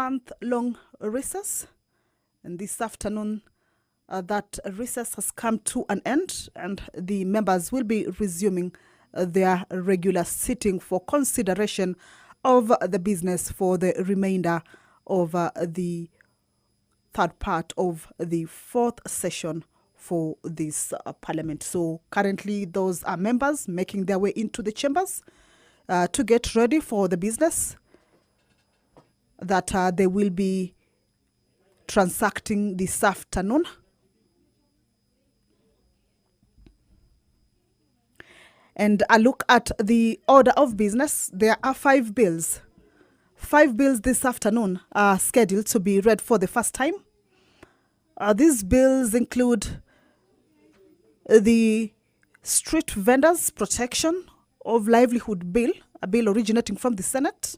month-long recess, and this afternoon that recess has come to an end, and the members will be resuming their regular sitting for consideration of the business for the remainder of the third part of the fourth session for this parliament. So currently those are members making their way into the chambers to get ready for the business that they will be transacting this afternoon. And a look at the order of business. There are 5 bills. 5 bills this afternoon are scheduled to be read for the first time. These bills include the Street Vendors Protection of Livelihood Bill, a bill originating from the Senate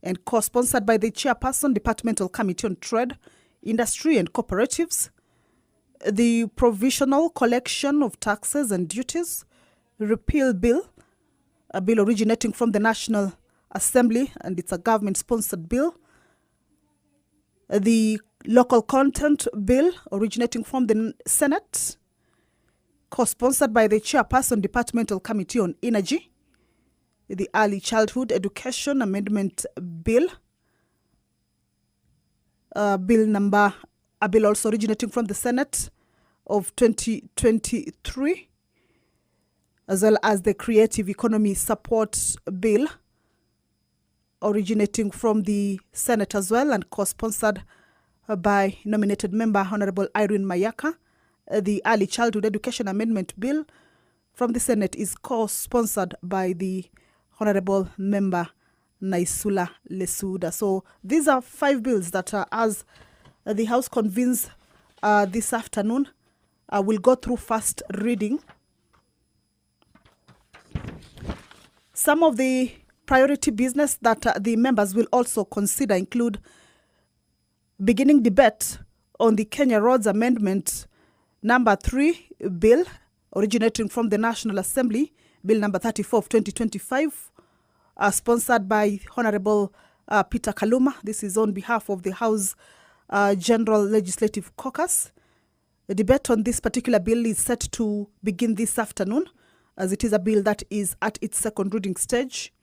and co-sponsored by the Chairperson, Departmental Committee on Trade, Industry and Cooperatives. The Provisional Collection of Taxes and Duties Repeal Bill, a bill originating from the National Assembly, and it's a government-sponsored bill. The Local Content Bill originating from the Senate, co-sponsored by the Chairperson, Departmental Committee on Energy. The Early Childhood Education Amendment Bill, a bill also originating from the Senate of 2023, as well as the Creative Economy Support Bill, originating from the Senate as well and co-sponsored by nominated member Honorable Irene Mayaka. The Early Childhood Education Amendment Bill from the Senate is co-sponsored by the Honorable member Naisula Lesuda. So these are 5 bills that as the House convenes this afternoon, will go through first reading. Some of the priority business that the members will also consider include beginning debate on the Kenya Roads Amendment number 3 bill originating from the National Assembly, Bill number 34 of 2025, sponsored by Honorable Peter Kaluma. This is on behalf of the House General Legislative Caucus. The debate on this particular bill is set to begin this afternoon, as it is a bill that is at its second reading stage.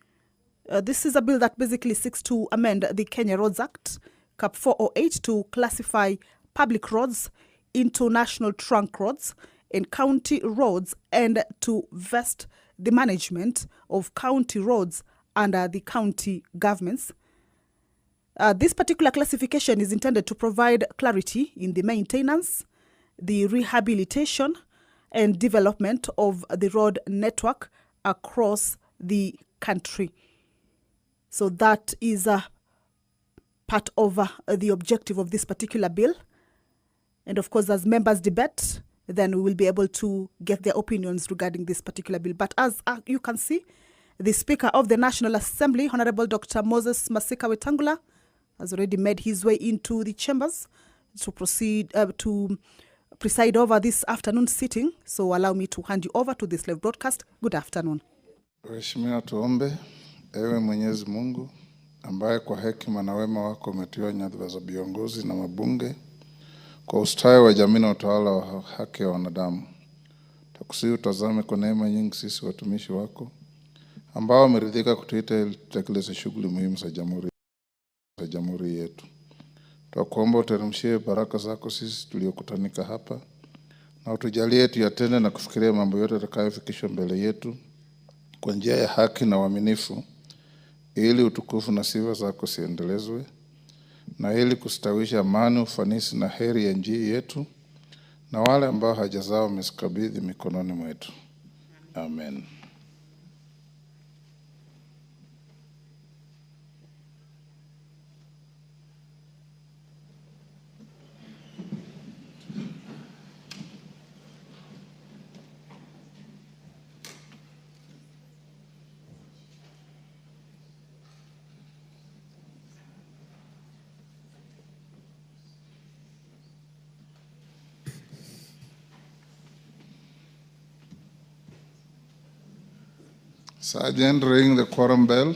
This is a bill that basically seeks to amend the Kenya Roads Act, Cap 408, to classify public roads into national trunk roads and county roads, and to vest the management of county roads under the county governments. This particular classification is intended to provide clarity in the maintenance, the rehabilitation, and development of the road network across the country. So that is a part of the objective of this particular bill. And of course, as members debate, then we will be able to get their opinions regarding this particular bill. But as you can see, the Speaker of the National Assembly, Honorable Dr. Moses Masika Wetangula, has already made his way into the chambers to proceed to preside over this afternoon sitting. So allow me to hand you over to this live broadcast. Good afternoon. Mheshimiwa, tuombe. Ewe Mwenyezi Mungu, ambaye kwa hekima na wema wako umetiwa nyadhifa za viongozi na mabunge kwa ustawi wa jamii na utawala wa haki ya wanadamu, takusihi utazame kwa neema nyingi sisi watumishi wako ambao wameridhika kutuita tutekeleze shughuli muhimu za jamhuri yetu. Tunakuomba uteremshie baraka zako sisi tuliokutanika hapa, na utujalie tuyatende na kufikiria mambo yote yatakayofikishwa mbele yetu kwa njia ya haki na uaminifu, ili utukufu na sifa zako siendelezwe, na ili kustawisha amani, ufanisi na heri ya nchi yetu na wale ambao haja zao umezikabidhi mikononi mwetu. Amen. Sergeant, ring the quorum bell.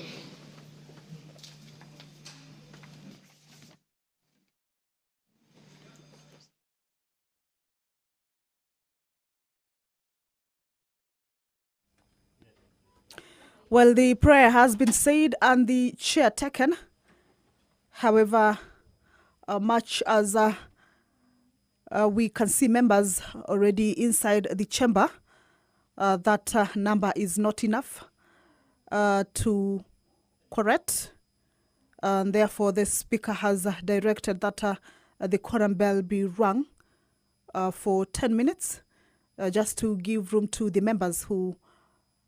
Well, the prayer has been said and the chair taken. However, much as we can see members already inside the chamber, that number is not enough to correct. And therefore, the Speaker has directed that the quorum bell be rung for 10 minutes, just to give room to the members who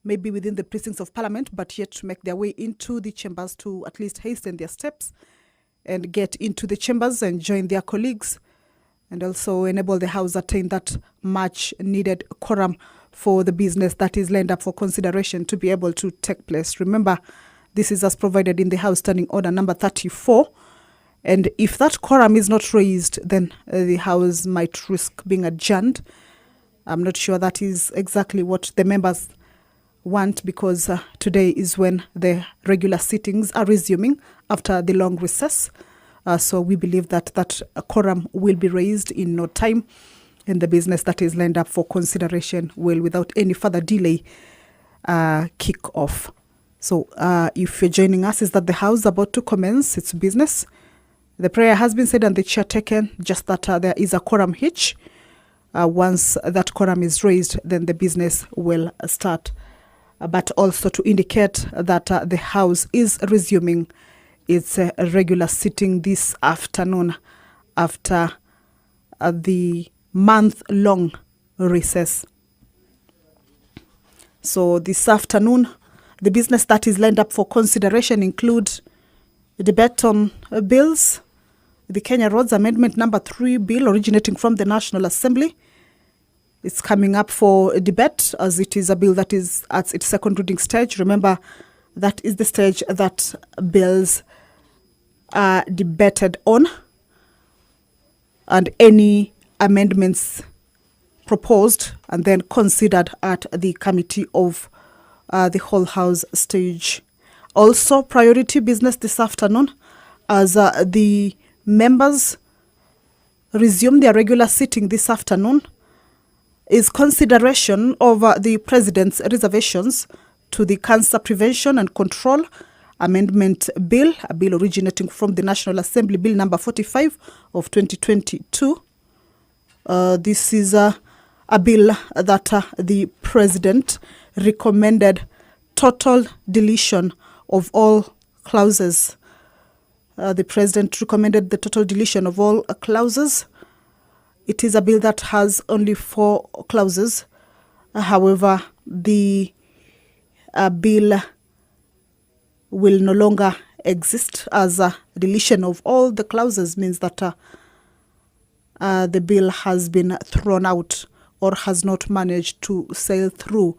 may be within the precincts of Parliament, but yet to make their way into the chambers to at least hasten their steps and get into the chambers and join their colleagues, and also enable the House attain that much needed quorum for the business that is lined up for consideration to be able to take place. Remember, this is as provided in the House Standing Order number 34. And if that quorum is not raised, then the House might risk being adjourned. I'm not sure that is exactly what the members want, because today is when the regular sittings are resuming after the long recess. So we believe that that quorum will be raised in no time, and the business that is lined up for consideration will, without any further delay, kick off. So if you're joining us, is that the House about to commence its business. The prayer has been said and the chair taken, just that there is a quorum hitch. Once that quorum is raised, then the business will start. But also to indicate that the House is resuming its regular sitting this afternoon after the month-long recess. So this afternoon, the business that is lined up for consideration include a debate on bills, the Kenya Roads Amendment number 3 bill originating from the National Assembly. It's coming up for a debate, as it is a bill that is at its second reading stage. Remember, that is the stage that bills are debated on, and any amendments proposed and then considered at the Committee of the whole House stage. Also, priority business this afternoon, as the members resume their regular sitting this afternoon, is consideration of the President's reservations to the Cancer Prevention and Control Amendment Bill, a bill originating from the National Assembly, Bill number 45 of 2022. This is a bill that the President recommended total deletion of all clauses. The President recommended the total deletion of all clauses. It is a bill that has only 4 clauses. However, the bill will no longer exist, as a deletion of all the clauses means that the bill has been thrown out or has not managed to sail through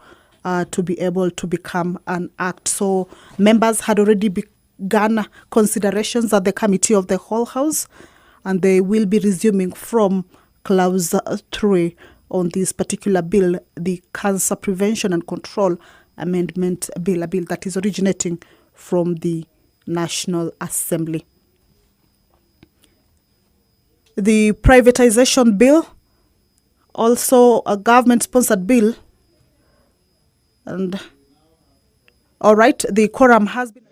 to be able to become an act. So members had already begun considerations at the Committee of the whole House, and they will be resuming from Clause 3 on this particular bill, the Cancer Prevention and Control Amendment Bill, a bill that is originating from the National Assembly. The Privatization Bill, also a government-sponsored bill. And all right, the quorum has been...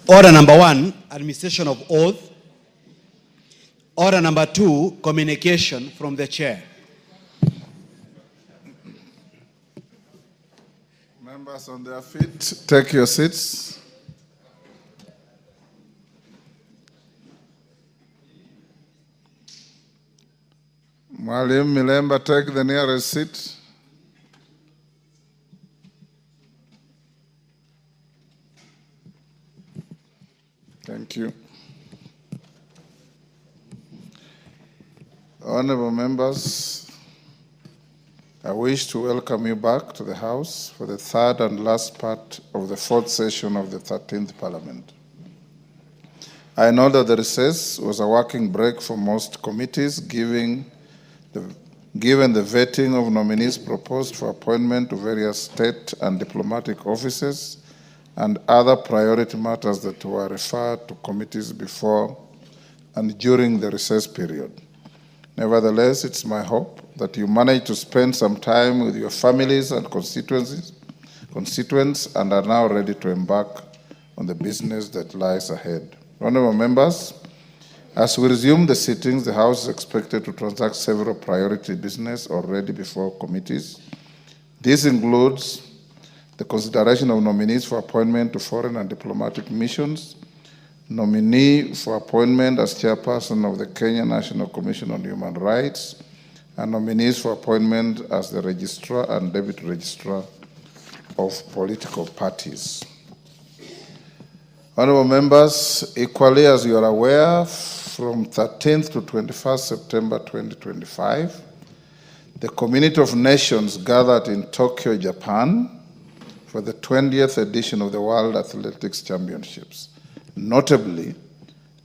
Order number 1, administration of oath. Order number 2, communication from the chair. Members on their feet, take your seats. Mwalimu Milemba, take the nearest seat. Thank you. Honorable members, I wish to welcome you back to the House for the third and last part of the fourth session of the 13th Parliament. I know that the recess was a working break for most committees, given the vetting of nominees proposed for appointment to various state and diplomatic offices and other priority matters that were referred to committees before and during the recess period. Nevertheless, it's my hope that you manage to spend some time with your families and constituents and are now ready to embark on the business that lies ahead. Honorable members, as we resume the sittings, the House is expected to transact several priority business already before committees. This includes the consideration of nominees for appointment to foreign and diplomatic missions, nominee for appointment as chairperson of the Kenya National Commission on Human Rights, and nominees for appointment as the registrar and deputy registrar of political parties. Honorable members, equally as you are aware, from 13th to 21st September 2025, the Community of Nations gathered in Tokyo, Japan, for the 20th edition of the World Athletics Championships. Notably,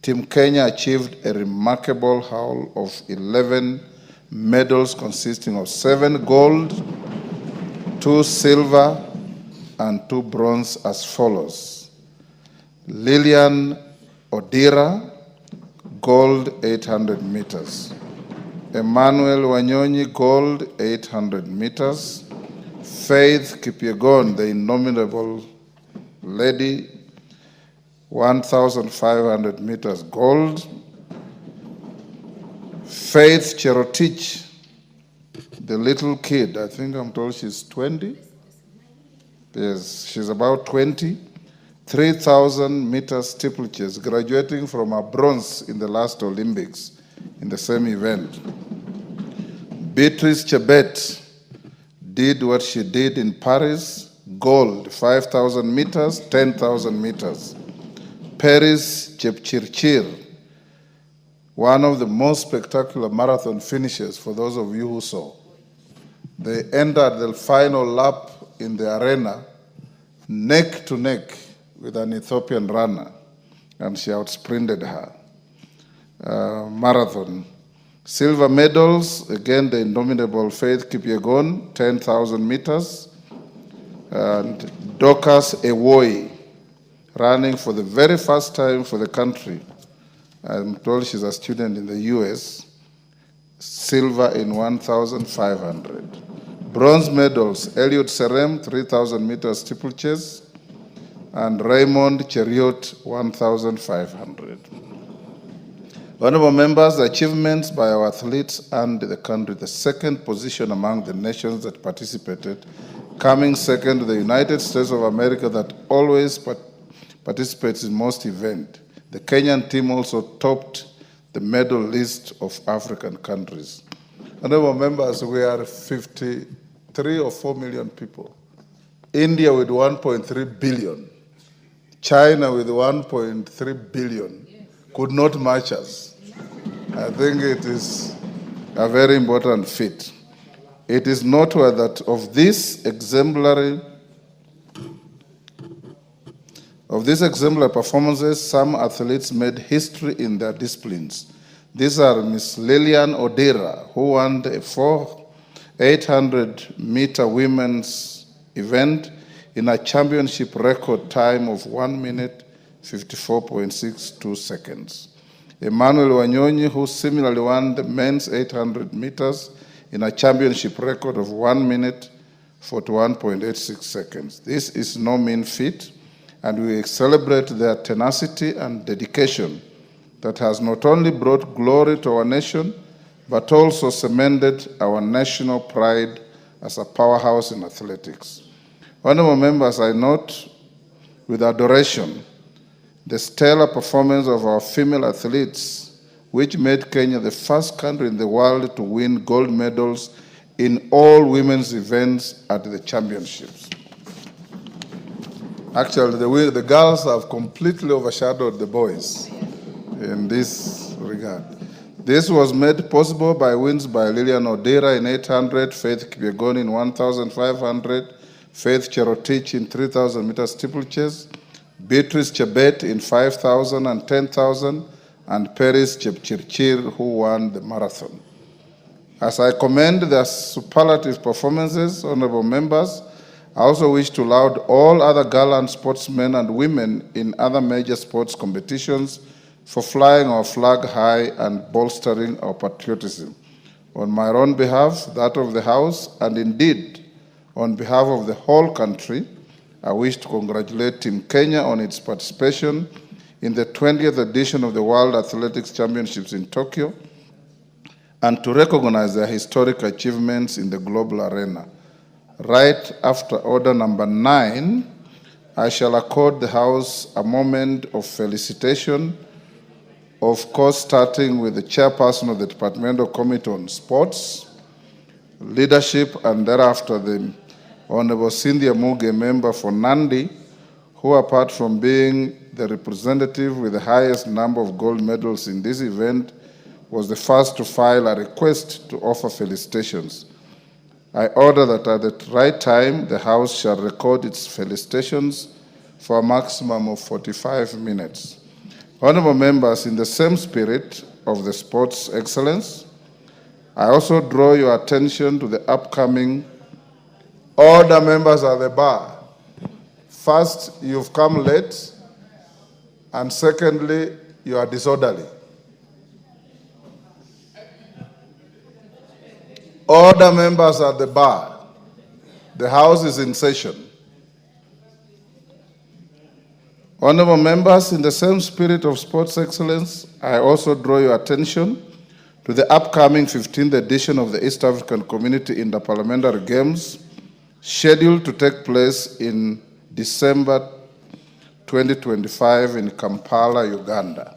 Team Kenya achieved a remarkable haul of 11 medals consisting of 7 gold, 2 silver, and 2 bronze as follows. Lilian Odira, gold 800 meters. Emmanuel Wanyonyi, gold 800 meters. Faith Kipyegon, the indomitable lady, 1,500 meters gold. Faith Cherotich, the little kid, I think I'm told she's 20. Yes, she's about 20. 3,000 meters steeplechase, graduating from a bronze in the last Olympics in the same event. Beatrice Chebet did what she did in Paris, gold, 5,000 meters, 10,000 meters. Paris Chepchirchir, one of the most spectacular marathon finishes for those of you who saw. They entered the final lap in the arena, neck to neck with an Ethiopian runner, and she outsprinted her. Marathon. Silver medals, again the indomitable Faith Kipyegon, 10,000 meters, and Dorcas Ewoi, running for the very first time for the country. I'm told she's a student in the US, silver in 1,500. Bronze medals, Eliud Serem, 3,000 meters steeplechase, and Raymond Cheriot, 1,500. Honorable members, the achievements by our athletes earned the country the second position among the nations that participated, coming second to the United States of America that always participates in most events. The Kenyan team also topped the medal list of African countries. Honorable members, we are 53 or 4 million people. India with 1.3 billion. China with 1.3 billion could not match us. I think it is a very important feat. It is noteworthy that of these exemplary performances, some athletes made history in their disciplines. These are Miss Lilian Odira, who won the 800-meter women's event in a championship record time of 1 minute, 54.62 seconds. Emmanuel Wanyonyi, who similarly won the men's 800 meters in a championship record of 1 minute, 41.86 seconds. This is no mean feat, and we celebrate their tenacity and dedication that has not only brought glory to our nation, but also cemented our national pride as a powerhouse in athletics. Honorable members, I note with adoration the stellar performance of our female athletes, which made Kenya the first country in the world to win gold medals in all women's events at the championships. Actually, the girls have completely overshadowed the boys in this regard. This was made possible by wins by Lilian Odira in 800, Faith Kipyegon in 1,500, Faith Cherotich in 3,000 meters steeplechase, Beatrice Chebet in 5,000 and 10,000, and Paris Chepchirchir, who won the marathon. As I commend their superlative performances, honorable members, I also wish to laud all other gallant sportsmen and women in other major sports competitions for flying our flag high and bolstering our patriotism. On my own behalf, that of the House, and indeed on behalf of the whole country, I wish to congratulate Team Kenya on its participation in the 20th edition of the World Athletics Championships in Tokyo, and to recognize their historic achievements in the global arena. Right after order number 9, I shall accord the House a moment of felicitation, of course starting with the chairperson of the Departmental Committee on Sports, Leadership, and thereafter the Honorable Cynthia Muge, member for Nandi, who apart from being the representative with the highest number of gold medals in this event, was the first to file a request to offer felicitations. I order that at the right time, the House shall record its felicitations for a maximum of 45 minutes. Honorable members, in the same spirit of the sports excellence, I also draw your attention to the upcoming order. Members at the bar. First, you've come late, and secondly, you are disorderly. Order, members at the bar. The House is in session. Honorable members, in the same spirit of sports excellence, I also draw your attention to the upcoming 15th edition of the East African Community Interparliamentary Games, scheduled to take place in December 2025 in Kampala, Uganda.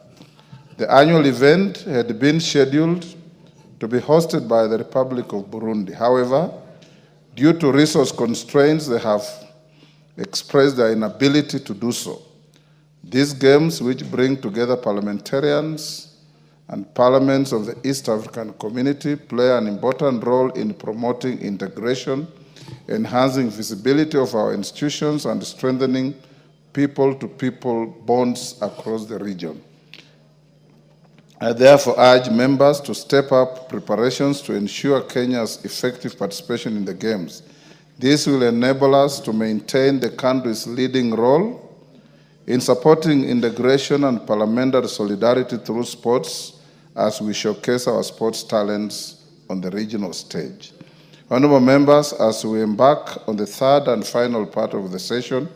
The annual event had been scheduled to be hosted by the Republic of Burundi. However, due to resource constraints, they have expressed their inability to do so. These games, which bring together parliamentarians and parliaments of the East African Community, play an important role in promoting integration, enhancing visibility of our institutions, and strengthening people-to-people bonds across the region. I therefore urge members to step up preparations to ensure Kenya's effective participation in the Games. This will enable us to maintain the country's leading role in supporting integration and parliamentary solidarity through sports as we showcase our sports talents on the regional stage. Honorable members, as we embark on the third and final part of the session,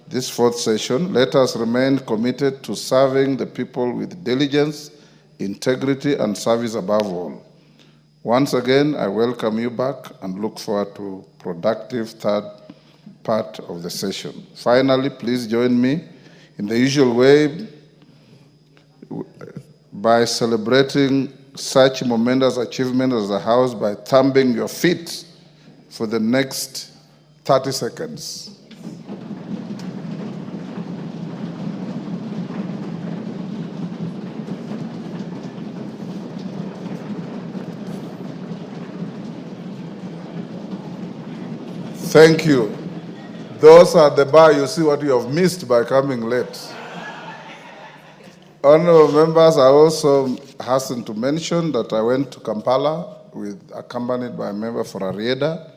this fourth session, let us remain committed to serving the people with diligence, integrity, and service above all. Once again, I welcome you back and look forward to a productive third part of the session. Finally, please join me in the usual way by celebrating such momentous achievements as the House by thumping your feet for the next 30 seconds. Thank you. Those at the bar, you see what you have missed by coming late. Honorable members, I also hasten to mention that I went to Kampala accompanied by a member for Arieda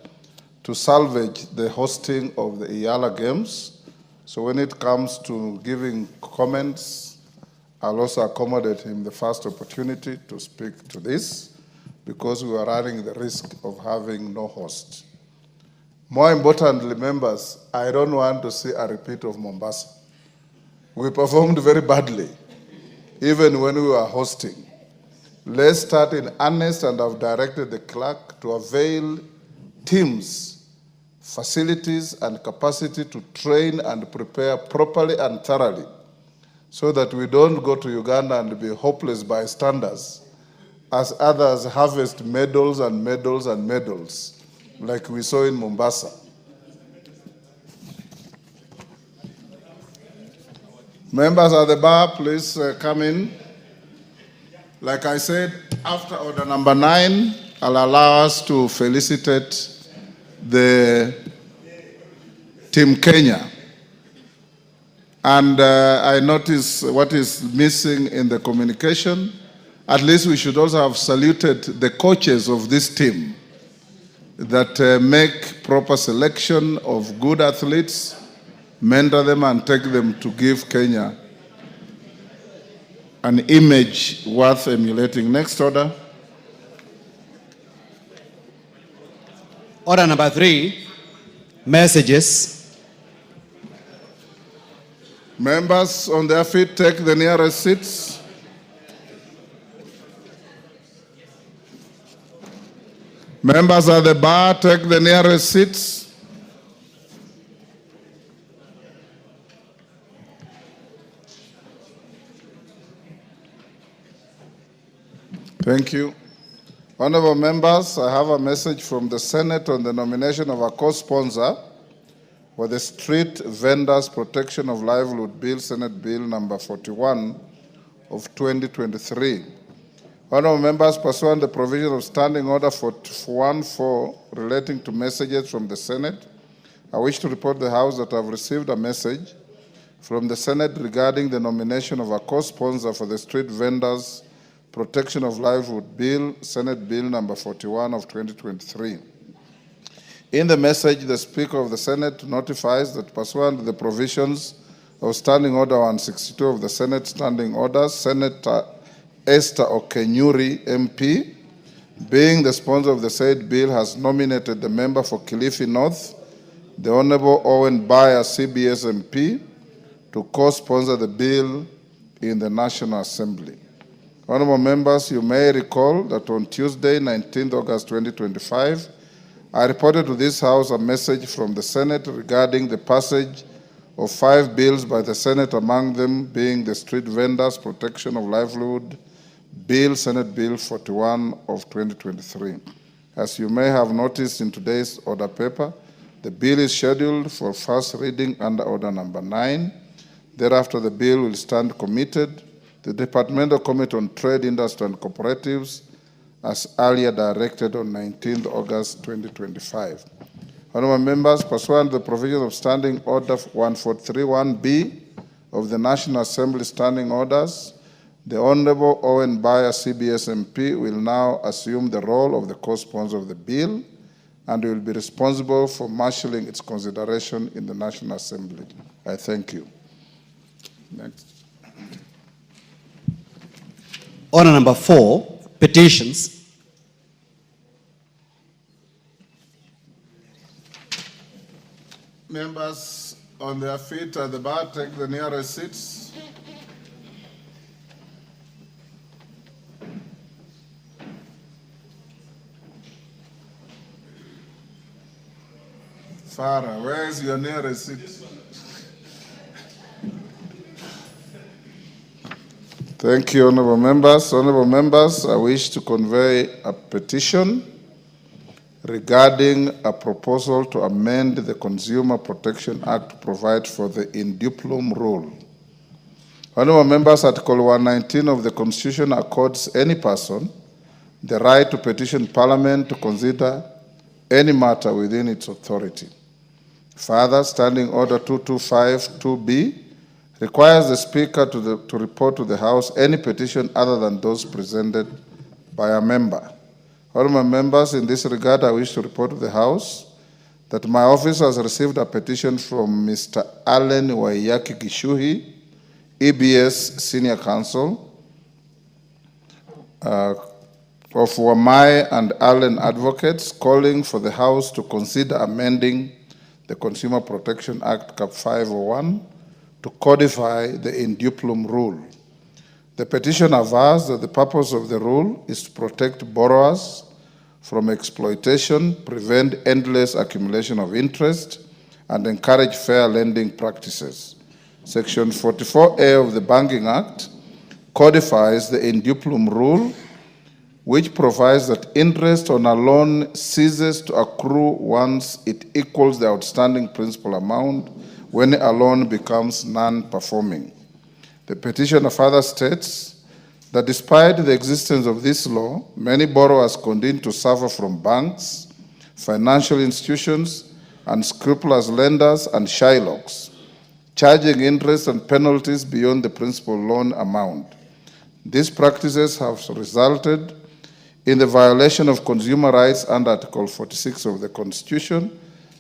to salvage the hosting of the Iyala Games. So when it comes to giving comments, I'll also accommodate him the first opportunity to speak to this, because we are running the risk of having no host. More importantly, members, I don't want to see a repeat of Mombasa. We performed very badly, even when we were hosting. Let's start in earnest, and I've directed the clerk to avail teams, facilities, and capacity to train and prepare properly and thoroughly, so that we don't go to Uganda and be hopeless bystanders as others harvest medals and medals and medals, like we saw in Mombasa. Members at the bar, please come in. Like I said, after order number 9, I'll allow us to felicitate the Team Kenya. And I notice what is missing in the communication. At least we should also have saluted the coaches of this team that make proper selection of good athletes, mentor them, and take them to give Kenya an image worth emulating. Next order. Order number 3, messages. Members on their feet, take the nearest seats. Members at the bar, take the nearest seats. Thank you. Honorable members, I have a message from the Senate on the nomination of a co-sponsor for the Street Vendors Protection of Livelihood Bill, Senate Bill number 41 of 2023. Honorable members, pursuant to the provision of Standing Order 414 relating to messages from the Senate, I wish to report to the House that I have received a message from the Senate regarding the nomination of a co-sponsor for the Street Vendors Protection of Livelihood Bill, Senate Bill number 41 of 2023. In the message, the Speaker of the Senate notifies that pursuant to the provisions of Standing Order 162 of the Senate Standing Orders, Senator Esther Okenyuri, MP, being the sponsor of the said bill, has nominated the member for Kilifi North, the Honorable Owen Bayer, CBS MP, to co-sponsor the bill in the National Assembly. Honorable members, you may recall that on Tuesday, 19th August 2025, I reported to this House a message from the Senate regarding the passage of 5 bills by the Senate, among them being the Street Vendors Protection of Livelihood Bill, Senate Bill 41 of 2023. As you may have noticed in today's order paper, the bill is scheduled for first reading under order number 9. Thereafter, the bill will stand committed to the Departmental Committee on Trade, Industry and Cooperatives as earlier directed on 19th August 2025. Honorable members, pursuant to the provision of Standing Order 1431B of the National Assembly Standing Orders, the Honorable Owen Bayer, CBS MP, will now assume the role of the co-sponsor of the bill and will be responsible for marshalling its consideration in the National Assembly. I thank you. Next. Order number 4, petitions. Members on their feet at the bar, take the nearest seats. Farah, where is your nearest seat? Thank you, honorable members. Honorable members, I wish to convey a petition regarding a proposal to amend the Consumer Protection Act to provide for the induploom rule. Honorable members, Article 119 of the Constitution accords any person the right to petition Parliament to consider any matter within its authority. Further, Standing Order 2252B requires the Speaker to report to the House any petition other than those presented by a member. Honorable members, in this regard, I wish to report to the House that my office has received a petition from Mr. Allen Waiyaki Gishuhi, EBS Senior Counsel, of Wamai and Allen Advocates, calling for the House to consider amending the Consumer Protection Act Cap 501 to codify the induploom rule. The petition avers that the purpose of the rule is to protect borrowers from exploitation, prevent endless accumulation of interest, and encourage fair lending practices. Section 44A of the Banking Act codifies the induploom rule, which provides that interest on a loan ceases to accrue once it equals the outstanding principal amount when a loan becomes non-performing. The petitioner further states that despite the existence of this law, many borrowers continue to suffer from banks, financial institutions, unscrupulous lenders, and Shylocks, charging interest and penalties beyond the principal loan amount. These practices have resulted in the violation of consumer rights under Article 46 of the Constitution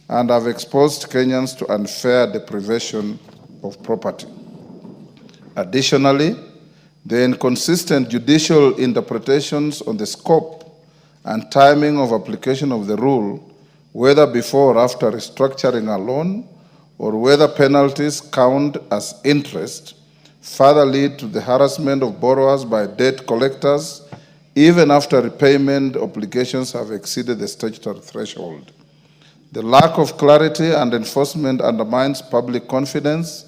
and have exposed Kenyans to unfair deprivation of property. Additionally, The inconsistent judicial interpretations on the scope and timing of application of the rule, whether before or after restructuring a loan, or whether penalties count as interest, further lead to the harassment of borrowers by debt collectors, even after repayment obligations have exceeded the statutory threshold. The lack of clarity and enforcement undermines public confidence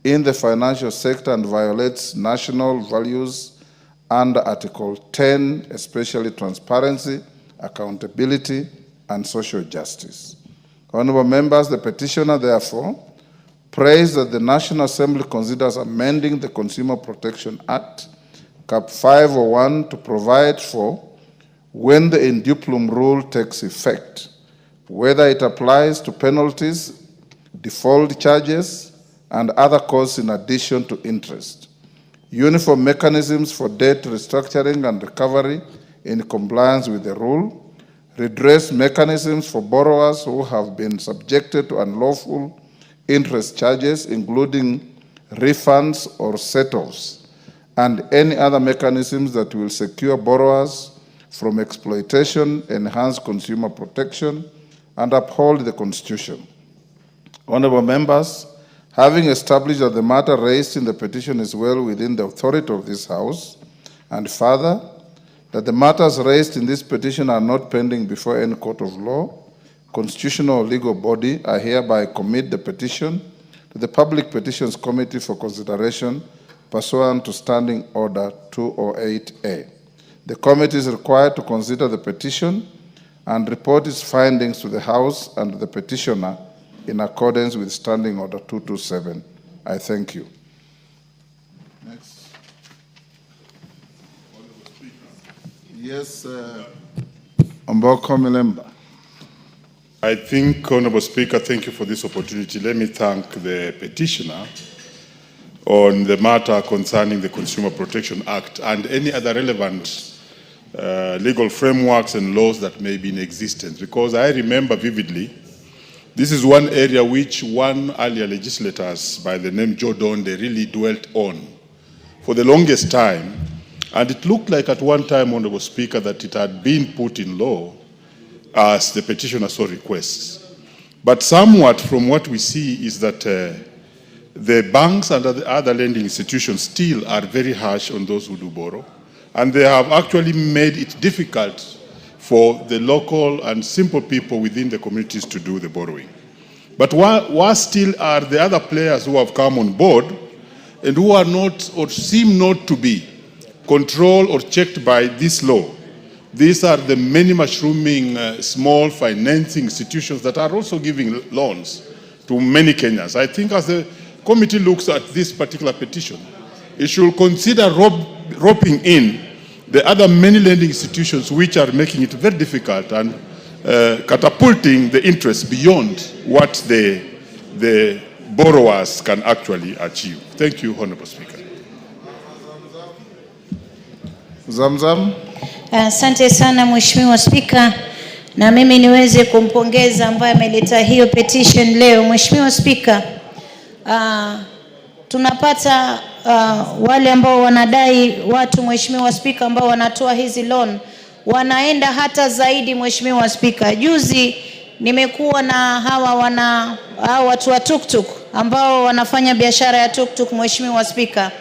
in the financial sector and violates national values under Article 10, especially transparency, accountability, and social justice. Honorable members, the petitioner therefore prays that the National Assembly considers amending the Consumer Protection Act, Cap 501, to provide for when the induplum rule takes effect, whether it applies to penalties, default charges, and other costs in addition to interest, uniform mechanisms for debt restructuring and recovery in compliance with the rule, redress mechanisms for borrowers who have been subjected to unlawful interest charges, including refunds or set-offs, and any other mechanisms that will secure borrowers from exploitation, enhance consumer protection, and uphold the Constitution. Honorable members, having established that the matter raised in the petition is well within the authority of this House, and further, that the matters raised in this petition are not pending before any court of law, constitutional or legal body, I hereby commit the petition to the Public Petitions Committee for consideration pursuant to Standing Order 208A. The committee is required to consider the petition and report its findings to the House and the petitioner in accordance with Standing Order 227. I thank you. Next. Yes, Omboko Milemba. I think, Honorable Speaker, thank you for this opportunity. Let me thank the petitioner on the matter concerning the Consumer Protection Act and any other relevant legal frameworks and laws that may be in existence, because I remember vividly, this is one area which one earlier legislators by the name Joe Donde really dwelt on for the longest time, and it looked like at one time, Honorable Speaker, that it had been put in law as the petitioner so requests. But somewhat from what we see is that the banks and the other lending institutions still are very harsh on those who do borrow, and they have actually made it difficult for the local and simple people within the communities to do the borrowing. But what still are the other players who have come on board and who are not or seem not to be controlled or checked by this law. These are the many mushrooming small financing institutions that are also giving loans to many Kenyans. I think as the committee looks at this particular petition, it should consider roping in the other many lending institutions which are making it very difficult and catapulting the interest beyond what the borrowers can actually achieve. Thank you, Honorable Speaker. Zamzam. Asante sana Mheshimiwa Spika, na mimi niweze kumpongeza ambaye ameleta hiyo petition leo. Mheshimiwa Spika, tunapata wale ambao wanadai watu, Mheshimiwa Spika, ambao wanatoa hizi loan wanaenda hata zaidi. Mheshimiwa Spika, juzi nimekuwa na hawa watu wa tuktuk ambao wanafanya biashara ya tuktuk, Mheshimiwa Spika,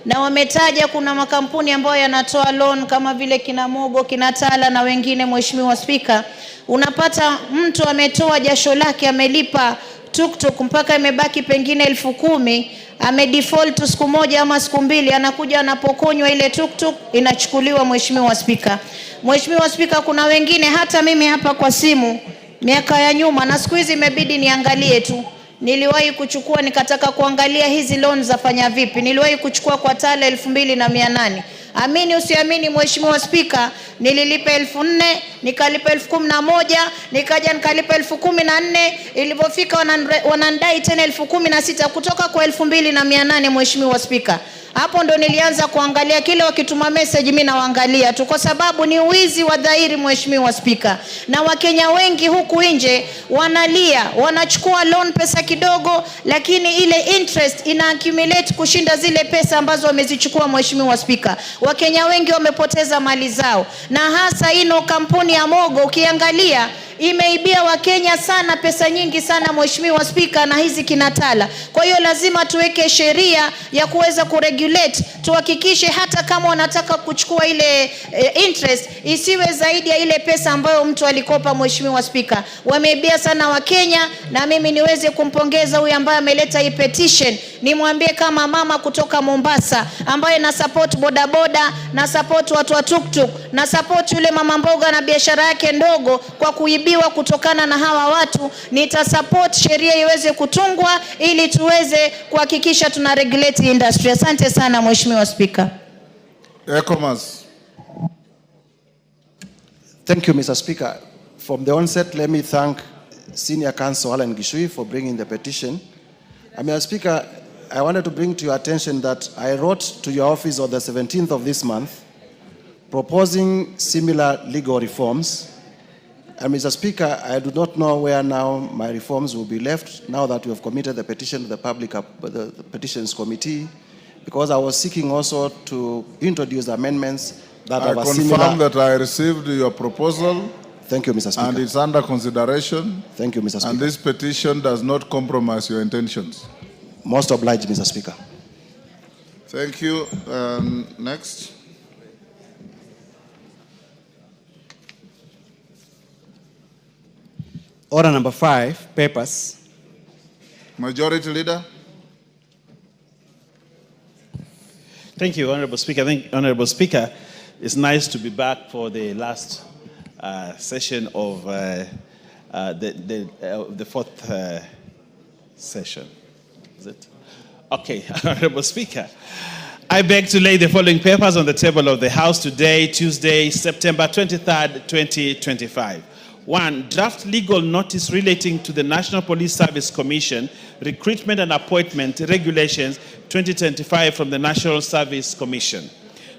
na wametaja kuna makampuni ambayo yanatoa loan kama vile Kinamogo, Kinatala na wengine. Mheshimiwa Spika, unapata mtu ametoa jasho lake, amelipa tuktuk mpaka imebaki pengine 10,000, amedefault siku moja ama siku mbili, anakuja anapokonywa ile tuktuk inachukuliwa. Mheshimiwa Spika, Mheshimiwa Spika, kuna wengine hata mimi hapa kwa simu miaka ya nyuma, na siku hizi imebidi niangalie tu, niliwahi kuchukua nikataka kuangalia hizi loans zafanya vipi. Niliwahi kuchukua kwa Tala 2,800. Amini usiamini Mheshimiwa Spika, nililipa 4,000, nikalipa 11,000, nikaja nikalipa 14,000, ilipofika wanandai tena 16,000 kutoka kwa 2,800. Mheshimiwa Spika, Hapo ndo nilianza kuangalia kile wakituma message, mimi nawaangalia tu, kwa sababu ni uwizi wa dhahiri, Mheshimiwa Spika. Na Wakenya wengi huku nje wanalia, wanachukua loan pesa kidogo, lakini ile interest ina accumulate kushinda zile pesa ambazo wamezichukua, Mheshimiwa Spika. Wakenya wengi wamepoteza mali zao, na hasa ino kampuni ya Mogo ukiangalia imeibia Wakenya sana, pesa nyingi sana, Mheshimiwa Spika, na hizi kinatala. Kwa hiyo lazima tuweke sheria ya kuweza kuregulate, tuhakikishe hata kama wanataka kuchukua ile interest isiwe zaidi ya ile pesa ambayo mtu alikopa, Mheshimiwa Spika. Wameibia sana Wakenya, na mimi niweze kumpongeza huyu ambaye ameleta hii petition. Nimwambie kama mama kutoka Mombasa ambaye na support bodaboda, na support watu wa tuktuk, na support yule mama mboga na biashara yake ndogo kwa kuibiwa kutokana na hawa watu, nitasupport sheria iweze kutungwa ili tuweze kuhakikisha tuna regulate industry. Asante sana Mheshimiwa Spika. Thank you, Mr. Speaker. From the onset, let me thank Senior Counsel Alan Gishui for bringing the petition. Mr. Speaker, I wanted to bring to your attention that I wrote to your office on the 17th of this month proposing similar legal reforms. And Mr. Speaker, I do not know where now my reforms will be left now that we have committed the petition to the the Petitions Committee, because I was seeking also to introduce amendments that are similar. I confirm that I received your proposal. Thank you, Mr. Speaker. And it's under consideration. Thank you, Mr. Speaker. And this petition does not compromise your intentions. Most obliged, Mr. Speaker. Thank you. Next. Order number 5, papers. Majority Leader. Thank you, Honorable Speaker. Honorable Speaker, it's nice to be back for the last session of the fourth session. Is it? Okay, Honorable Speaker. I beg to lay the following papers on the table of the House today, Tuesday, September 23rd, 2025. 1. Draft legal notice relating to the National Police Service Commission Recruitment and Appointment Regulations 2025 from the National Service Commission.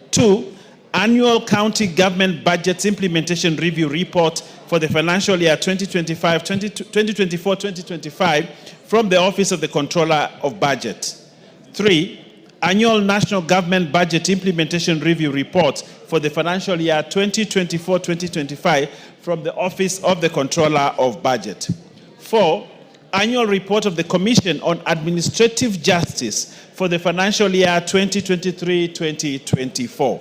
2. Annual County Government Budgets Implementation Review Report for the financial year 2024-2025 from the Office of the Controller of Budget. 3. Annual National Government Budget Implementation Review Report for the financial year 2024-2025 from the Office of the Controller of Budget. 4. Annual Report of the Commission on Administrative Justice for the financial year 2023-2024.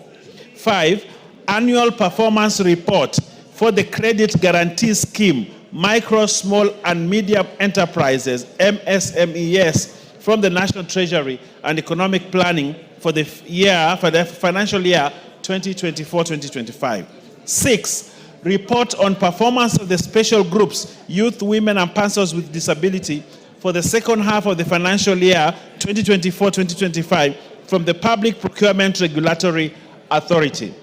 5. Annual Performance Report for the Credit Guarantee Scheme, Micro, Small and Medium Enterprises, MSMES, from the National Treasury and Economic Planning for the financial year 2024-2025. 6. Report on performance of the special groups, youth, women and persons with disability for the second half of the financial year 2024-2025 from the Public Procurement Regulatory Authority.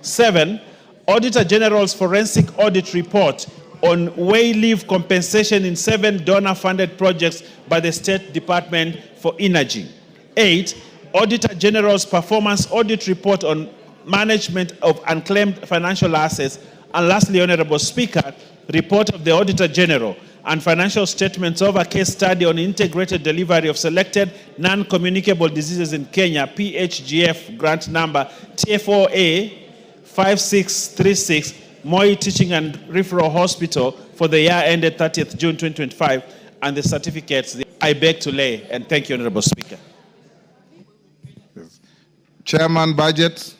7. Auditor General's Forensic Audit Report on way leave compensation in 7 donor-funded projects by the State Department for Energy. 8. Auditor General's Performance Audit Report on management of unclaimed financial assets. And lastly, Honorable Speaker, report of the Auditor General and financial statements of a case study on integrated delivery of selected non-communicable diseases in Kenya, PHGF grant number TFOA 5636, Moi Teaching and Referral Hospital for the year ended 30th June 2025, and the certificates I beg to lay. And thank you, Honorable Speaker. Yes. Chairman, Budget.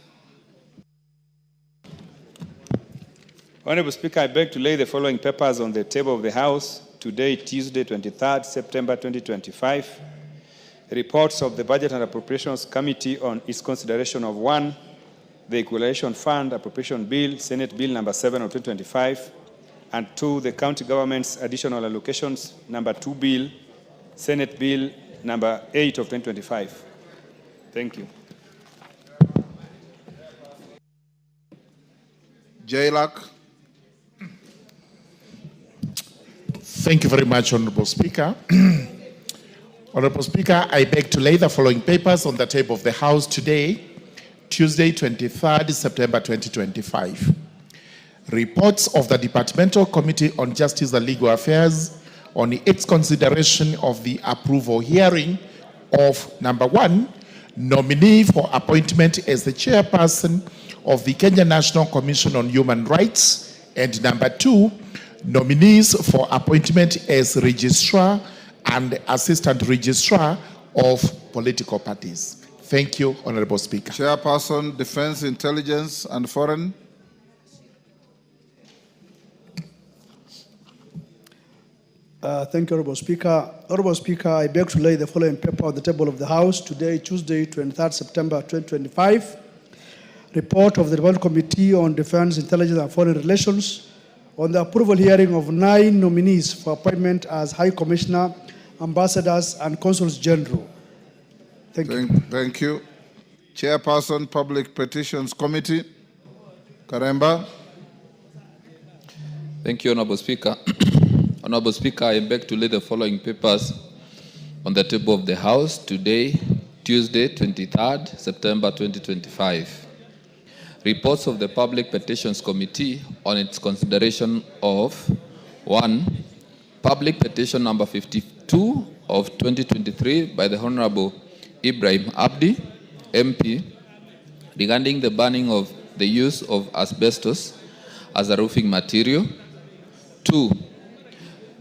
Honorable Speaker, I beg to lay the following papers on the table of the House today, Tuesday, 23rd September 2025. Reports of the Budget and Appropriations Committee on its consideration of 1. The Equalization Fund Appropriation Bill, Senate Bill number 7 of 2025, and 2. The County Government's Additional Allocations number 2 Bill, Senate Bill number 8 of 2025. Thank you. JLAC. Thank you very much, Honorable Speaker. Honorable Speaker, I beg to lay the following papers on the table of the House today, Tuesday, 23rd September 2025. Reports of the Departmental Committee on Justice and Legal Affairs on its consideration of the approval hearing of number 1, nominee for appointment as the chairperson of the Kenya National Commission on Human Rights, and number 2, nominees for appointment as registrar and assistant registrar of political parties. Thank you, Honorable Speaker. Chairperson, Defense, Intelligence and Foreign. Thank you, Honorable Speaker. Honorable Speaker, I beg to lay the following paper on the table of the House today, Tuesday, 23rd September 2025. Report of the Development Committee on Defense, Intelligence and Foreign Relations on the approval hearing of 9 nominees for appointment as High Commissioner, Ambassadors and Consuls General. Thank you. Chairperson, Public Petitions Committee. Karemba. Thank you, Honorable Speaker. Honorable Speaker, I beg to lay the following papers on the table of the House today, Tuesday, 23rd September 2025. Reports of the Public Petitions Committee on its consideration of 1. Public Petition number 52 of 2023 by the Honorable Ibrahim Abdi, MP, regarding the banning of the use of asbestos as a roofing material. 2.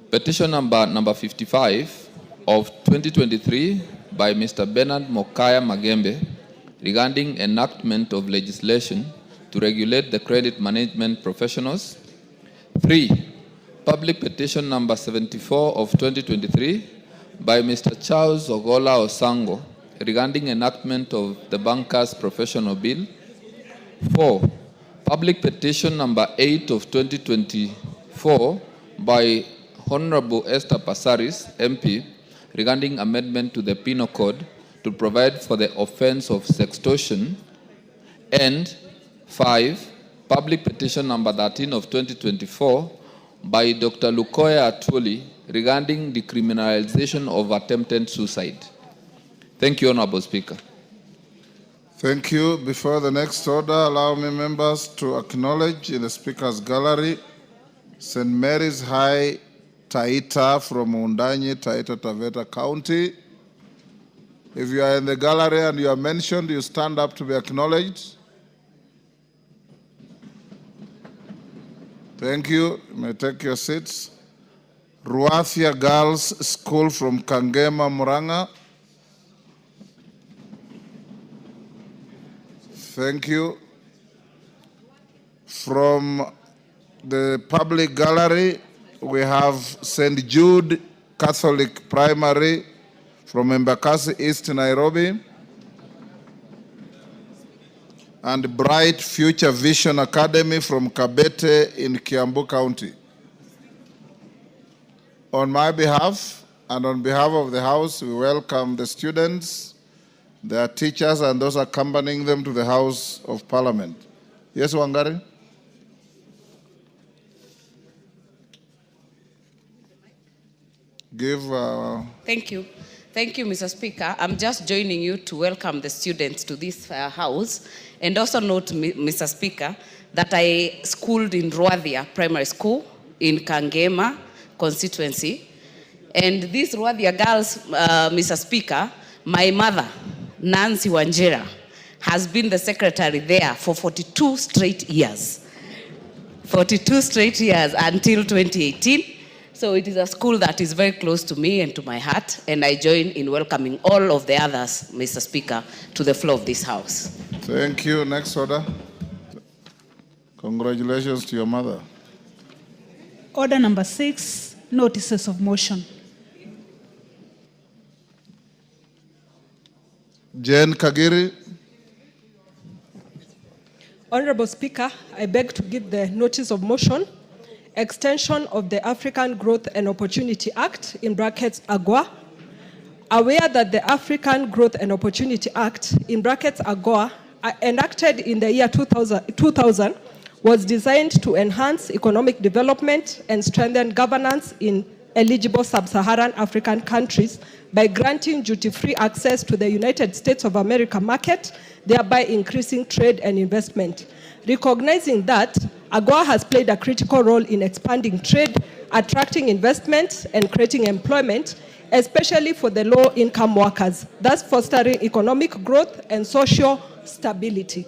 Petition number 55 of 2023 by Mr. Bernard Mokaya Magembe, regarding enactment of legislation to regulate the credit management professionals. 3. Public petition number 74 of 2023 by Mr. Charles Ogola Osango, regarding enactment of the Bankers Professional Bill. 4. Public petition number 8 of 2024 by Honorable Esther Passaris, MP, regarding amendment to the Penal Code to provide for the offense of sextortion. And 5, public petition number 13 of 2024 by Dr. Lukoya Atwoli, regarding decriminalization of attempted suicide. Thank you, Honorable Speaker. Thank you. Before the next order, allow me, members, to acknowledge in the Speaker's gallery St. Mary's High Taita from Undanyi, Taita Taveta County. If you are in the gallery and you are mentioned, you stand up to be acknowledged. Thank you. You may take your seats. Ruathia Girls School from Kangema, Muranga. Thank you. From the public gallery, we have St. Jude Catholic Primary from Embakasi East, Nairobi, and Bright Future Vision Academy from Kabete in Kiambu County. On my behalf and on behalf of the House, we welcome the students, their teachers, and those accompanying them to the House of Parliament. Yes, Wangari? Thank you. Thank you, Mr. Speaker. I'm just joining you to welcome the students to this House, and also note, Mr. Speaker, that I schooled in Ruathia Primary School in Kangema constituency. And these Ruathia girls, Mr. Speaker, my mother, Nancy Wanjera, has been the secretary there for 42 straight years. 42 straight years until 2018. So it is a school that is very close to me and to my heart, and I join in welcoming all of the others, Mr. Speaker, to the floor of this House. Thank you. Next order. Congratulations to your mother. Order number 6, notices of motion. Jane Kagiri. Honorable Speaker, I beg to give the notice of motion. Extension of the African Growth and Opportunity Act, in brackets AGOA. Aware that the African Growth and Opportunity Act, in brackets AGOA, enacted in the year 2000 was designed to enhance economic development and strengthen governance in eligible sub-Saharan African countries by granting duty-free access to the United States of America market, thereby increasing trade and investment. Recognizing that AGOA has played a critical role in expanding trade, attracting investment, and creating employment, especially for the low-income workers, thus fostering economic growth and social stability.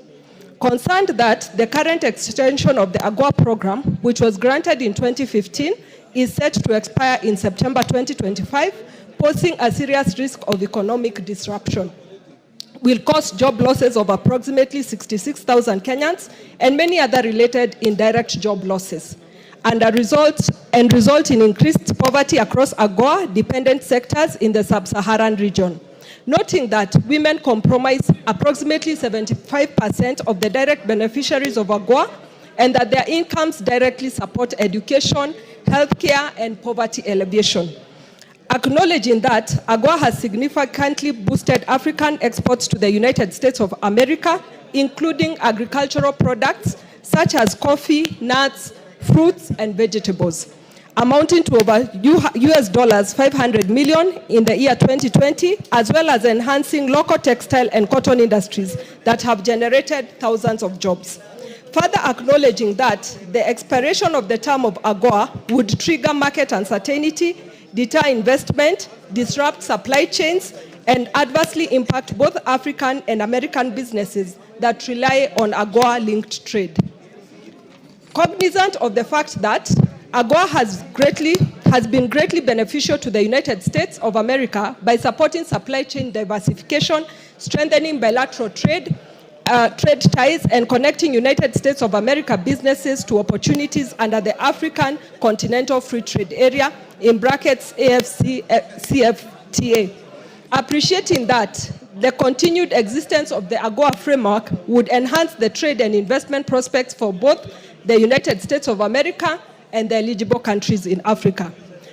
Concerned that the current extension of the AGOA program, which was granted in 2015, is set to expire in September 2025, posing a serious risk of economic disruption, will cause job losses of approximately 66,000 Kenyans and many other related indirect job losses, and result in increased poverty across AGOA-dependent sectors in the sub-Saharan region. Noting that women comprise approximately 75% of the direct beneficiaries of AGOA, and that their incomes directly support education, healthcare, and poverty alleviation. Acknowledging that AGOA has significantly boosted African exports to the United States of America, including agricultural products such as coffee, nuts, fruits, and vegetables, amounting to over US $500 million in the year 2020, as well as enhancing local textile and cotton industries that have generated thousands of jobs. Further acknowledging that the expiration of the term of AGOA would trigger market uncertainty, deter investment, disrupt supply chains, and adversely impact both African and American businesses that rely on AGOA-linked trade. Cognizant of the fact that AGOA has been greatly beneficial to the United States of America by supporting supply chain diversification, strengthening bilateral trade ties, and connecting United States of America businesses to opportunities under the African Continental Free Trade Area, in brackets AFCFTA. Appreciating that the continued existence of the AGOA framework would enhance the trade and investment prospects for both the United States of America and the eligible countries in Africa.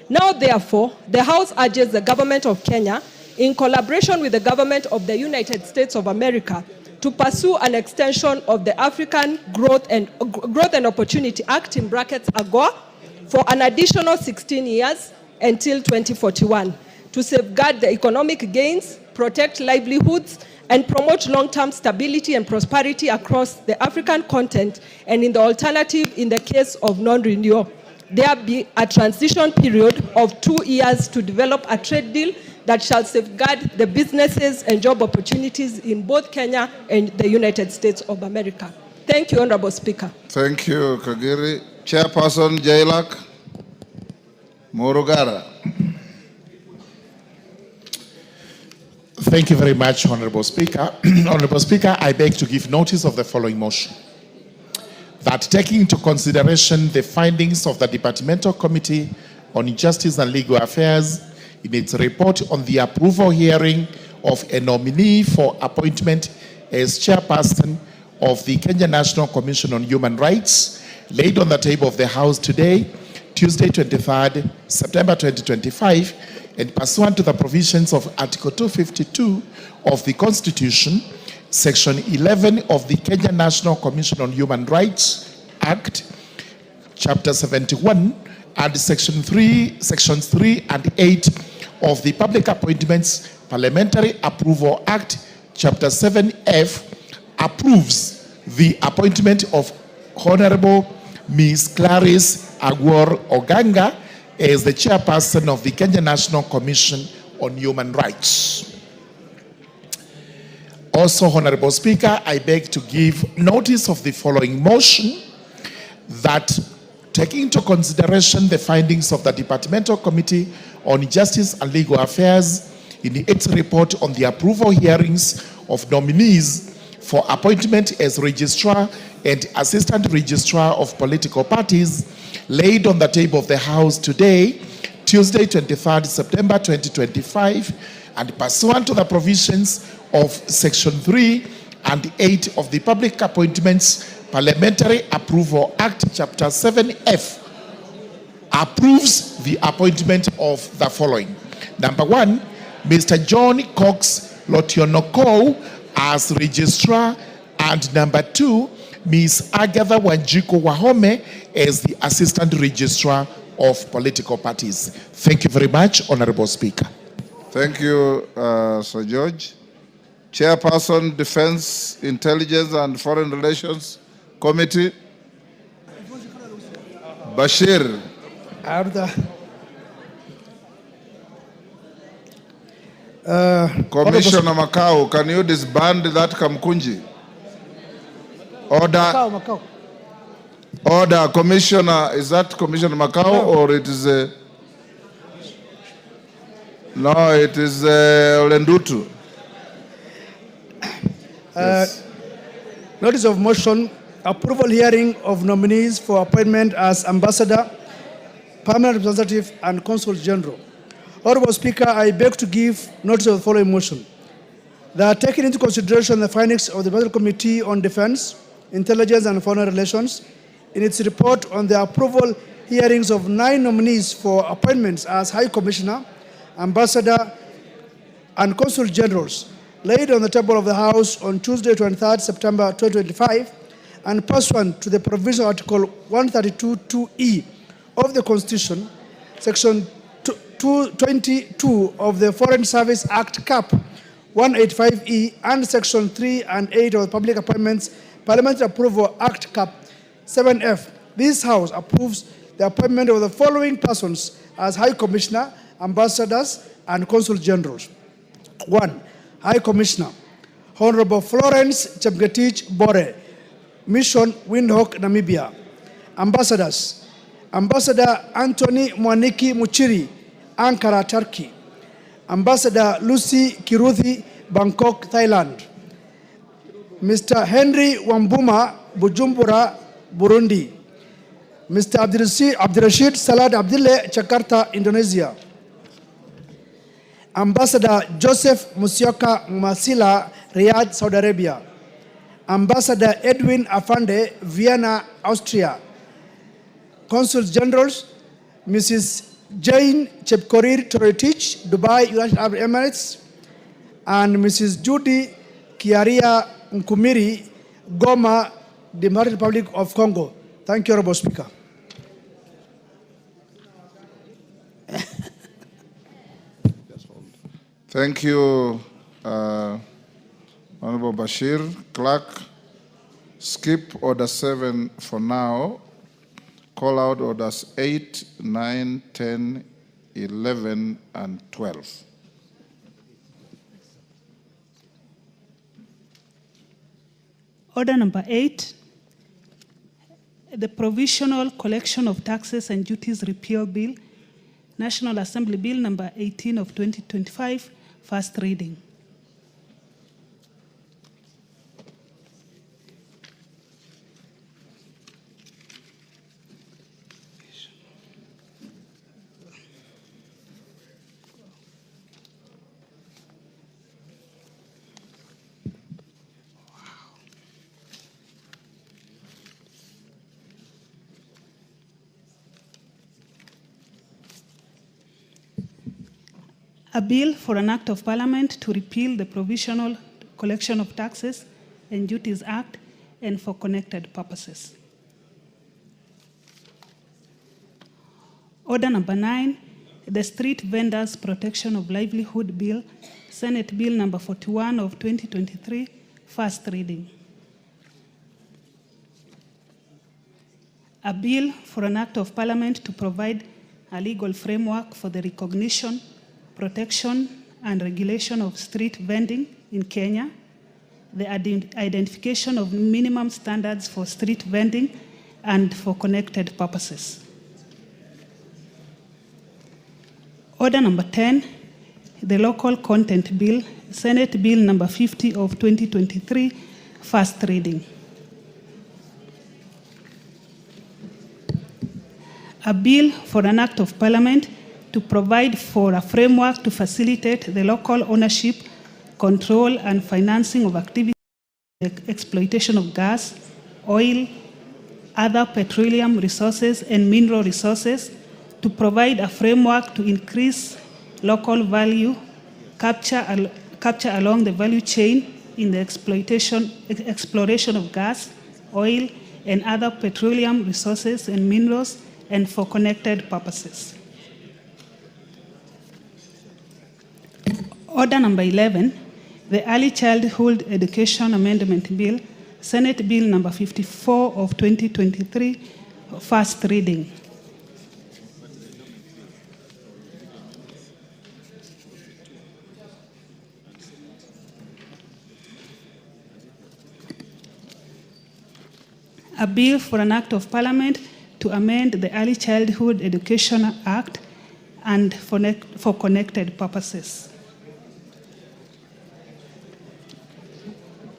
Now, therefore, the House urges the government of Kenya, in collaboration with the government of the United States of America, to pursue an extension of the African Growth and Opportunity Act, in brackets AGOA, for an additional 16 years until 2041, to safeguard the economic gains, protect livelihoods, and promote long-term stability and prosperity across the African continent, and in the alternative, in the case of non-renewal, there be a transition period of 2 years to develop a trade deal that shall safeguard the businesses and job opportunities in both Kenya and the United States of America. Thank you, Honorable Speaker. Thank you, Kagiri. Chairperson Jailak Murugara. Thank you very much, Honorable Speaker. Honorable Speaker, I beg to give notice of the following motion. That taking into consideration the findings of the Departmental Committee on Justice and Legal Affairs in its report on the approval hearing of a nominee for appointment as chairperson of the Kenya National Commission on Human Rights, laid on the table of the House today, Tuesday, 23rd September 2025, and pursuant to the provisions of Article 252 of the Constitution, Section 11 of the Kenya National Commission on Human Rights Act, Chapter 71, and Sections 3 and 8 of the Public Appointments Parliamentary Approval Act, Chapter 7F, approves the appointment of Honorable Ms. Clarice Agwor Oganga as the chairperson of the Kenya National Commission on Human Rights. Also, Honorable Speaker, I beg to give notice of the following motion, that taking into consideration the findings of the Departmental Committee on Justice and Legal Affairs in its report on the approval hearings of nominees for appointment as Registrar and Assistant Registrar of Political Parties, laid on the table of the House today, Tuesday, 23rd September 2025, and pursuant to the provisions of Section 3 and 8 of the Public Appointments Parliamentary Approval Act, Chapter 7F, approves the appointment of the following. Number 1, Mr. John Cox Lotionoko as Registrar, and number 2, Ms. Agatha Wanjiku Wahome as the Assistant Registrar of political parties. Thank you very much, Honorable Speaker. Thank you, Sir George. Chairperson, Defense, Intelligence and Foreign Relations Committee, Bashir. Commissioner Makau, can you disband that Kamkunji? Order. Order, Commissioner. Is that Commissioner Makau or it is a... No, it is Olendutu. Yes. Notice of motion, approval hearing of nominees for appointment as Ambassador, Permanent Representative and Consul General. Honorable Speaker, I beg to give notice of the following motion. They are taking into consideration the findings of the Budget Committee on Defense, Intelligence and Foreign Relations in its report on the approval hearings of 9 nominees for appointments as High Commissioner, Ambassador and Consul Generals laid on the table of the House on Tuesday, 23rd September 2025, and pursuant to the provision Article 132(2)(e) of the Constitution, Section 222 of the Foreign Service Act Cap 185(e) and Section 3 and 8 of the Public Appointments Parliamentary Approval Act Cap 7F. This House approves the appointment of the following persons as High Commissioner, Ambassadors, and Consul Generals. 1. High Commissioner, Honorable Florence Chepngetich Bore, Mission Windhoek, Namibia. Ambassadors, Ambassador Anthony Mwaniki Muchiri, Ankara, Turkey. Ambassador Lucy Kiruthi, Bangkok, Thailand. Mr. Henry Wambuma, Bujumbura, Burundi. Mr. Abdirashid Salad Abdille, Jakarta, Indonesia. Ambassador Joseph Musyoka Masila, Riyadh, Saudi Arabia. Ambassador Edwin Afande, Vienna, Austria. Consuls Generals, Mrs. Jane Chepkorir Toretich, Dubai, United Arab Emirates, and Mrs. Judy Kiaria Nkumiri, Goma, Democratic Republic of Congo. Thank you, Honorable Speaker. Thank you, Honorable Bashir. Clerk, skip Order 7 for now. Call out Orders 8, 9, 10, 11, and 12. Order number 8, the Provisional Collection of Taxes and Duties Repeal Bill, National Assembly Bill number 18 of 2025, first reading. A bill for an act of parliament to repeal the Provisional Collection of Taxes and Duties Act and for connected purposes. Order number 9, the Street Vendors Protection of Livelihood Bill, Senate Bill number 41 of 2023, first reading. A bill for an act of parliament to provide a legal framework for the recognition, protection and regulation of street vending in Kenya, the identification of minimum standards for street vending and for connected purposes. Order number 10, the Local Content Bill, Senate Bill number 50 of 2023, first reading. A bill for an act of parliament to provide for a framework to facilitate the local ownership, control, and financing of activities like exploitation of gas, oil, other petroleum resources, and mineral resources, to provide a framework to increase local value capture along the value chain in the exploration of gas, oil, and other petroleum resources and minerals, and for connected purposes. Order number 11, the Early Childhood Education Amendment Bill, Senate Bill number 54 of 2023, first reading. A bill for an act of parliament to amend the Early Childhood Education Act and for connected purposes.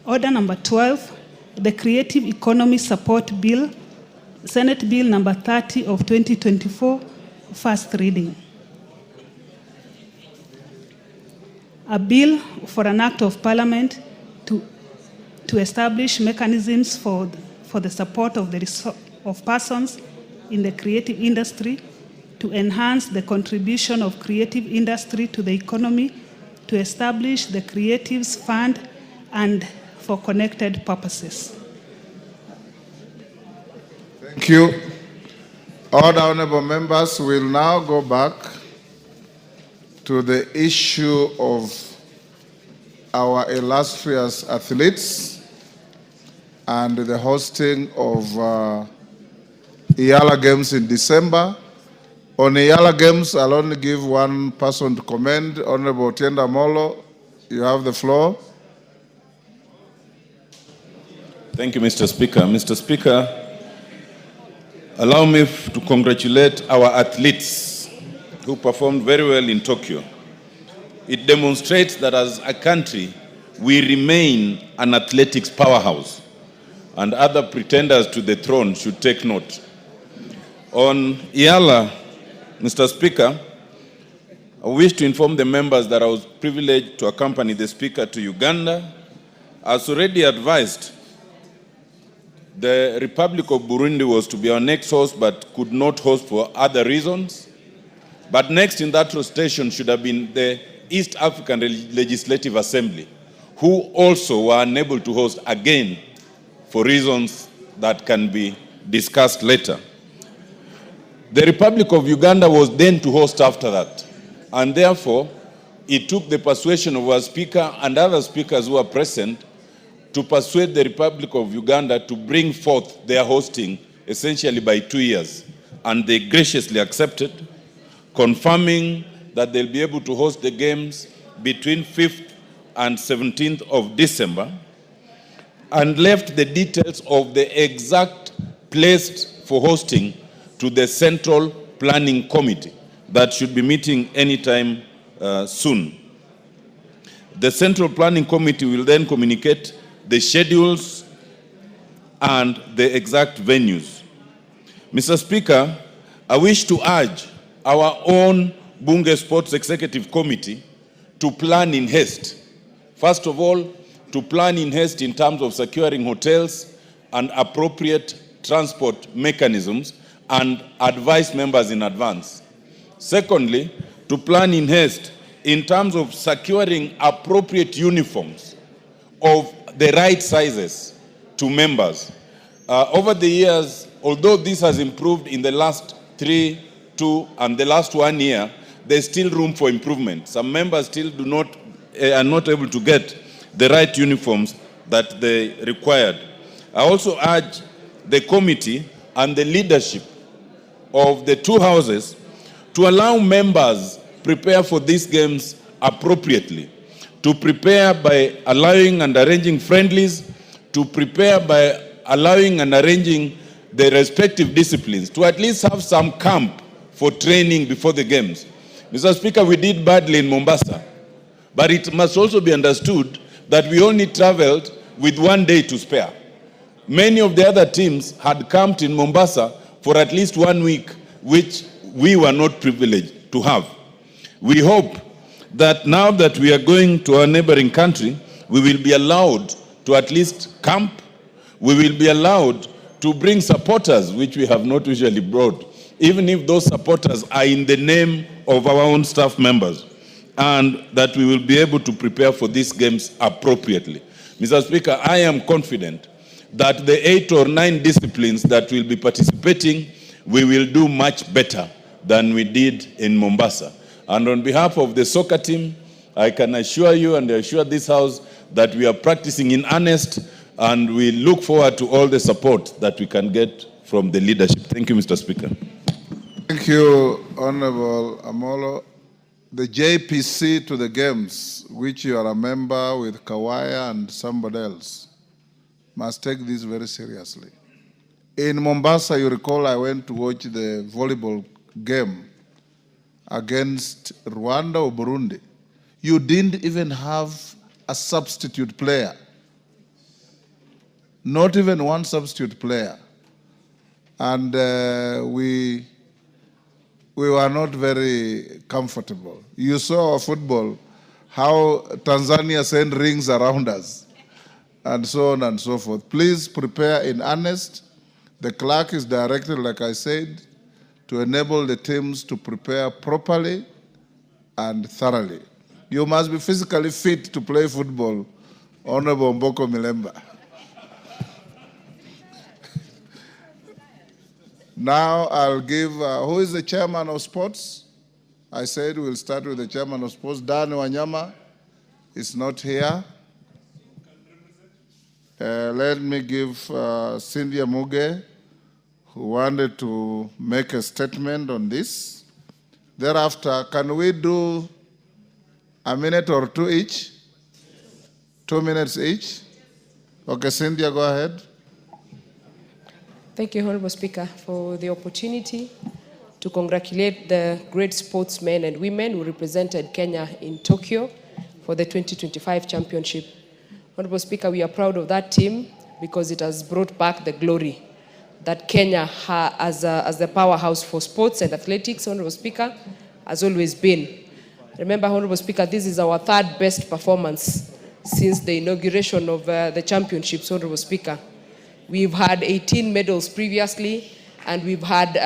Order number 12, the Creative Economy Support Bill, Senate Bill number 30 of 2024, first reading. A bill for an act of parliament to establish mechanisms for the support of persons in the creative industry, to enhance the contribution of creative industry to the economy, to establish the Creatives Fund, and for connected purposes. Thank you. All the honorable members will now go back to the issue of our illustrious athletes and the hosting of Iyala Games in December. On Iyala Games, I'll only give one person to comment. Honorable Tienda Molo, you have the floor. Thank you, Mr. Speaker. Mr. Speaker, allow me to congratulate our athletes who performed very well in Tokyo. It demonstrates that as a country, we remain an athletics powerhouse, and other pretenders to the throne should take note. On Iyala, Mr. Speaker, I wish to inform the members that I was privileged to accompany the Speaker to Uganda. As already advised, the Republic of Burundi was to be our next host but could not host for other reasons. But next in that rotation should have been the East African Legislative Assembly, who also were unable to host again for reasons that can be discussed later. The Republic of Uganda was then to host after that, and therefore it took the persuasion of our Speaker and other speakers who were present to persuade the Republic of Uganda to bring forth their hosting essentially by 2 years. And they graciously accepted, confirming that they'll be able to host the games between 5th and 17th of December, and left the details of the exact place for hosting to the Central Planning Committee that should be meeting anytime soon. The Central Planning Committee will then communicate the schedules and the exact venues. Mr. Speaker, I wish to urge our own Bunge Sports Executive Committee to plan in haste. First of all, to plan in haste in terms of securing hotels and appropriate transport mechanisms and advise members in advance. Secondly, to plan in haste in terms of securing appropriate uniforms of the right sizes to members. Over the years, although this has improved in the last 3, 2, and the last 1 year, there's still room for improvement. Some members still are not able to get the right uniforms that they required. I also urge the committee and the leadership of the two houses to allow members prepare for these games appropriately, to prepare by allowing and arranging friendlies, to prepare by allowing and arranging the respective disciplines, to at least have some camp for training before the games. Mr. Speaker, we did badly in Mombasa, but it must also be understood that we only traveled with 1 day to spare. Many of the other teams had camped in Mombasa for at least 1 week, which we were not privileged to have. We hope that now that we are going to our neighboring country, we will be allowed to at least camp. We will be allowed to bring supporters, which we have not usually brought, even if those supporters are in the name of our own staff members, and that we will be able to prepare for these games appropriately. Mr. Speaker, I am confident that the 8 or 9 disciplines that will be participating we will do much better than we did in Mombasa. And on behalf of the soccer team, I can assure you and assure this House that we are practicing in earnest, and we look forward to all the support that we can get from the leadership. Thank you, Mr. Speaker. Thank you, Honorable Amolo. The JPC to the games, which you are a member with Kawaya and somebody else, must take this very seriously. In Mombasa, you recall I went to watch the volleyball game against Rwanda or Burundi. You didn't even have a substitute player. Not even one substitute player. And we were not very comfortable. You saw our football, how Tanzania sent rings around us, and so on and so forth. Please prepare in earnest. The clerk is directed, like I said, to enable the teams to prepare properly and thoroughly. You must be physically fit to play football, Honorable Mboko Milemba. Now I'll give, who is the chairman of sports? I said we'll start with the chairman of sports. Dan Wanyama is not here. Let me give Cynthia Muge, who wanted to make a statement on this. Thereafter, can we do a minute or two each? 2 minutes each? Okay, Cynthia, go ahead. Thank you, Honorable Speaker, for the opportunity to congratulate the great sportsmen and women who represented Kenya in Tokyo for the 2025 championship. Honorable Speaker, we are proud of that team because it has brought back the glory that Kenya as the powerhouse for sports and athletics, Honorable Speaker, has always been. Remember, Honorable Speaker, this is our third best performance since the inauguration of the championships, Honorable Speaker. We've had 18 medals previously, and we've had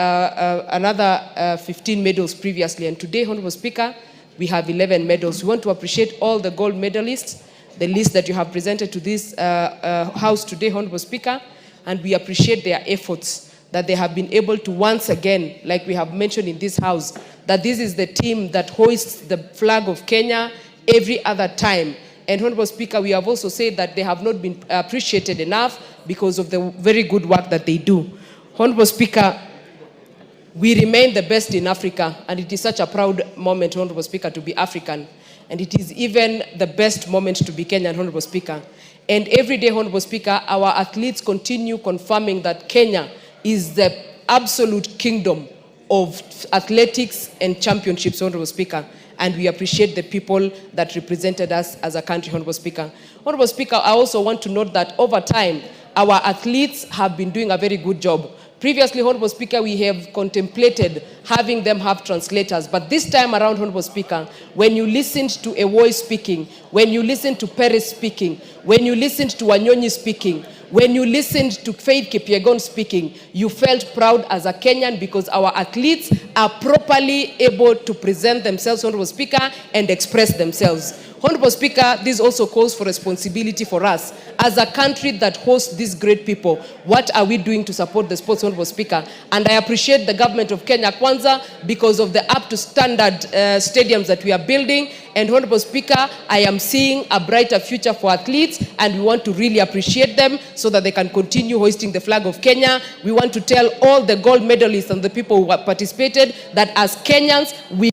another 15 medals previously. And today, Honorable Speaker, we have 11 medals. We want to appreciate all the gold medalists, the list that you have presented to this House today, Honorable Speaker, and we appreciate their efforts that they have been able to once again, like we have mentioned in this House, that this is the team that hoists the flag of Kenya every other time. And Honorable Speaker, we have also said that they have not been appreciated enough because of the very good work that they do. Honorable Speaker, we remain the best in Africa, and it is such a proud moment, Honorable Speaker, to be African. And it is even the best moment to be Kenyan, Honorable Speaker. And every day, Honorable Speaker, our athletes continue confirming that Kenya is the absolute kingdom of athletics and championships, Honorable Speaker. And we appreciate the people that represented us as a country, Honorable Speaker. Honorable Speaker, I also want to note that over time, our athletes have been doing a very good job. Previously, Honorable Speaker, we have contemplated having them have translators. But this time around, Honorable Speaker, when you listened to Ewoy speaking, when you listened to Perez speaking, when you listened to Wanyonyi speaking, when you listened to Faith Kipyegon speaking, you felt proud as a Kenyan because our athletes are properly able to present themselves, Honorable Speaker, and express themselves. Honorable Speaker, this also calls for responsibility for us. As a country that hosts these great people, what are we doing to support the sports, Honorable Speaker? And I appreciate the government of Kenya Kwanza because of the up-to-standard stadiums that we are building. And Honorable Speaker, I am seeing a brighter future for athletes, and we want to really appreciate them so that they can continue hoisting the flag of Kenya. We want to tell all the gold medalists and the people who have participated that as Kenyans, we...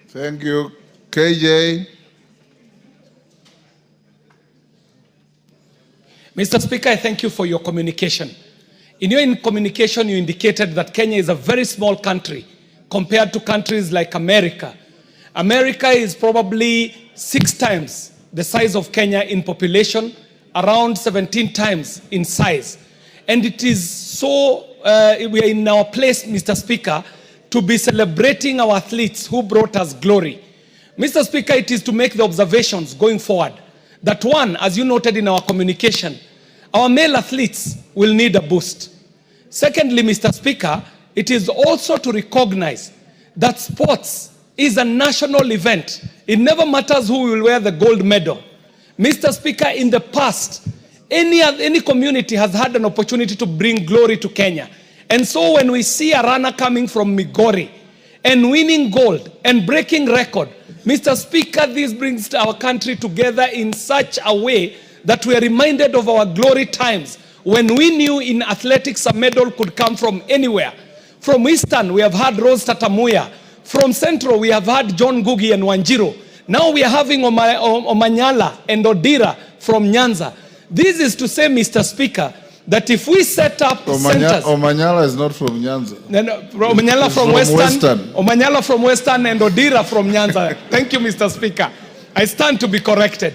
Thank you. KJ. Mr. Speaker, I thank you for your communication. In your communication, you indicated that Kenya is a very small country compared to countries like America. America is probably 6 times the size of Kenya in population, around 17 times in size. And it is so, we are in our place, Mr. Speaker, to be celebrating our athletes who brought us glory. Mr. Speaker, it is to make the observations going forward that one, as you noted in our communication, our male athletes will need a boost. Secondly, Mr. Speaker, it is also to recognize that sports is a national event. It never matters who will wear the gold medal. Mr. Speaker, in the past, any community has had an opportunity to bring glory to Kenya. And so when we see a runner coming from Migori and winning gold and breaking record, Mr. Speaker, this brings our country together in such a way that we are reminded of our glory times when we knew in athletics a medal could come from anywhere. From Eastern, we have had Rose Tatamuya. From Central, we have had John Ngugi and Wanjiru. Now we are having Omanyala and Odira from Nyanza. This is to say, Mr. Speaker, that if we set up centers... Omanyala is not from Nyanza. No, Omanyala from Western. Omanyala from Western and Odira from Nyanza. Thank you, Mr. Speaker. I stand to be corrected.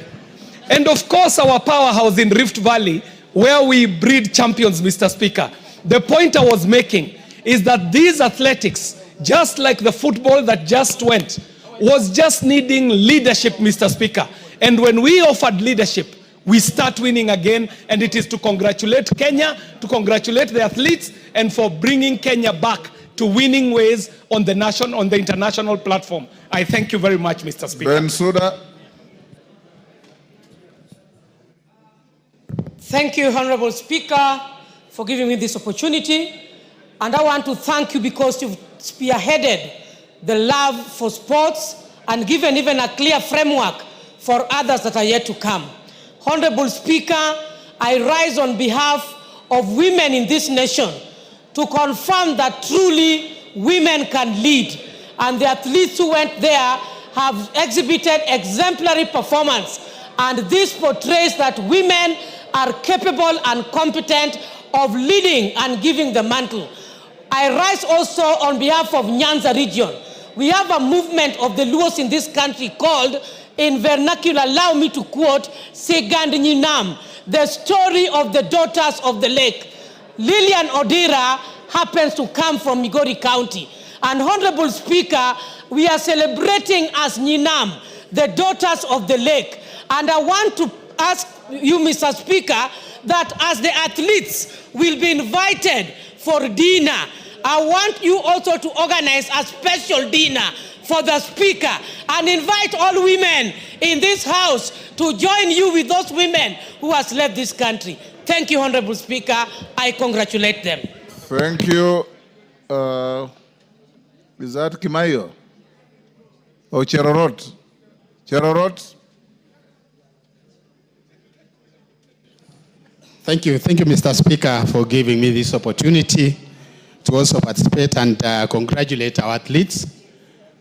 And of course, our powerhouse in Rift Valley, where we breed champions, Mr. Speaker. The point I was making is that these athletics, just like the football that just went, was just needing leadership, Mr. Speaker. And when we offered leadership, we start winning again, and it is to congratulate Kenya, to congratulate the athletes, and for bringing Kenya back to winning ways on the international platform. I thank you very much, Mr. Speaker. Bensouda. Thank you, Honorable Speaker, for giving me this opportunity. And I want to thank you because you've spearheaded the love for sports and given even a clear framework for others that are yet to come. Honorable Speaker, I rise on behalf of women in this nation to confirm that truly women can lead. And the athletes who went there have exhibited exemplary performance. And this portrays that women are capable and competent of leading and giving the mantle. I rise also on behalf of Nyanza region. We have a movement of the Luos in this country called, in vernacular, allow me to quote, Segand Nyinam, the story of the daughters of the lake. Lillian Odira happens to come from Migori County. And Honorable Speaker, we are celebrating as Nyinam, the daughters of the lake. And I want to ask you, Mr. Speaker, that as the athletes will be invited for dinner, I want you also to organize a special dinner for the Speaker and invite all women in this House to join you with those women who has led this country. Thank you, Honorable Speaker. I congratulate them. Thank you. Is that Kimayo? Or Cherorot? Cherorot? Thank you, Mr. Speaker, for giving me this opportunity to also participate and congratulate our athletes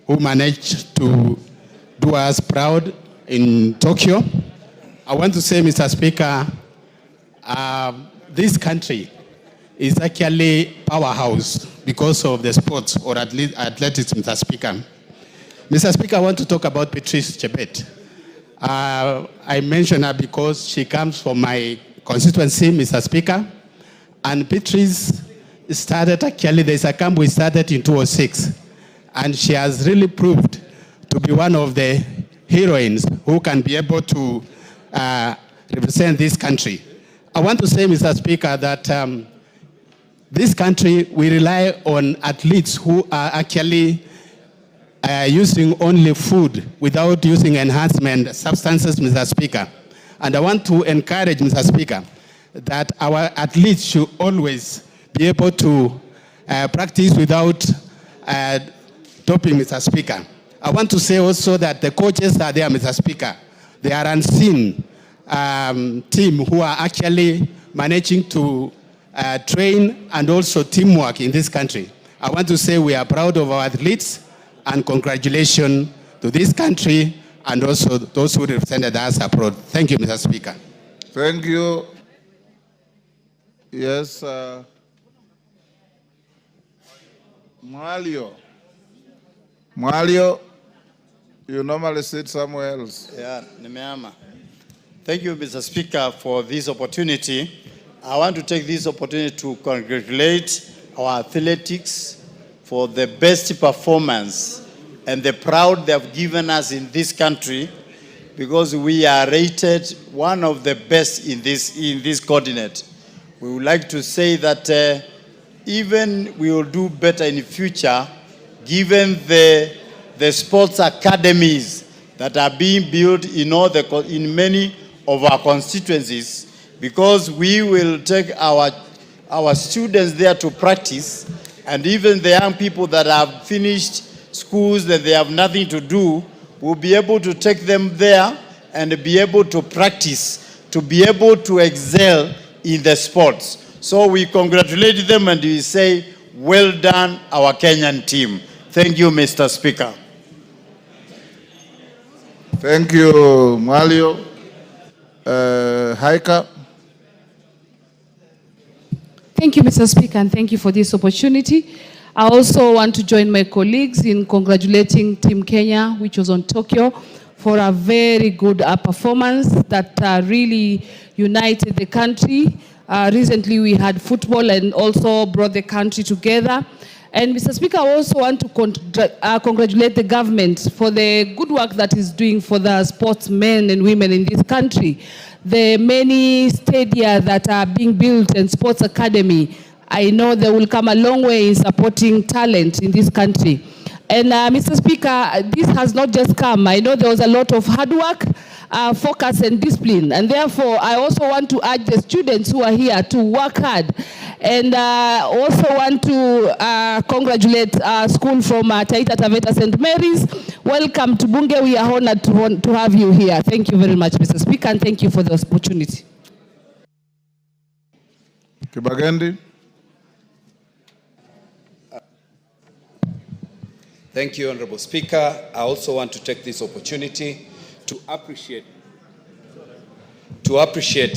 who managed to do us proud in Tokyo. I want to say, Mr. Speaker, this country is actually powerhouse because of the sports or athletics, Mr. Speaker. Mr. Speaker, I want to talk about Patrice Chebet. I mention her because she comes from my constituency, Mr. Speaker, and Patrice started, actually, there's a camp we started in 2006, and she has really proved to be one of the heroines who can be able to represent this country. I want to say, Mr. Speaker, that this country, we rely on athletes who are actually using only food without using enhancement substances, Mr. Speaker. And I want to encourage, Mr. Speaker, that our athletes should always be able to practice without doping, Mr. Speaker. I want to say also that the coaches are there, Mr. Speaker. They are unseen team who are actually managing to train and also teamwork in this country. I want to say we are proud of our athletes and congratulations to this country and also those who represented us abroad. Thank you, Mr. Speaker. Thank you. Yes, Mwalio. Mwalio, you normally sit somewhere else. Yeah, nimeama. Thank you, Mr. Speaker, for this opportunity. I want to take this opportunity to congratulate our athletics for the best performance and the proud they have given us in this country, because we are rated one of the best in this continent. We would like to say that even we will do better in the future, given the sports academies that are being built in many of our constituencies. because we will take our students there to practice, and even the young people that have finished schools that they have nothing to do, we'll be able to take them there and be able to practice, to be able to excel in the sports. So we congratulate them and we say, well done, our Kenyan team. Thank you, Mr. Speaker. Thank you, Malio. Haika. Thank you, Mr. Speaker, and thank you for this opportunity. I also want to join my colleagues in congratulating Team Kenya, which was on Tokyo, for a very good performance that really united the country. Recently, we had football and also brought the country together. And Mr. Speaker, I also want to congratulate the government for the good work that is doing for the sportsmen and women in this country. The many stadia that are being built and sports academy, I know they will come a long way in supporting talent in this country. And Mr. Speaker, this has not just come. I know there was a lot of hard work, focus and discipline. And therefore, I also want to urge the students who are here to work hard. And also want to congratulate school from Taita Taveta St. Mary's. Welcome to Bunge. We are honored to have you here. Thank you very much, Mr. Speaker, and thank you for the opportunity. Kibagendi. Thank you, Honorable Speaker. I also want to take this opportunity to appreciate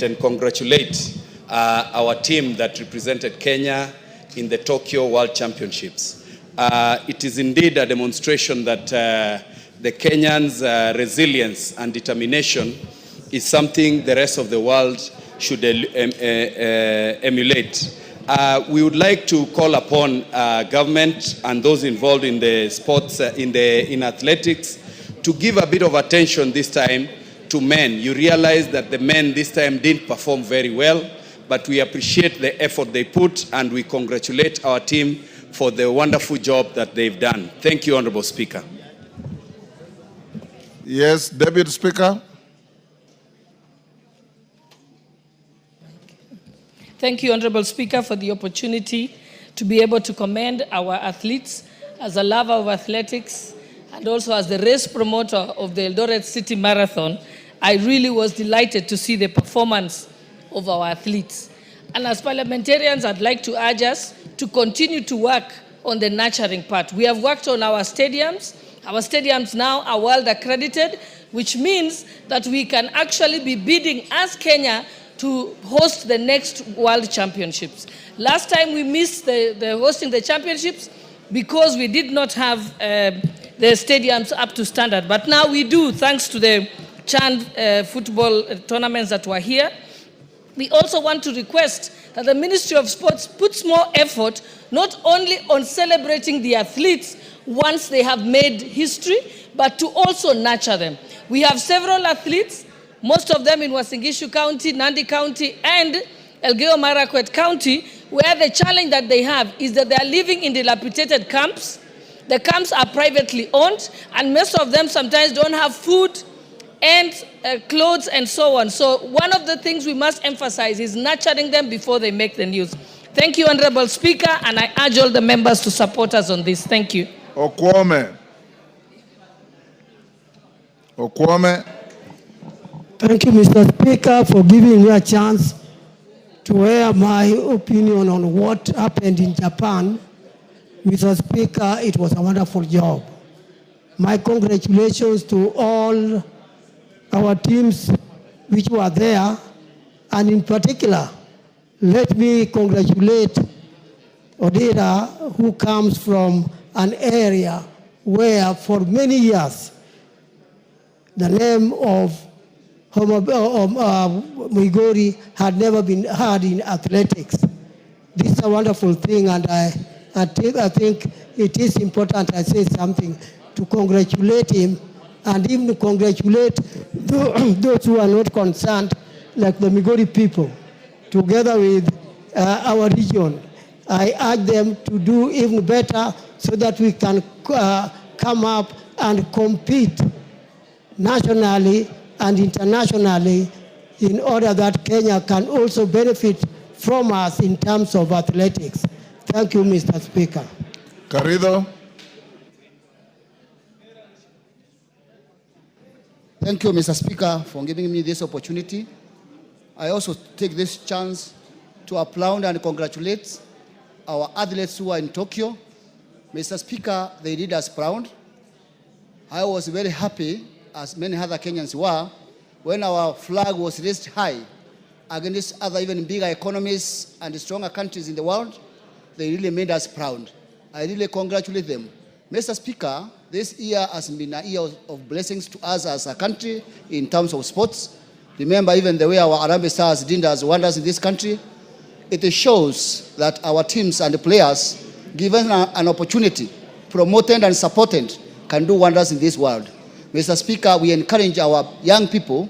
and congratulate our team that represented Kenya in the Tokyo World Championships. It is indeed a demonstration that the Kenyans' resilience and determination is something the rest of the world should emulate. We would like to call upon government and those involved in the sports, in athletics, to give a bit of attention this time to men. You realize that the men this time didn't perform very well, but we appreciate the effort they put and we congratulate our team for the wonderful job that they've done. Thank you, Honorable Speaker. Yes, Deputy Speaker. Thank you, Honorable Speaker, for the opportunity to be able to commend our athletes. As a lover of athletics and also as the race promoter of the Eldoret City Marathon, I really was delighted to see the performance of our athletes. And as parliamentarians, I'd like to urge us to continue to work on the nurturing part. We have worked on our stadiums. Our stadiums now are world accredited, which means that we can actually be bidding as Kenya to host the next World Championships. Last time we missed the hosting the championships because we did not have the stadiums up to standard. But now we do, thanks to the CHAN football tournaments that were here. We also want to request that the Ministry of Sports puts more effort not only on celebrating the athletes once they have made history, but to also nurture them. We have several athletes, most of them in Uasin Gishu County, Nandi County, and Elgeyo Marakwet County, where the challenge that they have is that they are living in dilapidated camps. The camps are privately owned, and most of them sometimes don't have food and clothes and so on. So one of the things we must emphasize is nurturing them before they make the news. Thank you, Honorable Speaker, and I urge all the members to support us on this. Thank you. Okwome. Okwome. Thank you, Mr. Speaker, for giving me a chance to air my opinion on what happened in Japan. Mr. Speaker, it was a wonderful job. My congratulations to all our teams which were there, and in particular, let me congratulate Odera, who comes from an area where for many years the name of Migori had never been heard in athletics. This is a wonderful thing, and I think it is important I say something to congratulate him and even congratulate those who are not concerned, like the Migori people, together with our region. I urge them to do even better so that we can come up and compete nationally and internationally in order that Kenya can also benefit from us in terms of athletics. Thank you, Mr. Speaker. Garrido. Thank you, Mr. Speaker, for giving me this opportunity. I also take this chance to applaud and congratulate our athletes who are in Tokyo. Mr. Speaker, they did us proud. I was very happy, as many other Kenyans were, when our flag was raised high against other even bigger economies and stronger countries in the world. They really made us proud. I really congratulate them. Mr. Speaker, this year has been a year of blessings to us as a country in terms of sports. Remember even the way our Harambee Stars did us wonders in this country. It shows that our teams and the players, given an opportunity, promoted and supported, can do wonders in this world. Mr. Speaker, we encourage our young people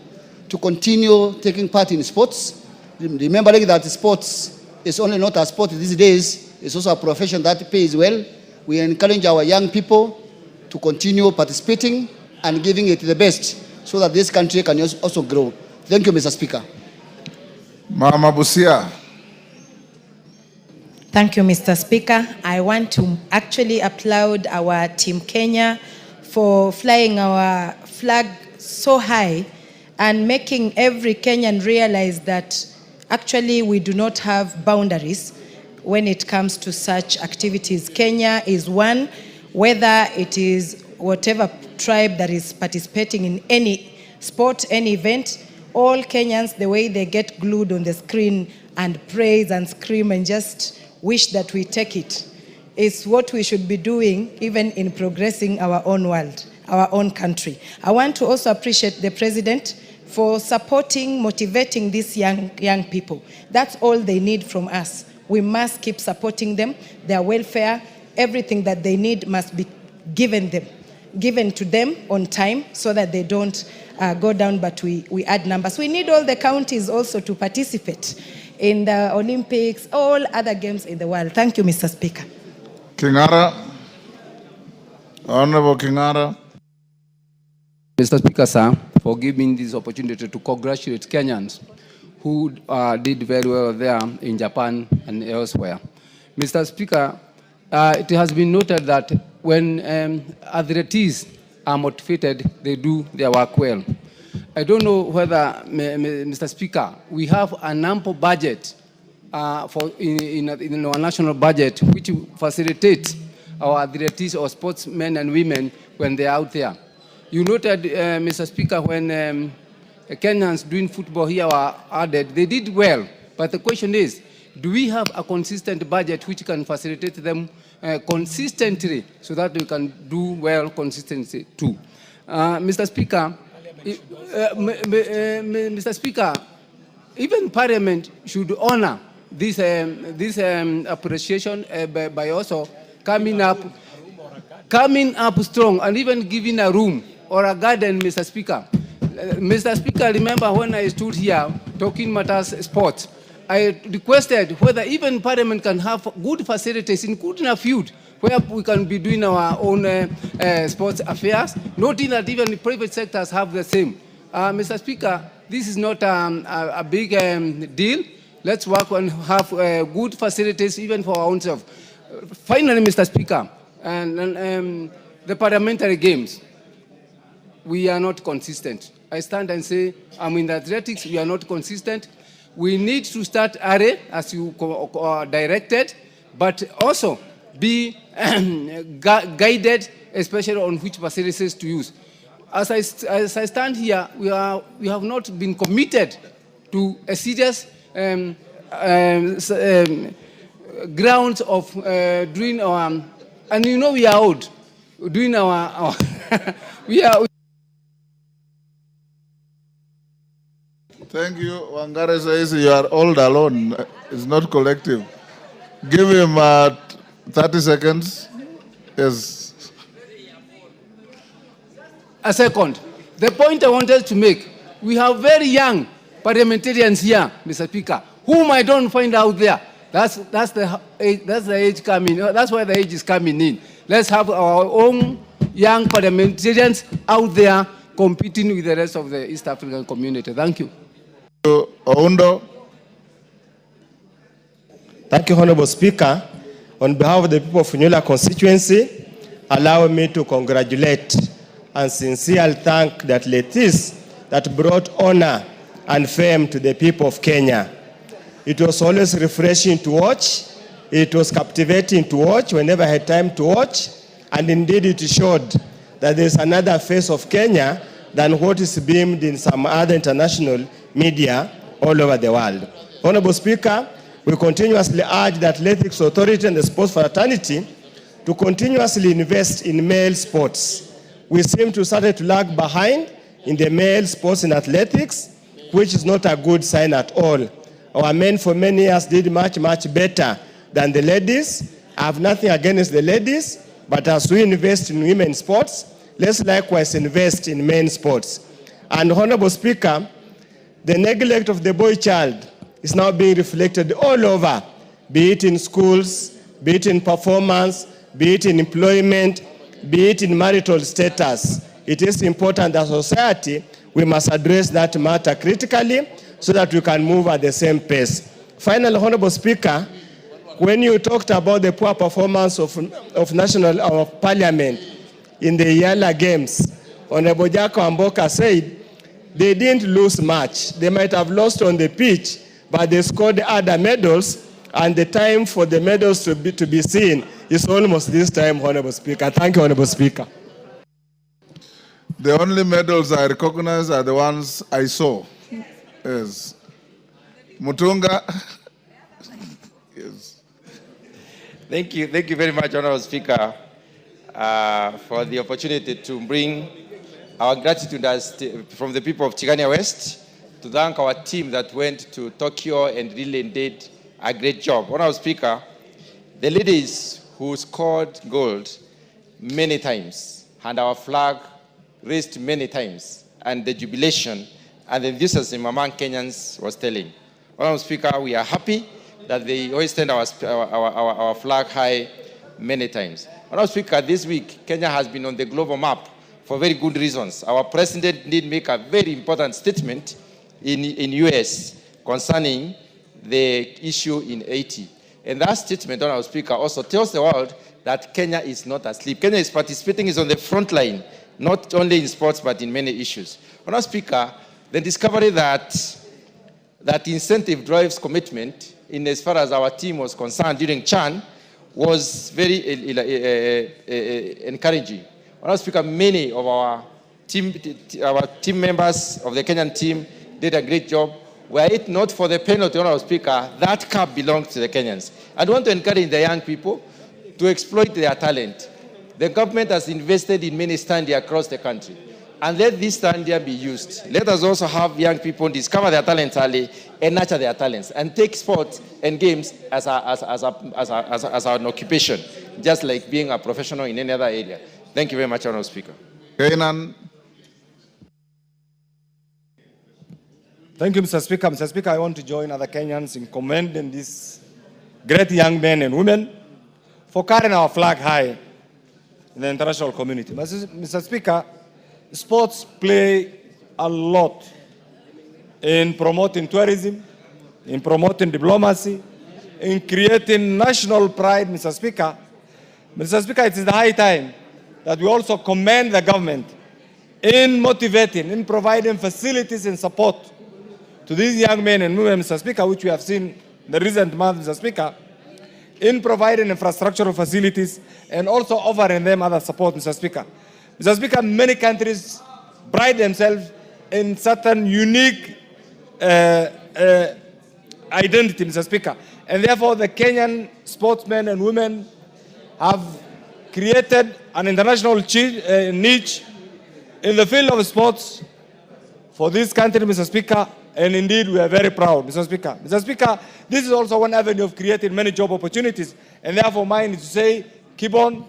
to continue taking part in sports. Remembering that sports is only not a sport these days, it's also a profession that pays well. We encourage our young people to continue participating and giving it the best so that this country can also grow. Thank you, Mr. Speaker. Mama Busia. Thank you, Mr. Speaker. I want to actually applaud our Team Kenya for flying our flag so high and making every Kenyan realize that actually we do not have boundaries when it comes to such activities. Kenya is one, whether it is whatever tribe that is participating in any sport, any event, all Kenyans, the way they get glued on the screen and praise and scream and just wish that we take it, is what we should be doing even in progressing our own world, our own country. I want to also appreciate the President for supporting, motivating these young people. That's all they need from us. We must keep supporting them, their welfare, everything that they need must be given to them on time so that they don't go down, but we add numbers. We need all the counties also to participate in the Olympics, all other games in the world. Thank you, Mr. Speaker. Kingara. Honorable Kingara. Mr. Speaker, sir, for giving this opportunity to congratulate Kenyans who did very well there in Japan and elsewhere. Mr. Speaker, it has been noted that when athletes are motivated, they do their work well. I don't know whether, Mr. Speaker, we have an ample budget in our national budget which facilitates our athletes or sportsmen and women when they're out there. You noted, Mr. Speaker, when Kenyans doing football here were added, they did well. But the question is, do we have a consistent budget which can facilitate them consistently so that we can do well consistently too? Mr. Speaker, Mr. Speaker, even Parliament should honor this appreciation by also coming up strong and even giving a room or a garden, Mr. Speaker. Mr. Speaker, remember when I stood here talking matters sports, I requested whether even Parliament can have good facilities, including a field where we can be doing our own sports affairs, noting that even the private sectors have the same. Mr. Speaker, this is not a big deal. Let's work and have good facilities even for our own self. Finally, Mr. Speaker, the parliamentary games, we are not consistent. I stand and say, I'm in athletics, we are not consistent. We need to start early, as you directed, but also be guided, especially on which facilities to use. As I stand here, we have not been committed to a serious grounds of doing our, and you know we are old, doing our we are. Thank you. Wangare says you are old alone. It's not collective. Give him 30 seconds. Yes. A second. The point I wanted to make, we have very young parliamentarians here, Mr. Speaker, whom I don't find out there. That's the age coming. That's why the age is coming in. Let's have our own young parliamentarians out there competing with the rest of the East African community. Thank you. Oundo. Thank you, Honorable Speaker. On behalf of the people of Funyula constituency, allow me to congratulate and sincerely thank the athletes that brought honor and fame to the people of Kenya. It was always refreshing to watch. It was captivating to watch whenever I had time to watch. And indeed, it showed that there is another face of Kenya than what is beamed in some other international media all over the world. Honorable Speaker, we continuously urge the Athletics Authority and the sports fraternity to continuously invest in male sports. We seem to start to lag behind in the male sports and athletics, which is not a good sign at all. Our men for many years did much, much better than the ladies. I have nothing against the ladies, but as we invest in women's sports, let's likewise invest in men's sports. And Honorable Speaker, the neglect of the boy child is now being reflected all over, be it in schools, be it in performance, be it in employment, be it in marital status. It is important that society, we must address that matter critically so that we can move at the same pace. Finally, Honorable Speaker, when you talked about the poor performance of Parliament in the Yala Games, Honorable Jaco Amboka said they didn't lose much. They might have lost on the pitch, but they scored other medals, and the time for the medals to be seen is almost this time, Honorable Speaker. Thank you, Honorable Speaker. The only medals I recognize are the ones I saw. Yes. Mutunga. Yes. Thank you very much, Honorable Speaker, for the opportunity to bring our gratitude from the people of Tigania West to thank our team that went to Tokyo and really did a great job. Honorable Speaker, the ladies who scored gold many times and our flag raised many times, and the jubilation and the enthusiasm among Kenyans was telling. Honorable Speaker, we are happy that they hoisted our flag high many times. Honorable Speaker, this week, Kenya has been on the global map for very good reasons. Our president did make a very important statement in US concerning the issue in Haiti. And that statement, Honorable Speaker, also tells the world that Kenya is not asleep. Kenya is participating, is on the front line, not only in sports, but in many issues. Honorable Speaker, the discovery that incentive drives commitment in as far as our team was concerned during CHAN was very encouraging. Honorable Speaker, many of our team members of the Kenyan team did a great job. Were it not for the penalty, Honorable Speaker, that cup belongs to the Kenyans. I want to encourage the young people to exploit their talent. The government has invested in many stands across the country. And let this stands be used. Let us also have young people discover their talents early and nurture their talents and take sports and games as an occupation, just like being a professional in any other area. Thank you very much, Honorable Speaker. Kainan. Thank you, Mr. Speaker. Mr. Speaker, I want to join other Kenyans in commending these great young men and women for carrying our flag high in the international community. Mr. Speaker, sports play a lot in promoting tourism, in promoting diplomacy, in creating national pride, Mr. Speaker. Mr. Speaker, it is the high time that we also commend the government in motivating, in providing facilities and support to these young men and women, Mr. Speaker, which we have seen in the recent months, Mr. Speaker, in providing infrastructural facilities and also offering them other support, Mr. Speaker. Mr. Speaker, many countries pride themselves in certain unique identity, Mr. Speaker. And therefore, the Kenyan sportsmen and women have created an international niche in the field of sports for this country, Mr. Speaker. And indeed, we are very proud, Mr. Speaker. Mr. Speaker, this is also one avenue of creating many job opportunities. And therefore, mine is to say, keep on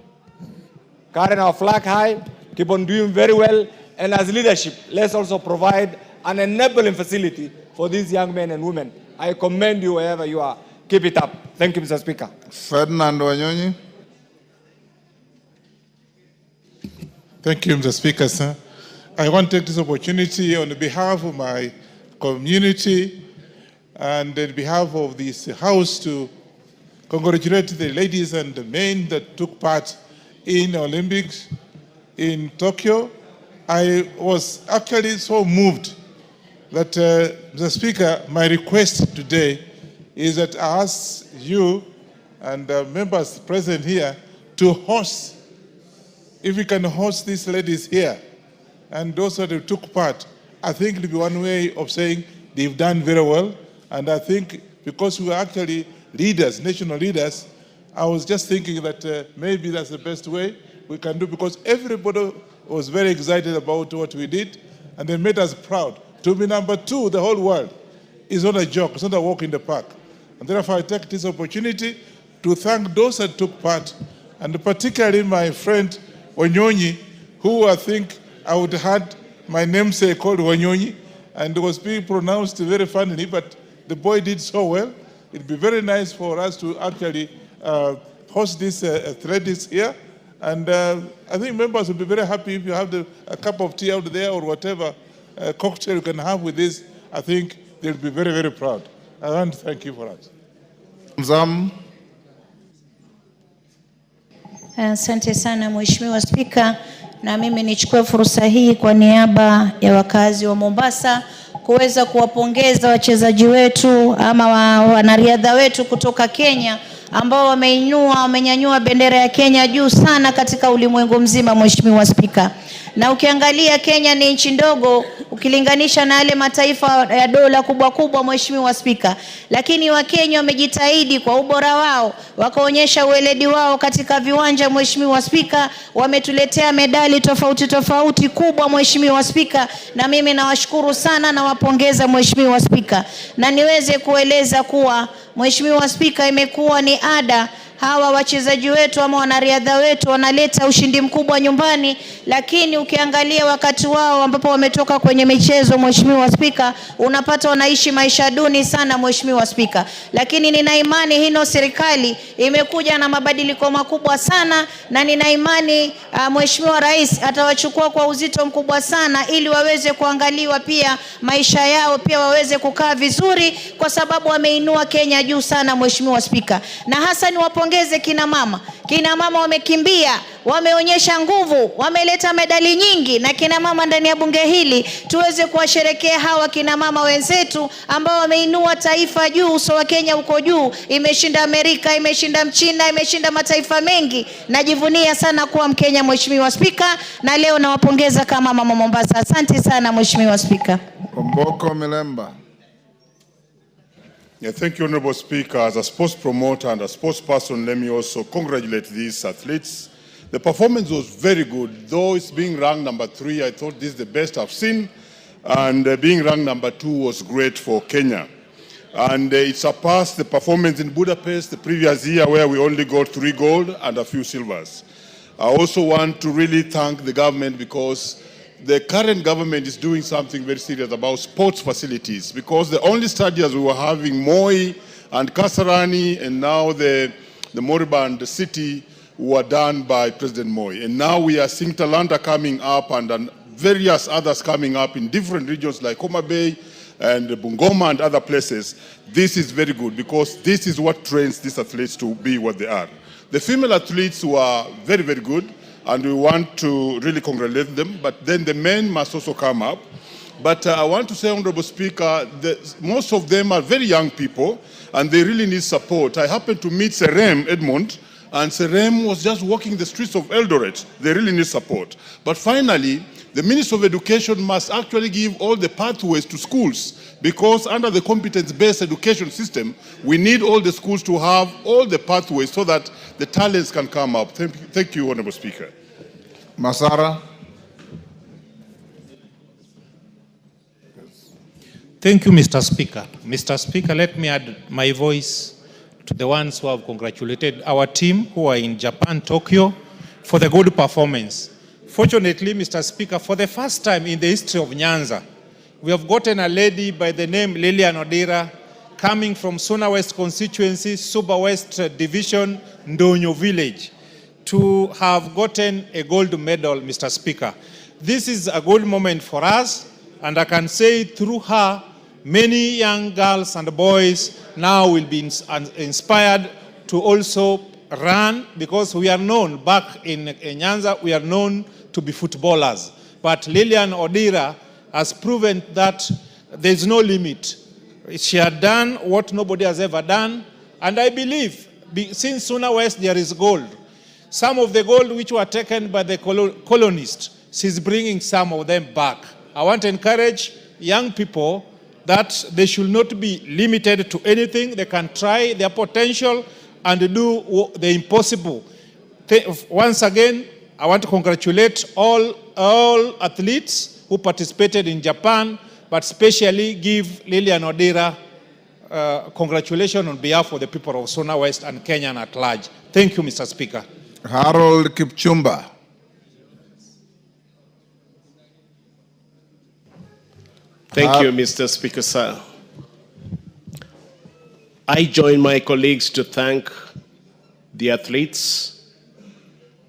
carrying our flag high, keep on doing very well. And as leadership, let's also provide an enabling facility for these young men and women. I commend you wherever you are. Keep it up. Thank you, Mr. Speaker. Ferdinand Wanyonyi. Thank you, Mr. Speaker, sir. I want to take this opportunity on behalf of my community and on behalf of this house to congratulate the ladies and the men that took part in Olympics in Tokyo. I was actually so moved that, Mr. Speaker, my request today is that I ask you and members present here to host, if we can host these ladies here and those that took part. I think it will be one way of saying they've done very well. And I think because we are actually leaders, national leaders, I was just thinking that maybe that's the best way we can do, because everybody was very excited about what we did and they made us proud. To be number 2, the whole world, is not a joke, it's not a walk in the park. And therefore I take this opportunity to thank those that took part, and particularly my friend Wanyonyi, who I think I would have had my namesake called Wanyonyi, and it was being pronounced very funnily, but the boy did so well. It'd be very nice for us to actually host these athletics here. And I think members will be very happy if you have a cup of tea out there or whatever cocktail you can have with this. I think they'll be very, very proud. I want to thank you for that. Mzam. Asante sana Mheshimiwa Spika, na mimi nichukue fursa hii kwa niaba ya wakazi wa Mombasa kuweza kuwapongeza wachezaji wetu ama wanariadha wetu kutoka Kenya ambao wamenyanyua bendera ya Kenya juu sana katika ulimwengu mzima, Mheshimiwa Spika. Na ukiangalia Kenya ni nchi ndogo ukilinganisha na yale mataifa ya dola kubwa kubwa, Mheshimiwa Spika, lakini Wakenya wamejitahidi kwa ubora wao, wakaonyesha ueledi wao katika viwanja, Mheshimiwa Spika, wametuletea medali tofauti tofauti kubwa, Mheshimiwa Spika, na mimi nawashukuru sana na wapongeza, Mheshimiwa Spika. Na niweze kueleza kuwa, Mheshimiwa Spika, imekuwa ni ada hawa wachezaji wetu ama wanariadha wetu wanaleta ushindi mkubwa nyumbani, lakini ukiangalia wakati wao ambapo wametoka kwenye michezo, Mheshimiwa Spika, unapata wanaishi maisha duni sana, Mheshimiwa Spika. Lakini nina imani hino serikali imekuja na mabadiliko makubwa sana, na nina imani Mheshimiwa Rais atawachukua kwa uzito mkubwa sana ili waweze kuangaliwa pia maisha yao pia waweze kukaa vizuri, kwa sababu wameinua Kenya juu sana, Mheshimiwa Spika. Na hasa ni wapongeze kina mama. Kina mama wamekimbia, wameonyesha nguvu, wameleta medali nyingi, na kina mama ndani ya bunge hili tuweze kuwasherekea hawa kina mama wenzetu ambao wameinua taifa juu. Uso wa Kenya uko juu, imeshinda Amerika, imeshinda Mchina, imeshinda mataifa mengi. Najivunia sana kuwa Mkenya, Mheshimiwa Spika, na leo nawapongeza kama mama Mombasa. Asante sana Mheshimiwa Spika. Omboko Milemba. Yeah, thank you, Honorable Speaker. As a sports promoter and a sports person, let me also congratulate these athletes. The performance was very good. Though it's being ranked number 3, I thought this is the best I've seen. And being ranked number 2 was great for Kenya. And it surpassed the performance in Budapest the previous year, where we only got 3 gold and a few silvers. I also want to really thank the government, because the current government is doing something very serious about sports facilities, because the only stadiums we were having, Moi and Kasarani, and now the Moribund city, were done by President Moi. And now we are seeing Talanta coming up and various others coming up in different regions like Homa Bay and Bungoma and other places. This is very good, because this is what trains these athletes to be what they are. The female athletes were very, very good, and we want to really congratulate them, but then the men must also come up. But I want to say, Honorable Speaker, that most of them are very young people, and they really need support. I happened to meet Serem Edmund, and Serem was just walking the streets of Eldoret. They really need support. But finally, the Minister of Education must actually give all the pathways to schools, because under the competence-based education system, we need all the schools to have all the pathways so that the talents can come up. Thank you, Honorable Speaker. Masara. Thank you, Mr. Speaker. Mr. Speaker, let me add my voice to the ones who have congratulated our team who are in Japan, Tokyo, for the good performance. Fortunately, Mr. Speaker, for the first time in the history of Nyanza, we have gotten a lady by the name Lilian Odira, coming from Suna West constituency, Suba West Division, Ndonyo village, to have gotten a gold medal, Mr. Speaker. This is a good moment for us, and I can say through her, many young girls and boys now will be inspired to also run, because we are known back in Nyanza, we are known to be footballers. But Lilian Odira has proven that there is no limit. She had done what nobody has ever done. And I believe, since Suna West there is gold, some of the gold which were taken by the colonists, she's bringing some of them back. I want to encourage young people that they should not be limited to anything. They can try their potential and do the impossible. Once again, I want to congratulate all athletes who participated in Japan, but especially give Lilian Odira congratulations on behalf of the people of Suna West and Kenya at large. Thank you, Mr. Speaker. Harold Kipchumba. Thank you, Mr. Speaker, sir. I join my colleagues to thank the athletes,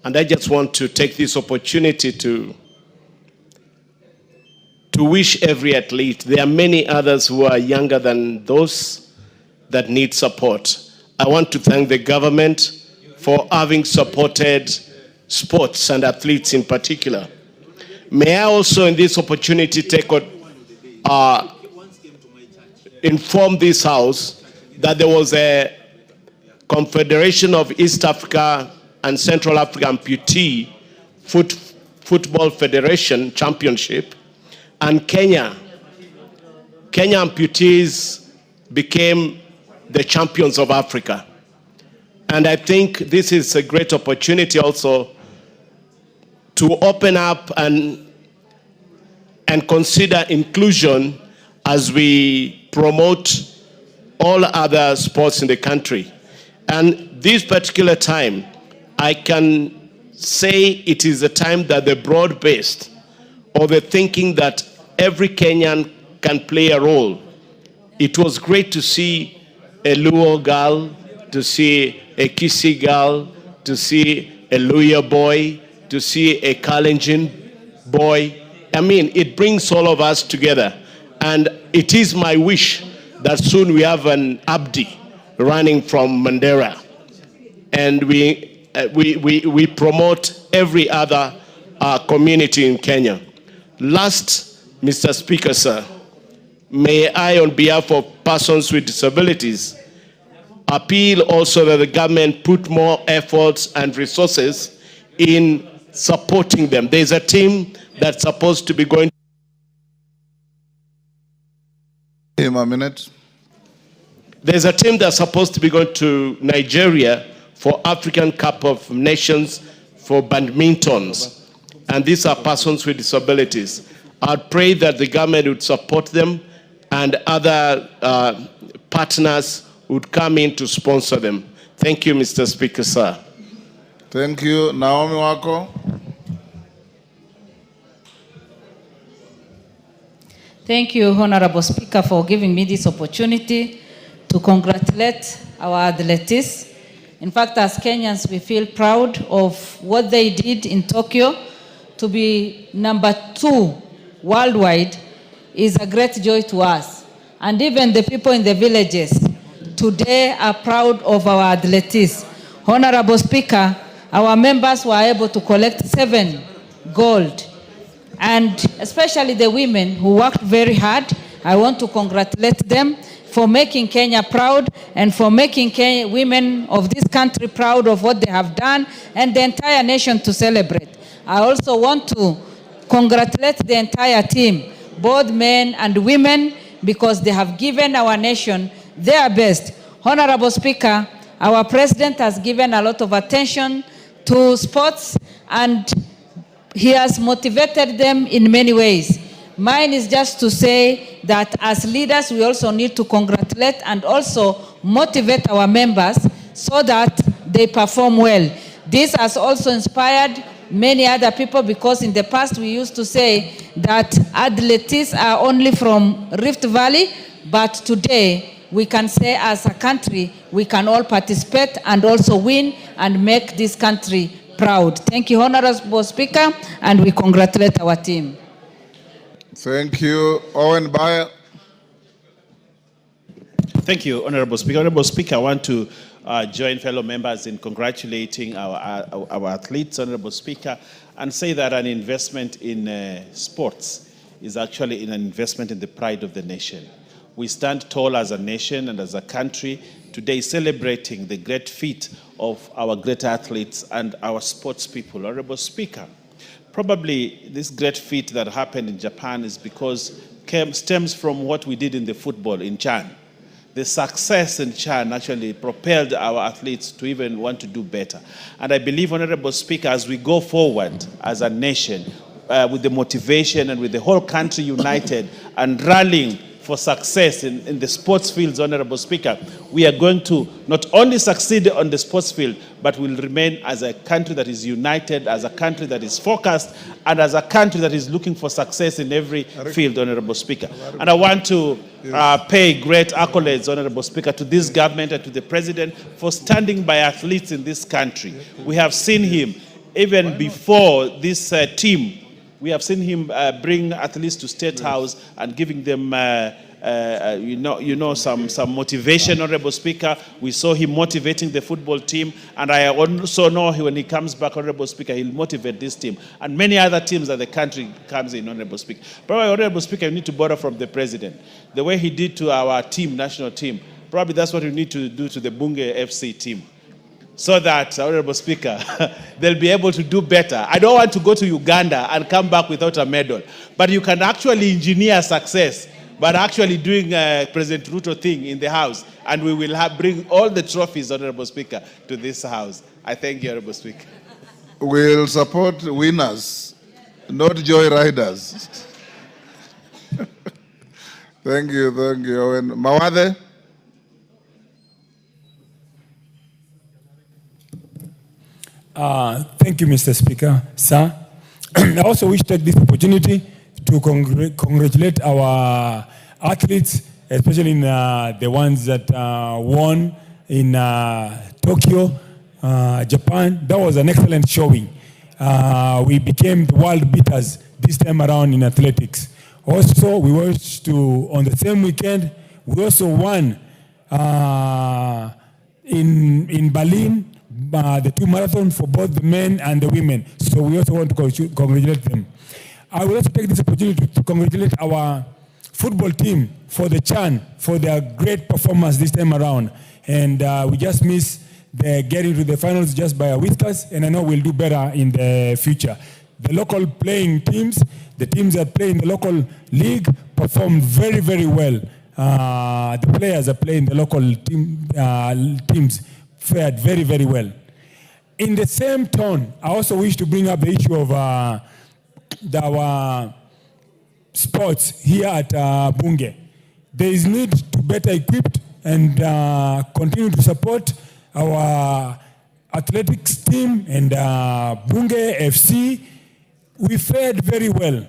and I just want to take this opportunity to wish every athlete. There are many others who are younger than those that need support. I want to thank the government for having supported sports and athletes in particular. May I also in this opportunity inform this House that there was a Confederation of East Africa and Central Africa Amputee Football Federation Championship, and Kenya amputees became the champions of Africa. And I think this is a great opportunity also to open up and consider inclusion as we promote all other sports in the country. And this particular time, I can say it is a time that the broad-based, or the thinking that every Kenyan can play a role. It was great to see a Luo girl, to see a Kisii girl, to see a Luya boy, to see a Kalenjin boy. I mean, it brings all of us together. And it is my wish that soon we have an Abdi running from Mandera. And we promote every other community in Kenya. Last, Mr. Speaker, sir, may I, on behalf of persons with disabilities, appeal also that the government put more efforts and resources in supporting them. There's a team that's supposed to be going. A minute. There's a team that's supposed to be going to Nigeria for African Cup of Nations for badmintons. And these are persons with disabilities. I'd pray that the government would support them and other partners would come in to sponsor them. Thank you, Mr. Speaker, sir. Thank you. Naomi Wako. Thank you, Honorable Speaker, for giving me this opportunity to congratulate our athletes. In fact, as Kenyans, we feel proud of what they did in Tokyo. To be number 2 worldwide is a great joy to us. And even the people in the villages today are proud of our athletes. Honorable Speaker, our members were able to collect 7 gold. And especially the women who worked very hard, I want to congratulate them for making Kenya proud and for making women of this country proud of what they have done and the entire nation to celebrate. I also want to congratulate the entire team, both men and women, because they have given our nation their best. Honorable Speaker, our president has given a lot of attention to sports and he has motivated them in many ways. Mine is just to say that as leaders, we also need to congratulate and also motivate our members so that they perform well. This has also inspired many other people, because in the past we used to say that athletes are only from Rift Valley, but today we can say as a country we can all participate and also win and make this country proud. Thank you, Honorable Speaker, and we congratulate our team. Thank you. Owen Bayer. Thank you, Honorable Speaker. Honorable Speaker, I want to join fellow members in congratulating our athletes, Honorable Speaker, and say that an investment in sports is actually an investment in the pride of the nation. We stand tall as a nation and as a country today celebrating the great feat of our great athletes and our sports people. Honorable Speaker, probably this great feat that happened in Japan is because stems from what we did in the football in Chan. The success in Chan actually propelled our athletes to even want to do better. And I believe, Honorable Speaker, as we go forward as a nation, with the motivation and with the whole country united and rallying for success in the sports fields, Honorable Speaker, we are going to not only succeed on the sports field, but will remain as a country that is united, as a country that is focused, and as a country that is looking for success in every field, Honorable Speaker. And I want to pay great accolades, Honorable Speaker, to this government and to the President for standing by athletes in this country. We have seen him, even before this team, we have seen him bring athletes to State House and giving them, some motivation, Honorable Speaker. We saw him motivating the football team, and I also know when he comes back, Honorable Speaker, he'll motivate this team and many other teams that the country comes in, Honorable Speaker. Probably, Honorable Speaker, you need to borrow from the President. The way he did to our team, national team, probably that's what we need to do to the Bunge FC team, so that, Honorable Speaker, they'll be able to do better. I don't want to go to Uganda and come back without a medal, but you can actually engineer success, but actually doing President Ruto thing in the House, and we will bring all the trophies, Honorable Speaker, to this House. I thank you, Honorable Speaker. We'll support winners, not joy riders. Thank you, Owen. Mawade? Thank you, Mr. Speaker. Sir, I also wish to take this opportunity to congratulate our athletes, especially in the ones that won in Tokyo, Japan. That was an excellent showing. We became the world beaters this time around in athletics. Also, we wish to, on the same weekend, we also won in Berlin, the 2 marathons for both the men and the women. So we also want to congratulate them. I will also take this opportunity to congratulate our football team for the Chan, for their great performance this time around. And we just missed getting to the finals just by a whiskers, and I know we'll do better in the future. The local playing teams, the teams that play in the local league, performed very, very well. The players that play in the local teams fared very, very well. In the same tone, I also wish to bring up the issue of our sports here at Bunge. There is need to better equipped and continue to support our athletics team and Bunge FC. We fared very well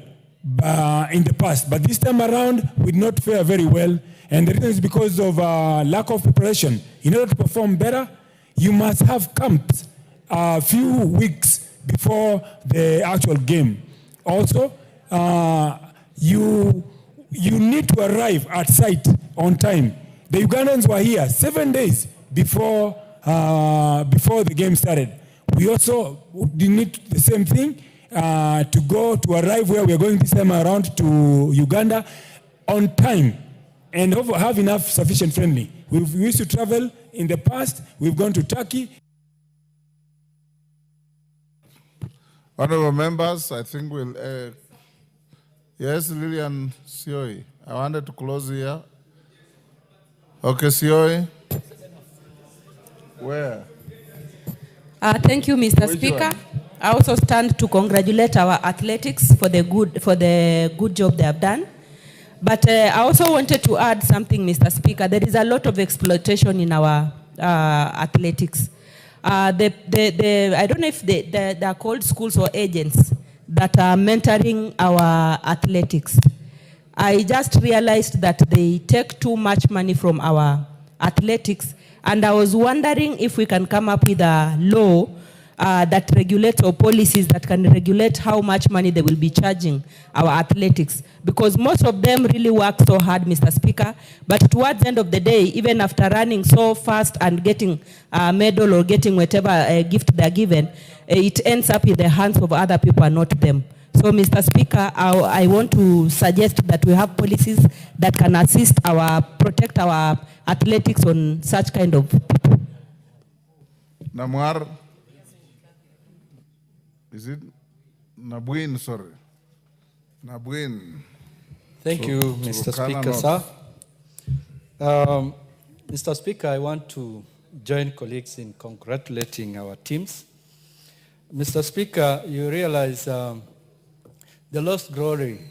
in the past, but this time around we did not fare very well, and the reason is because of lack of preparation. In order to perform better, you must have camps a few weeks before the actual game. Also, you need to arrive at site on time. The Ugandans were here 7 days before the game started. We also need the same thing to arrive where we are going this time around to Uganda on time and have enough sufficient friendly. We used to travel in the past. We've gone to Turkey. Honorable members, I think we'll... yes, Lillian Sioi. I wanted to close here. Okay, Sioi. Where? Thank you, Mr. Speaker. I also stand to congratulate our athletics for the good job they have done. But I also wanted to add something, Mr. Speaker. There is a lot of exploitation in our athletics. I don't know if they are called schools or agents that are mentoring our athletics. I just realized that they take too much money from our athletics, and I was wondering if we can come up with a law that regulates, or policies that can regulate how much money they will be charging our athletics. Because most of them really work so hard, Mr. Speaker, but towards the end of the day, even after running so fast and getting a medal or getting whatever gift they're given, it ends up in the hands of other people and not them. So, Mr. Speaker, I want to suggest that we have policies that can protect our athletics on such kind of people. Namwar, is it Nabwin? Sorry, Nabwin. Thank you, Mr. Speaker, sir. Mr. Speaker, I want to join colleagues in congratulating our teams. Mr. Speaker, you realize the lost glory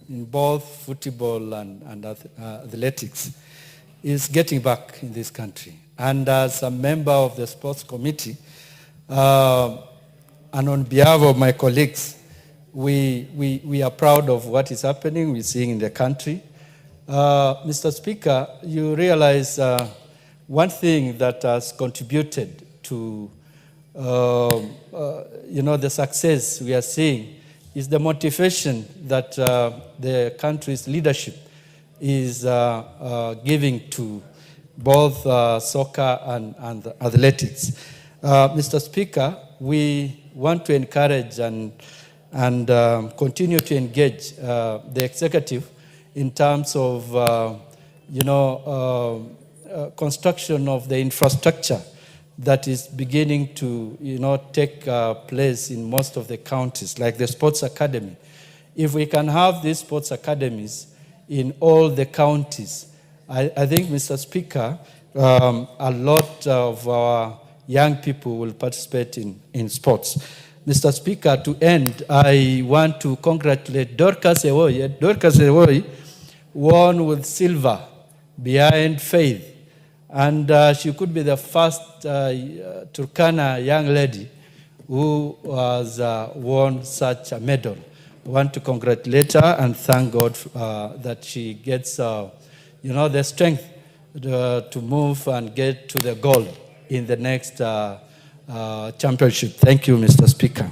in both football and athletics is getting back in this country. And as a member of the sports committee, and on behalf of my colleagues, we are proud of what is happening, we're seeing in the country. Mr. Speaker, you realize one thing that has contributed to the success we are seeing is the motivation that the country's leadership is giving to both soccer and athletics. Mr. Speaker, we want to encourage and continue to engage the executive in terms of construction of the infrastructure that is beginning to take place in most of the counties, like the sports academy. If we can have these sports academies in all the counties, I think, Mr. Speaker, a lot of our young people will participate in sports. Mr. Speaker, to end, I want to congratulate Dorcas Ewoy. Dorcas Ewoy won with silver behind Faith. And she could be the first Turkana young lady who has won such a medal. I want to congratulate her and thank God that she gets the strength to move and get to the goal in the next championship. Thank you, Mr. Speaker.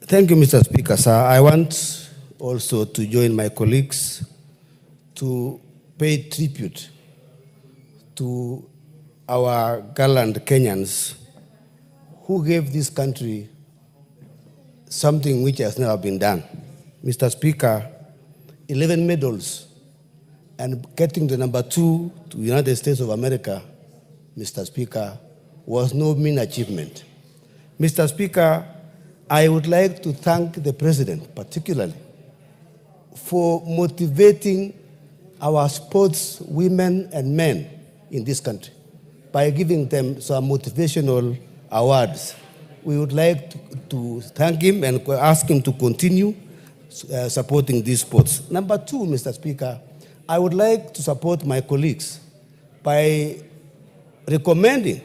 Thank you, Mr. Speaker, sir. I want also to join my colleagues to pay tribute to our gallant Kenyans who gave this country something which has never been done. Mr. Speaker, 11 medals and getting the number 2 to the United States of America, Mr. Speaker, was no mean achievement. Mr. Speaker, I would like to thank the President particularly for motivating our sports women and men in this country by giving them some motivational awards. We would like to thank him and ask him to continue supporting these sports. Number 2, Mr. Speaker, I would like to support my colleagues by recommending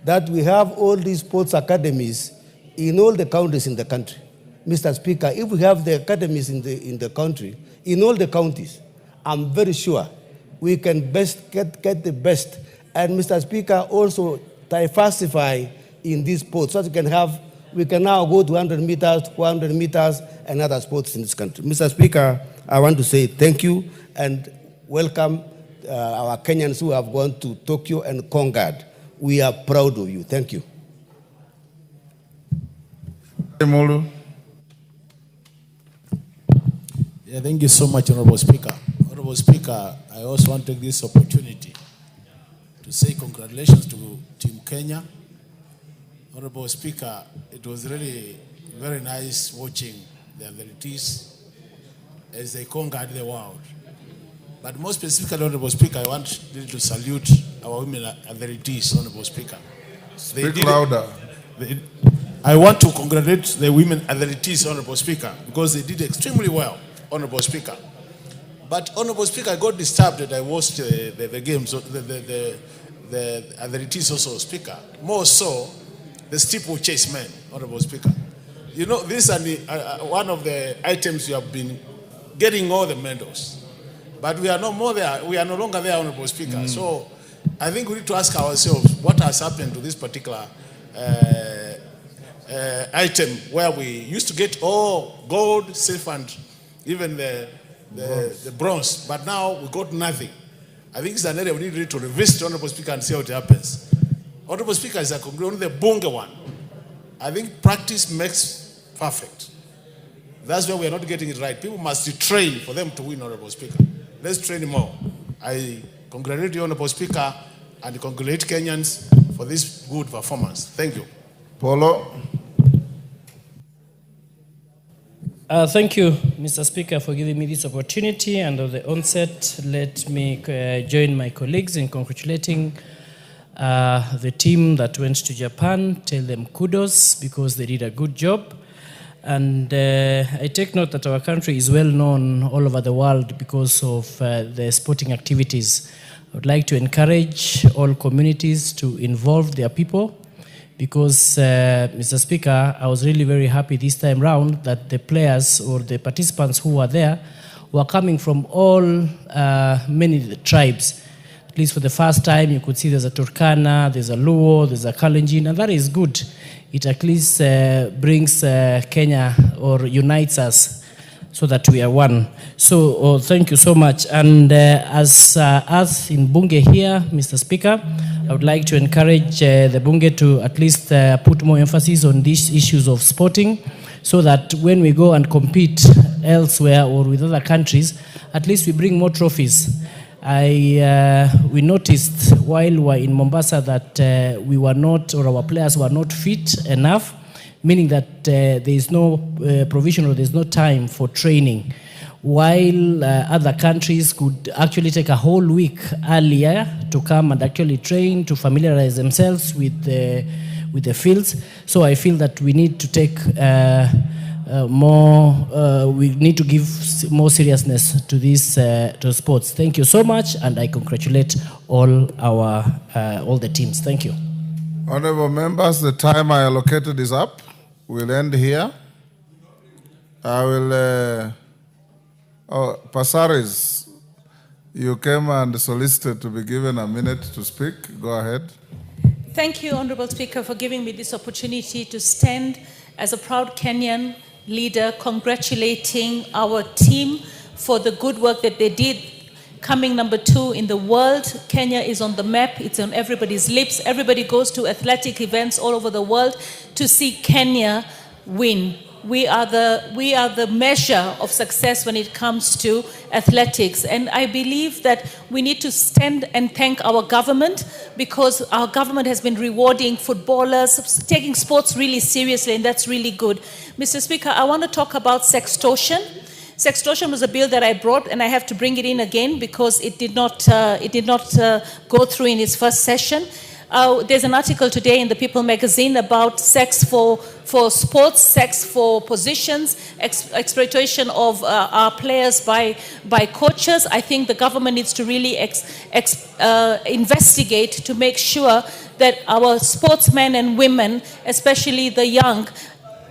that we have all these sports academies in all the counties in the country. Mr. Speaker, if we have the academies in the country, in all the counties, I'm very sure we can best get the best. And Mr. Speaker, also diversify in these sports so that we can now go to 100 meters, 400 meters, and other sports in this country. Mr. Speaker, I want to say thank you and welcome our Kenyans who have gone to Tokyo and conquered. We are proud of you. Thank you. Yeah, thank you so much, Honorable Speaker. Honorable Speaker, I also want to take this opportunity to say congratulations to Team Kenya. Honorable Speaker, it was really very nice watching the athletes as they conquered the world. But more specifically, Honorable Speaker, I want to salute our women athletes, Honorable Speaker. Speak louder. I want to congratulate the women athletes, Honorable Speaker, because they did extremely well, Honorable Speaker. But, Honorable Speaker, I got disturbed that I watched the games, the athletes also, Speaker. More so, the steeplechase men, Honorable Speaker. You know, this is one of the items you have been getting all the medals. But we are no more there. We are no longer there, Honorable Speaker. So I think we need to ask ourselves what has happened to this particular item where we used to get all gold, silver, and even the bronze. But now we got nothing. I think it's an area we need to revisit, Honorable Speaker, and see what happens. Honorable Speaker is only the Bunga one. I think practice makes perfect. That's where we are not getting it right. People must train for them to win, Honorable Speaker. Let's train more. I congratulate you, Honorable Speaker, and congratulate Kenyans for this good performance. Thank you. Polo. Thank you, Mr. Speaker, for giving me this opportunity. And at the onset, let me join my colleagues in congratulating the team that went to Japan. Tell them kudos because they did a good job. And I take note that our country is well known all over the world because of the sporting activities. I would like to encourage all communities to involve their people because, Mr. Speaker, I was really very happy this time round that the players or the participants who were there were coming from all many tribes. At least for the first time, you could see there's a Turkana, there's a Luo, there's a Kalenjin, and that is good. It at least brings Kenya or unites us so that we are one. So thank you so much. And as us in Bunge here, Mr. Speaker, I would like to encourage the Bunge to at least put more emphasis on these issues of sporting so that when we go and compete elsewhere or with other countries, at least we bring more trophies. We noticed while we were in Mombasa that we were not, or our players were not fit enough, meaning that there is no provision or there is no time for training. While other countries could actually take a whole week earlier to come and actually train, to familiarize themselves with the fields. So I feel that we need to take we need to give more seriousness to this to sports. Thank you so much, and I congratulate all the teams. Thank you. Honorable members, the time I allocated is up. We'll end here. I will. Pasaris, you came and solicited to be given a minute to speak. Go ahead. Thank you, Honorable Speaker, for giving me this opportunity to stand as a proud Kenyan leader congratulating our team for the good work that they did. Coming number 2 in the world, Kenya is on the map. It's on everybody's lips. Everybody goes to athletic events all over the world to see Kenya win. We are the measure of success when it comes to athletics. And I believe that we need to stand and thank our government because our government has been rewarding footballers, taking sports really seriously, and that's really good. Mr. Speaker, I want to talk about sextortion. Sextortion was a bill that I brought, and I have to bring it in again because it did not go through in its first session. There's an article today in the People magazine about sex for sports, sex for positions, exploitation of our players by coaches. I think the government needs to really investigate to make sure that our sportsmen and women, especially the young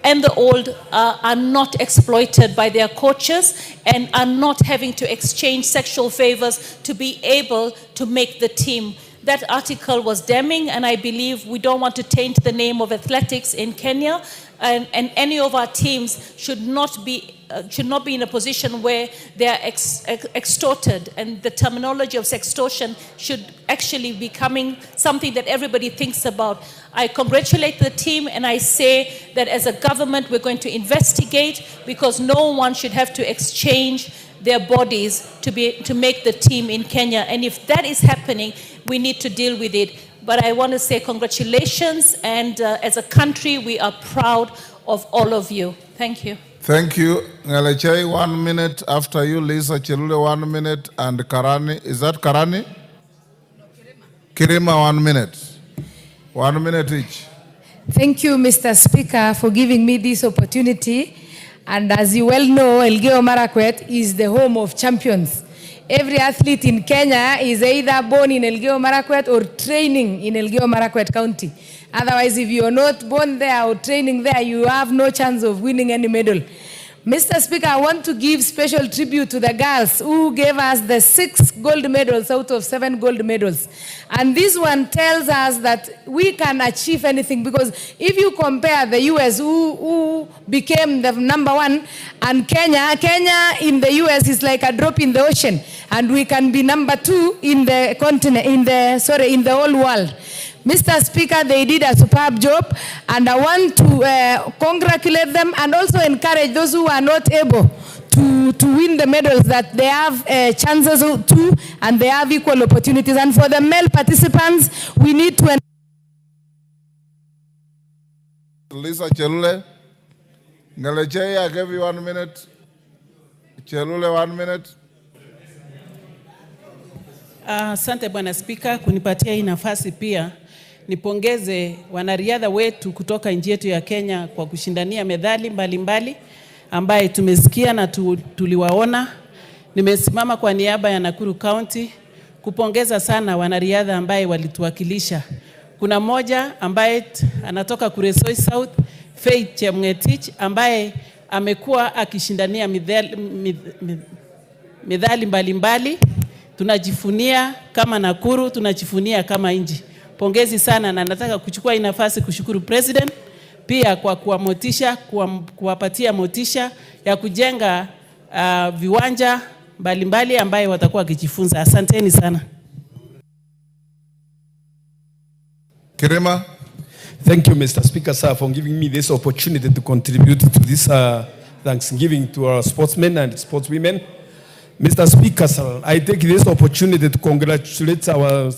and the old, are not exploited by their coaches and are not having to exchange sexual favors to be able to make the team. That article was damning, and I believe we don't want to taint the name of athletics in Kenya, and any of our teams should not be in a position where they are extorted, and the terminology of sextortion should actually be becoming something that everybody thinks about. I congratulate the team, and I say that as a government we're going to investigate because no one should have to exchange their bodies to make the team in Kenya, and if that is happening, we need to deal with it. But I want to say congratulations, and as a country, we are proud of all of you. Thank you. Thank you. Ngalechai, 1 minute. After you, Lisa Chelule, 1 minute. And Karani, is that Karani? Kirima, 1 minute. 1 minute each. Thank you, Mr. Speaker, for giving me this opportunity. And as you well know, Elgeyo Marakwet is the home of champions. Every athlete in Kenya is either born in Elgeyo Marakwet or training in Elgeyo Marakwet County. Otherwise, if you are not born there or training there, you have no chance of winning any medal. Mr. Speaker, I want to give special tribute to the girls who gave us the 6 gold medals out of 7 gold medals. And this one tells us that we can achieve anything, because if you compare the US, who became the #1, and Kenya in the US is like a drop in the ocean, and we can be #2 in the continent, in the whole world. Mr. Speaker, they did a superb job, and I want to congratulate them and also encourage those who are not able to win the medals, that they have chances to, and they have equal opportunities. And for the male participants, we need to... Lisa Chelule. Ngaleche, I gave you 1 minute. Chelule, 1 minute. Asante Bwana Spika kunipatia hii nafasi pia. Nipongeze wanariadha wetu kutoka nchi yetu ya Kenya kwa kushindania medali mbalimbali ambaye tumesikia na tuliwaona. Nimesimama kwa niaba ya Nakuru County kupongeza sana wanariadha ambaye walituwakilisha. Kuna mmoja ambaye anatoka Kuresoi South, Faith Chemngetich, ambaye amekuwa akishindania medali mbalimbali. Tunajifunia kama Nakuru, tunajifunia kama nchi. Pongezi sana, na nataka kuchukua hii nafasi kushukuru President pia kwa kuwamotisha, kuwapatia motisha ya kujenga viwanja mbalimbali ambaye watakuwa wakijifunza. Asanteni sana. Kirema. Thank you, Mr. Speaker, sir, for giving me this opportunity to contribute to this Thanksgiving to our sportsmen and sportswomen. Mr. Speaker, sir, I take this opportunity to congratulate our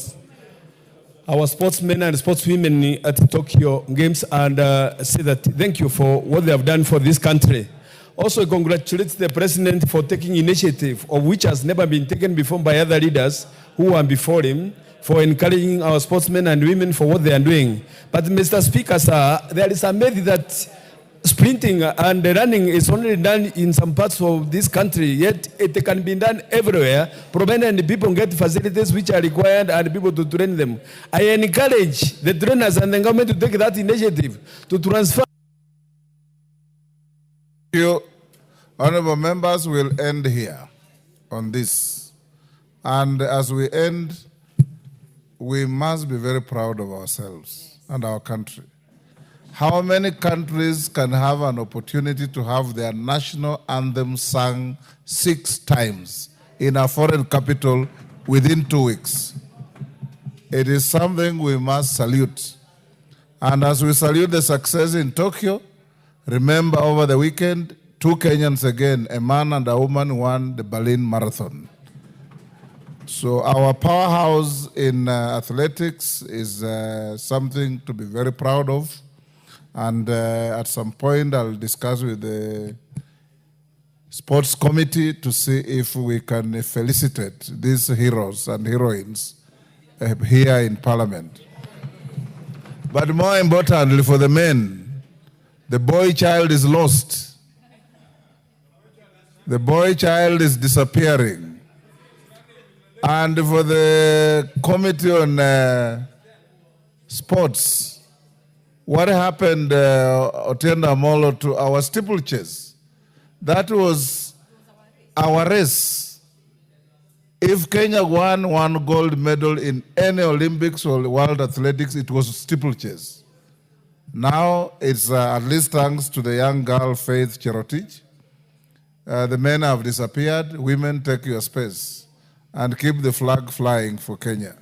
sportsmen and sportswomen at the Tokyo Games and say that thank you for what they have done for this country. Also congratulate the President for taking initiative of which has never been taken before by other leaders who are before him, for encouraging our sportsmen and women for what they are doing. But Mr. Speaker, sir, there is a myth that sprinting and running is only done in some parts of this country, yet it can be done everywhere, provided people get facilities which are required and people to train them. I encourage the trainers and the government to take that initiative to transfer. Thank you. Honorable members, will end here on this. And as we end, we must be very proud of ourselves and our country. How many countries can have an opportunity to have their national anthem sung 6 times in a foreign capital within 2 weeks? It is something we must salute. And as we salute the success in Tokyo, remember over the weekend, 2 Kenyans again, a man and a woman, won the Berlin Marathon. So our powerhouse in athletics is something to be very proud of. And at some point, I'll discuss with the sports committee to see if we can felicitate these heroes and heroines here in Parliament. But more importantly, for the men, the boy child is lost. The boy child is disappearing. And for the committee on sports, what happened, Otienda Molo, to our steeplechase? That was our race. If Kenya won 1 gold medal in any Olympics or World Athletics, it was steeplechase. Now it's at least thanks to the young girl, Faith Cherotich. The men have disappeared. Women, take your space and keep the flag flying for Kenya.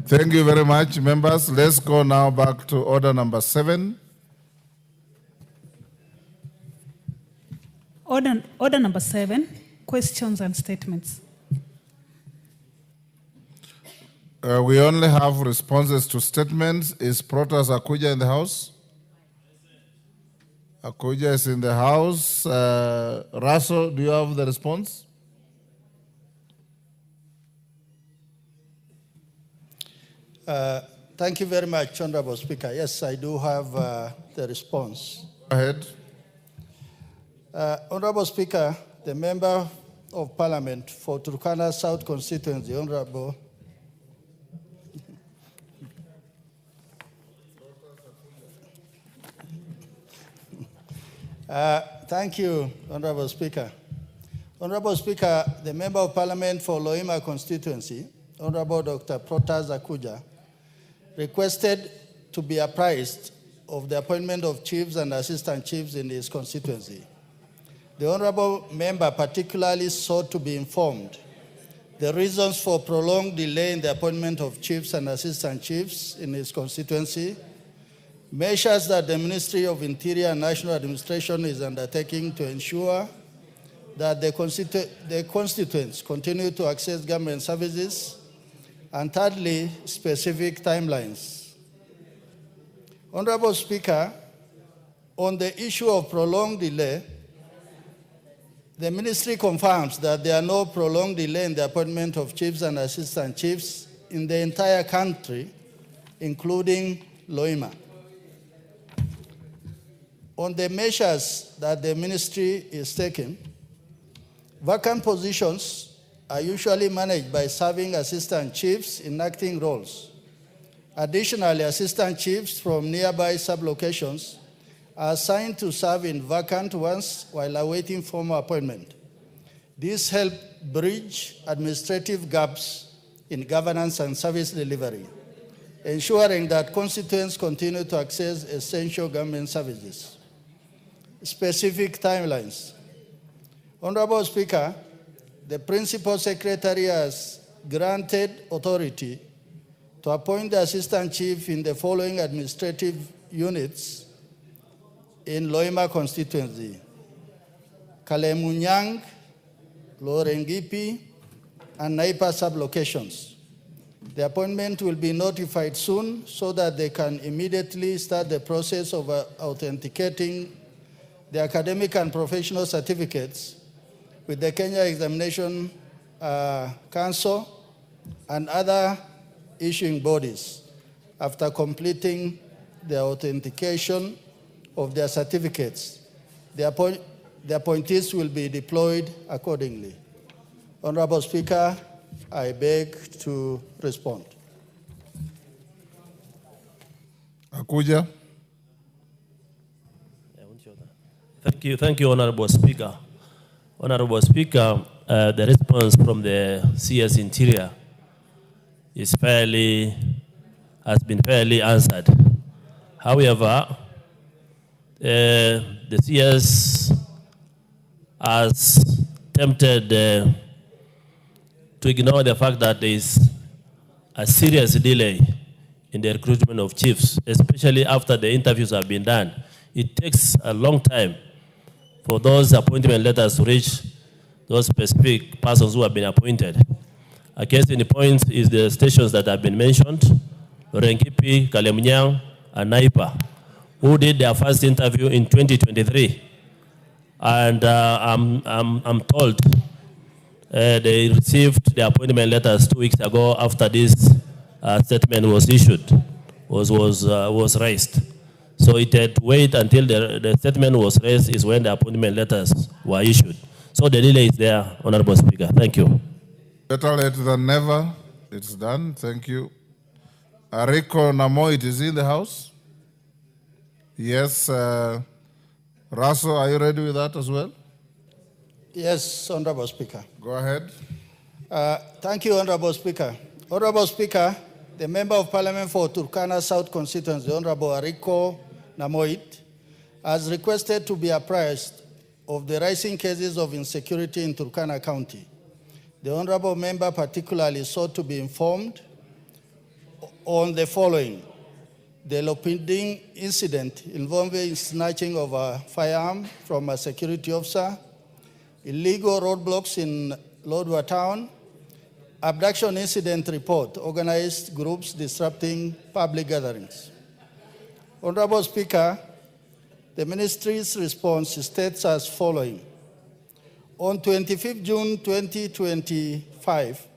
Thank you very much, members. Let's go now back to order number 7. Order number 7, questions and statements. We only have responses to statements. Is Protas Akuja in the house? Akuja is in the house. Raso, do you have the response? Thank you very much, Honorable Speaker. Yes, I do have the response. Go ahead. Honorable Speaker, the Member of Parliament for Turkana South Constituency, Honorable Thank you, Honorable Speaker. Honorable Speaker, the Member of Parliament for Loima constituency, Honorable Dr. Protas Akuja, requested to be apprised of the appointment of chiefs and assistant chiefs in his constituency. The Honorable Member particularly sought to be informed the reasons for prolonged delay in the appointment of chiefs and assistant chiefs in his constituency, measures that the Ministry of Interior and National Administration is undertaking to ensure that the constituents continue to access government services, and thirdly, specific timelines. Honorable Speaker, on the issue of prolonged delay, the Ministry confirms that there are no prolonged delay in the appointment of chiefs and assistant chiefs in the entire country, including Loima. On the measures that the Ministry is taking, vacant positions are usually managed by serving assistant chiefs in acting roles. Additionally, assistant chiefs from nearby sublocations are assigned to serve in vacant ones while awaiting formal appointment. This helps bridge administrative gaps in governance and service delivery, ensuring that constituents continue to access essential government services. Specific timelines. Honorable Speaker, the Principal Secretary has granted authority to appoint the Assistant Chief in the following administrative units in Loima constituency: Kalemunyang, Lorengipi, and Naipa sublocations. The appointment will be notified soon so that they can immediately start the process of authenticating the academic and professional certificates with the Kenya Examination Council and other issuing bodies after completing the authentication of their certificates. The appointees will be deployed accordingly. Honorable Speaker, I beg to respond. Akuja. Thank you, Honorable Speaker. Honorable Speaker, the response from the CS Interior has been fairly answered. However, the CS has attempted to ignore the fact that there is a serious delay in the recruitment of chiefs, especially after the interviews have been done. It takes a long time for those appointment letters to reach those specific persons who have been appointed. A case in point is the stations that have been mentioned, Renkipi, Kalemunyang, and Naipa, who did their first interview in 2023. And I'm told they received the appointment letters 2 weeks ago after this statement was issued, was raised. So it had to wait until the statement was raised is when the appointment letters were issued. So the delay is there, Honorable Speaker. Thank you. Better late than never. It's done. Thank you. Ariko Namoit is in the house. Yes. Raso, are you ready with that as well? Yes, Honorable Speaker. Go ahead. Thank you, Honorable Speaker. Honorable Speaker, the Member of Parliament for Turkana South Constituency, Honorable Ariko Namoit, has requested to be apprised of the rising cases of insecurity in Turkana County. The Honorable Member particularly sought to be informed on the following: the Lopinding incident involving snatching of a firearm from a security officer, illegal roadblocks in Lodwar town, abduction incident report, organized groups disrupting public gatherings. Honorable Speaker, the Ministry's response states as following. On 25th June 2025,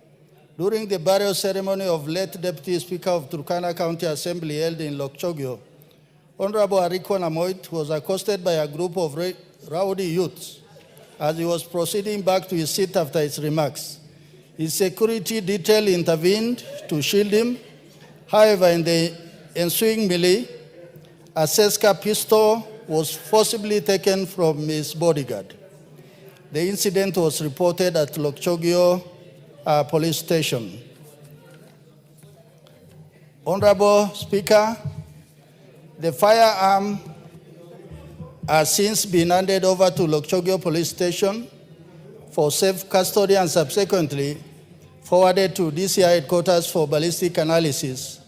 during the burial ceremony of late Deputy Speaker of Turkana County Assembly held in Lokchogyo, Honorable Ariko Namoit was accosted by a group of rowdy youths as he was proceeding back to his seat after his remarks. His security detail intervened to shield him. However, in the ensuing melee, a Seska pistol was forcibly taken from his bodyguard. The incident was reported at Lokchogio police station. Honorable Speaker, the firearm has since been handed over to Lokchogio police station for safe custody and subsequently forwarded to DCI headquarters for ballistic analysis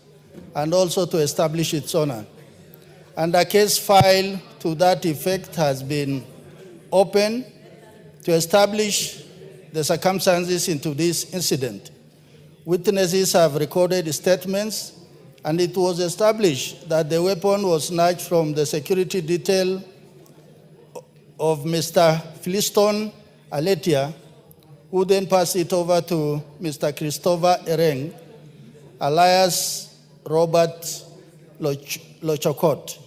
and also to establish its owner. And a case file to that effect has been opened to establish the circumstances into this incident. Witnesses have recorded statements, and it was established that the weapon was snatched from the security detail of Mr. Filiston Aletia, who then passed it over to Mr. Christopher Ereng, alias Robert Lochokot.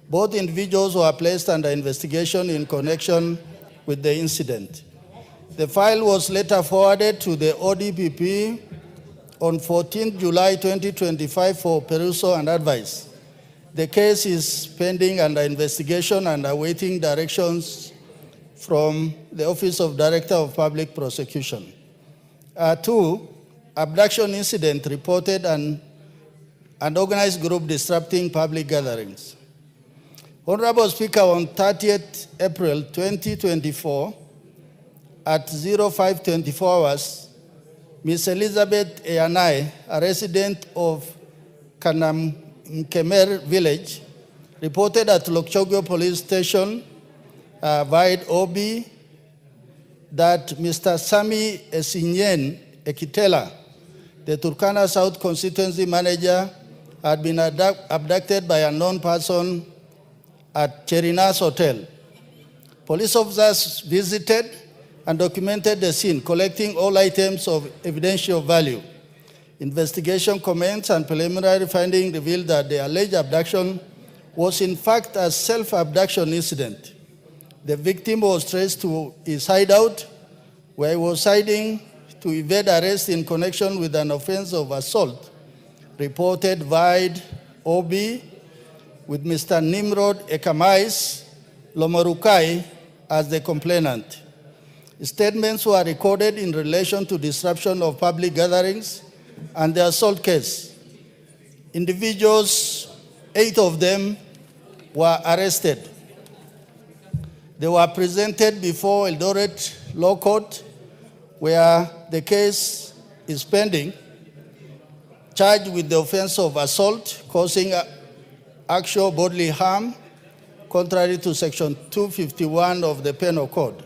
Both individuals were placed under investigation in connection with the incident. The file was later forwarded to the ODPP on 14 July 2025 for perusal and advice. The case is pending under investigation and awaiting directions from the Office of Director of Public Prosecution. 2, abduction incident reported and an organized group disrupting public gatherings. Honorable Speaker, on 30th April 2024, at 05:24 hours, Ms. Elizabeth Eyanai, a resident of Kanamkemer village, reported at Lokchogio police station via OB that Mr. Sami Esinyen Ekitela, the Turkana South constituency manager, had been abducted by a known person at Cherinas Hotel. Police officers visited and documented the scene, collecting all items of evidential value. Investigation commenced and preliminary findings revealed that the alleged abduction was in fact a self-abduction incident. The victim was traced to his hideout, where he was hiding to evade arrest in connection with an offense of assault reported via OB with Mr. Nimrod Ekamais Lomorukai as the complainant. Statements were recorded in relation to disruption of public gatherings and the assault case. Individuals, 8 of them, were arrested. They were presented before Eldoret Law Court, where the case is pending, charged with the offense of assault causing actual bodily harm, contrary to Section 251 of the Penal Code.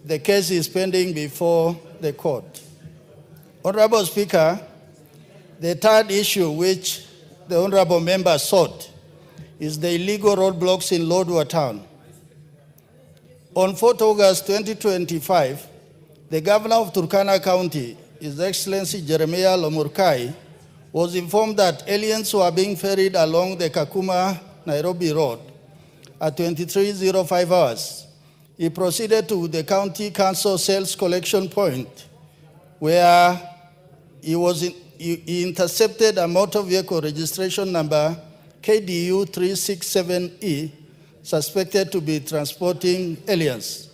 The case is pending before the court. Honorable Speaker, the third issue which the honorable member sought is the illegal roadblocks in Lodwar town. On 4th August 2025, the governor of Turkana County, His Excellency Jeremiah Lomurkai, was informed that aliens were being ferried along the Kakuma-Nairobi Road at 23:05 hours. He proceeded to the county council sales collection point, where he intercepted a motor vehicle registration number KDU 367E, suspected to be transporting aliens.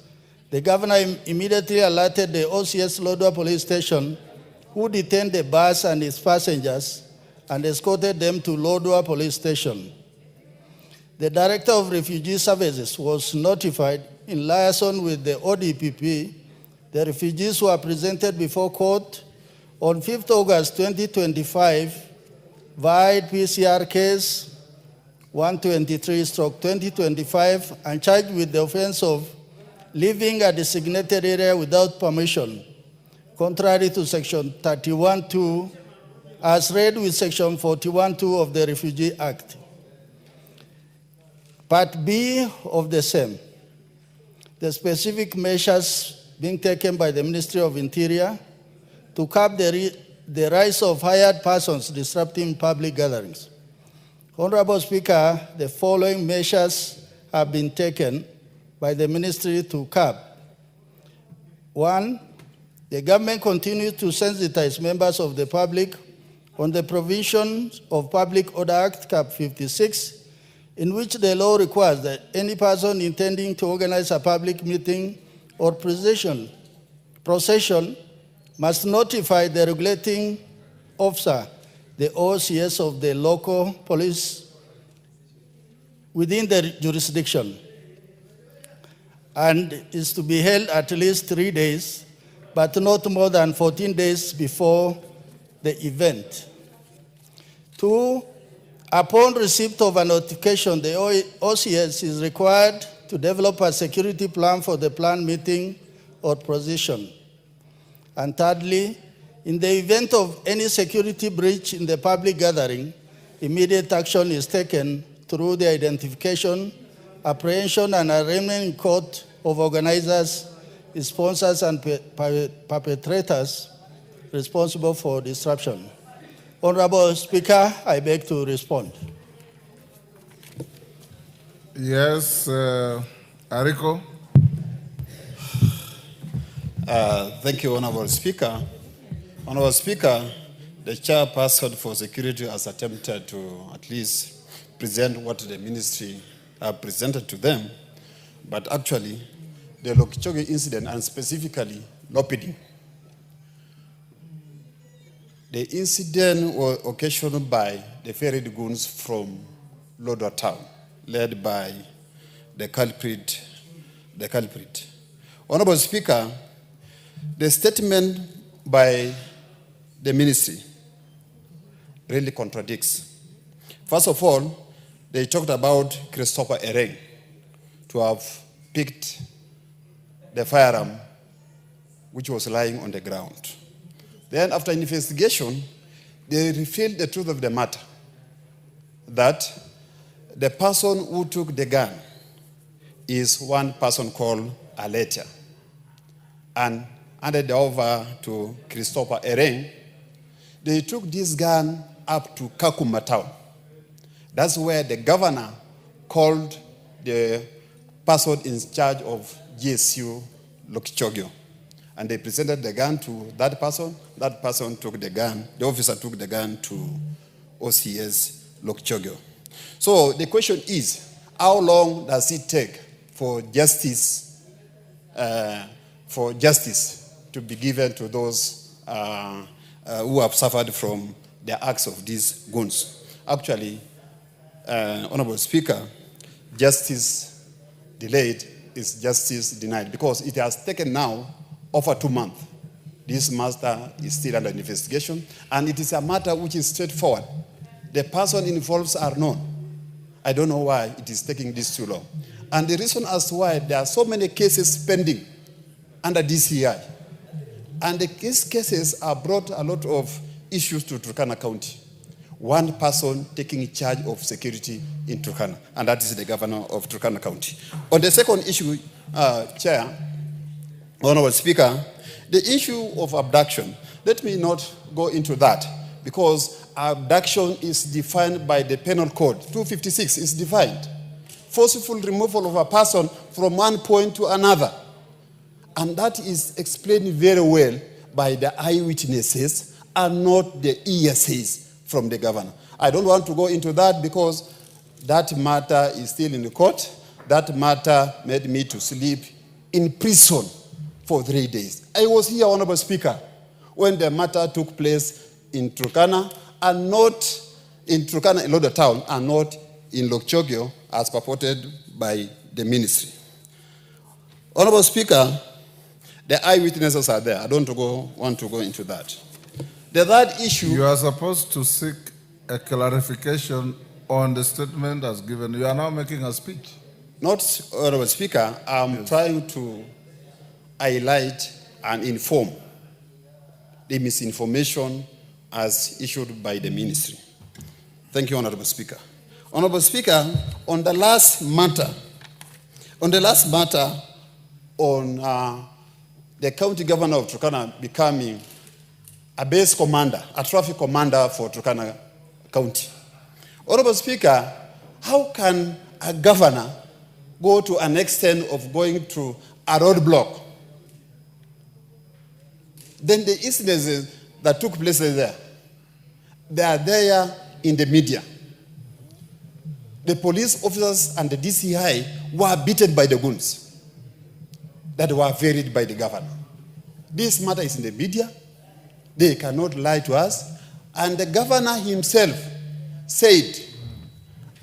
The governor immediately alerted the OCS Lodwar police station, who detained the bus and its passengers and escorted them to Lodwar police station. The Director of Refugee Services was notified in liaison with the ODPP. The refugees were presented before court on 5th August 2025 via PCR case 123/2025 and charged with the offense of leaving a designated area without permission, contrary to Section 31(2), as read with Section 41(2) of the Refugee Act. Part B of the same. The specific measures being taken by the Ministry of Interior to curb the rise of hired persons disrupting public gatherings. Honorable Speaker, the following measures have been taken by the ministry to curb. 1, the government continues to sensitize members of the public on the provisions of Public Order Act, Cap 56, in which the law requires that any person intending to organize a public meeting or procession must notify the regulating officer, the OCS of the local police within the jurisdiction, and is to be held at least 3 days, but not more than 14 days before the event. 2, upon receipt of a notification, the OCS is required to develop a security plan for the planned meeting or procession. And thirdly, in the event of any security breach in the public gathering, immediate action is taken through the identification, apprehension, and arraignment in court of organizers, sponsors, and perpetrators responsible for disruption. Honorable Speaker, I beg to respond. Yes, Ariko. Thank you, Honorable Speaker. Honorable Speaker, the chairperson for security has attempted to at least present what the ministry presented to them, but actually, the Lokichoge incident, and specifically Lopidi, the incident was occasioned by the ferried goons from Lodwar town, led by the culprit. Honorable Speaker, the statement by the ministry really contradicts. First of all, they talked about Christopher Ereng to have picked the firearm which was lying on the ground. Then after investigation, they revealed the truth of the matter, that the person who took the gun is one person called Aletia, and handed over to Christopher Ereng. They took this gun up to Kakuma town. That's where the governor called the person in charge of GSU Lokichogyo. And they presented the gun to that person. That person took the gun. The officer took the gun to OCS Lokichogyo. So the question is, how long does it take for justice to be given to those who have suffered from the acts of these goons? Actually, Honorable Speaker, justice delayed is justice denied, because it has taken now over 2 months. This matter is still under investigation, and it is a matter which is straightforward. The person involved are known. I don't know why it is taking this too long. And the reason as to why there are so many cases pending under DCI, and these cases have brought a lot of issues to Turkana County. One person taking charge of security in Turkana, and that is the governor of Turkana County. On the second issue, Chair, Honorable Speaker, the issue of abduction, let me not go into that, because abduction is defined by the Penal Code. 256 is defined. Forceful removal of a person from one point to another. And that is explained very well by the eyewitnesses and not the hearsays from the governor. I don't want to go into that because that matter is still in the court. That matter made me to sleep in prison for 3 days. I was here, Honorable Speaker, when the matter took place in Turkana, and not in Turkana, in Lodwar town, and not in Lokchogyo, as purported by the ministry. Honorable Speaker, the eyewitnesses are there. I don't want to go into that. The third issue... You are supposed to seek a clarification on the statement as given. You are now making a speech. Not, Honorable Speaker, I'm trying to highlight and inform the misinformation as issued by the ministry. Thank you, Honorable Speaker. Honorable Speaker, on the last matter on the county governor of Turkana becoming a base commander, a traffic commander for Turkana County. Honorable Speaker, how can a governor go to an extent of going to a roadblock? Then the incidents that took place there, they are there in the media. the police officers and the DCI were beaten by the goons that were varied by the governor. This matter is in the media. They cannot lie to us. And the governor himself said,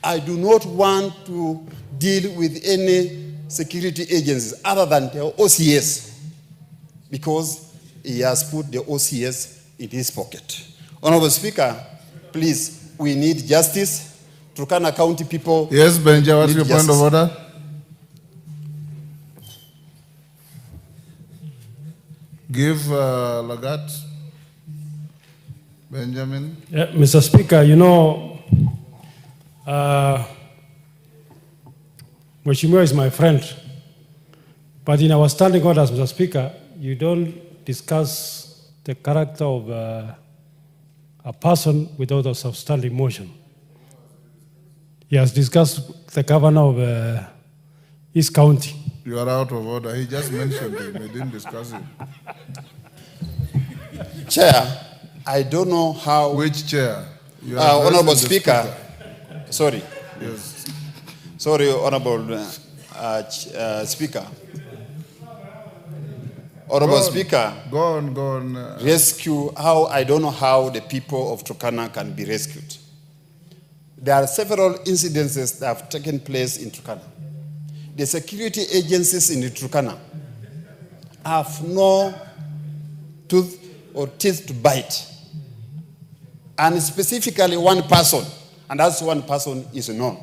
I do not want to deal with any security agencies other than the OCS, because he has put the OCS in his pocket. Honorable Speaker, please, we need justice. Turkana County people. Yes, Benja, what's your point of order? Give Lagat. Benjamin. Yeah, Mr. Speaker, you know, Mheshimiwa is my friend, but in our standing orders, Mr. Speaker, you don't discuss the character of a person without a substantive motion. He has discussed the governor of East County. You are out of order. He just mentioned him. He didn't discuss him. Chair, I don't know how... Which chair? Honorable Speaker. Sorry. Yes. Sorry, Honorable Speaker. Honorable Speaker. Go on. Rescue, I don't know how the people of Turkana can be rescued. There are several incidences that have taken place in Turkana. The security agencies in Turkana have no tooth or teeth to bite. And specifically one person, and that's one person is known.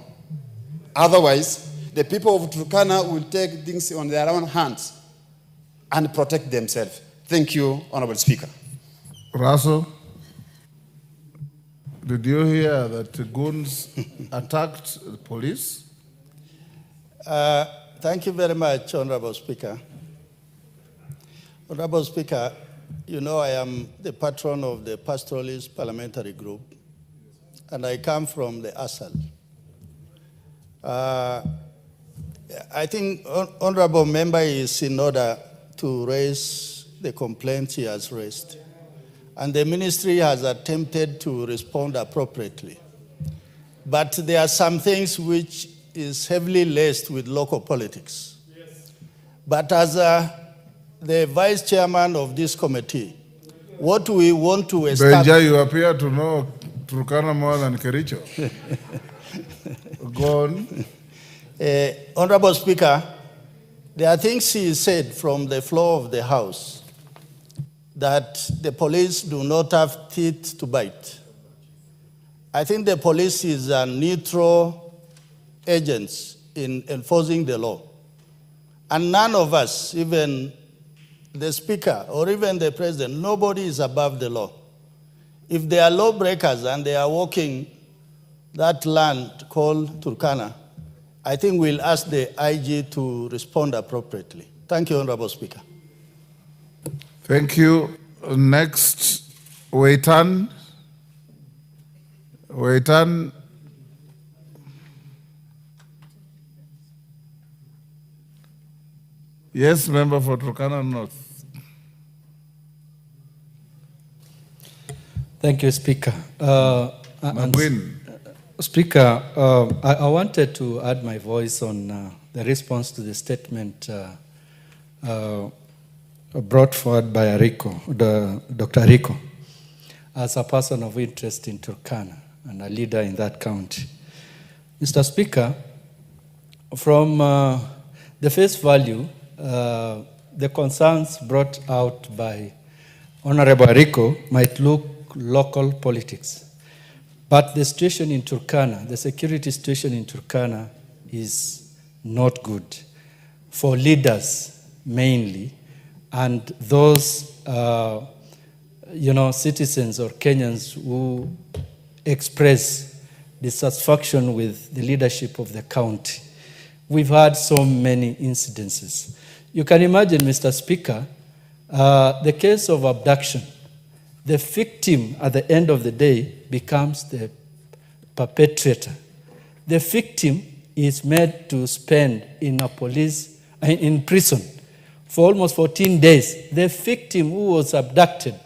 Otherwise, the people of Turkana will take things on their own hands and protect themselves. Thank you, Honorable Speaker. Russell, did you hear that the goons attacked the police? Thank you very much, Honorable Speaker. Honorable Speaker, you know I am the patron of the Pastoralist Parliamentary Group, and I come from the ASAL. I think Honorable Member is in order to raise the complaints he has raised, and the ministry has attempted to respond appropriately. But there are some things which is heavily laced with local politics. Yes. But as the vice chairman of this committee, what we want to establish... Benja, you appear to know Turkana more than Kericho. Go on. Honorable Speaker, there are things he said from the floor of the House that the police do not have teeth to bite. I think the police is a neutral agents in enforcing the law. And none of us, even the Speaker or even the President, nobody is above the law. If they are lawbreakers and they are walking that land called Turkana, I think we'll ask the IG to respond appropriately. Thank you, Honorable Speaker. Thank you. Next, Waitan. Yes, member for Turkana North. Thank you, Speaker. Speaker, I wanted to add my voice on the response to the statement brought forward by Dr. Rico, as a person of interest in Turkana and a leader in that county. Mr. Speaker, from the face value, the concerns brought out by Honorable Rico might look local politics. But the situation in Turkana, the security situation in Turkana is not good for leaders mainly, and those citizens or Kenyans who express dissatisfaction with the leadership of the county. We've had so many incidences. You can imagine, Mr. Speaker, the case of abduction. The victim at the end of the day becomes the perpetrator. The victim is made to spend in prison for almost 14 days. The victim who was abducted.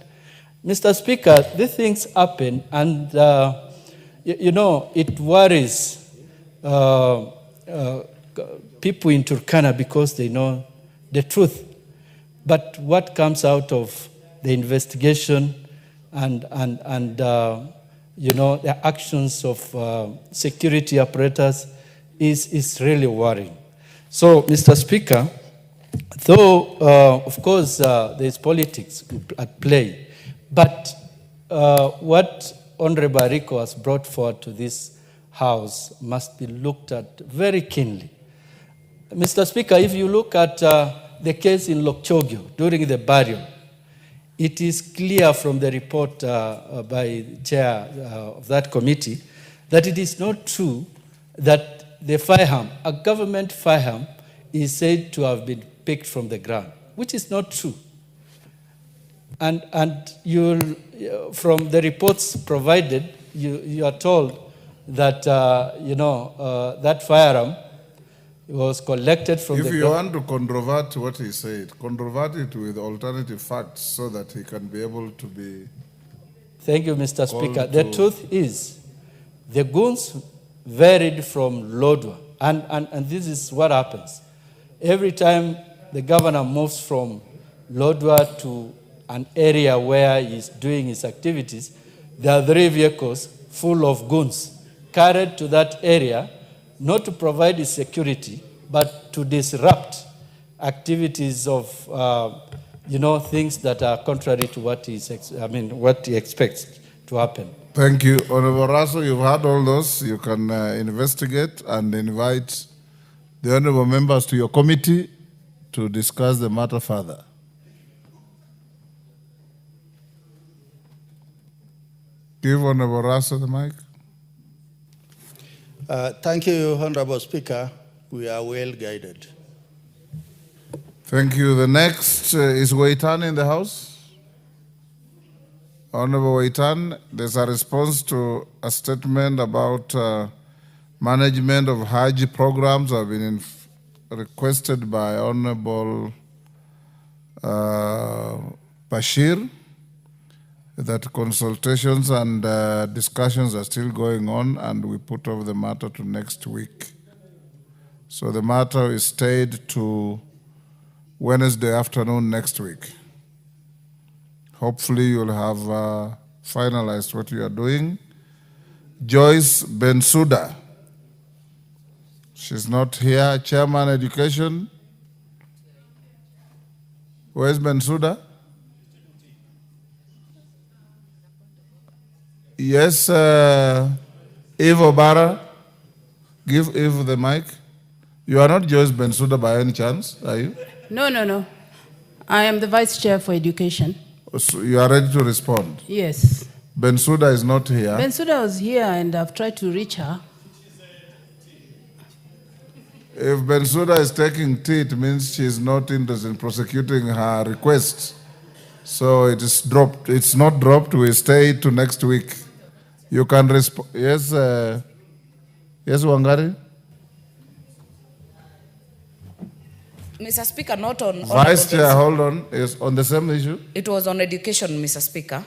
Mr. Speaker, these things happen, and it worries people in Turkana because they know the truth. But what comes out of the investigation and the actions of security apparatus is really worrying. So, Mr. Speaker, though, of course, there's politics at play, but what Honorable Ariko has brought forward to this House must be looked at very keenly. Mr. Speaker, if you look at the case in Lokchogyo during the burial, it is clear from the report by the chair of that committee that it is not true that the firearm, a government firearm, is said to have been picked from the ground, which is not true. And you'll, from the reports provided, you are told that, that firearm was collected from the... If you want to controvert what he said, controvert it with alternative facts so that he can be able to be... Thank you, Mr. Speaker. The truth is, the goons varied from Lodwar, and this is what happens. Every time the governor moves from Lodwar to an area where he's doing his activities, there are 3 vehicles full of goons carried to that area, not to provide his security, but to disrupt activities of, things that are contrary to what what he expects to happen. Thank you. Honorable Raso, you've heard all those. You can investigate and invite the honorable members to your committee to discuss the matter further. Give Honorable Raso the mic. Thank you, Honorable Speaker. We are well guided. Thank you. The next is Waitan in the House. Honorable Waitan, there's a response to a statement about management of Hajj programs have been requested by Honorable Bashir, that consultations and discussions are still going on, and we put off the matter to next week. So the matter is stayed to Wednesday afternoon next week. Hopefully you'll have finalized what you are doing. Joyce Bensouda, she's not here. Chairman Education. Where's Bensouda? Yes, Eve Obara. Give Eve the mic. You are not Joyce Bensouda by any chance, are you? No. I am the Vice Chair for Education. So you are ready to respond? Yes. Bensouda is not here. Bensouda was here and I've tried to reach her. If Bensouda is taking tea, it means she is not interested in prosecuting her request. So it is dropped. It's not dropped. We stay to next week. You can respond. Yes, yes, Wangari? Mr. Speaker, not on... Vice Chair, hold on. Is on the same issue? It was on education, Mr. Speaker.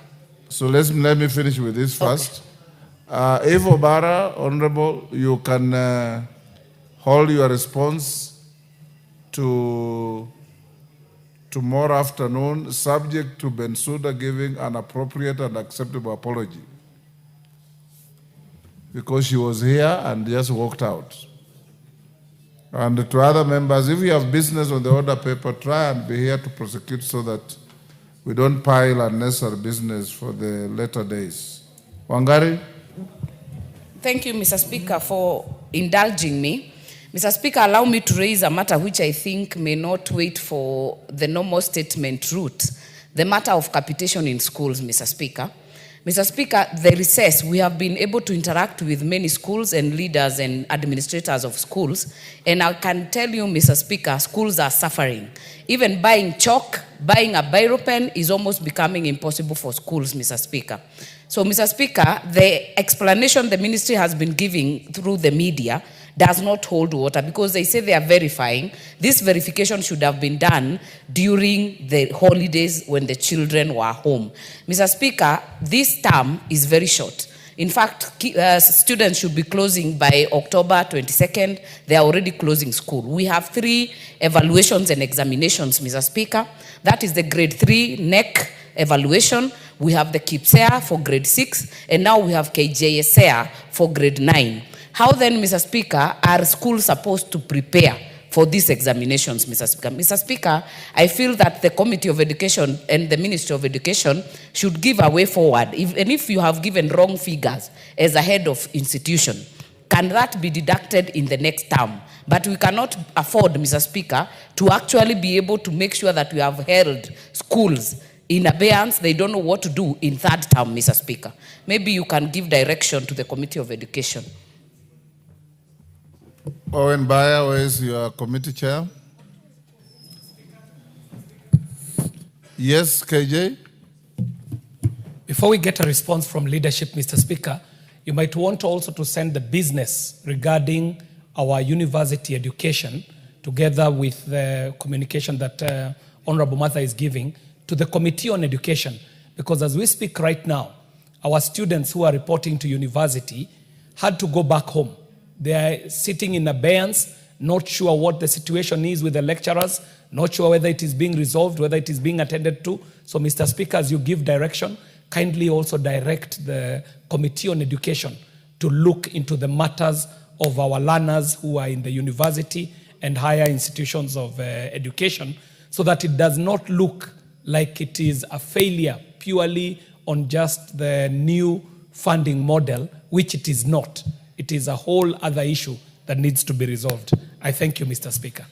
So let me finish with this first. Okay. Eve Obara, Honorable, you can hold your response to tomorrow afternoon, subject to Bensouda giving an appropriate and acceptable apology. Because she was here and just walked out. And to other members, if you have business on the order paper, try and be here to prosecute so that we don't pile unnecessary business for the later days. Wangari? Thank you, Mr. Speaker, for indulging me. Mr. Speaker, allow me to raise a matter which I think may not wait for the normal statement route, the matter of capitation in schools, Mr. Speaker. Mr. Speaker, the recess, we have been able to interact with many schools and leaders and administrators of schools, and I can tell you, Mr. Speaker, schools are suffering. Even buying chalk, buying a biro pen is almost becoming impossible for schools, Mr. Speaker. So, Mr. Speaker, the explanation the ministry has been giving through the media does not hold water because they say they are verifying. This verification should have been done during the holidays when the children were home. Mr. Speaker, this term is very short. In fact, students should be closing by October 22nd. They are already closing school. We have 3 evaluations and examinations, Mr. Speaker. That is the grade 3 NEC evaluation. We have the KIPSEA for grade 6, and now we have KJSEA for grade 9. How then, Mr. Speaker, are schools supposed to prepare for these examinations, Mr. Speaker? Mr. Speaker, I feel that the Committee of Education and the Ministry of Education should give a way forward. If you have given wrong figures as a head of institution, can that be deducted in the next term? But we cannot afford, Mr. Speaker, to actually be able to make sure that we have held schools in abeyance. They don't know what to do in 3rd term, Mr. Speaker. Maybe you can give direction to the Committee of Education. Owen Baya, where is your committee chair? Yes, KJ? Before we get a response from leadership, Mr. Speaker, you might want also to send the business regarding our university education, together with the communication that Honorable Martha is giving, to the Committee on Education. Because as we speak right now, our students who are reporting to university had to go back home. They are sitting in abeyance, not sure what the situation is with the lecturers, not sure whether it is being resolved, whether it is being attended to. So, Mr. Speaker, as you give direction, kindly also direct the Committee on Education to look into the matters of our learners who are in the university and higher institutions of education, so that it does not look like it is a failure purely on just the new funding model, which it is not. It is a whole other issue that needs to be resolved. I thank you, Mr. Speaker.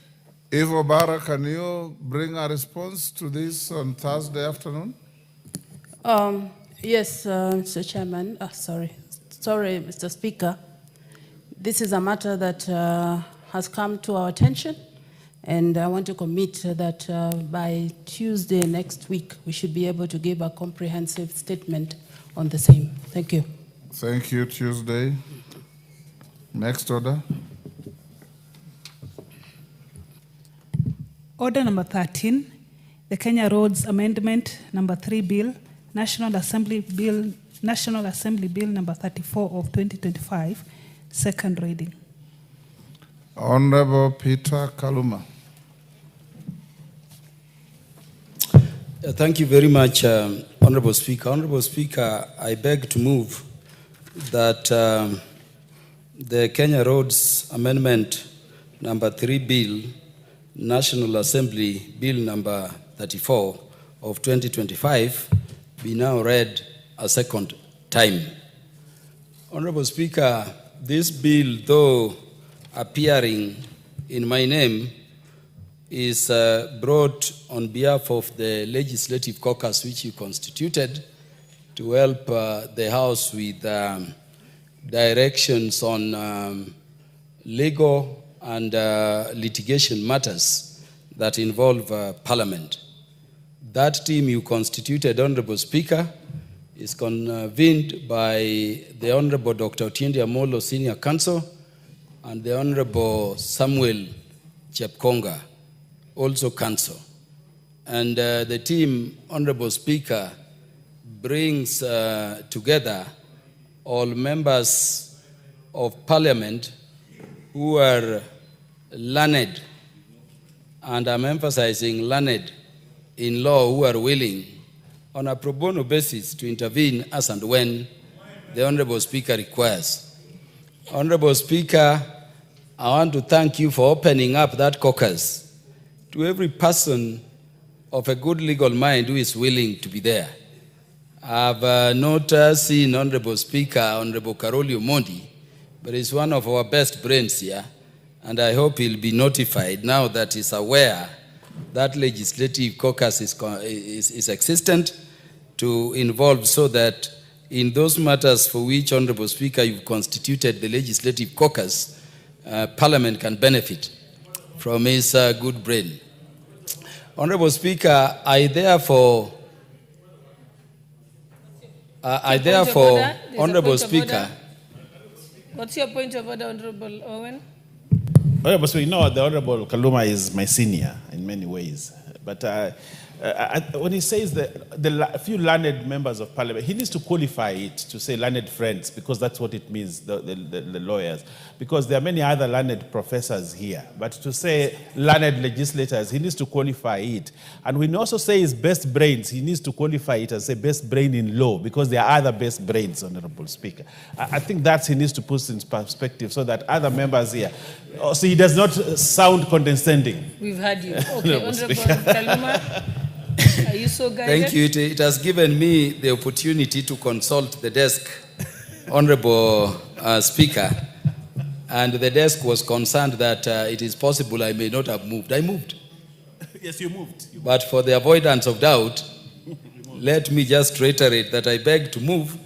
Ivo Barra, can you bring a response to this on Thursday afternoon? Yes, Mr. Chairman. Sorry, Mr. Speaker. This is a matter that has come to our attention, and I want to commit that by Tuesday next week, we should be able to give a comprehensive statement on the same. Thank you. Thank you, Tuesday. Next order. Order number 13, the Kenya Roads Amendment number 3 Bill, National Assembly Bill number 34 of 2025, second reading. Honorable Peter Kaluma. Thank you very much, Honorable Speaker. Honorable Speaker, I beg to move that the Kenya Roads Amendment number 3 Bill, National Assembly Bill number 34 of 2025 be now read a second time. Honorable Speaker, this bill, though appearing in my name, is brought on behalf of the Legislative Caucus which you constituted to help the House with directions on legal and litigation matters that involve Parliament. That team you constituted, Honorable Speaker, is convened by the Honorable Dr. Otiende Amolo, Senior Counsel, and the Honorable Samuel Chepkonga, also Counsel. And the team, Honorable Speaker, brings together all members of Parliament who are learned, and I'm emphasizing learned in law, who are willing on a pro bono basis to intervene as and when the Honorable Speaker requires. Honorable Speaker, I want to thank you for opening up that caucus to every person of a good legal mind who is willing to be there. I've not seen Honorable Speaker, Honorable Karoli Omondi, but he's one of our best brains here, and I hope he'll be notified now that he's aware that legislative caucus is existent to involve, so that in those matters for which, Honorable Speaker, you've constituted the legislative caucus, Parliament can benefit from his good brain. Honorable Speaker, I therefore, Honorable Speaker. What's your point of order, Honorable Owen? Honorable Speaker, you know, the Honorable Kaluma is my senior in many ways. But when he says the few learned members of parliament, he needs to qualify it to say learned friends, because that's what it means, the lawyers. Because there are many other learned professors here. But to say learned legislators, he needs to qualify it. And when he also says best brains, he needs to qualify it as say best brain in law, because there are other best brains, Honorable Speaker. I think that he needs to put in perspective so that other members here, so he does not sound condescending. We've had you. Okay, Honorable Kaluma. Are you so guided? Thank you. It has given me the opportunity to consult the desk, Honorable Speaker, and the desk was concerned that it is possible I may not have moved. I moved. Yes, you moved. But for the avoidance of doubt, let me just reiterate that I beg to move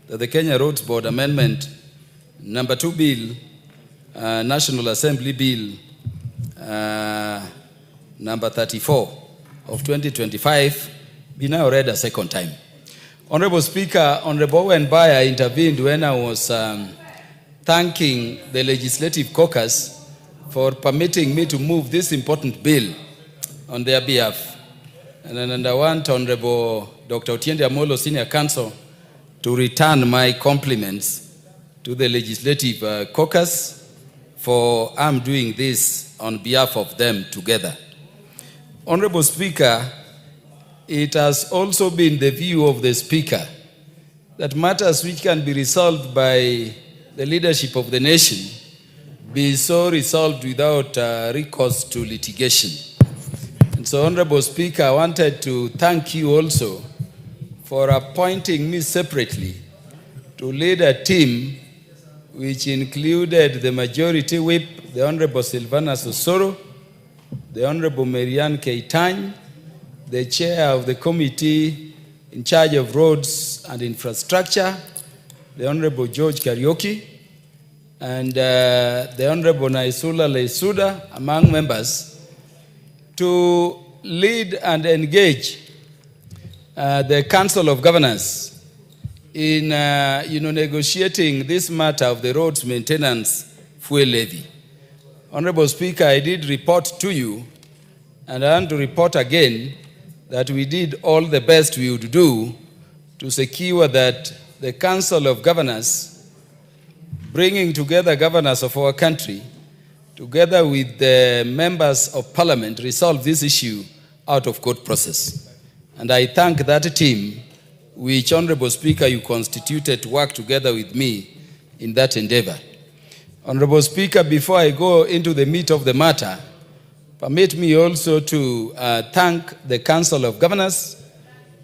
that the Kenya Roads Board Amendment number 2 Bill, National Assembly Bill number 34 of 2025 be now read a second time. Honorable Speaker, Honorable Owen Baya intervened when I was thanking the Legislative Caucus for permitting me to move this important bill on their behalf. And I want Honorable Dr. Otiende Amolo, Senior Counsel, to return my compliments to the Legislative Caucus for I'm doing this on behalf of them together. Honorable Speaker, it has also been the view of the Speaker that matters which can be resolved by the leadership of the nation be so resolved without recourse to litigation. And so, Honorable Speaker, I wanted to thank you also for appointing me separately to lead a team which included the Majority Whip, the Honorable Silvanus Osoro, the Honorable Marianne Keitany, the Chair of the Committee in charge of Roads and Infrastructure, the Honorable George Kariuki, and the Honorable Naisula Leisuda, among members, to lead and engage the Council of Governors in negotiating this matter of the roads maintenance fuel levy. Honorable Speaker, I did report to you, and I want to report again that we did all the best we would do to secure that the Council of Governors, bringing together governors of our country, together with the members of Parliament, resolve this issue out of court process. And I thank that team, which, Honorable Speaker, you constituted to work together with me in that endeavor. Honorable Speaker, before I go into the meat of the matter, permit me also to thank the Council of Governors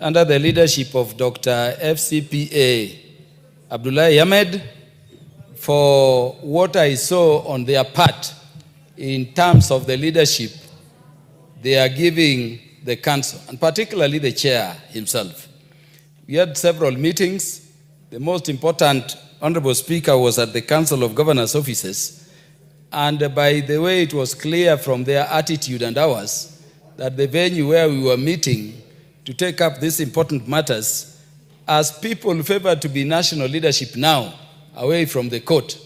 under the leadership of Dr. FCPA Abdullahi Ahmed for what I saw on their part in terms of the leadership they are giving the Council, and particularly the Chair himself. We had several meetings. The most important, Honorable Speaker, was at the Council of Governors offices. And by the way, it was clear from their attitude and ours that the venue where we were meeting to take up these important matters, as people favored to be national leadership now, away from the court,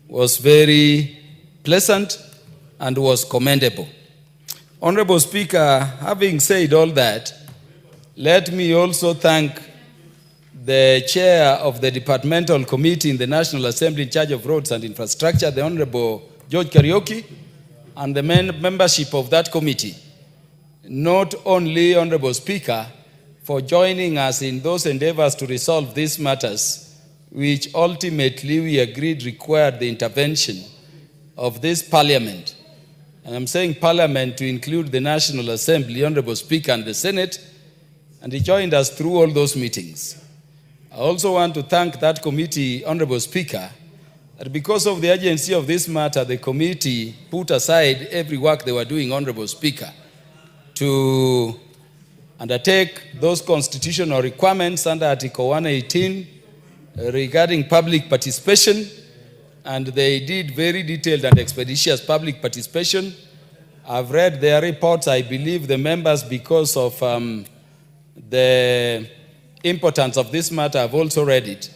was very pleasant and was commendable. Honorable Speaker, having said all that, let me also thank the chair of the departmental committee in the National Assembly in charge of roads and infrastructure, the Honorable George Kariuki, and the membership of that committee. Not only, Honorable Speaker, for joining us in those endeavors to resolve these matters, which ultimately we agreed required the intervention of this Parliament. And I'm saying Parliament to include the National Assembly, Honorable Speaker, and the Senate, and he joined us through all those meetings. I also want to thank that committee, Honorable Speaker, that because of the urgency of this matter, the committee put aside every work they were doing, Honorable Speaker, to undertake those constitutional requirements under Article 118 regarding public participation, and they did very detailed and expeditious public participation. I've read their reports. I believe the members, because of the importance of this matter, have also read it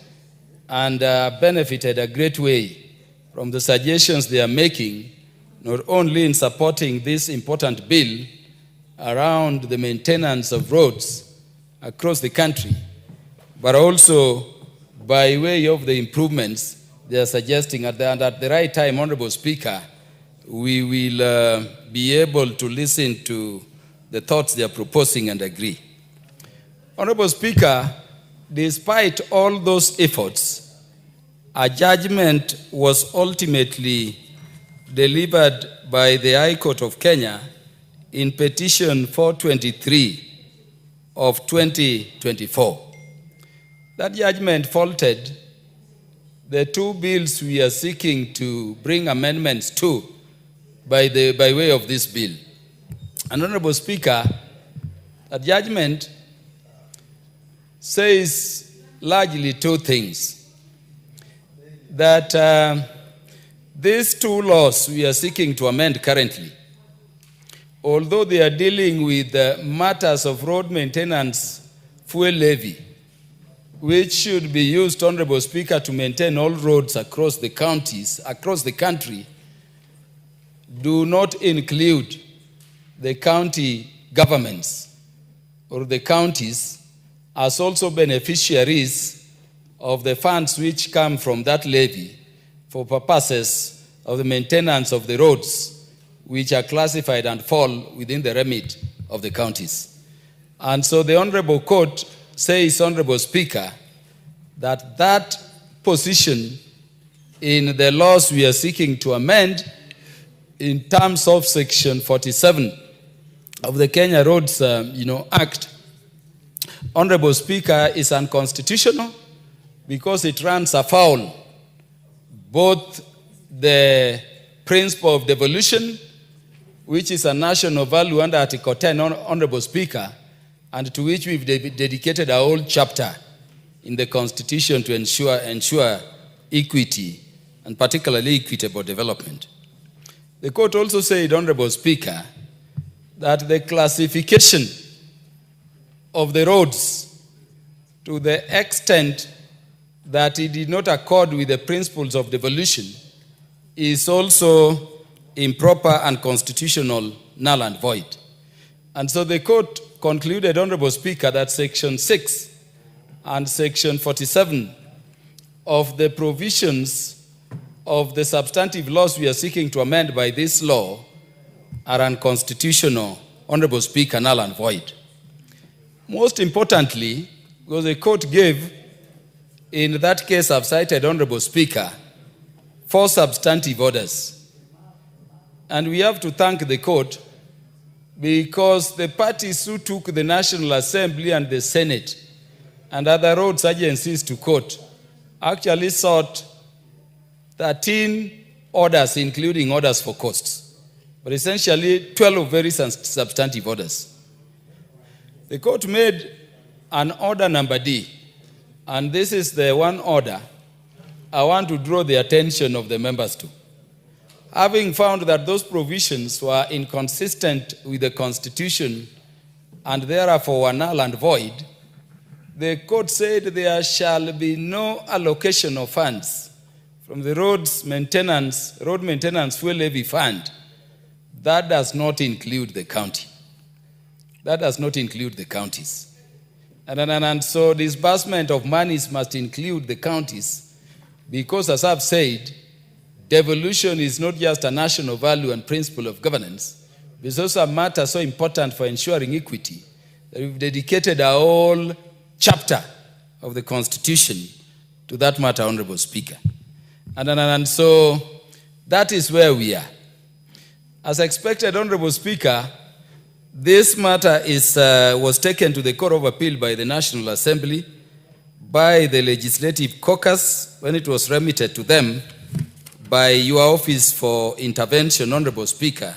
and benefited a great way from the suggestions they are making, not only in supporting this important bill, around the maintenance of roads across the country, but also by way of the improvements they are suggesting. And at the right time, Honorable Speaker, we will be able to listen to the thoughts they are proposing and agree. Honorable Speaker, despite all those efforts, a judgment was ultimately delivered by the High Court of Kenya in petition 423 of 2024. That judgment faulted the two bills we are seeking to bring amendments to by way of this bill. And Honorable Speaker, that judgment says largely two things. That these two laws we are seeking to amend currently, although they are dealing with matters of road maintenance fuel levy, which should be used, Honorable Speaker, to maintain all roads across the counties, across the country, do not include the county governments or the counties as also beneficiaries of the funds which come from that levy for purposes of the maintenance of the roads, which are classified and fall within the remit of the counties. And so the Honorable Court says, Honorable Speaker, that that position in the laws we are seeking to amend in terms of Section 47 of the Kenya Roads Act, Honorable Speaker, is unconstitutional because it runs afoul both the principle of devolution, which is a national value under Article 10, Honorable Speaker, and to which we've dedicated a whole chapter in the Constitution to ensure equity, and particularly equitable development. The court also said, Honorable Speaker, that the classification of the roads to the extent that it did not accord with the principles of devolution is also improper and constitutional, null and void. And so the court concluded, Honorable Speaker, that Section 6 and Section 47 of the provisions of the substantive laws we are seeking to amend by this law are unconstitutional, Honorable Speaker, null and void. Most importantly, because the court gave, in that case I've cited, Honorable Speaker, 4 substantive orders. And we have to thank the court because the parties who took the National Assembly and the Senate and other roads agencies to court actually sought 13 orders, including orders for costs, but essentially 12 very substantive orders. The court made an order number D, and this is the one order I want to draw the attention of the members to. Having found that those provisions were inconsistent with the Constitution and therefore were null and void, the court said there shall be no allocation of funds from the road maintenance fuel levy fund. That does not include the county. That does not include the counties. And so disbursement of monies must include the counties because, as I've said, devolution is not just a national value and principle of governance, but it's also a matter so important for ensuring equity that we've dedicated a whole chapter of the Constitution to that matter, Honorable Speaker. And so that is where we are. As expected, Honorable Speaker, this matter was taken to the Court of Appeal by the National Assembly, by the Legislative Caucus, when it was remitted to them by your Office for Intervention, Honorable Speaker.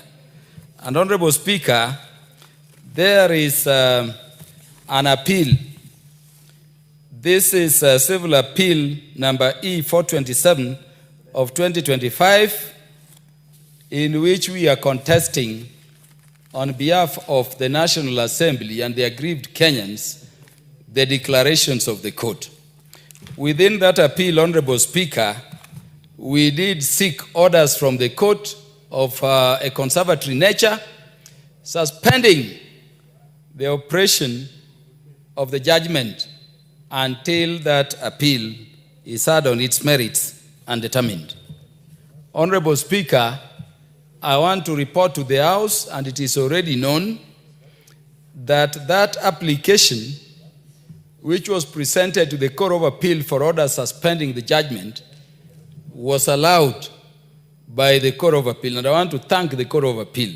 And Honorable Speaker, there is an appeal. This is Civil Appeal number E427 of 2025, in which we are contesting on behalf of the National Assembly and the aggrieved Kenyans the declarations of the court. Within that appeal, Honorable Speaker, we did seek orders from the court of a conservatory nature, suspending the operation of the judgment until that appeal is heard on its merits and determined. Honorable Speaker, I want to report to the House, and it is already known, that that application, which was presented to the Court of Appeal for order suspending the judgment, was allowed by the Court of Appeal. And I want to thank the Court of Appeal.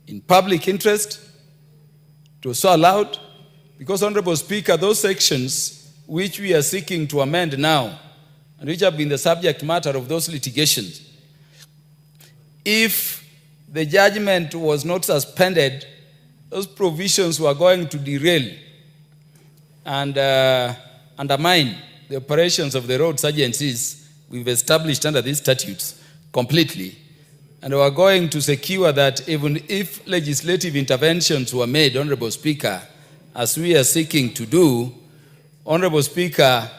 In public interest, it was so allowed because, Honorable Speaker, those sections which we are seeking to amend now and which have been the subject matter of those litigations, if the judgment was not suspended, those provisions were going to derail and undermine the operations of the roads agencies we've established under these statutes completely. And we are going to secure that even if legislative interventions were made, Honorable Speaker, as we are seeking to do, Honorable Speaker,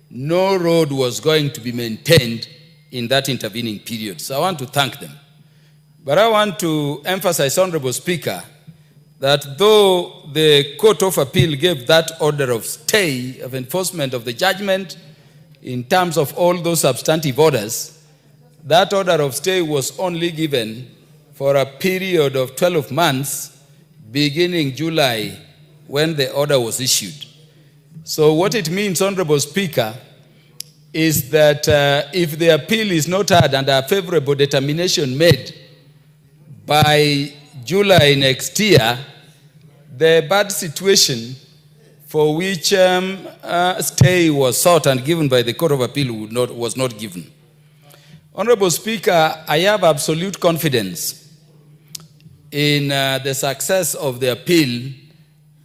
no road was going to be maintained in that intervening period. So I want to thank them. But I want to emphasize, Honorable Speaker, that though the Court of Appeal gave that order of stay of enforcement of the judgment in terms of all those substantive orders, that order of stay was only given for a period of 12 months, beginning July, when the order was issued. So what it means, Honorable Speaker, is that if the appeal is not heard and a favorable determination made by July next year, the bad situation for which stay was sought and given by the Court of Appeal was not given. Honorable Speaker, I have absolute confidence in the success of the appeal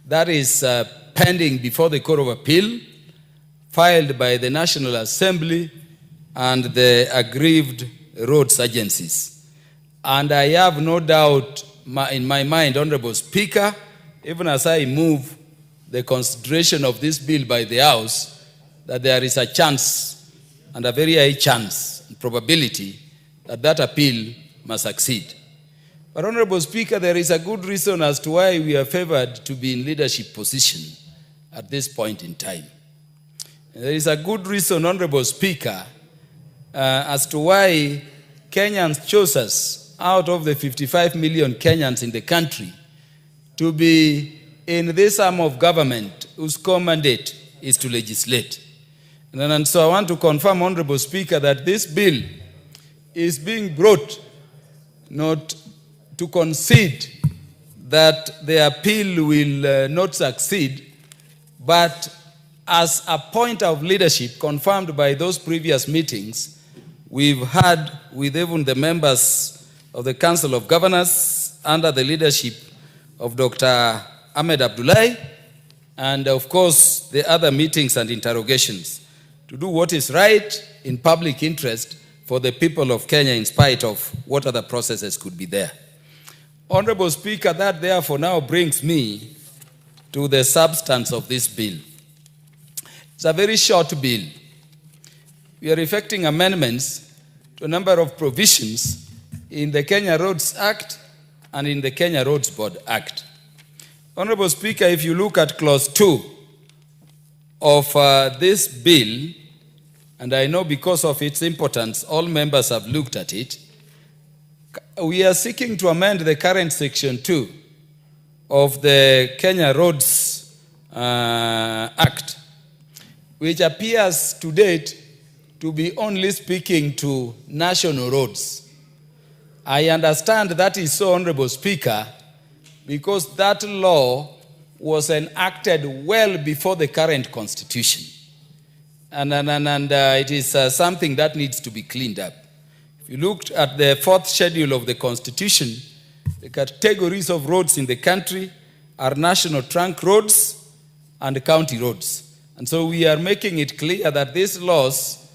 that is pending before the Court of Appeal, filed by the National Assembly and the aggrieved roads agencies. And I have no doubt in my mind, Honorable Speaker, even as I move the consideration of this bill by the House, that there is a chance, and a very high chance and probability, that that appeal must succeed. But Honorable Speaker, there is a good reason as to why we are favored to be in leadership position at this point in time. And there is a good reason, Honorable Speaker, as to why Kenyans chose us out of the 55 million Kenyans in the country to be in this arm of government whose core mandate is to legislate. And so I want to confirm, Honorable Speaker, that this bill is being brought not to concede that the appeal will not succeed, but as a point of leadership confirmed by those previous meetings we've had with even the members of the Council of Governors under the leadership of Dr. Ahmed Abdullahi, and of course the other meetings and interrogations, to do what is right in public interest for the people of Kenya in spite of what other processes could be there. Honorable Speaker, that therefore now brings me to the substance of this bill. It's a very short bill. We are effecting amendments to a number of provisions in the Kenya Roads Act and in the Kenya Roads Board Act. Honorable Speaker, if you look at clause 2 of this bill, and I know because of its importance, all members have looked at it, we are seeking to amend the current section 2 of the Kenya Roads Act, which appears to date to be only speaking to national roads. I understand that is so, Honorable Speaker, because that law was enacted well before the current constitution. And it is something that needs to be cleaned up. If you looked at the 4th schedule of the constitution, the categories of roads in the country are national trunk roads and county roads. And so we are making it clear that these laws,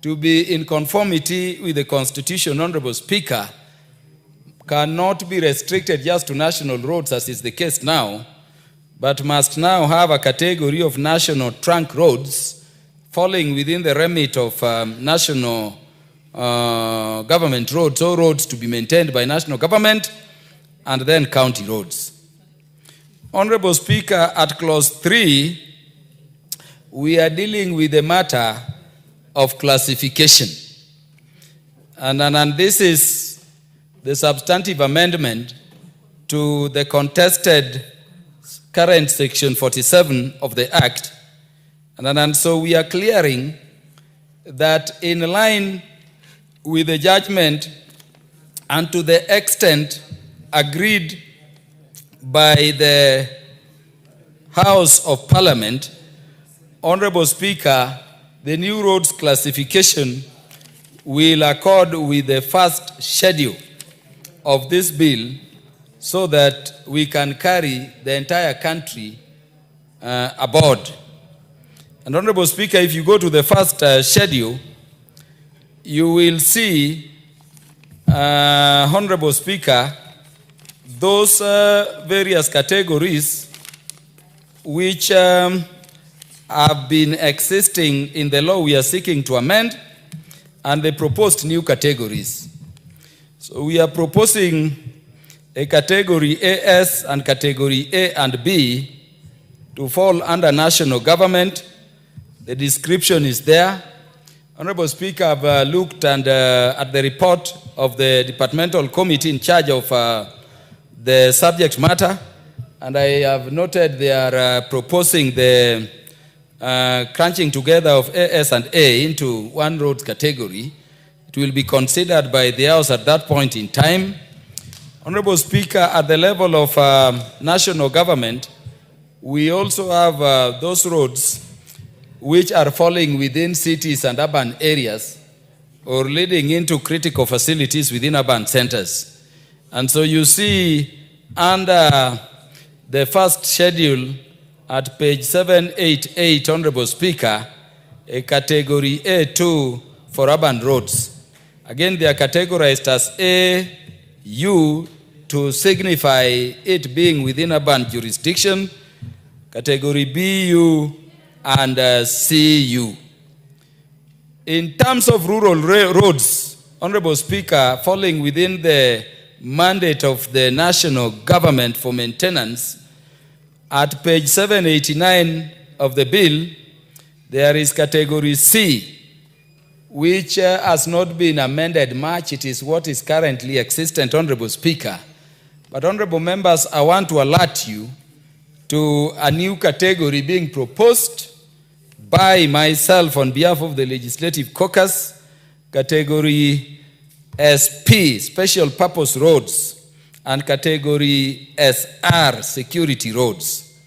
to be in conformity with the constitution, Honorable Speaker, cannot be restricted just to national roads as is the case now, but must now have a category of national trunk roads falling within the remit of national government roads, or roads to be maintained by national government, and then county roads. Honorable Speaker, at clause 3, we are dealing with the matter of classification. And this is the substantive amendment to the contested current section 47 of the Act. And so we are clearing that in line with the judgment and to the extent agreed by the House of Parliament, Honorable Speaker, the new roads classification will accord with the first schedule of this bill so that we can carry the entire country aboard. And Honorable Speaker, if you go to the first schedule, you will see, Honorable Speaker, those various categories which have been existing in the law we are seeking to amend, and the proposed new categories. So we are proposing a category AS and category A and B to fall under national government. The description is there. Honorable Speaker, I've looked at the report of the departmental committee in charge of the subject matter, and I have noted they are proposing the crunching together of AS and A into one road category. It will be considered by the House at that point in time. Honorable Speaker, at the level of national government, we also have those roads which are falling within cities and urban areas or leading into critical facilities within urban centers. And so you see under the first schedule at page 788, Honorable Speaker, a category A2 for urban roads. Again, they are categorized as A, U to signify it being within urban jurisdiction, category B, U, and CU. In terms of rural roads, Honorable Speaker, falling within the mandate of the national government for maintenance, at page 789 of the bill, there is category C, which has not been amended much. It is what is currently existent, Honorable Speaker. But Honorable Members, I want to alert you to a new category being proposed by myself on behalf of the Legislative Caucus, category SP, Special Purpose Roads, and category SR, Security Roads.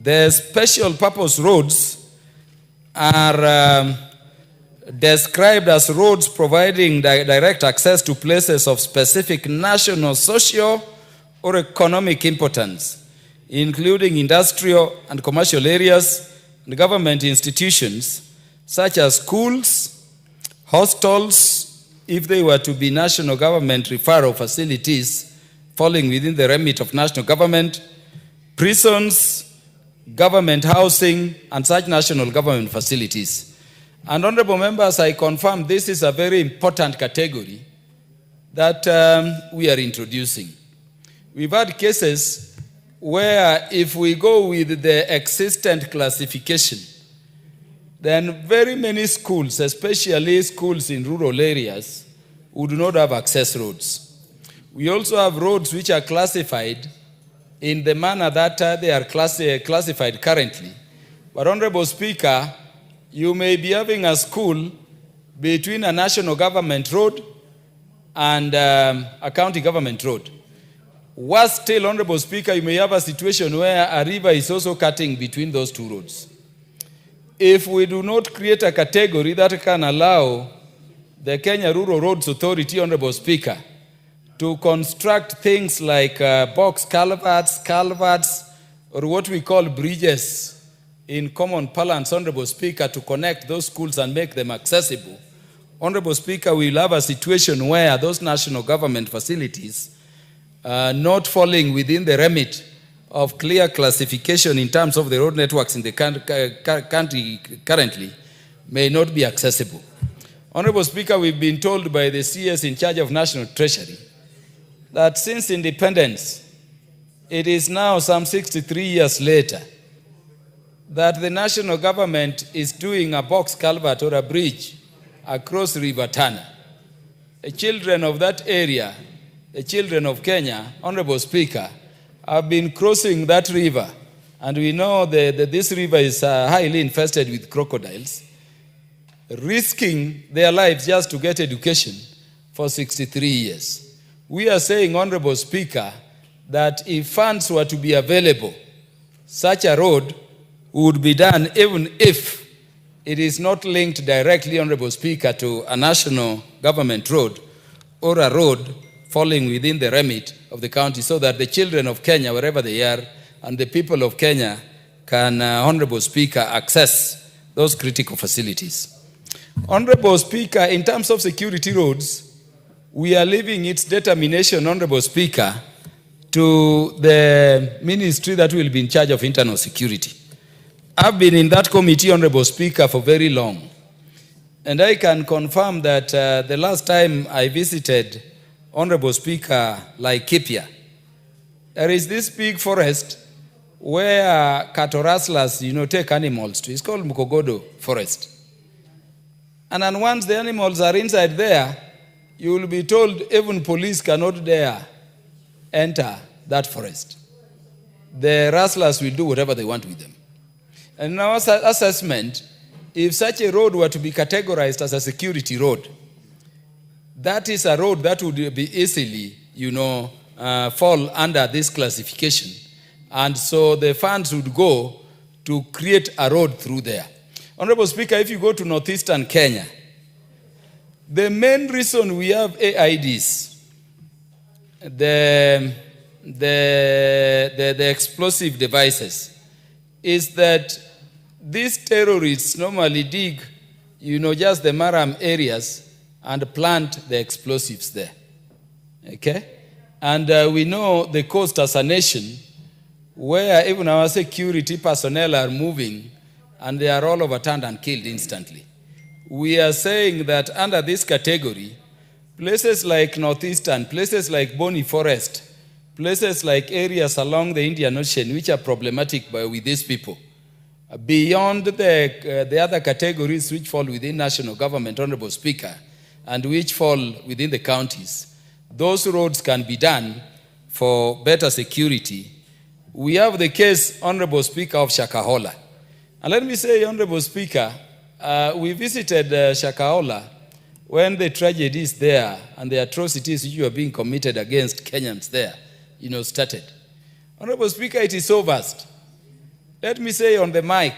The Special Purpose Roads are described as roads providing direct access to places of specific national, social, or economic importance, including industrial and commercial areas and government institutions, such as schools, hostels, if they were to be national government referral facilities falling within the remit of national government, prisons, government housing, and such national government facilities. And Honorable Members, I confirm this is a very important category that we are introducing. We've had cases where if we go with the existent classification, then very many schools, especially schools in rural areas, would not have access roads. We also have roads which are classified in the manner that they are classified currently. But Honorable Speaker, you may be having a school between a national government road and a county government road. Worse still, Honorable Speaker, you may have a situation where a river is also cutting between those two roads. If we do not create a category that can allow the Kenya Rural Roads Authority, Honorable Speaker, to construct things like box culverts, or what we call bridges in common parlance, Honorable Speaker, to connect those schools and make them accessible, Honorable Speaker, we will have a situation where those national government facilities not falling within the remit of clear classification in terms of the road networks in the country currently may not be accessible. Honorable Speaker, we've been told by the CS in charge of National Treasury that since independence, it is now some 63 years later that the national government is doing a box culvert or a bridge across River Tana. The children of that area, the children of Kenya, Honorable Speaker, have been crossing that river, and we know that this river is highly infested with crocodiles, risking their lives just to get education for 63 years. We are saying, Honorable Speaker, that if funds were to be available, such a road would be done even if it is not linked directly, Honorable Speaker, to a national government road or a road falling within the remit of the county, so that the children of Kenya, wherever they are, and the people of Kenya can, Honorable Speaker, access those critical facilities. Honorable Speaker, in terms of security roads, we are leaving its determination, Honorable Speaker, to the ministry that will be in charge of internal security. I've been in that committee, Honorable Speaker, for very long. And I can confirm that the last time I visited, Honorable Speaker, Laikipia, there is this big forest where cattle rustlers, take animals to. It's called Mukogodo Forest. And then once the animals are inside there, you will be told even police cannot dare enter that forest. The rustlers will do whatever they want with them. And in our assessment, if such a road were to be categorized as a security road, that is a road that would be easily, fall under this classification. And so the funds would go to create a road through there. Honorable Speaker, if you go to northeastern Kenya, the main reason we have AIDs, the explosive devices, is that these terrorists normally dig, just the Maram areas and plant the explosives there. Okay? And we know the coast as a nation where even our security personnel are moving and they are all overturned and killed instantly. We are saying that under this category, places like Northeastern, places like Boni Forest, places like areas along the Indian Ocean which are problematic with these people, beyond the other categories which fall within national government, Honorable Speaker, and which fall within the counties, those roads can be done for better security. We have the case, Honorable Speaker, of Shakahola. And let me say, Honorable Speaker, we visited Shakahola when the tragedies there and the atrocities which were being committed against Kenyans there, started. Honorable Speaker, it is so vast. Let me say on the mic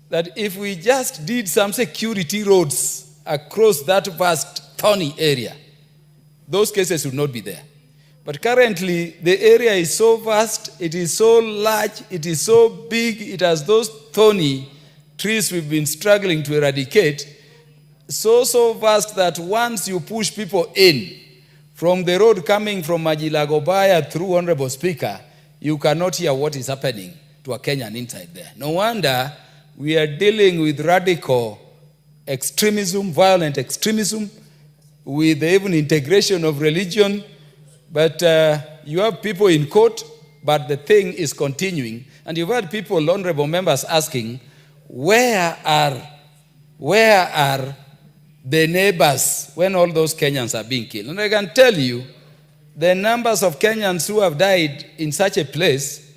that if we just did some security roads across that vast, thorny area, those cases would not be there. But currently, the area is so vast, it is so large, it is so big, it has those thorny trees we've been struggling to eradicate, so vast that once you push people in from the road coming from Majilagobaya through, Honorable Speaker, you cannot hear what is happening to a Kenyan inside there. No wonder we are dealing with radical extremism, violent extremism, with even integration of religion. But you have people in court, but the thing is continuing. And you've had people, honorable members, asking, where are the neighbors when all those Kenyans are being killed? And I can tell you, the numbers of Kenyans who have died in such a place,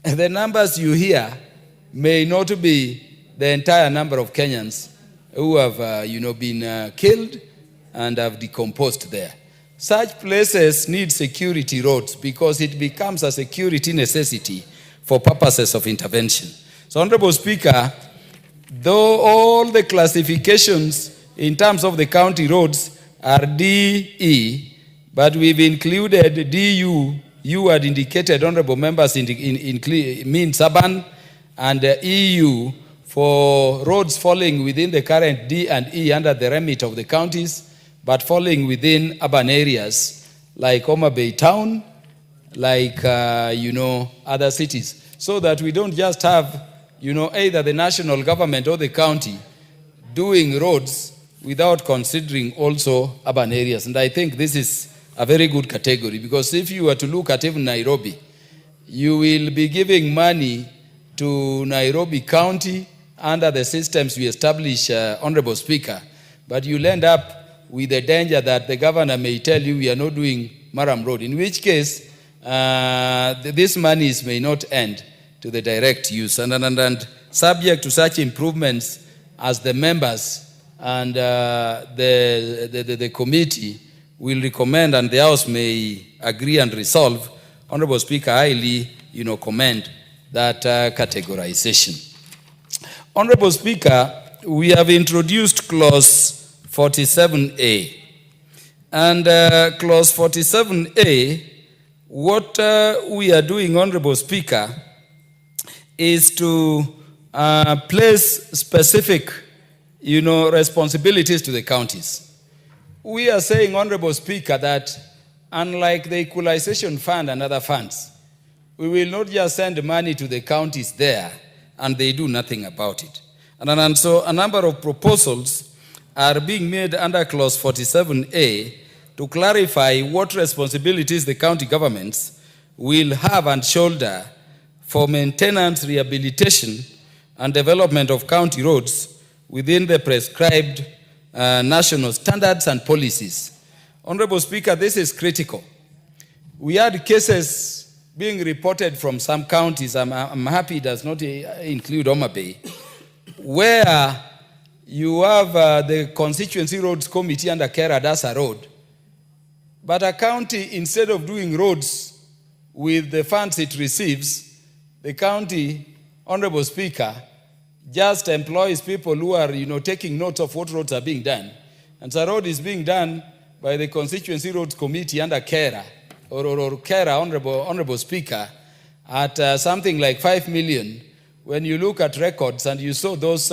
the numbers you hear may not be the entire number of Kenyans who have been killed and have decomposed there. Such places need security roads because it becomes a security necessity for purposes of intervention. So, Honorable Speaker, though all the classifications in terms of the county roads are DE, but we've included DU, you had indicated, honorable members, means urban, and EU for roads falling within the current D and E under the remit of the counties, but falling within urban areas like Homa Bay Town, like, other cities, so that we don't just have, either the national government or the county doing roads without considering also urban areas. And I think this is a very good category, because if you were to look at even Nairobi, you will be giving money to Nairobi County under the systems we establish, Honorable Speaker, but you'll end up with the danger that the governor may tell you we are not doing Maram Road, in which case these monies may not end to the direct use. And subject to such improvements as the members and the committee will recommend and the House may agree and resolve, Honorable Speaker, I highly commend that categorization. Honorable Speaker, we have introduced clause 47A. And clause 47A, what we are doing, Honorable Speaker, is to place specific, responsibilities to the counties. We are saying, Honorable Speaker, that unlike the equalization fund and other funds, we will not just send money to the counties there and they do nothing about it. And so a number of proposals are being made under clause 47A to clarify what responsibilities the county governments will have and shoulder for maintenance, rehabilitation, and development of county roads within the prescribed national standards and policies. Honorable Speaker, this is critical. We had cases being reported from some counties, I'm happy it does not include Homa Bay, where you have the Constituency Roads Committee under Kera does a road, but a county, instead of doing roads with the funds it receives, the county, Honorable Speaker, just employs people who are, taking notes of what roads are being done. And so a road is being done by the Constituency Roads Committee under Kera, or Kera, Honorable Speaker, at something like 5 million. When you look at records and you saw those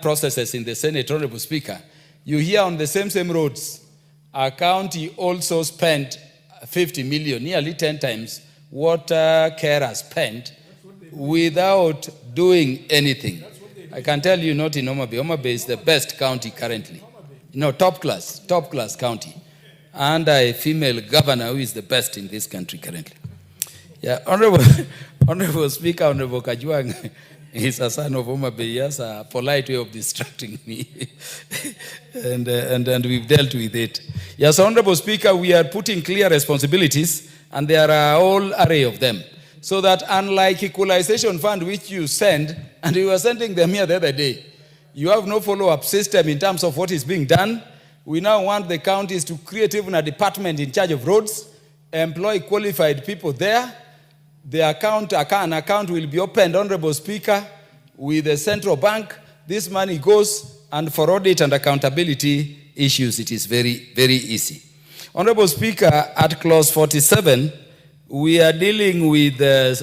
processes in the Senate, Honorable Speaker, you hear on the same roads, our county also spent 50 million, nearly 10 times what Kera spent without doing anything. I can tell you, not in Homa Bay. Homa Bay is the best county currently. Top class county. And a female governor who is the best in this country currently. Yeah, Honorable Speaker, Honorable Kajwang is a son of Homa Bay. He has a polite way of distracting me. and we've dealt with it. Yes, Honorable Speaker, we are putting clear responsibilities, and there are a whole array of them. So that unlike equalization fund, which you send, and you were sending them here the other day, you have no follow-up system in terms of what is being done. We now want the counties to create even a department in charge of roads, employ qualified people there. The an account will be opened, Honorable Speaker, with the central bank. This money goes, and for audit and accountability issues, it is very, very easy. Honorable Speaker, at clause 47, we are dealing with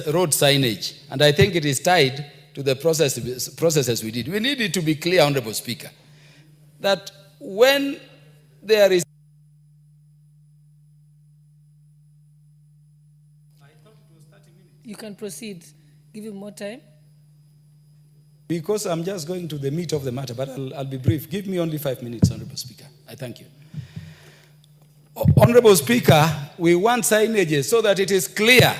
road signage, and I think it is tied to the processes we did. We need it to be clear, Honorable Speaker, that when there is... You can proceed. Give him more time. Because I'm just going to the meat of the matter, but I'll be brief. Give me only 5 minutes, Honorable Speaker. I thank you. Honorable Speaker, we want signages so that it is clear.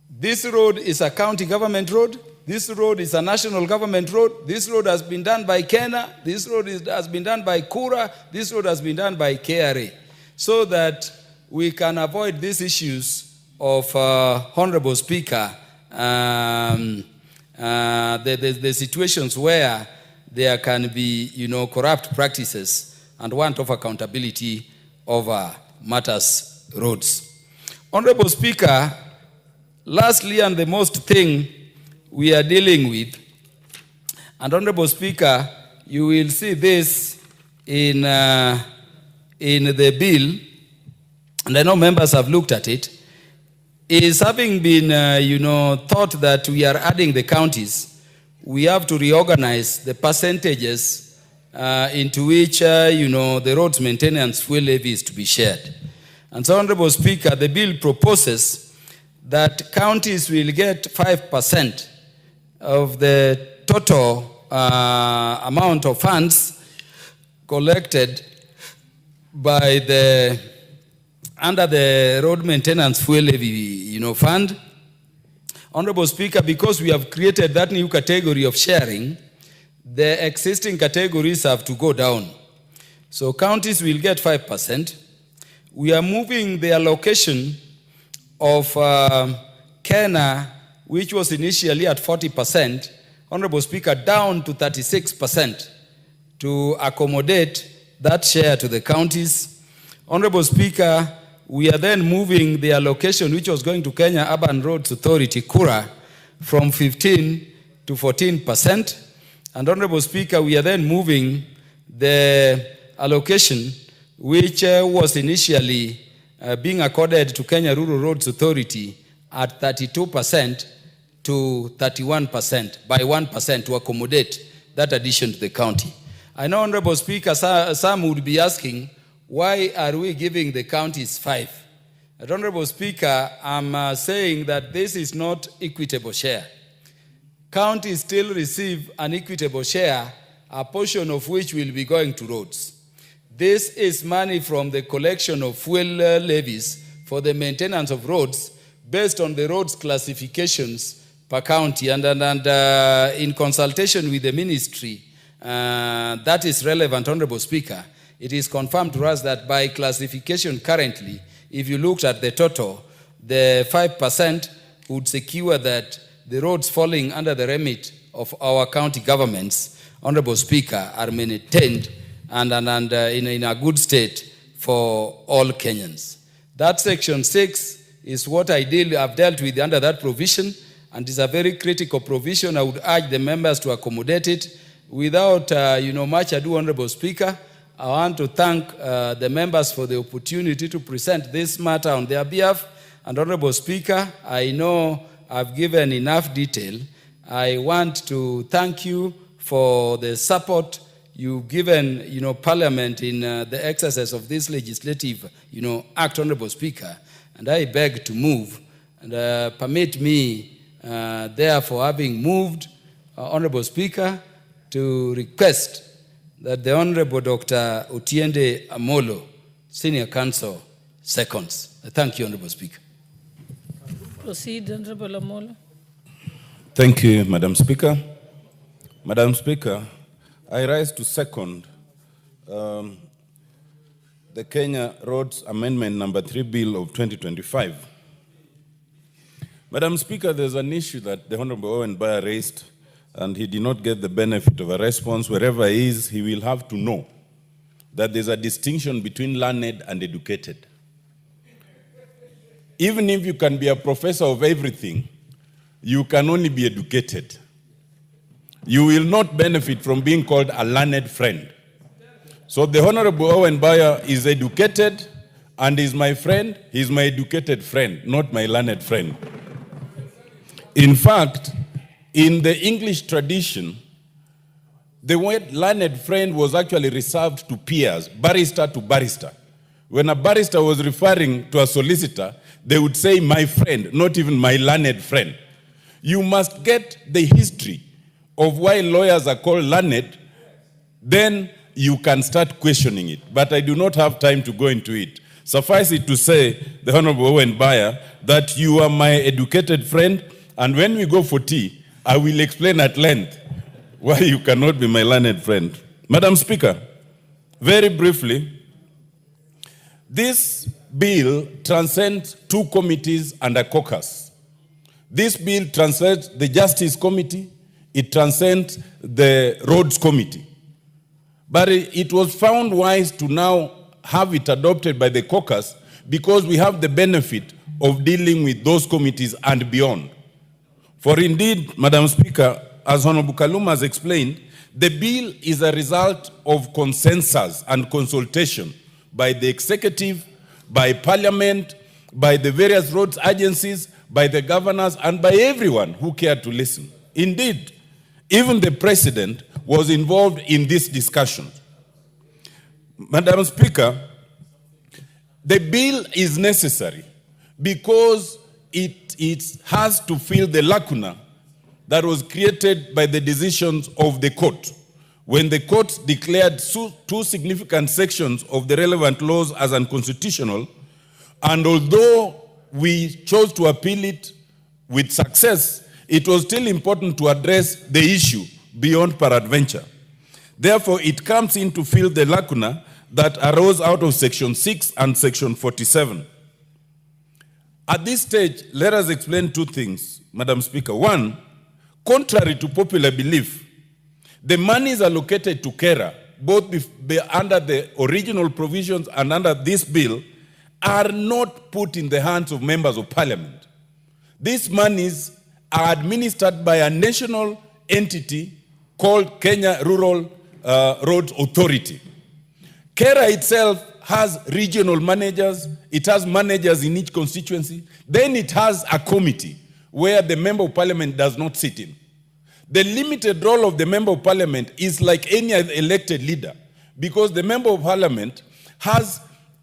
This road is a county government road. This road is a national government road. This road has been done by Kenya. This road has been done by Kura. This road has been done by KRA. So that we can avoid these issues of, Honorable Speaker, the situations where there can be, corrupt practices and want of accountability over matters roads. Honorable Speaker, lastly, and the most thing we are dealing with, and Honorable Speaker, you will see this in the bill, and I know members have looked at it, is having been, thought that we are adding the counties, we have to reorganize the percentages into which, the roads maintenance fuel levy is to be shared. And so, Honorable Speaker, the bill proposes that counties will get 5% of the total amount of funds collected by the under the road maintenance fuel levy, fund. Honorable Speaker, because we have created that new category of sharing, the existing categories have to go down. So counties will get 5%. We are moving the allocation of Kenya, which was initially at 40%, Honorable Speaker, down to 36% to accommodate that share to the counties. Honorable Speaker, we are then moving the allocation which was going to Kenya Urban Roads Authority, KURA, from 15 to 14%. And Honorable Speaker, we are then moving the allocation which was initially being accorded to Kenya Rural Roads Authority at 32% to 31% by 1% to accommodate that addition to the county. I know, Honorable Speaker, some would be asking, why are we giving the counties 5? But Honorable Speaker, I'm saying that this is not equitable share. Counties still receive an equitable share, a portion of which will be going to roads. This is money from the collection of fuel levies for the maintenance of roads based on the roads classifications per county, and in consultation with the ministry, that is relevant, Honorable Speaker. It is confirmed to us that by classification currently, if you looked at the total, the 5% would secure that the roads falling under the remit of our county governments, Honorable Speaker, are maintained and in a good state for all Kenyans. That section 6 is what I've dealt with under that provision, and is a very critical provision. I would urge the members to accommodate it. Without much ado, Honorable Speaker, I want to thank the members for the opportunity to present this matter on their behalf. And Honorable Speaker, I know I've given enough detail. I want to thank you for the support you've given, Parliament in the exercise of this legislative, act, Honorable Speaker. And I beg to move, and permit me, therefore, having moved, Honorable Speaker, to request that the Honorable Dr. Otiende Amolo, Senior Counsel, seconds. Thank you, Honorable Speaker. Proceed, Honorable Amolo. Thank you, Madam Speaker. Madam Speaker, I rise to second the Kenya Roads Amendment number 3 Bill of 2025. Madam Speaker, there's an issue that the Honorable Owen Baya raised, and he did not get the benefit of a response. Wherever he is, he will have to know that there's a distinction between learned and educated. Even if you can be a professor of everything, you can only be educated. You will not benefit from being called a learned friend. So the Honorable Owen Baya is educated and is my friend. He's my educated friend, not my learned friend. In fact, in the English tradition, the word learned friend was actually reserved to peers, barrister to barrister. When a barrister was referring to a solicitor, they would say, my friend, not even my learned friend. You must get the history of why lawyers are called learned, then you can start questioning it. But I do not have time to go into it. Suffice it to say, the Honorable Owen Baya, that you are my educated friend, and when we go for tea, I will explain at length why you cannot be my learned friend. Madam Speaker, very briefly, this bill transcends 2 committees and a caucus. This bill transcends the Justice Committee, it transcends the Roads Committee. But it was found wise to now have it adopted by the caucus because we have the benefit of dealing with those committees and beyond. For indeed, Madam Speaker, as Honorable Kaluma has explained, the bill is a result of consensus and consultation by the executive, by Parliament, by the various roads agencies, by the governors, and by everyone who cared to listen. Indeed, even the President was involved in this discussion. Madam Speaker, the bill is necessary because it has to fill the lacuna that was created by the decisions of the court. When the court declared 2 significant sections of the relevant laws as unconstitutional, And although we chose to appeal it with success, it was still important to address the issue beyond peradventure. Therefore, it comes in to fill the lacuna that arose out of Section 6 and Section 47. At this stage, let us explain two things, Madam Speaker. One, contrary to popular belief, the monies allocated to KERA, both under the original provisions and under this bill, are not put in the hands of members of parliament. These monies are administered by a national entity called Kenya Rural Roads Authority. KERA itself has regional managers, it has managers in each constituency, then it has a committee where the member of parliament does not sit in. The limited role of the member of parliament is like any elected leader, because the member of parliament has,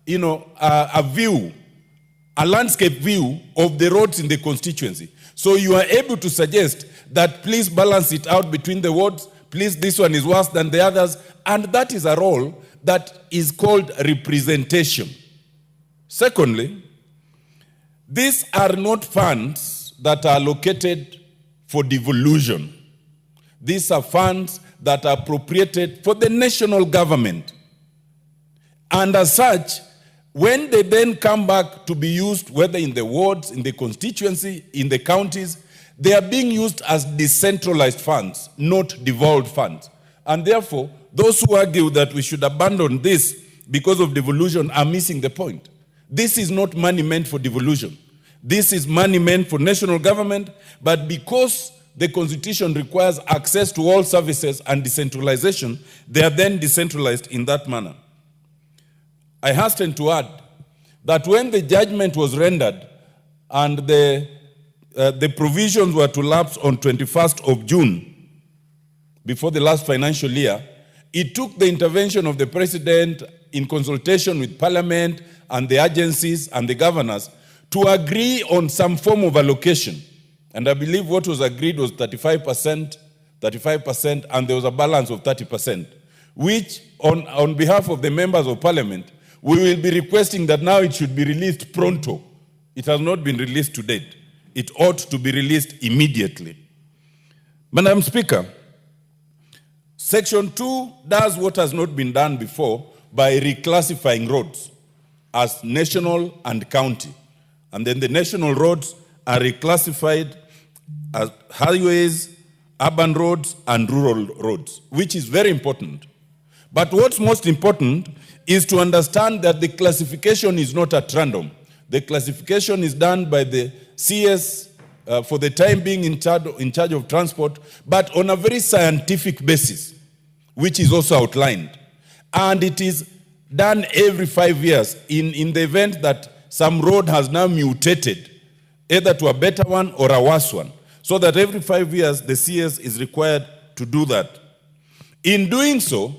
a view, a landscape view of the roads in the constituency. So you are able to suggest that please balance it out between the wards, please this one is worse than the others, and that is a role that is called representation. Secondly, these are not funds that are allocated for devolution. These are funds that are appropriated for the national government. And as such, when they then come back to be used, whether in the wards, in the constituency, in the counties, they are being used as decentralized funds, not devolved funds. And therefore, those who argue that we should abandon this because of devolution are missing the point. This is not money meant for devolution. This is money meant for national government, but because the Constitution requires access to all services and decentralization, they are then decentralized in that manner. I hasten to add that when the judgment was rendered and the provisions were to lapse on 21st of June, before the last financial year, it took the intervention of the President in consultation with Parliament and the agencies and the governors to agree on some form of allocation. And I believe what was agreed was 35%, and there was a balance of 30%, which on behalf of the members of Parliament, we will be requesting that now it should be released pronto. It has not been released to date. It ought to be released immediately. Madam Speaker, Section 2 does what has not been done before by reclassifying roads as national and county. And then the national roads are reclassified as highways, urban roads, and rural roads, which is very important. But what's most important is to understand that the classification is not at random. The classification is done by the CS for the time being in charge of transport, but on a very scientific basis, which is also outlined. And it is done every 5 years in the event that some road has now mutated, either to a better one or a worse one, so that every 5 years the CS is required to do that. In doing so,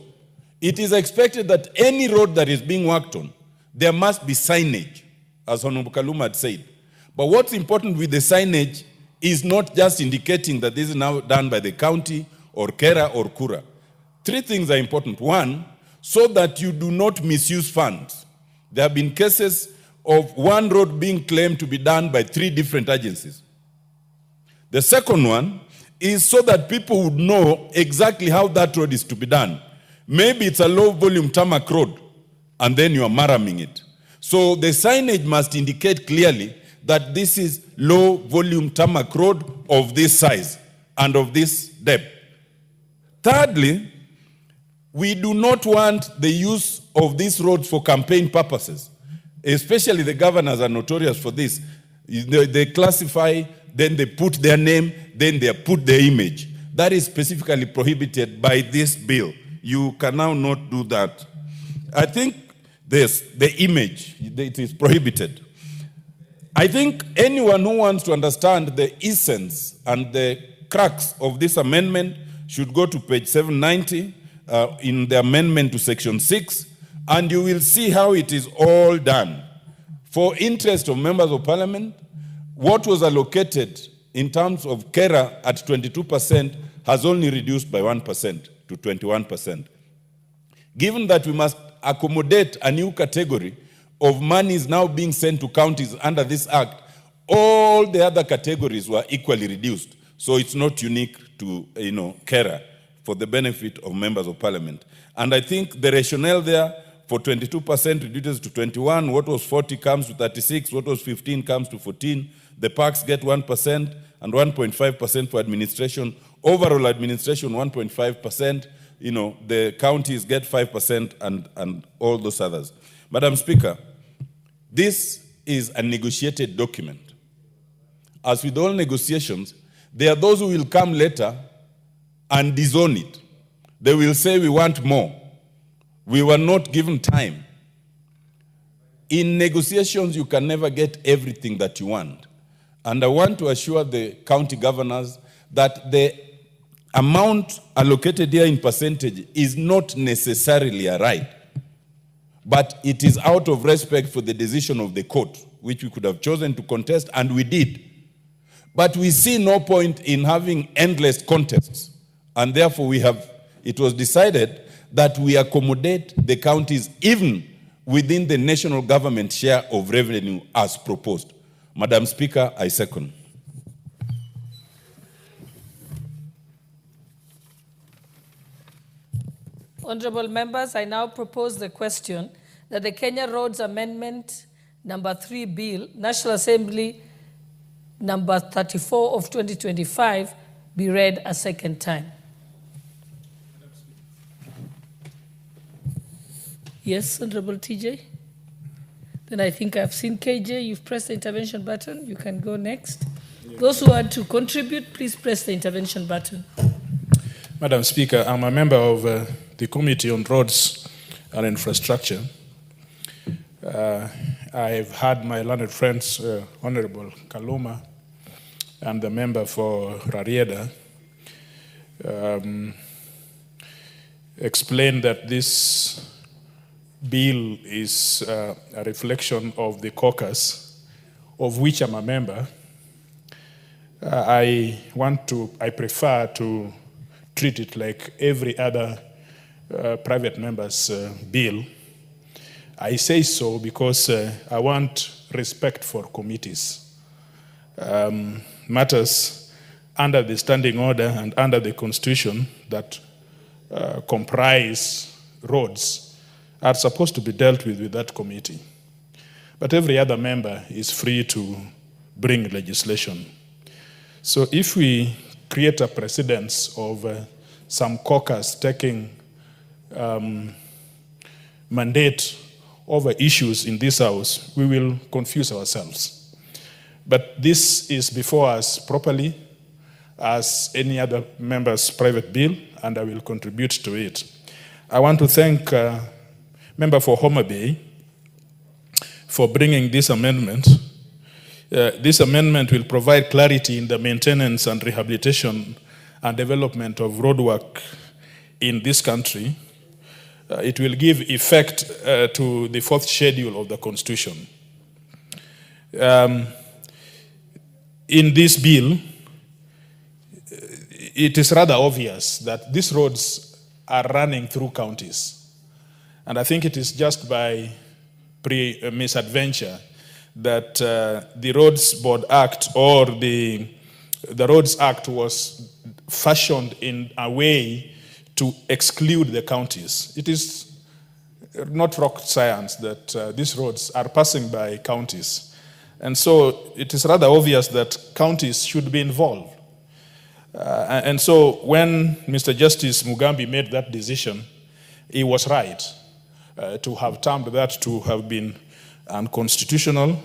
it is expected that any road that is being worked on, there must be signage, as Honorable Kaluma had said. But what's important with the signage is not just indicating that this is now done by the county or KERA or KURA. 3 things are important. One, so that you do not misuse funds. There have been cases of one road being claimed to be done by 3 different agencies. The second one is so that people would know exactly how that road is to be done. Maybe it's a low-volume tarmac road, and then you are maramming it. So the signage must indicate clearly that this is low-volume tarmac road of this size and of this depth. Thirdly, we do not want the use of these roads for campaign purposes. Especially the governors are notorious for this. They classify, then they put their name, then they put their image. That is specifically prohibited by this bill. You can now not do that. I think the image, it is prohibited. I think anyone who wants to understand the essence and the crux of this amendment should go to page 790 in the amendment to Section 6, and you will see how it is all done. For interest of members of Parliament, what was allocated in terms of KERA at 22% has only reduced by 1% to 21%. Given that we must accommodate a new category of monies now being sent to counties under this act, all the other categories were equally reduced. So it's not unique to, Kera, for the benefit of members of parliament. And I think the rationale there for 22% reduces to 21, what was 40 comes to 36, what was 15 comes to 14. The parks get 1% and 1.5% for administration. Overall administration, 1.5%. The counties get 5% and all those others. Madam Speaker, this is a negotiated document. As with all negotiations, there are those who will come later and disown it. They will say, we want more. We were not given time. In negotiations, you can never get everything that you want. And I want to assure the county governors that the amount allocated here in percentage is not necessarily a right, but it is out of respect for the decision of the court, which we could have chosen to contest, and we did. But we see no point in having endless contests, and therefore it was decided that we accommodate the counties even within the national government share of revenue as proposed. Madam Speaker, I second. Honorable members, I now propose the question that the Kenya Roads Amendment number 3 Bill, National Assembly number 34 of 2025, be read a second time. Yes, Honorable TJ? Then I think I've seen KJ. You've pressed the intervention button. You can go next. Yeah. Those who want to contribute, please press the intervention button. Madam Speaker, I'm a member of the Committee on Roads and Infrastructure. I've had my learned friends, Honorable Kaluma, and the member for Rarieda, explain that this bill is a reflection of the caucus, of which I'm a member. I prefer to treat it like every other private member's bill. I say so because I want respect for committees. Matters under the standing order and under the Constitution that comprise roads are supposed to be dealt with that committee. But every other member is free to bring legislation. So if we create a precedence of some caucus taking mandate over issues in this House, we will confuse ourselves. But this is before us properly as any other member's private bill, and I will contribute to it. I want to thank Member for Homa Bay for bringing this amendment. This amendment will provide clarity in the maintenance and rehabilitation and development of roadwork in this country. It will give effect to the 4th schedule of the Constitution. In this bill, it is rather obvious that these roads are running through counties. And I think it is just by misadventure that the Roads Board Act or the Roads Act was fashioned in a way to exclude the counties. It is not rocket science that these roads are passing by counties. And so it is rather obvious that counties should be involved. And so when Mr. Justice Mugambi made that decision, he was right to have termed that to have been unconstitutional,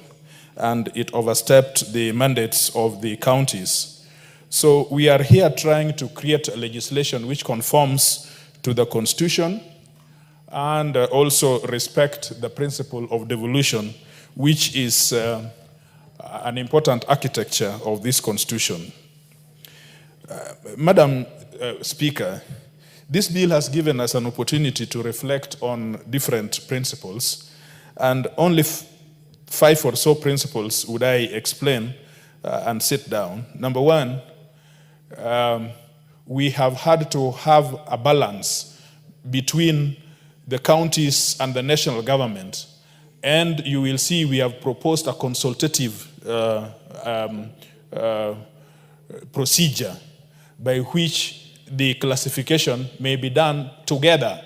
and it overstepped the mandates of the counties. So we are here trying to create a legislation which conforms to the Constitution and also respect the principle of devolution, which is an important architecture of this Constitution. Madam Speaker, this bill has given us an opportunity to reflect on different principles, and only 5 or so principles would I explain and sit down. Number one, we have had to have a balance between the counties and the national government And you will see we have proposed a consultative procedure by which the classification may be done together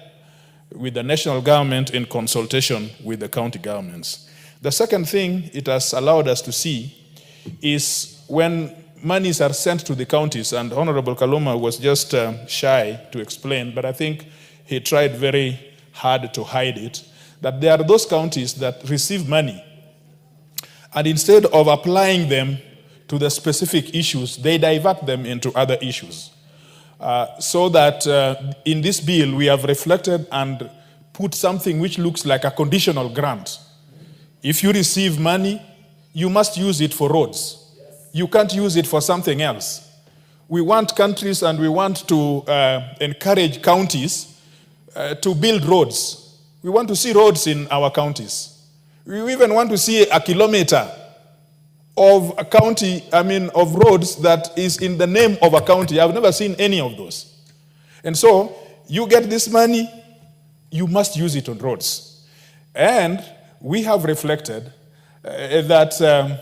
with the national government in consultation with the county governments. The second thing it has allowed us to see is when monies are sent to the counties, and Honorable Kaluma was just shy to explain, but I think he tried very hard to hide it, that there are those counties that receive money, and instead of applying them to the specific issues, they divert them into other issues. So that in this bill, we have reflected and put something which looks like a conditional grant. If you receive money, you must use it for roads. You can't use it for something else. We want countries and we want to encourage counties to build roads. We want to see roads in our counties. We even want to see a kilometer of a county, of roads that is in the name of a county. I've never seen any of those. And so, you get this money, you must use it on roads. And we have reflected that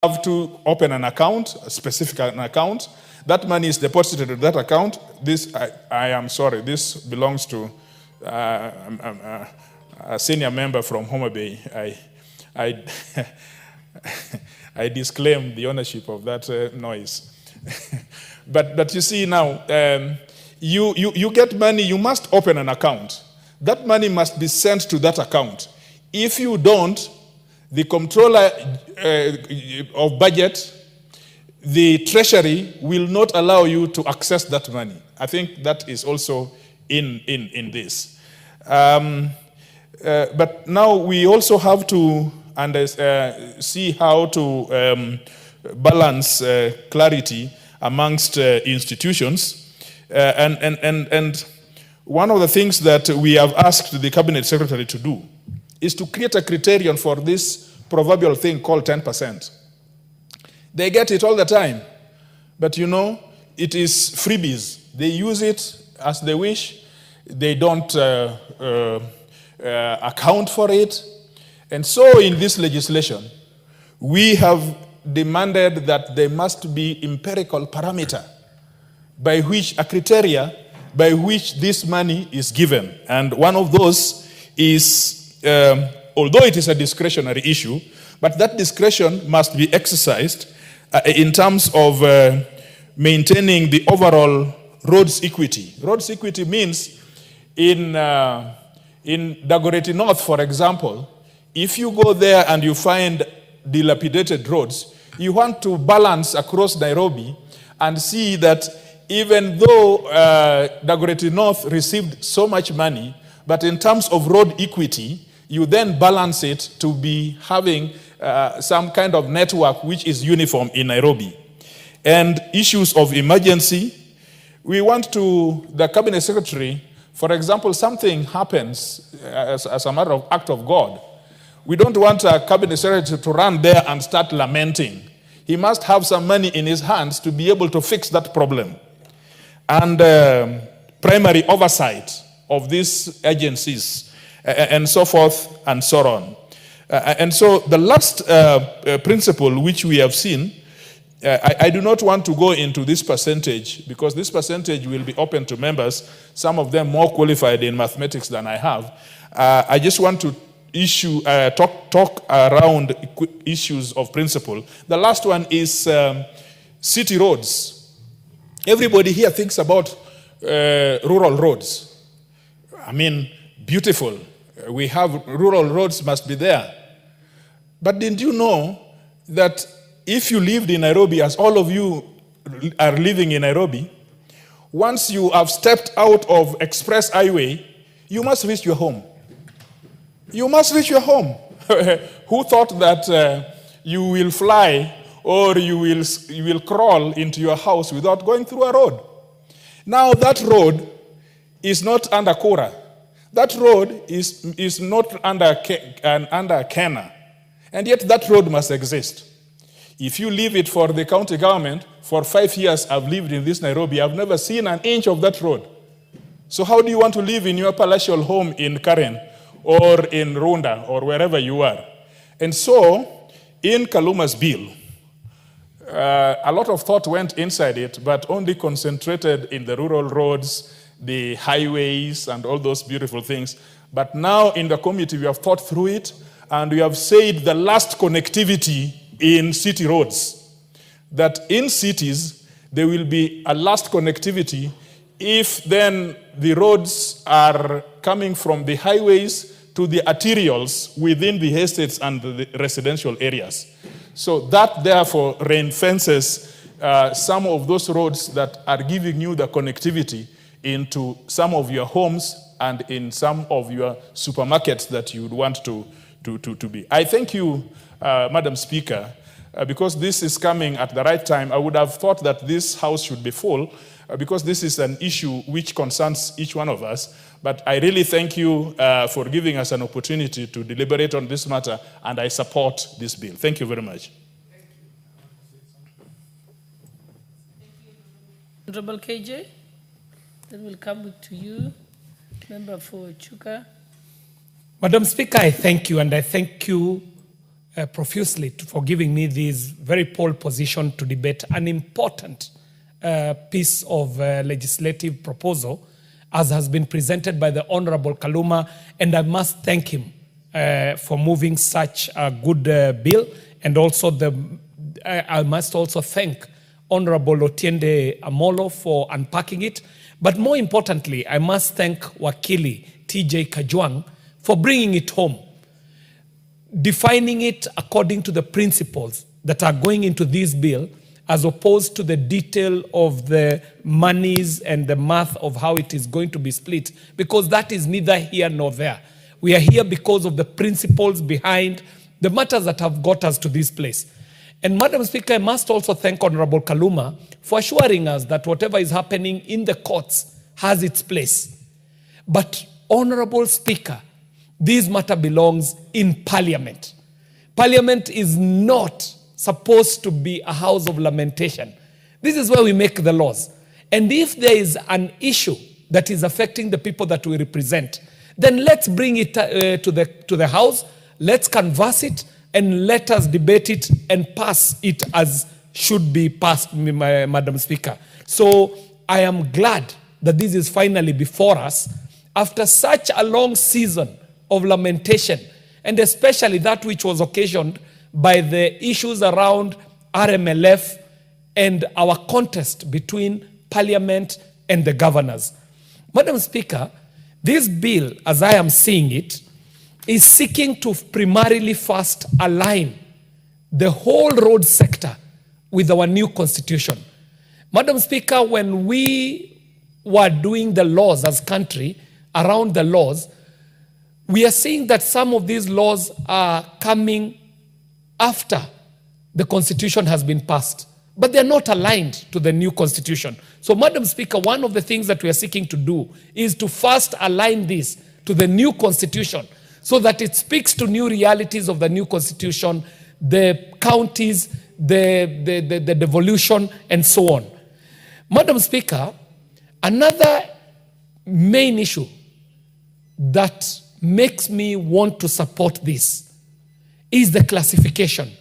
have to open an account, a specific account. That money is deposited in that account. This, I am sorry, this belongs to a senior member from Homa Bay. I disclaim the ownership of that noise. But you see now, you get money, you must open an account. That money must be sent to that account. If you don't, the comptroller of budget, the treasury will not allow you to access that money. I think that is also in this. But now we also have to see how to balance clarity amongst institutions. And one of the things that we have asked the Cabinet Secretary to do is to create a criterion for this proverbial thing called 10%. They get it all the time, but you know, it is freebies. They use it as they wish. They don't account for it. And so in this legislation, we have demanded that there must be empirical parameter by which a criteria by which this money is given. And one of those is, although it is a discretionary issue, but that discretion must be exercised in terms of maintaining the overall roads equity. Roads equity means in Dagoretti North, for example, if you go there and you find dilapidated roads, you want to balance across Nairobi and see that even though Dagoretti North received so much money, but in terms of road equity, you then balance it to be having some kind of network which is uniform in Nairobi. And issues of emergency, we want to, the Cabinet Secretary, for example, something happens as a matter of act of God. We don't want a Cabinet Secretary to run there and start lamenting. He must have some money in his hands to be able to fix that problem. And primary oversight of these agencies, and so forth and so on. And so the last principle which we have seen, I do not want to go into this percentage because this percentage will be open to members, some of them more qualified in mathematics than I have. I just want to talk around issues of principle. The last one is city roads. Everybody here thinks about rural roads. I mean, beautiful. We have rural roads must be there. But didn't you know that if you lived in Nairobi, as all of you are living in Nairobi, once you have stepped out of Express Highway, you must reach your home. You must reach your home. Who thought that you will fly or you will crawl into your house without going through a road? Now that road is not under Kora. That road is not under Kena. And yet that road must exist. If you leave it for the county government, for 5 years I've lived in this Nairobi, I've never seen an inch of that road. So how do you want to live in your palatial home in Karen or in Runda or wherever you are? And so, in Kaluma's bill, a lot of thought went inside it, but only concentrated in the rural roads, the highways, and all those beautiful things. But now in the committee, we have thought through it, and we have said the last connectivity in city roads, that in cities, there will be a last connectivity if then the roads are coming from the highways to the arterials within the estates and the residential areas. So that therefore ring-fences some of those roads that are giving you the connectivity into some of your homes and in some of your supermarkets that you would want to be. I thank you, Madam Speaker, because this is coming at the right time. I would have thought that this House should be full because this is an issue which concerns each one of us. But I really thank you for giving us an opportunity to deliberate on this matter, and I support this bill. Thank you very much. Honorable KJ, then we'll come to you. Member for Chuka. Madam Speaker, I thank you, and I thank you profusely for giving me this very pole position to debate an important piece of legislative proposal as has been presented by the Honorable Kaluma, and I must thank him for moving such a good bill, and also I must also thank Honorable Otiende Amolo for unpacking it, but more importantly, I must thank Wakili TJ Kajwang for bringing it home, defining it according to the principles that are going into this bill, as opposed to the detail of the monies and the math of how it is going to be split, because that is neither here nor there. We are here because of the principles behind the matters that have got us to this place. And Madam Speaker, I must also thank Honorable Kaluma for assuring us that whatever is happening in the courts has its place. But Honorable Speaker, this matter belongs in Parliament. Parliament is not supposed to be a house of lamentation. This is where we make the laws. And if there is an issue that is affecting the people that we represent, then let's bring it to the House, let's canvass it, and let us debate it and pass it as should be passed, Madam Speaker. So I am glad that this is finally before us after such a long season of lamentation, and especially that which was occasioned by the issues around RMLF and our contest between Parliament and the governors. Madam Speaker, this bill, as I am seeing it, is seeking to primarily first align the whole road sector with our new constitution. Madam Speaker, when we were doing the laws as country, around the laws, we are seeing that some of these laws are coming after the constitution has been passed, but they're not aligned to the new constitution. So, Madam Speaker, one of the things that we are seeking to do is to first align this to the new constitution so that it speaks to new realities of the new constitution, the counties, the devolution, and so on. Madam Speaker, another main issue that makes me want to support this is the classification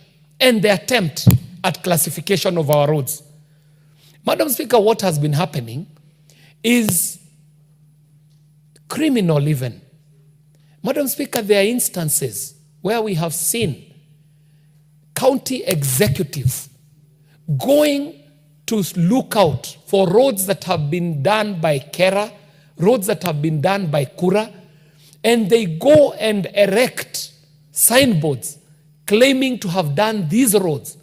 and the attempt at classification of our roads. Madam Speaker, what has been happening is criminal even. Madam Speaker, there are instances where we have seen county executives going to look out for roads that have been done by Kera, roads that have been done by Kura, and they go and erect signboards claiming to have done these roads.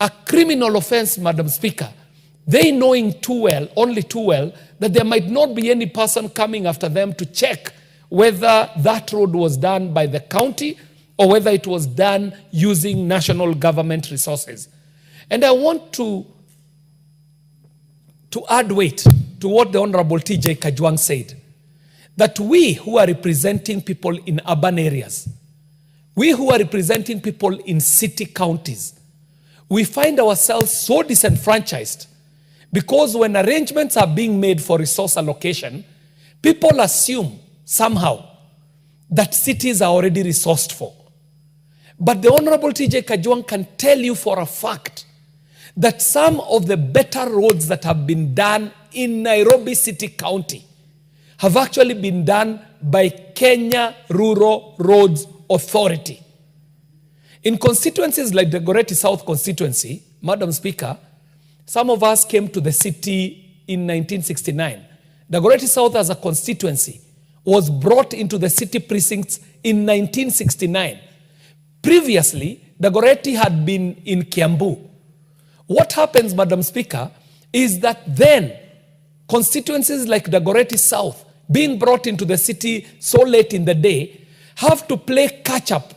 A criminal offense, Madam Speaker. They knowing too well, only too well, that there might not be any person coming after them to check whether that road was done by the county or whether it was done using national government resources. And I want to add weight to what the Honorable TJ Kajwang said, that we who are representing people in urban areas, we who are representing people in city counties, we find ourselves so disenfranchised because when arrangements are being made for resource allocation, people assume somehow that cities are already resourced for. But the Honorable TJ Kajwang can tell you for a fact that some of the better roads that have been done in Nairobi City County have actually been done by Kenya Rural Roads Authority. In constituencies like the Dagoretti South constituency, Madam Speaker, some of us came to the city in 1969. Dagoretti South as a constituency was brought into the city precincts in 1969. Previously, Dagoretti had been in Kiambu. What happens, Madam Speaker, is that then constituencies like Dagoretti South, being brought into the city so late in the day, have to play catch-up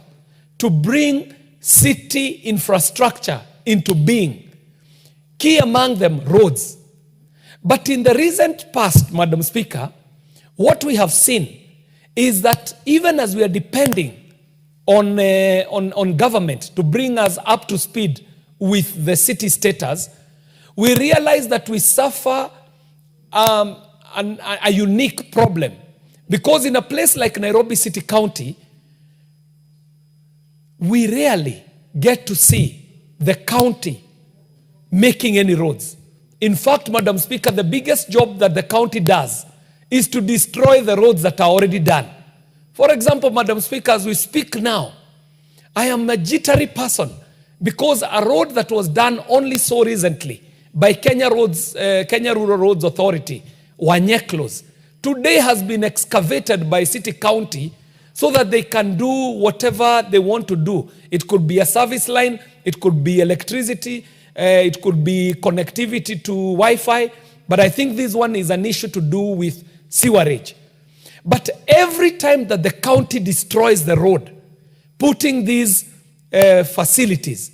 to bring city infrastructure into being. Key among them, roads. But in the recent past, Madam Speaker, what we have seen is that even as we are depending on government to bring us up to speed with the city status, we realize that we suffer a unique problem. Because in a place like Nairobi City County, we rarely get to see the county making any roads. In fact, Madam Speaker, the biggest job that the county does is to destroy the roads that are already done. For example, Madam Speaker, as we speak now, I am a jittery person because a road that was done only so recently by Kenya Rural Roads Authority, Wanyeklos, today has been excavated by City County so that they can do whatever they want to do. It could be a service line, it could be electricity, it could be connectivity to Wi-Fi, but I think this one is an issue to do with sewerage. But every time that the county destroys the road, putting these facilities,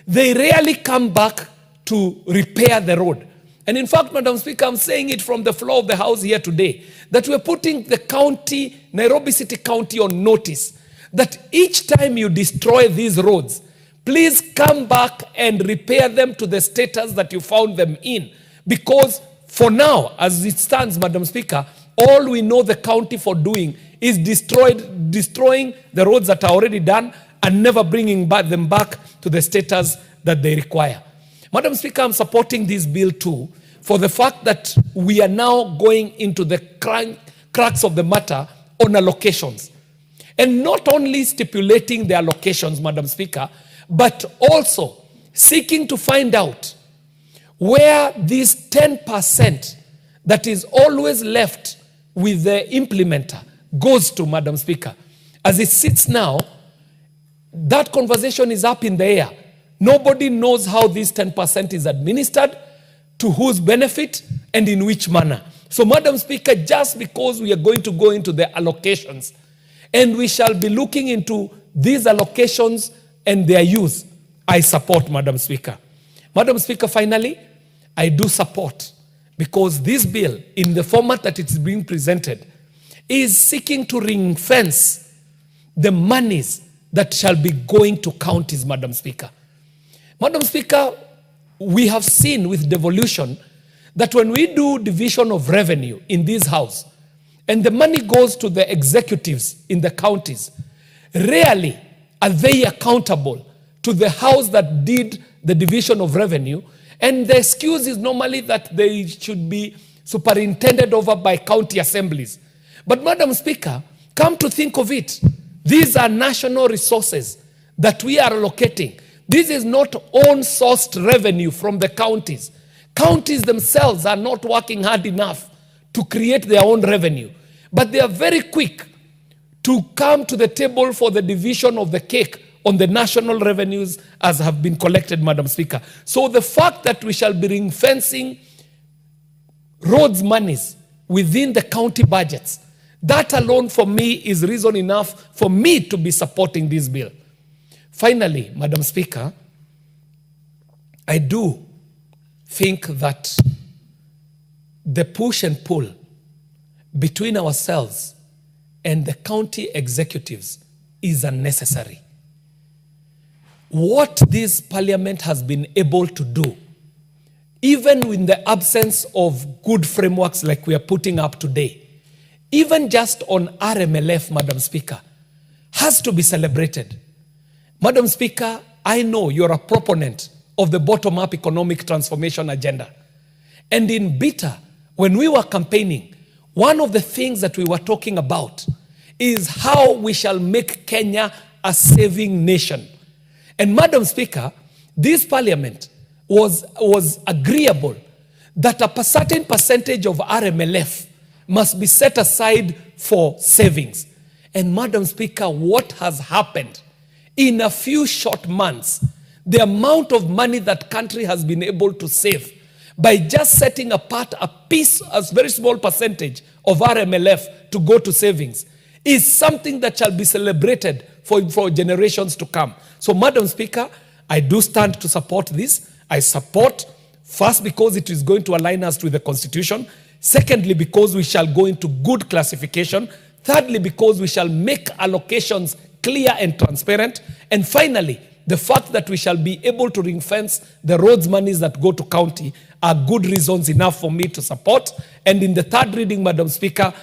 they rarely come back to repair the road. And in fact, Madam Speaker, I'm saying it from the floor of the House here today, that we're putting the county, Nairobi City County, on notice that each time you destroy these roads, please come back and repair them to the status that you found them in. Because for now, as it stands, Madam Speaker, all we know the county for doing is destroying the roads that are already done and never bringing them back to the status that they require. Madam Speaker, I'm supporting this bill too for the fact that we are now going into the cracks of the matter on allocations. And not only stipulating the allocations, Madam Speaker, but also seeking to find out where this 10% that is always left with the implementer goes to, Madam Speaker. As it sits now, that conversation is up in the air. Nobody knows how this 10% is administered, to whose benefit, and in which manner. So, Madam Speaker, just because we are going to go into the allocations, and we shall be looking into these allocations and their use, I support, Madam Speaker. Madam Speaker, finally, I do support, because this bill, in the format that it's being presented, is seeking to ring-fence the monies that shall be going to counties, Madam Speaker. Madam Speaker, we have seen with devolution that when we do division of revenue in this house, and the money goes to the executives in the counties, rarely are they accountable to the house that did the division of revenue, and the excuse is normally that they should be superintended over by county assemblies. But Madam Speaker, come to think of it, these are national resources that we are allocating. This is not own-sourced revenue from the counties. Counties themselves are not working hard enough to create their own revenue. But they are very quick to come to the table for the division of the cake on the national revenues as have been collected, Madam Speaker. So the fact that we shall be ring-fencing roads monies within the county budgets, that alone for me is reason enough for me to be supporting this bill. Finally, Madam Speaker, I do think that the push and pull between ourselves and the county executives is unnecessary. what this parliament has been able to do, even in the absence of good frameworks like we are putting up today, even just on RMLF, Madam Speaker, has to be celebrated. Madam Speaker, I know you're a proponent of the bottom-up economic transformation agenda. And in Bita, when we were campaigning, one of the things that we were talking about is how we shall make Kenya a saving nation. And Madam Speaker, this parliament was agreeable that a certain percentage of RMLF must be set aside for savings. And Madam Speaker, what has happened in a few short months, the amount of money that country has been able to save by just setting apart a piece, a very small percentage of RMLF to go to savings, is something that shall be celebrated for generations to come. So, Madam Speaker, I do stand to support this. I support, first, because it is going to align us with the Constitution. Secondly, because we shall go into good classification. Thirdly, because we shall make allocations clear and transparent. And finally, the fact that we shall be able to ring-fence the roads monies that go to county are good reasons enough for me to support. And in the third reading, Madam Speaker,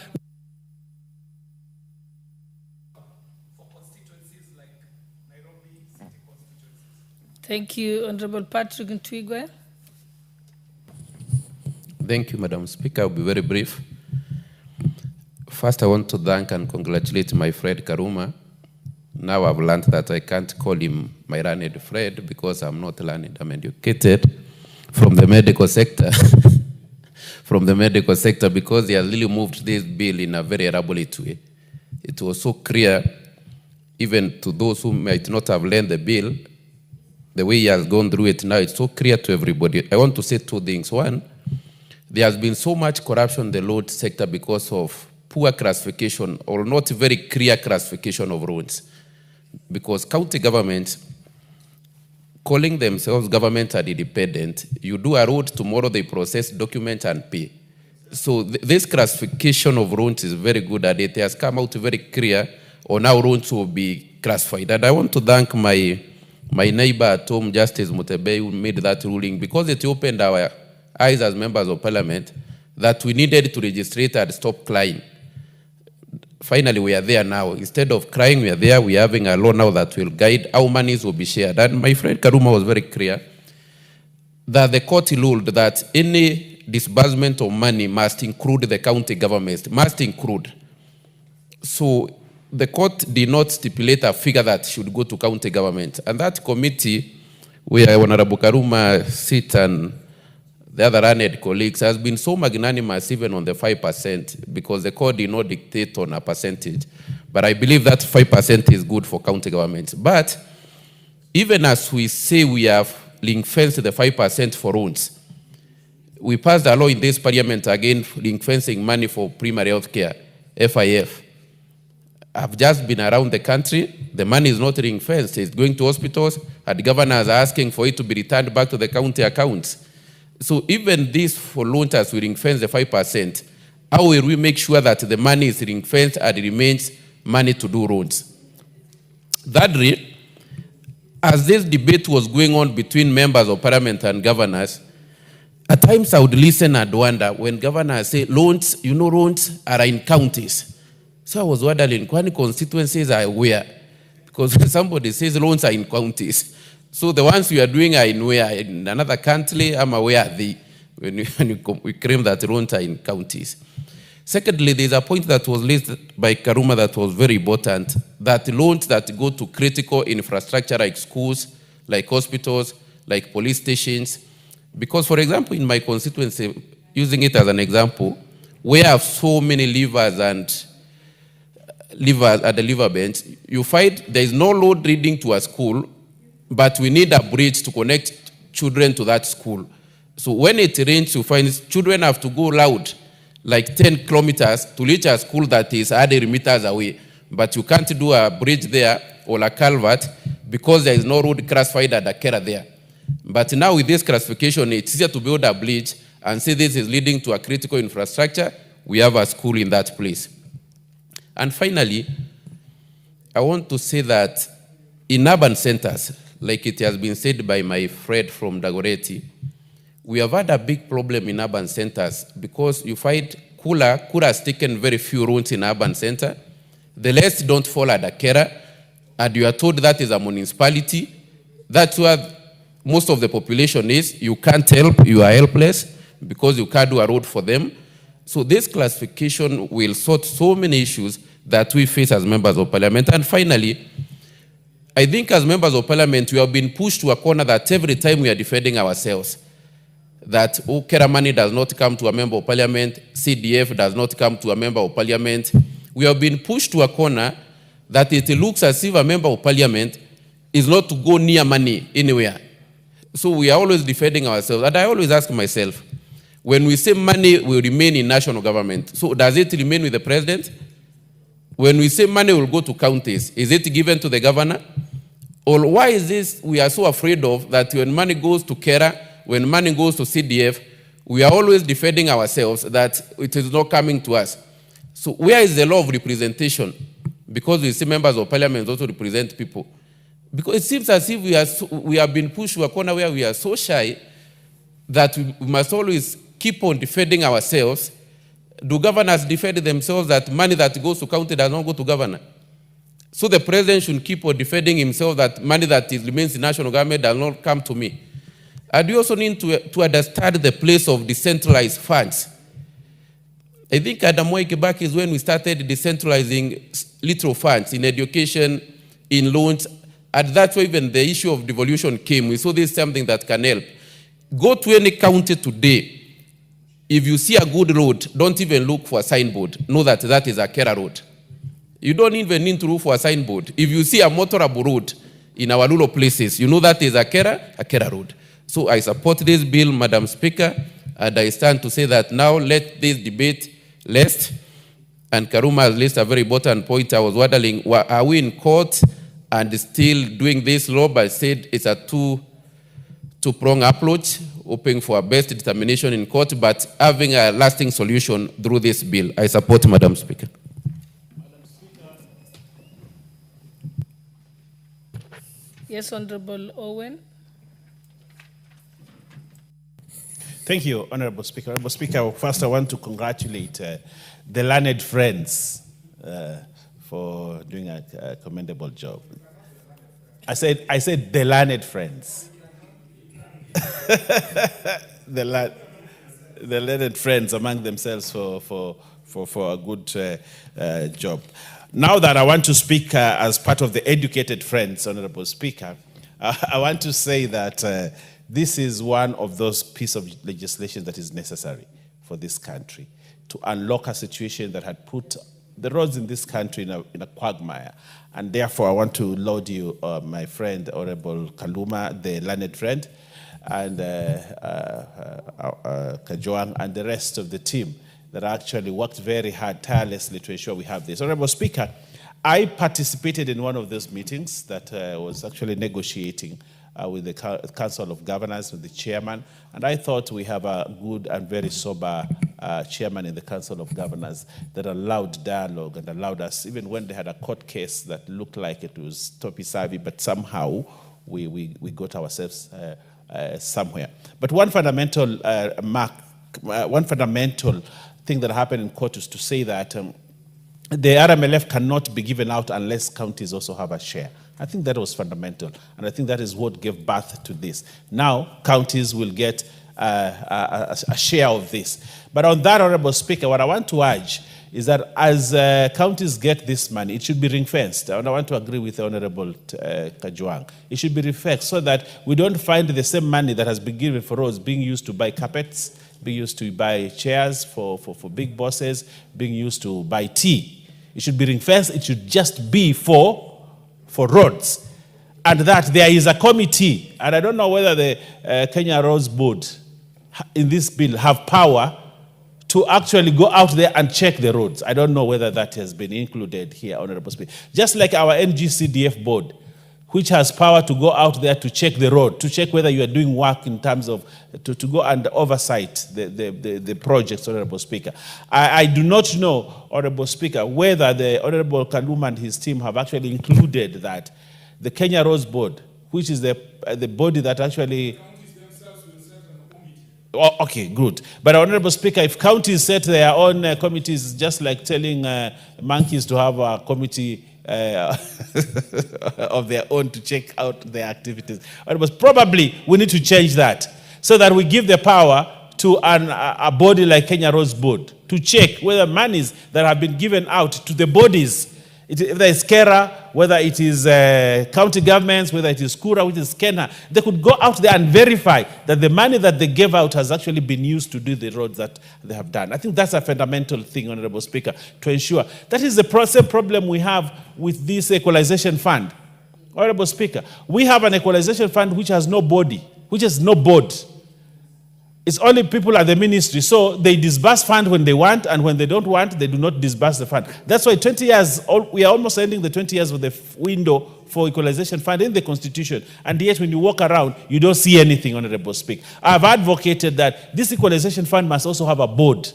Thank you, Honorable Patrick Ntwigwe. Thank you, Madam Speaker. I'll be very brief. First, I want to thank and congratulate my friend Karuma. Now I've learned that I can't call him my learned friend because I'm not learned, I'm educated from the medical sector. From the medical sector, because he has really moved this bill in a very elaborate way. It was so clear, even to those who might not have learned the bill, the way he has gone through it now, it's so clear to everybody. I want to say two things. One, there has been so much corruption in the road sector because of poor classification or not very clear classification of roads. Because county governments, calling themselves government and independent, you do a road, tomorrow they process documents and pay. So this classification of roads is very good at it. It has come out very clear on how roads will be classified. And I want to thank my neighbor at home, Justice Mutebe, who made that ruling, because it opened our eyes as members of parliament that we needed to register and stop crying. Finally, we are there now. Instead of crying, we are there. We are having a law now that will guide how monies will be shared. And my friend Karuma was very clear that the court ruled that any disbursement of money must include the county government, must include. So the court did not stipulate a figure that should go to county government. And that committee, where Honorable Karuma sits and the other learned colleagues, has been so magnanimous even on the 5%, because the court did not dictate on a percentage. But I believe that 5% is good for county governments. But even as we say we have ring-fenced the 5% for roads, we passed a law in this parliament again ring-fencing money for primary health care, FIF. I've just been around the country. The money is not ring-fenced. It's going to hospitals, and governors are asking for it to be returned back to the county accounts. So even this for launchers, we ring-fence the 5%. How will we make sure that the money is ring-fenced and it remains money to do roads? Thirdly, as this debate was going on between members of parliament and governors, at times I would listen and wonder when governors say loans, you know, loans are in counties. So I was wondering, when constituencies are where? Because when somebody says loans are in counties, so the ones we are doing are in where? In another country, I'm aware of the, when we claim that loans are in counties. Secondly, there's a point that was raised by Karuma that was very important, that loans that go to critical infrastructure like schools, like hospitals, like police stations. Because, for example, in my constituency, using it as an example, we have so many livers and at the liver bench, you find there is no road leading to a school, but we need a bridge to connect children to that school. So when it rains, you find children have to go loud, like 10 kilometers to reach a school that is 100 meters away. But you can't do a bridge there or a culvert because there is no road classified at the Kera there. But now with this classification, it's easier to build a bridge and say this is leading to a critical infrastructure. We have a school in that place. And finally, I want to say that in urban centers, like it has been said by my friend from Dagoretti, we have had a big problem in urban centers because you find Kura has taken very few rooms in urban center. The rest don't fall under Kera, and you are told that is a municipality. That's where most of the population is. You can't help, you are helpless because you can't do a road for them. So this classification will sort so many issues that we face as members of parliament. And finally, I think as members of parliament, we have been pushed to a corner that every time we are defending ourselves, that Kera money does not come to a member of parliament, CDF does not come to a member of parliament. We have been pushed to a corner that it looks as if a member of parliament is not to go near money anywhere. So we are always defending ourselves. And I always ask myself, when we say money will remain in national government, so does it remain with the president? When we say money will go to counties, is it given to the governor? Or why is this we are so afraid of that when money goes to Kera, when money goes to CDF, we are always defending ourselves that it is not coming to us. So where is the law of representation? Because we see members of parliament also represent people. Because it seems as if we have been pushed to a corner where we are so shy that we must always keep on defending ourselves. Do governors defend themselves that money that goes to county does not go to governor? So the president should keep on defending himself that money that remains in national government does not come to me. And we also need to understand the place of decentralized funds. I think Adam Kibaki is when we started decentralizing little funds in education, in loans, and that's why even the issue of devolution came. We saw this is something that can help. Go to any county today. If you see a good road, don't even look for a signboard. Know that that is a Kera road. You don't even need to look for a signboard. If you see a motorable road in our rural places, you know that is a Kera road. So I support this bill, Madam Speaker, and I stand to say that now let this debate last. And Karuma has raised a very important point. I was wondering, are we in court and still doing this law? But I said it's a two-pronged approach, hoping for a best determination in court, but having a lasting solution through this bill. I support, Madam Speaker. Yes, Honorable Owen. Thank you, Honorable Speaker. Honorable Speaker, first I want to congratulate the learned friends for doing a commendable job. I said the learned friends. the learned friends among themselves for a good job. Now that I want to speak as part of the educated friends, Honorable Speaker, I want to say that this is one of those pieces of legislation that is necessary for this country to unlock a situation that had put the roads in this country in a quagmire. And therefore, I want to laud you, my friend, Honorable Kaluma, the learned friend, and Kajoang, and the rest of the team that actually worked very hard, tirelessly to ensure we have this. Honorable Speaker, I participated in one of those meetings that was actually negotiating with the Council of Governors, with the chairman, and I thought we have a good and very sober chairman in the Council of Governors that allowed dialogue and allowed us, even when they had a court case that looked like it was topsy-turvy, but somehow we got ourselves somewhere. But one fundamental thing that happened in court is to say that the RMLF cannot be given out unless counties also have a share. I think that was fundamental, and I think that is what gave birth to this. Now, counties will get a share of this. But on that, Honorable Speaker, what I want to urge is that as counties get this money, it should be ring-fenced. And I want to agree with Honorable Kajuang. It should be ring-fenced so that we don't find the same money that has been given for roads being used to buy carpets, being used to buy chairs for big bosses, being used to buy tea. It should be ring-fenced. It should just be for roads. And that there is a committee, and I don't know whether the Kenya Roads Board in this bill have power to actually go out there and check the roads. I don't know whether that has been included here, Honorable Speaker. Just like our NGCDF board, which has power to go out there to check the road, to check whether you are doing work in terms of, to go and oversight the projects, Honorable Speaker. I do not know, Honorable Speaker, whether the Honorable Kaluma and his team have actually included that the Kenya Roads Board, which is the body that actually... Oh, okay, good. But Honorable Speaker, if counties set their own committees, just like telling monkeys to have a committee of their own to check out their activities, probably we need to change that so that we give the power to a body like Kenya Roads Board to check whether monies that have been given out to the bodies, whether it's KERA, whether it is county governments, whether it is KURA, which is KENHA, they could go out there and verify that the money that they gave out has actually been used to do the roads that they have done. I think that's a fundamental thing, Honorable Speaker, to ensure. That is the same problem we have with this equalization fund. Honorable Speaker, we have an equalization fund which has no body, which has no board. It's only people at the ministry. So they disburse fund when they want, and when they don't want, they do not disburse the fund. That's why 20 years, we are almost ending the 20 years of the window for equalization fund in the Constitution. And yet when you walk around, you don't see anything, Honorable Speaker. I've advocated that this equalization fund must also have a board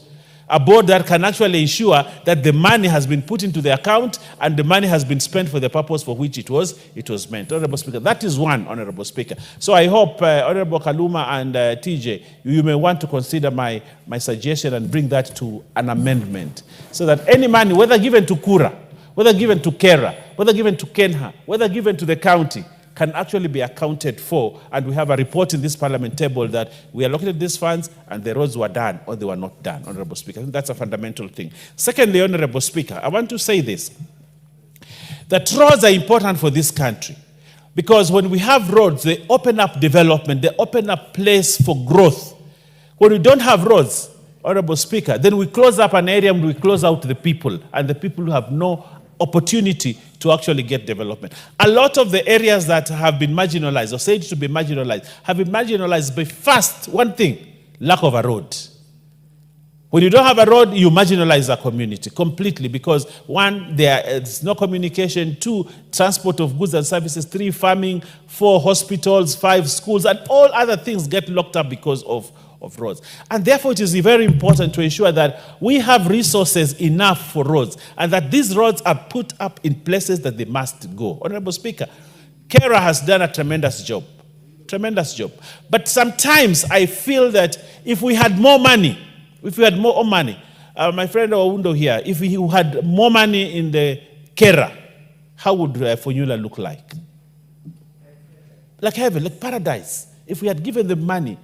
that can actually ensure that the money has been put into the account and the money has been spent for the purpose for which it was meant. Honorable Speaker, that is one, Honorable Speaker. So I hope Honorable Kaluma and TJ, you may want to consider my suggestion and bring that to an amendment so that any money, whether given to KURA, whether given to KERA, whether given to KENHA, whether given to the county, can actually be accounted for, and we have a report in this parliament table that we allocated these funds and the roads were done or they were not done, Honorable Speaker. I think that's a fundamental thing. Secondly, Honorable Speaker, I want to say this, that roads are important for this country because when we have roads, they open up development, they open up place for growth. When we don't have roads, Honorable Speaker, then we close up an area and we close out the people, and the people have no opportunity to actually get development. A lot of the areas that have been marginalized or said to be marginalized have been marginalized by first, one thing, lack of a road. When you don't have a road, you marginalize a community completely because one, there is no communication, two, transport of goods and services, three, farming, four, hospitals, five, schools, and all other things get locked up because of roads. And therefore, it is very important to ensure that we have resources enough for roads and that these roads are put up in places that they must go. Honorable Speaker, KERA has done a tremendous job. But sometimes I feel that if we had more money, my friend Oundo here, if we had more money in the KERA, how would Fonula look like? Like heaven, like paradise. If we had given them money,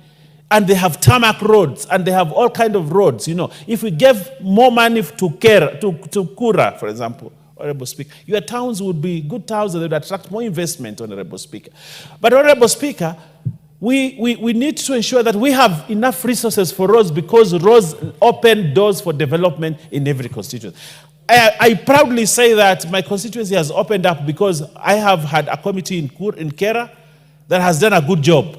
and they have tarmac roads, and they have all kinds of roads, you know. If we gave more money to KURA, for example, Honorable Speaker, your towns would be good towns and they would attract more investment, Honorable Speaker. But Honorable Speaker, we need to ensure that we have enough resources for roads because roads open doors for development in every constituency. I proudly say that my constituency has opened up because I have had a committee in KERA that has done a good job.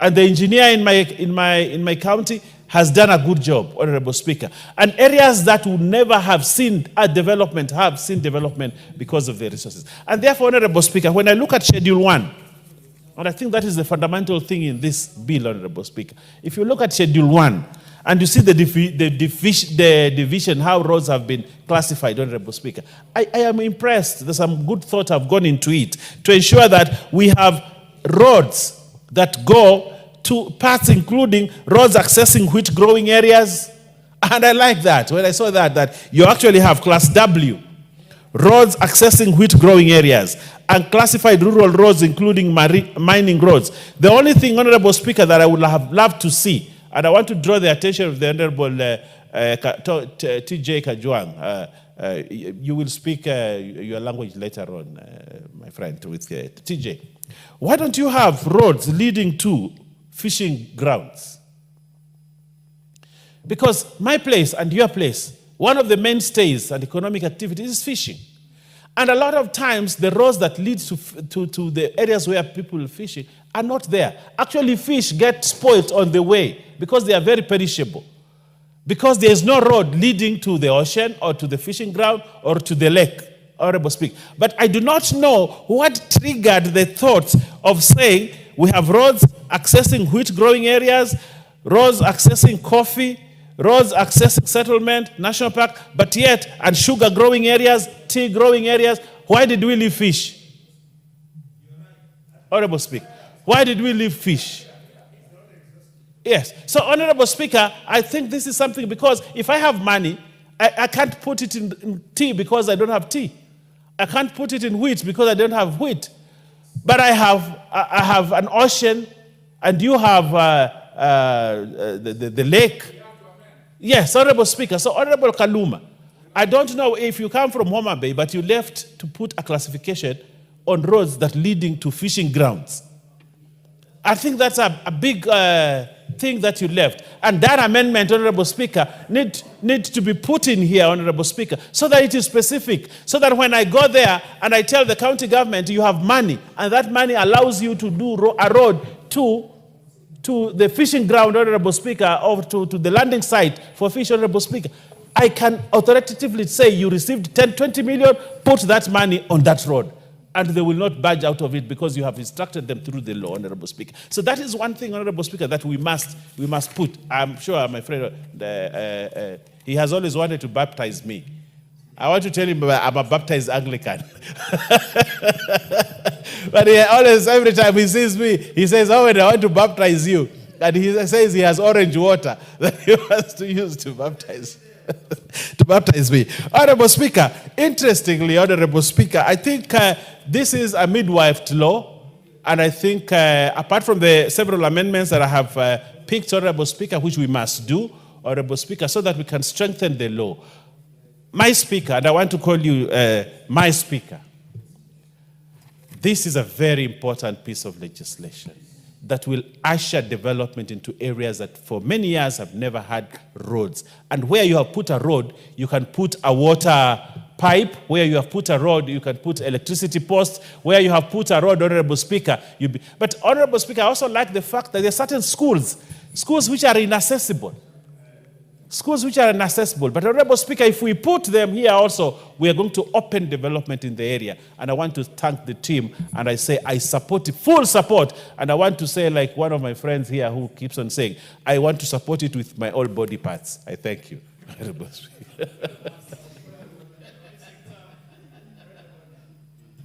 And the engineer in my county has done a good job, Honorable Speaker. And areas that would never have seen development have seen development because of the resources. And therefore, Honorable Speaker, when I look at Schedule 1, and I think that is the fundamental thing in this bill, Honorable Speaker. If you look at Schedule 1, and you see the division, how roads have been classified, Honorable Speaker, I am impressed. There's some good thought have gone into it to ensure that we have roads that go to parts including roads accessing wheat growing areas. And I like that. When I saw that you actually have Class W, roads accessing wheat growing areas, and classified rural roads including mining roads. The only thing, Honorable Speaker, that I would have loved to see, and I want to draw the attention of the Honorable TJ Kajwang, you will speak your language later on, my friend, with TJ. Why don't you have roads leading to fishing grounds? Because my place and your place, one of the mainstays and economic activities is fishing. And a lot of times, the roads that lead to the areas where people are fishing are not there. Actually, fish get spoiled on the way because they are very perishable. Because there is no road leading to the ocean or to the fishing ground or to the lake, Honorable Speaker. But I do not know what triggered the thought of saying we have roads accessing wheat growing areas, roads accessing coffee, roads accessing settlement, national park, but yet, and sugar growing areas, tea growing areas. Why did we leave fish? Honorable Speaker. Why did we leave fish? Yes. So, Honorable Speaker, I think this is something, because if I have money, I can't put it in tea because I don't have tea. I can't put it in wheat because I don't have wheat. But I have an ocean, and you have the lake. Yes, Honorable Speaker. So, Honorable Kaluma, I don't know if you come from Homa Bay, but you left to put a classification on roads that leading to fishing grounds. I think that's a big thing that you left. And that amendment, Honorable Speaker, need to be put in here, Honorable Speaker, so that it is specific, so that when I go there and I tell the county government you have money, and that money allows you to do a road to the fishing ground, Honorable Speaker, or to the landing site for fish, Honorable Speaker, I can authoritatively say you received 10, 20 million, put that money on that road. And they will not budge out of it because you have instructed them through the law, Honorable Speaker. So that is one thing, Honorable Speaker, that we must put. I'm sure my friend, he has always wanted to baptize me. I want to tell him I'm a baptized Anglican. But he always, every time he sees me, he says, oh, I want to baptize you. And he says he has orange water that he wants to use to baptize to baptize me. Honorable Speaker, interestingly, Honorable Speaker, I think this is a midwife law, and I think apart from the several amendments that I have picked, Honorable Speaker, which we must do, Honorable Speaker, so that we can strengthen the law. My Speaker, and I want to call you my Speaker, this is a very important piece of legislation that will usher development into areas that for many years have never had roads. And where you have put a road, you can put a water pipe. Where you have put a road, you can put electricity posts. Where you have put a road, Honorable Speaker, but Honorable Speaker, I also like the fact that there are certain schools which are inaccessible. Schools which are inaccessible. But Honorable Speaker, if we put them here also, we are going to open development in the area. And I want to thank the team. And I say I support it, full support. And I want to say, like one of my friends here who keeps on saying, I want to support it with my all body parts. I thank you, Honorable Speaker.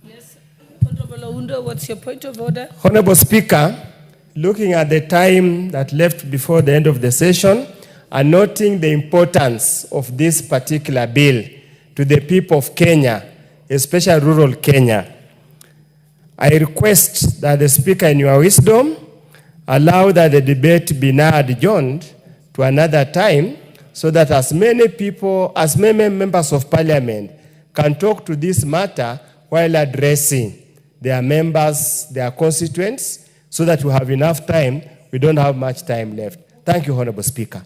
Yes, Honorable Oundo, what's your point of order? Honorable Speaker, looking at the time that left before the end of the session, and noting the importance of this particular bill to the people of Kenya, especially rural Kenya, I request that the Speaker, in your wisdom, allow that the debate be now adjourned to another time so that as many people, as many members of Parliament can talk to this matter while addressing their members, their constituents, so that we have enough time. We don't have much time left. Thank you, Honorable Speaker.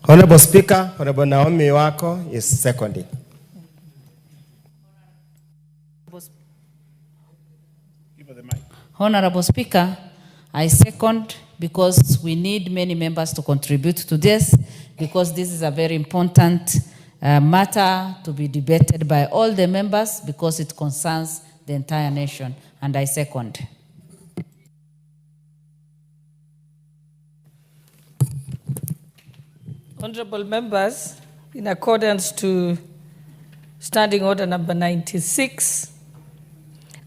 Honorable Speaker, Honorable Naomi Wako is seconding. Honorable Speaker, I second because we need many members to contribute to this because this is a very important matter to be debated by all the members because it concerns the entire nation, and I second. Honorable members, in accordance to Standing Order number 96,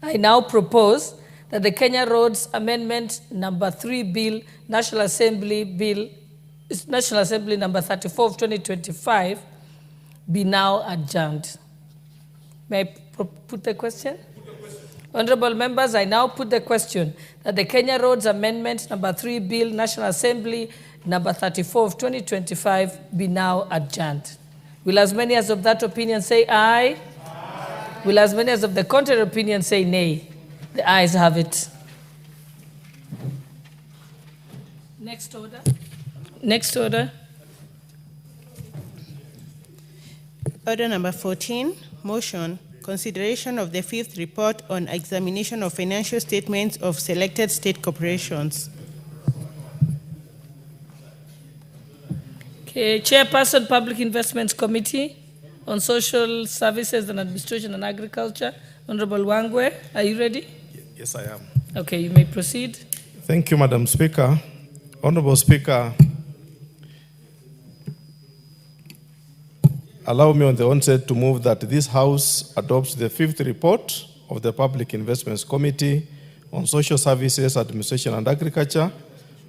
I now propose that the Kenya Roads Amendment number 3 Bill, National Assembly number 34 of 2025, be now adjourned. May I put the question? Honorable members, I now put the question that the Kenya Roads Amendment number 3 Bill, National Assembly number 34 of 2025 be now adjourned. Will as many as of that opinion say aye? Aye. Will as many as of the contrary opinion say nay? The ayes have it. Next order. Next order. Order number 14, motion, consideration of the 5th report on examination of financial statements of selected state corporations. Okay, Chairperson, Public Investments Committee on Social Services and Administration and Agriculture, Honorable Wangwe, are you ready? Yes, I am. Okay, you may proceed. Thank you, Madam Speaker. Honorable Speaker, allow me on the onset to move that this House adopts the 5th report of the Public Investments Committee on Social Services, Administration and Agriculture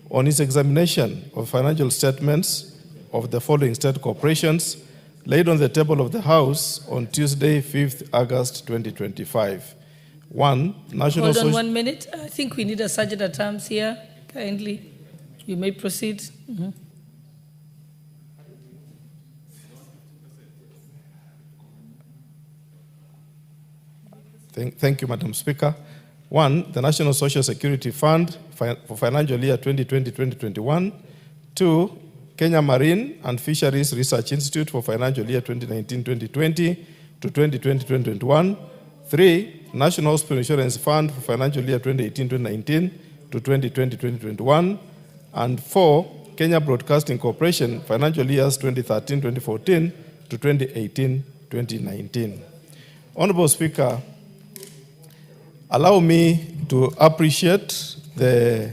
on its examination of financial statements of the following state corporations laid on the table of the House on Tuesday, 5th August 2025. 1. National Hold on 1 minute. I think we need a sergeant at arms here. Kindly, you may proceed. Thank you, Madam Speaker. 1. The National Social Security Fund for financial year 2020-2021. 2. Kenya Marine and Fisheries Research Institute for financial year 2019-2020 to 2020-2021. 3. National Hospital Insurance Fund for financial year 2018-2019 to 2020-2021. And 4. Kenya Broadcasting Corporation financial years 2013-2014 to 2018-2019. Honorable Speaker, allow me to appreciate the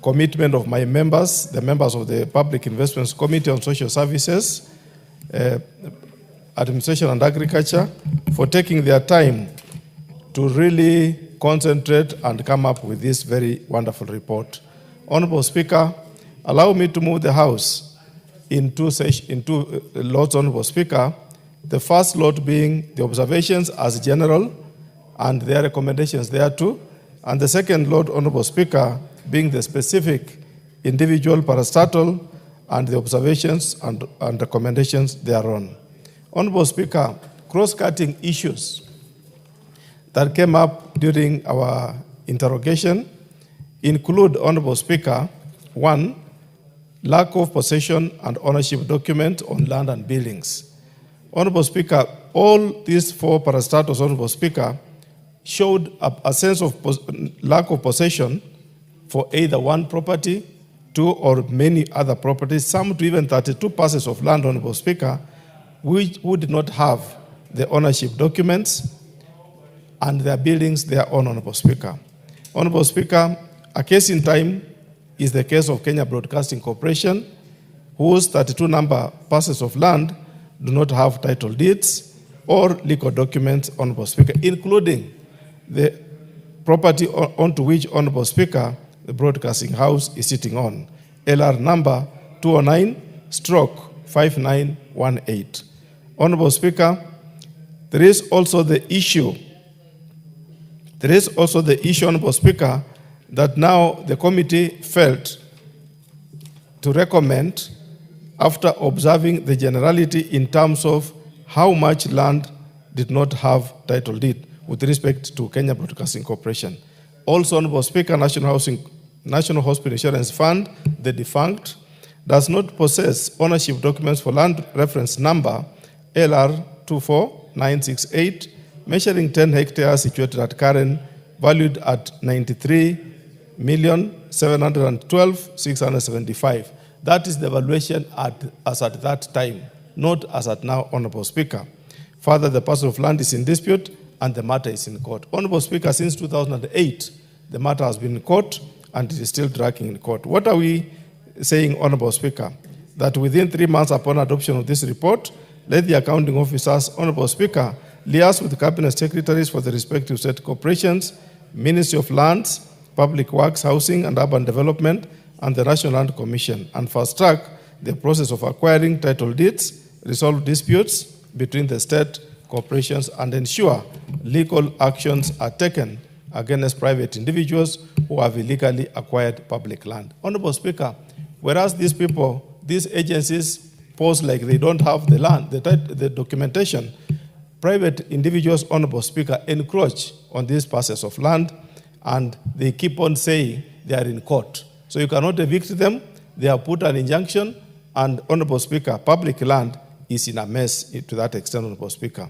commitment of my members, the members of the Public Investments Committee on Social Services, Administration and Agriculture, for taking their time to really concentrate and come up with this very wonderful report. Honorable Speaker, allow me to move the House in two lots, Honorable Speaker. The first lot being the observations as general and their recommendations thereto, and the second lot, Honorable Speaker, being the specific individual parastatal and the observations and recommendations thereon. Honorable Speaker, cross-cutting issues that came up during our interrogation include, Honorable Speaker, 1, lack of possession and ownership document on land and buildings. Honorable Speaker, all these 4 parastatals, Honorable Speaker, showed a sense of lack of possession for either one property, 2 or many other properties, some to even 32 parcels of land, Honorable Speaker, who did not have the ownership documents and their buildings their own, Honorable Speaker. Honorable Speaker, a case in time is the case of Kenya Broadcasting Corporation, whose 32 number parcels of land do not have title deeds or legal documents, Honorable Speaker, including the property onto which, Honorable Speaker, the Broadcasting House is sitting on, LR number 209/5918. Honorable Speaker, there is also the issue, Honorable Speaker, that now the committee felt to recommend, after observing the generality in terms of how much land did not have title deed with respect to Kenya Broadcasting Corporation. Also, Honorable Speaker, National Hospital Insurance Fund, the defunct, does not possess ownership documents for land reference number LR 24968, measuring 10 hectares situated at Karen, valued at 93,712,675. That is the valuation as at that time, not as at now, Honorable Speaker. Further, the parcel of land is in dispute and the matter is in court. Honorable Speaker, since 2008, the matter has been in court and it is still dragging in court. What are we saying, Honorable Speaker? That within 3 months upon adoption of this report, let the accounting officers, Honorable Speaker, liaise with the cabinet secretaries for the respective state corporations, Ministry of Lands, Public Works, Housing and Urban Development, and the National Land Commission, and fast-track the process of acquiring title deeds, resolve disputes between the state corporations, and ensure legal actions are taken against private individuals who have illegally acquired public land. Honorable Speaker, whereas these people, these agencies pose like they don't have the land, the documentation, private individuals, Honorable Speaker, encroach on these parcels of land, and they keep on saying they are in court. So you cannot evict them. They have put an injunction, and Honorable Speaker, public land is in a mess to that extent, Honorable Speaker.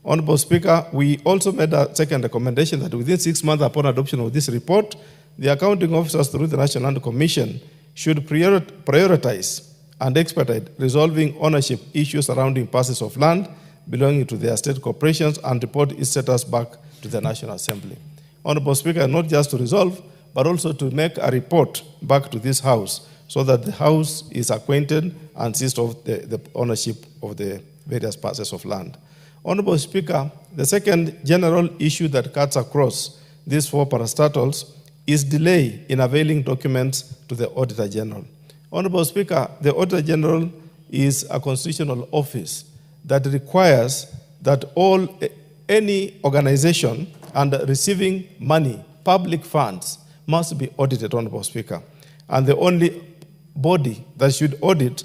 Honorable Speaker, we also made a second recommendation that within 6 months upon adoption of this report, the accounting officers through the National Land Commission should prioritize and expedite resolving ownership issues surrounding parcels of land belonging to their state corporations and report its status back to the National Assembly. Honorable Speaker, not just to resolve, but also to make a report back to this House so that the House is acquainted and seized of the ownership of the various parcels of land. Honorable Speaker, the second general issue that cuts across these four parastatals is delay in availing documents to the Auditor General. Honorable Speaker, the Auditor General is a constitutional office that requires that any organization and receiving money, public funds, must be audited, Honorable Speaker. And the only body that should audit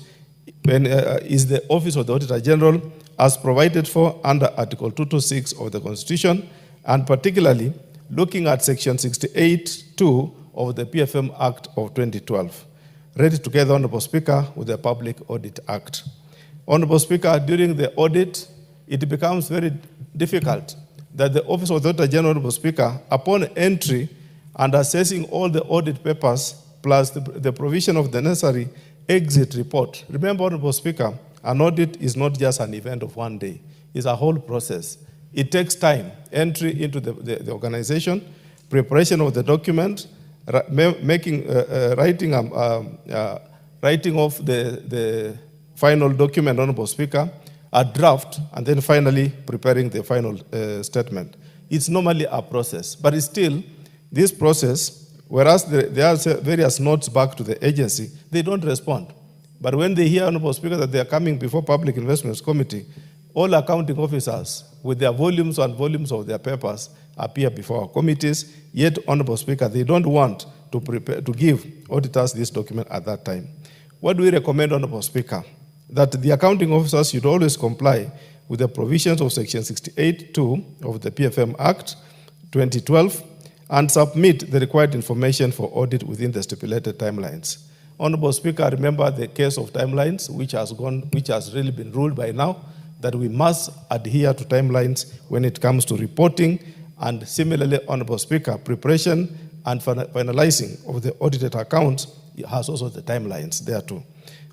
is the Office of the Auditor General, as provided for under Article 226 of the Constitution, and particularly looking at Section 68(2) of the PFM Act of 2012, read together, Honorable Speaker, with the Public Audit Act. Honorable Speaker, during the audit, it becomes very difficult that the Office of the Auditor General, Honorable Speaker, upon entry and assessing all the audit papers, plus the provision of the necessary exit report. Remember, Honorable Speaker, an audit is not just an event of one day. It's a whole process. It takes time, entry into the organization, preparation of the document, writing of the final document, Honorable Speaker, a draft, and then finally preparing the final statement. It's normally a process, but it's still this process, whereas there are various notes back to the agency, they don't respond. But when they hear, Honorable Speaker, that they are coming before Public Investments Committee, all accounting officers with their volumes and volumes of their papers appear before our committees. Yet, Honorable Speaker, they don't want to give auditors this document at that time. What do we recommend, Honorable Speaker? That the accounting officers should always comply with the provisions of Section 68(2) of the PFM Act 2012 and submit the required information for audit within the stipulated timelines. Honorable Speaker, remember the case of timelines, which has really been ruled by now, that we must adhere to timelines when it comes to reporting, and similarly, Honorable Speaker, preparation and finalizing of the audited accounts has also the timelines there too.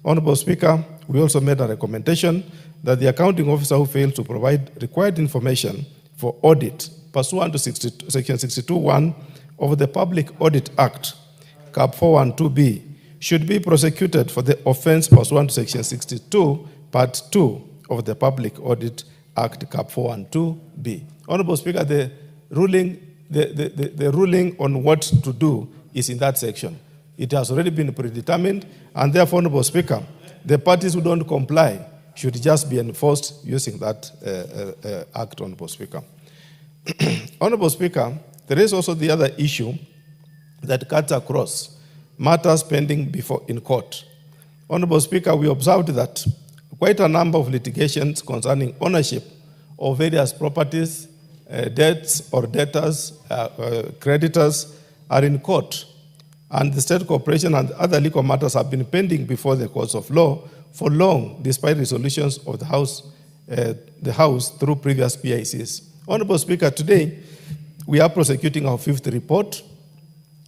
Honorable Speaker, we also made a recommendation that the accounting officer who fails to provide required information for audit pursuant to Section 62(1) of the Public Audit Act, Cap 412B, should be prosecuted for the offense pursuant to Section 62, Part 2 of the Public Audit Act, Cap 412B. Honorable Speaker, the ruling on what to do is in that section. It has already been predetermined, and therefore, Honorable Speaker, the parties who don't comply should just be enforced using that act, Honorable Speaker. Honorable Speaker, there is also the other issue that cuts across matters pending in court. Honorable Speaker, we observed that quite a number of litigations concerning ownership of various properties, debts or debtors, creditors are in court, and the state corporation and other legal matters have been pending before the courts of law for long, despite resolutions of the House through previous PICs. Honorable Speaker, today we are prosecuting our fifth report.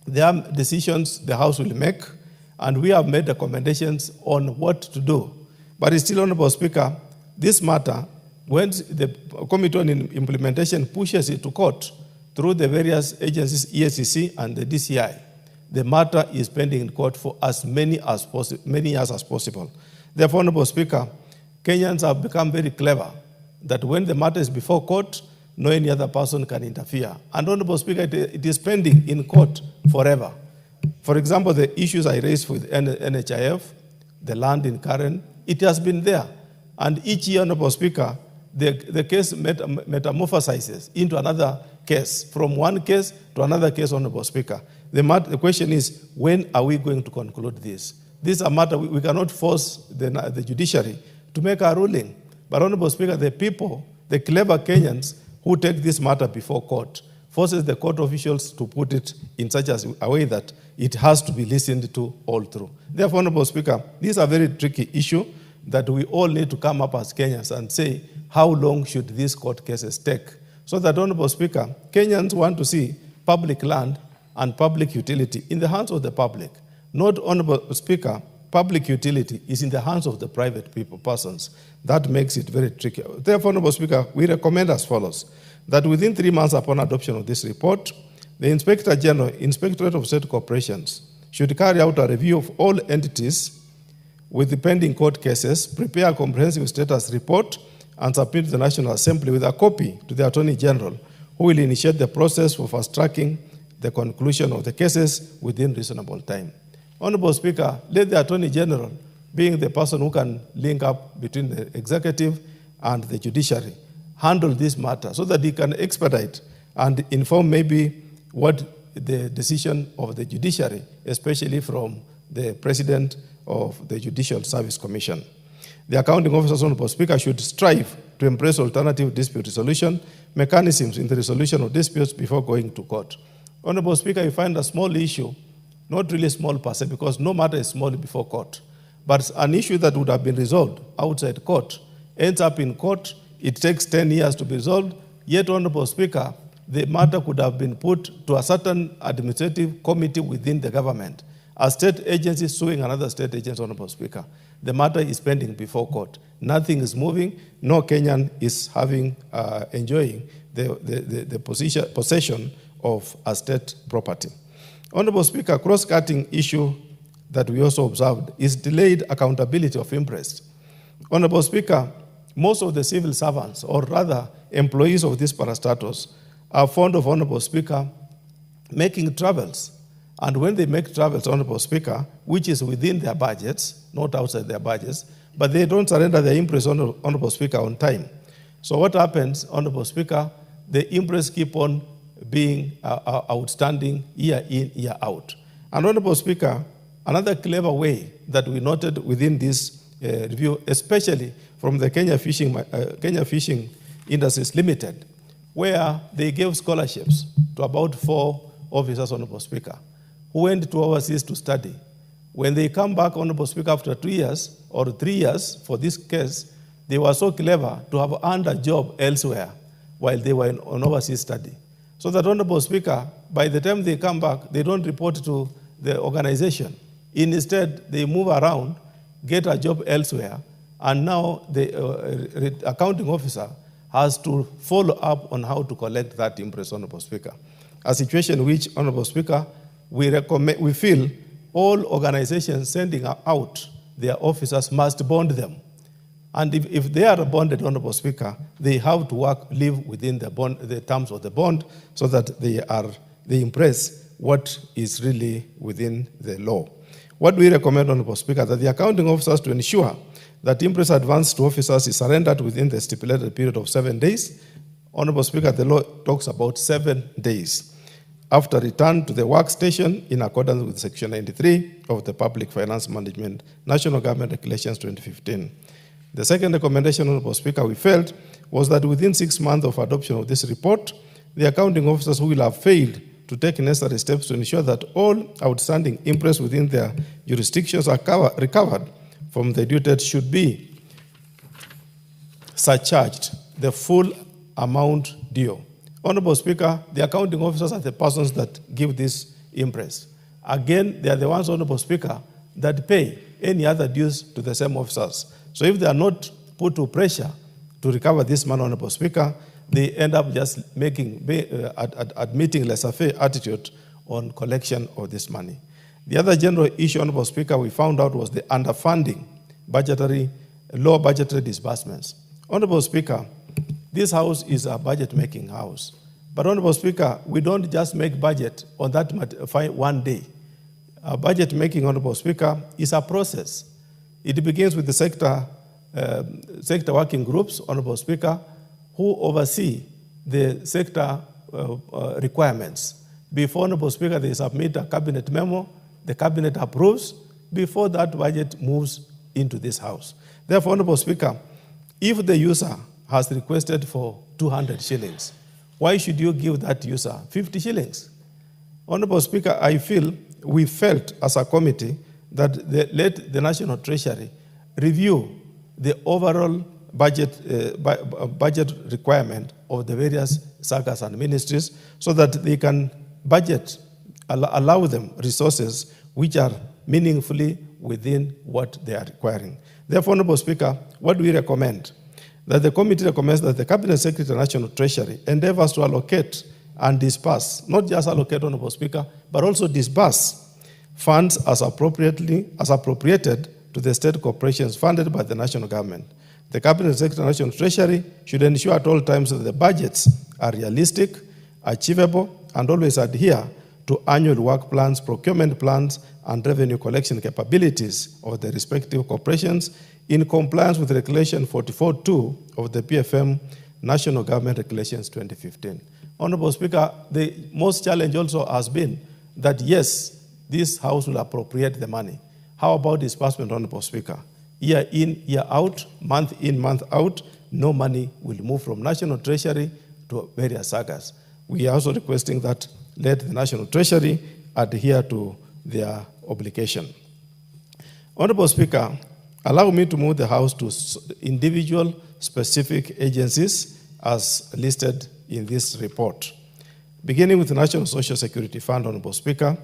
There are decisions the House will make, and we have made recommendations on what to do. But it's still, Honorable Speaker, this matter, when the Committee on Implementation pushes it to court through the various agencies, EACC and the DCI, the matter is pending in court for as many years as possible. Therefore, Honorable Speaker, Kenyans have become very clever that when the matter is before court, no any other person can interfere. And Honorable Speaker, it is pending in court forever. For example, the issues I raised with NHIF, the land in Karen, it has been there. And each year, Honorable Speaker, the case metamorphosizes into another case, from one case to another case, Honorable Speaker. The question is, when are we going to conclude this? This is a matter we cannot force the judiciary to make a ruling. But Honorable Speaker, the people, the clever Kenyans who take this matter before court, forces the court officials to put it in such a way that it has to be listened to all through. Therefore, Honorable Speaker, this is a very tricky issue that we all need to come up as Kenyans and say, how long should these court cases take? So that, Honorable Speaker, Kenyans want to see public land and public utility in the hands of the public. Not, Honorable Speaker, public utility is in the hands of the private persons. That makes it very tricky. Therefore, Honorable Speaker, we recommend as follows, that within 3 months upon adoption of this report, the Inspector General, Inspectorate of State Corporations, should carry out a review of all entities with the pending court cases, prepare a comprehensive status report and submit to the National Assembly with a copy to the Attorney General, who will initiate the process for fast-tracking the conclusion of the cases within reasonable time. Honorable Speaker, let the Attorney General, being the person who can link up between the executive and the judiciary, handle this matter so that he can expedite and inform maybe what the decision of the judiciary, especially from the President of the Judicial Service Commission. The accounting officers, Honorable Speaker, should strive to embrace alternative dispute resolution mechanisms in the resolution of disputes before going to court. Honorable Speaker, you find a small issue, not really small per se, because no matter is small before court, but an issue that would have been resolved outside court ends up in court. It takes 10 years to be resolved. Yet, Honorable Speaker, the matter could have been put to a certain administrative committee within the government. A state agency suing another state agency, Honorable Speaker. The matter is pending before court. Nothing is moving. No Kenyan is enjoying the possession of a state property. Honorable Speaker, cross-cutting issue that we also observed is delayed accountability of interest. Honorable Speaker, most of the civil servants, or rather employees of this parastatus, are fond of, Honorable Speaker, making travels. And when they make travels, Honorable Speaker, which is within their budgets, not outside their budgets, but they don't surrender their impress, Honorable Speaker, on time. So what happens, Honorable Speaker, the impress keep on being outstanding year in, year out. And Honorable Speaker, another clever way that we noted within this review, especially from the Kenya Fishing Industries Limited, where they gave scholarships to about 4 officers, Honorable Speaker, who went to overseas to study. When they come back, Honorable Speaker, after 2 years or 3 years for this case, they were so clever to have earned a job elsewhere while they were on overseas study. So that, Honorable Speaker, by the time they come back, they don't report to the organization. Instead, they move around, get a job elsewhere, and now the accounting officer has to follow up on how to collect that impress, Honorable Speaker. A situation which, Honorable Speaker, we feel all organizations sending out their officers must bond them. And if they are bonded, Honorable Speaker, they have to live within the terms of the bond so that they impress what is really within the law. What we recommend, Honorable Speaker, that the accounting officers to ensure that impress advance to officers is surrendered within the stipulated period of 7 days. Honorable Speaker, the law talks about 7 days after return to the workstation in accordance with Section 93 of the Public Finance Management National Government Regulations 2015. The second recommendation, Honorable Speaker, we felt was that within 6 months of adoption of this report, the accounting officers who will have failed to take necessary steps to ensure that all outstanding impress within their jurisdictions are recovered from the due date should be surcharged the full amount due. Honorable Speaker, the accounting officers are the persons that give this impress. Again, they are the ones, Honorable Speaker, that pay any other dues to the same officers. So if they are not put to pressure to recover this money, Honorable Speaker, they end up just admitting laissez-faire attitude on collection of this money. The other general issue, Honorable Speaker, we found out was the underfunding low budgetary disbursements. Honorable Speaker, this house is a budget-making house. But Honorable Speaker, we don't just make budget on that one day. Budget making, Honorable Speaker, is a process. It begins with the sector working groups, Honorable Speaker, who oversee the sector requirements. Before, Honorable Speaker, they submit a cabinet memo, the cabinet approves, before that budget moves into this house. Therefore, Honorable Speaker, if the user has requested for 200 shillings, why should you give that user 50 shillings? Honorable Speaker, we felt as a committee that let the National Treasury review the overall budget requirement of the various SAGAs and ministries so that they can allow them resources which are meaningfully within what they are requiring. Therefore, Honorable Speaker, what do we recommend? That the committee recommends that the Cabinet Secretary National Treasury endeavors to allocate and disperse, not just allocate, Honorable Speaker, but also disperse funds as appropriated to the state corporations funded by the national government. The Cabinet Secretary of National Treasury should ensure at all times that the budgets are realistic, achievable, and always adhere to annual work plans, procurement plans, and revenue collection capabilities of the respective corporations in compliance with Regulation 44.2 of the PFM National Government Regulations 2015. Honorable Speaker, the most challenge also has been that yes, this House will appropriate the money. How about disbursement, Honorable Speaker? Year in, year out, month in, month out, no money will move from National Treasury to various sagas. We are also requesting that let the National Treasury adhere to their obligation. Honorable Speaker, allow me to move the House to individual specific agencies as listed in this report. Beginning with the National Social Security Fund, Honorable Speaker.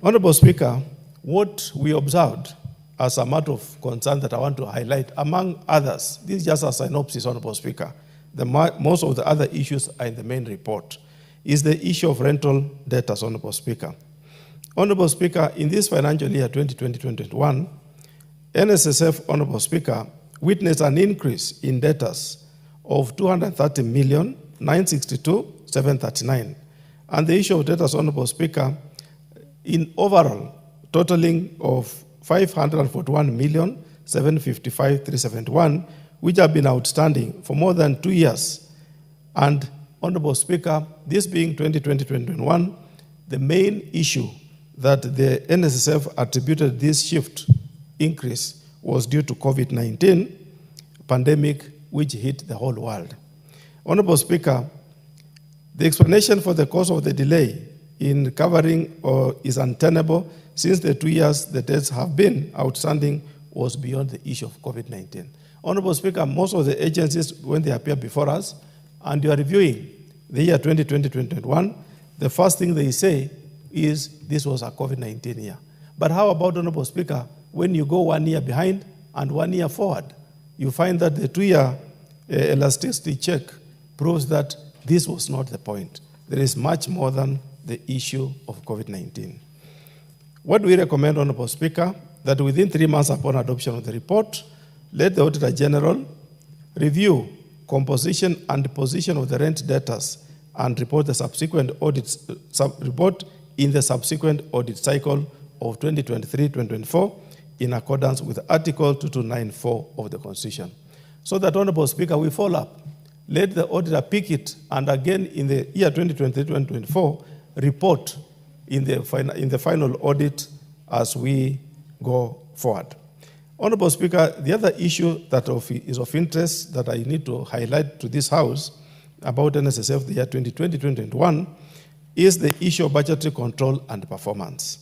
Honorable Speaker, what we observed as a matter of concern that I want to highlight, among others, this is just a synopsis, Honorable Speaker. Most of the other issues are in the main report, is the issue of rental debtors, Honorable Speaker. Honorable Speaker, in this financial year 2020-2021, NSSF, Honorable Speaker, witnessed an increase in debtors of 230,962,739. And the issue of debtors, Honorable Speaker, in overall totaling of 541,755,371, which have been outstanding for more than 2 years. And Honorable Speaker, this being 2020-2021, the main issue that the NSSF attributed this shift increase was due to COVID-19 pandemic, which hit the whole world. Honorable Speaker, the explanation for the cause of the delay in covering is untenable since the 2 years the debts have been outstanding was beyond the issue of COVID-19. Honorable Speaker, most of the agencies, when they appear before us, and you are reviewing the year 2020-2021, the first thing they say is this was a COVID-19 year. But how about, Honorable Speaker, when you go 1 year behind and 1 year forward, you find that the 2-year elasticity check proves that this was not the point. There is much more than the issue of COVID-19. What do we recommend, Honorable Speaker? That within 3 months upon adoption of the report, let the Auditor General review composition and position of the rent debtors and report the subsequent audits, report in the subsequent audit cycle of 2023-2024 in accordance with Article 2294 of the Constitution. So that, Honorable Speaker, we follow up. Let the auditor pick it, and again in the year 2023-2024, report in the final audit as we go forward. Honorable Speaker, the other issue that is of interest that I need to highlight to this House about NSSF the year 2020-2021 is the issue of budgetary control and performance.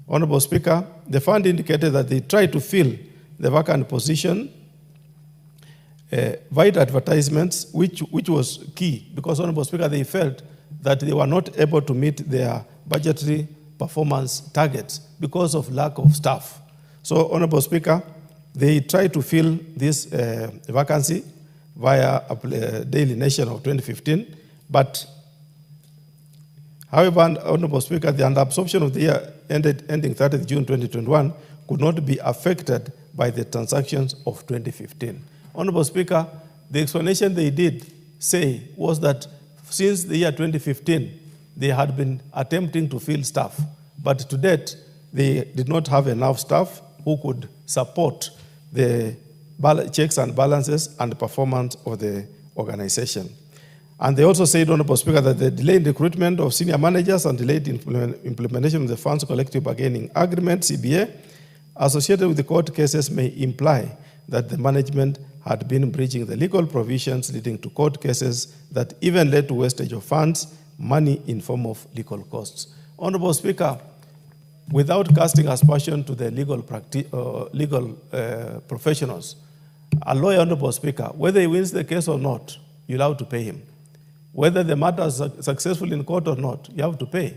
Honorable Speaker, the fund indicated that they tried to fill the vacant position via advertisements, which was key because, Honorable Speaker, they felt that they were not able to meet their budgetary performance targets because of lack of staff. So, Honorable Speaker, they tried to fill this vacancy via a Daily Nation of 2015, but however, Honorable Speaker, the under-absorption of the year ending 30th June 2021 could not be affected by the transactions of 2015. Honorable Speaker, the explanation they did say was that since the year 2015, they had been attempting to fill staff, but to date, they did not have enough staff who could support the checks and balances and performance of the organization. And they also said, Honorable Speaker, that the delayed recruitment of senior managers and delayed implementation of the Funds Collective Bargaining Agreement, CBA, associated with the court cases may imply that the management had been breaching the legal provisions leading to court cases that even led to wastage of funds, money in form of legal costs. Honorable Speaker, without casting aspersion to the legal professionals, a lawyer, Honorable Speaker, whether he wins the case or not, you'll have to pay him. Whether the matter is successful in court or not, you have to pay.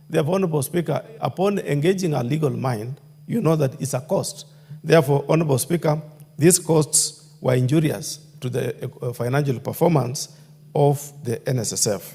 Therefore, Honorable Speaker, upon engaging a legal mind, you know that it's a cost. Therefore, Honorable Speaker, these costs were injurious to the financial performance of the NSSF.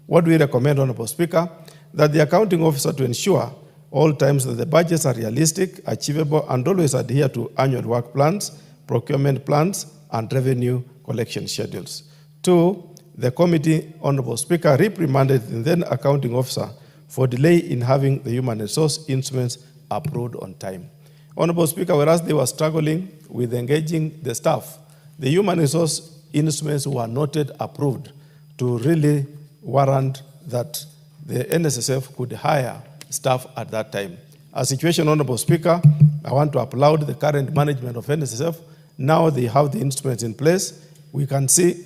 What do we recommend, Honorable Speaker? That the accounting officer to ensure all times that the budgets are realistic, achievable, and always adhere to annual work plans, procurement plans, and revenue collection schedules. 2, the committee, Honorable Speaker, reprimanded the then accounting officer for delay in having the human resource instruments approved on time. Honorable Speaker, whereas they were struggling with engaging the staff, the human resource instruments were not yet approved to really warrant that the NSSF could hire staff at that time. A situation, Honorable Speaker, I want to applaud the current management of NSSF. Now they have the instruments in place. We can see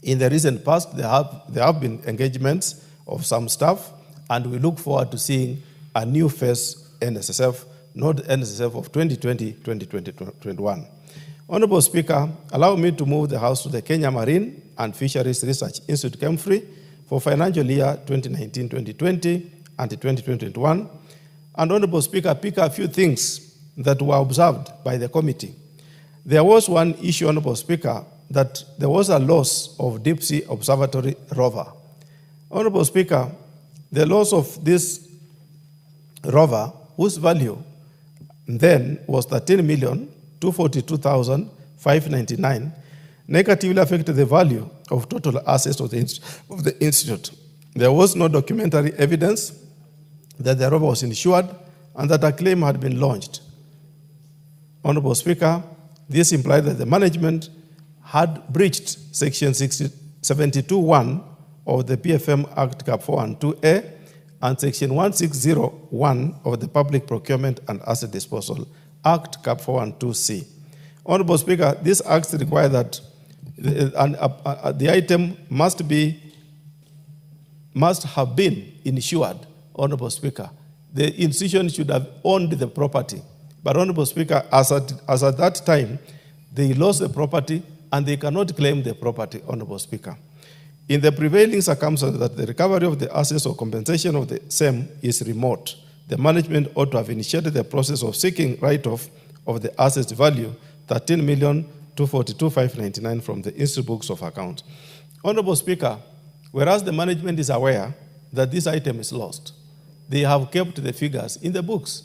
in the recent past there have been engagements of some staff, and we look forward to seeing a new phase NSSF, not NSSF of 2020-2021. Honorable Speaker, allow me to move the House to the Kenya Marine and Fisheries Research Institute, KEMFRI, for financial year 2019-2020 and 2021. And Honorable Speaker, pick a few things that were observed by the committee. There was one issue, Honorable Speaker, that there was a loss of Deep Sea Observatory rover. Honorable Speaker, the loss of this rover, whose value then was 13,242,599, negatively affected the value of total assets of the institute. There was no documentary evidence that the rover was insured and that a claim had been launched. Honorable Speaker, this implied that the management had breached Section 72(1) of the PFM Act Cap 412A and Section 1601 of the Public Procurement and Asset Disposal Act Cap 412C. Honorable Speaker, this act requires that the item must have been insured. Honorable Speaker, the institution should have owned the property. But Honorable Speaker, as at that time, they lost the property and they cannot claim the property, Honorable Speaker. In the prevailing circumstances that the recovery of the assets or compensation of the same is remote, the management ought to have initiated the process of seeking write-off of the assets value 13,242,599 from the Institute Books of Accounts. Honorable Speaker, whereas the management is aware that this item is lost, they have kept the figures in the books.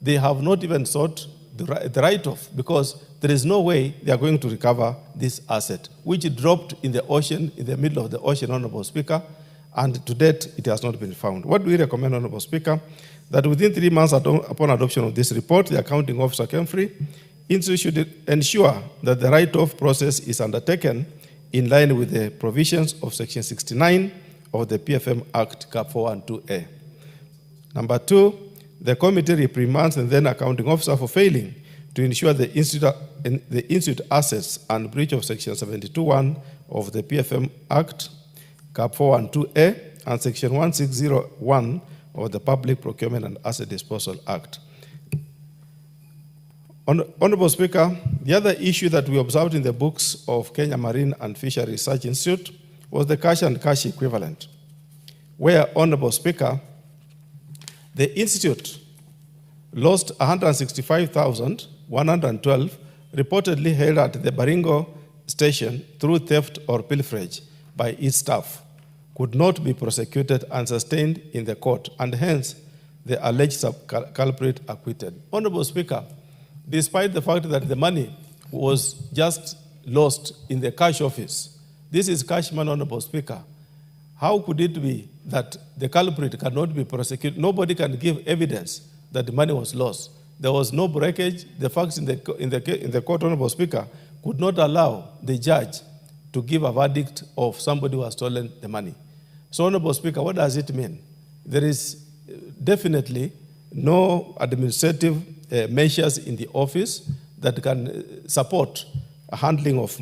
They have not even sought the write-off because there is no way they are going to recover this asset, which dropped in the ocean, in the middle of the ocean, Honorable Speaker, and to date, it has not been found. What do we recommend, Honorable Speaker? That within 3 months upon adoption of this report, the accounting officer, KEMFRI, Institute should ensure that the write-off process is undertaken in line with the provisions of Section 69 of the PFM Act Cap 412A. Number 2, the committee reprimands the then accounting officer for failing to ensure the institute assets and breach of Section 72(1) of the PFM Act Cap 412A and Section 1601 of the Public Procurement and Asset Disposal Act. Honorable Speaker, the other issue that we observed in the books of Kenya Marine and Fisheries Research Institute was the cash and cash equivalent, where, Honorable Speaker, the institute lost 165,112 reportedly held at the Baringo station through theft or pilferage by its staff, could not be prosecuted and sustained in the court, and hence the alleged culprit acquitted. Honorable Speaker, despite the fact that the money was just lost in the cash office, this is cash money, Honorable Speaker. How could it be that the culprit cannot be prosecuted? Nobody can give evidence that the money was lost. There was no breakage. The facts in the court, Honorable Speaker, could not allow the judge to give a verdict of somebody who has stolen the money. So, Honorable Speaker, what does it mean? There is definitely no administrative measures in the office that can support a handling of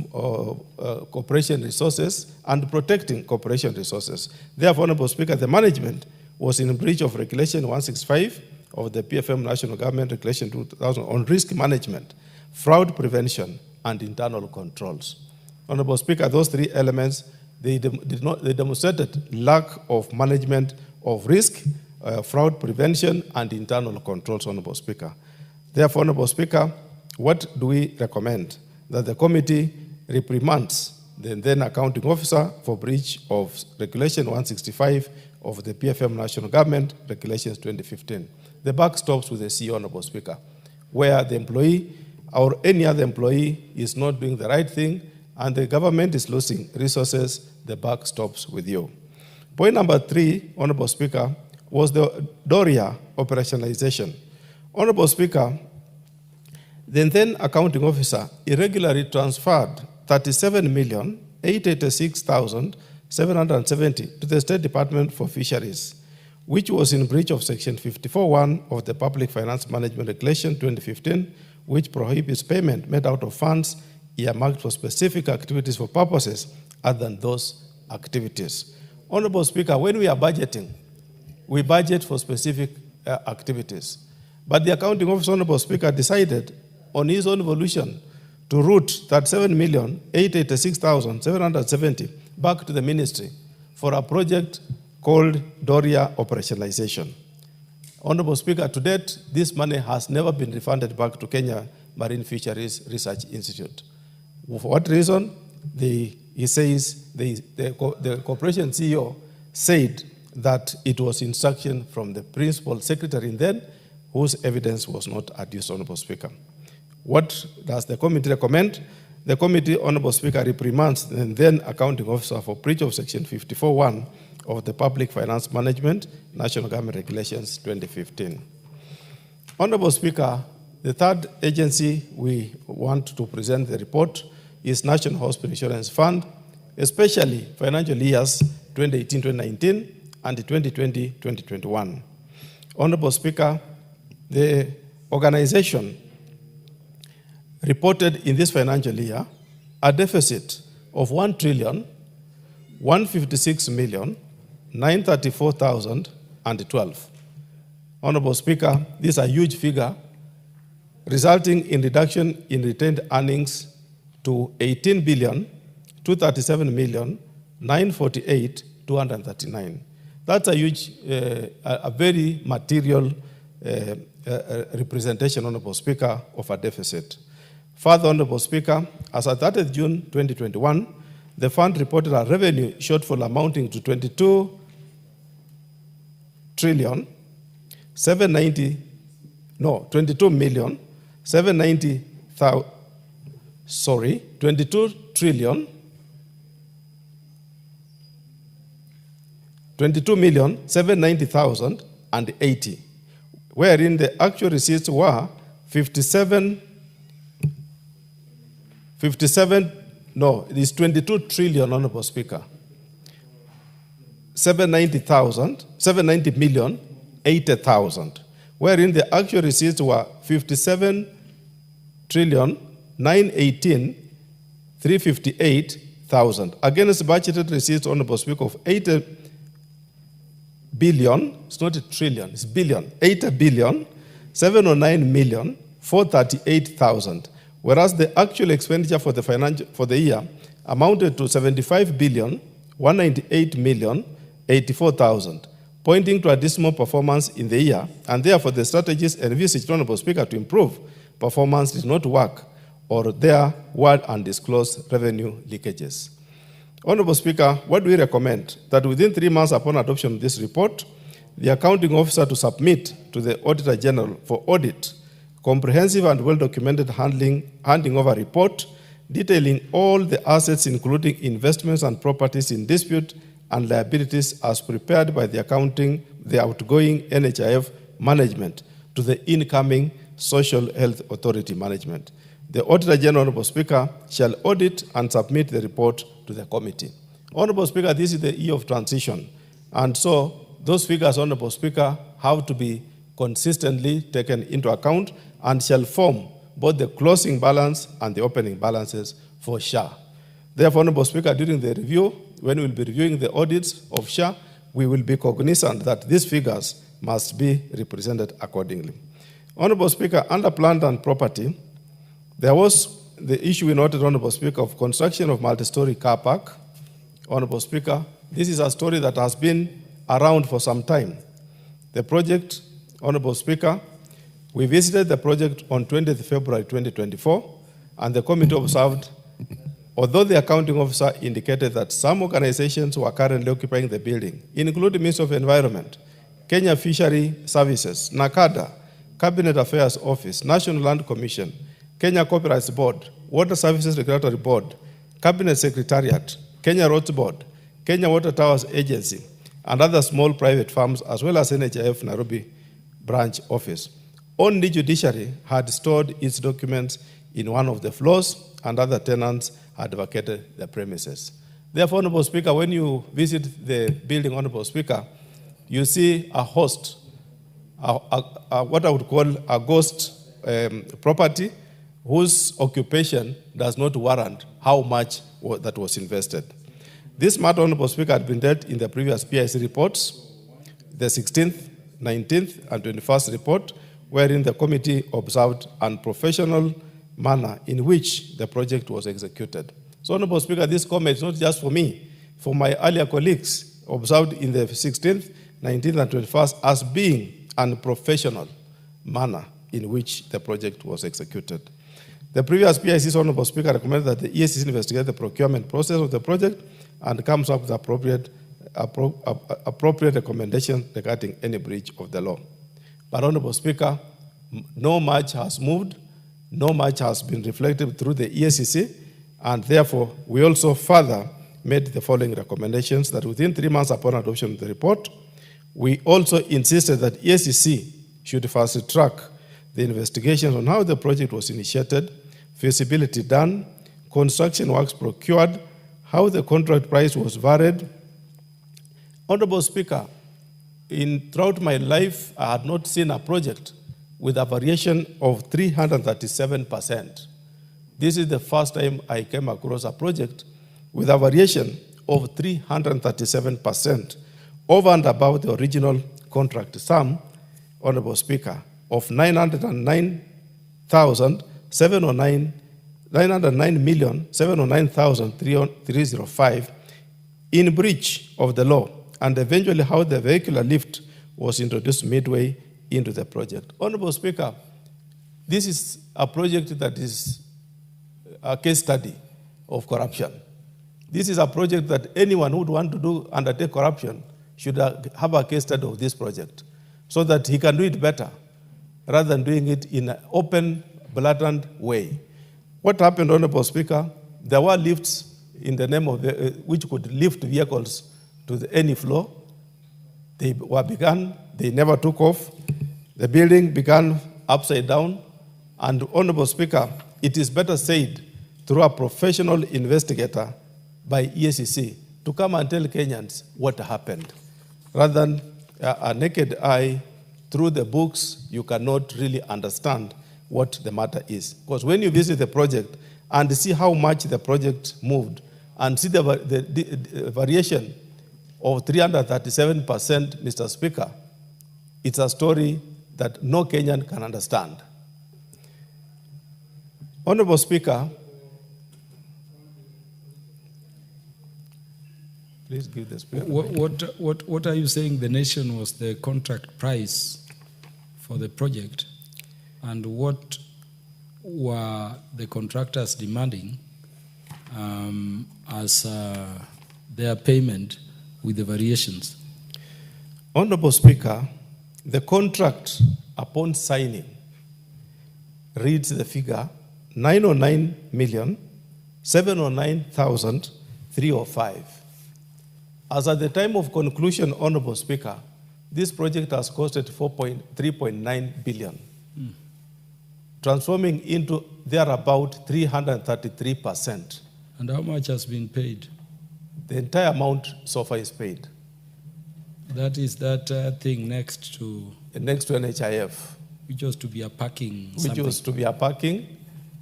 corporation resources and protecting corporation resources. Therefore, Honorable Speaker, the management was in breach of Regulation 165 of the PFM National Government Regulation 2000 on risk management, fraud prevention, and internal controls. Honorable Speaker, those three elements, they demonstrated lack of management of risk, fraud prevention, and internal controls, Honorable Speaker. Therefore, Honorable Speaker, what do we recommend? That the committee reprimands the then accounting officer for breach of Regulation 165 of the PFM National Government Regulations 2015. The buck stops with the CEO, Honorable Speaker, where the employee or any other employee is not doing the right thing and the government is losing resources, the buck stops with you. Point number 3, Honorable Speaker, was the DORIA operationalization. Honorable Speaker, the then accounting officer irregularly transferred 37,886,770 to the State Department for Fisheries, which was in breach of Section 54(1) of the Public Finance Management Regulation 2015, which prohibits payment made out of funds earmarked for specific activities for purposes other than those activities. Honorable Speaker, when we are budgeting, we budget for specific activities. But the accounting office, Honorable Speaker, decided on his own evolution to route 37,886,770 back to the ministry for a project called DORIA operationalization. Honorable Speaker, to date, this money has never been refunded back to Kenya Marine Fisheries Research Institute. For what reason? He says the corporation CEO said that it was instruction from the principal secretary then, whose evidence was not adduced, Honorable Speaker. What does the committee recommend? The committee, Honorable Speaker, reprimands the then accounting officer for breach of Section 54(1) of the Public Finance Management National Government Regulations 2015. Honorable Speaker, the third agency we want to present the report is National Hospital Insurance Fund, especially financial years 2018-2019 and 2020-2021. Honorable Speaker, the organization reported in this financial year a deficit of 1,156,934,012. Honorable Speaker, this is a huge figure, resulting in reduction in retained earnings to 18,237,948,239. That's a huge, a very material representation, Honorable Speaker, of a deficit. Further, Honorable Speaker, as at 30th June 2021, the fund reported a revenue shortfall amounting to 22 million 790 22,790,080, wherein the actual receipts were 22 trillion, Honorable Speaker. 790 million 80,000, wherein the actual receipts were 57 trillion 918,358,000 against budgeted receipts, Honorable Speaker, of 80 billion, it's not a trillion, it's billion, 80 billion 709 million 438,000, whereas the actual expenditure for the year amounted to 75 billion 198 million 84,000, pointing to a dismal performance in the year, and therefore the strategies envisaged, Honorable Speaker, to improve performance did not work, or there were undisclosed revenue leakages. Honorable Speaker, what do we recommend? That within 3 months upon adoption of this report, the accounting officer to submit to the Auditor General for audit comprehensive and well-documented handing over report detailing all the assets, including investments and properties in dispute and liabilities as prepared by the outgoing NHIF management to the incoming Social Health Authority management. The Auditor General, Honorable Speaker, shall audit and submit the report to the committee. Honorable Speaker, this is the year of transition, and so those figures, Honorable Speaker, have to be consistently taken into account and shall form both the closing balance and the opening balances for SHA. Therefore, Honorable Speaker, during the review, when we will be reviewing the audits of SHA, we will be cognizant that these figures must be represented accordingly. Honorable Speaker, under plant and property, there was the issue we noted, Honorable Speaker, of construction of multi-story car park. Honorable Speaker, this is a story that has been around for some time. The project, Honorable Speaker, we visited the project on 20th February 2024, and the committee observed although the accounting officer indicated that some organizations were currently occupying the building, including Ministry of Environment, Kenya Fishery Services, NACADA, Cabinet Affairs Office, National Land Commission, Kenya Copyrights Board, Water Services Regulatory Board, Cabinet Secretariat, Kenya Roads Board, Kenya Water Towers Agency, and other small private firms, as well as NHIF Nairobi branch office. Only judiciary had stored its documents in one of the floors, and other tenants had vacated the premises. Therefore, Honorable Speaker, when you visit the building, Honorable Speaker, you see a host, what I would call a ghost property, whose occupation does not warrant how much that was invested. This matter, Honorable Speaker, had been dealt in the previous PIC reports, the 16th, 19th, and 21st report, wherein the committee observed unprofessional manner in which the project was executed. So, Honorable Speaker, this comment is not just for me, for my earlier colleagues observed in the 16th, 19th, and 21st as being unprofessional manner in which the project was executed. The previous PIC's Honorable Speaker recommended that the EACC investigate the procurement process of the project and comes up with appropriate recommendations regarding any breach of the law. But, Honorable Speaker, no much has moved, no much has been reflected through the EACC, and therefore we also further made the following recommendations: that within 3 months upon adoption of the report, we also insisted that EACC should fast track the investigations on how the project was initiated, feasibility done, construction works procured, how the contract price was varied. Honorable Speaker, throughout my life, I had not seen a project with a variation of 337%. This is the first time I came across a project with a variation of 337% over and above the original contract sum, Honorable Speaker, of 909,709,305 in breach of the law, and eventually how the vehicular lift was introduced midway into the project. Honorable Speaker, this is a project that is a case study of corruption. This is a project that anyone who would want to undertake corruption should have a case study of this project, so that he can do it better, rather than doing it in an open, blatant way. What happened, Honorable Speaker? There were lifts in the name of which could lift vehicles to any floor. They were begun, they never took off. The building began upside down. And, Honorable Speaker, it is better said through a professional investigator by EACC to come and tell Kenyans what happened, rather than a naked eye. Through the books, you cannot really understand what the matter is. Because when you visit the project and see how much the project moved, and see the variation of 337%, Mr. Speaker, it's a story that no Kenyan can understand. Honorable Speaker, please give the Speaker. What are you saying the nation was the contract price for the project, and what were the contractors demanding as their payment with the variations? Honorable Speaker, the contract upon signing reads the figure 909,709,305. As at the time of conclusion, Honorable Speaker, this project has costed 3.9 billion, transforming into thereabout 333%. And how much has been paid? The entire amount so far is paid. That is that thing next to NHIF. Which was to be a parking.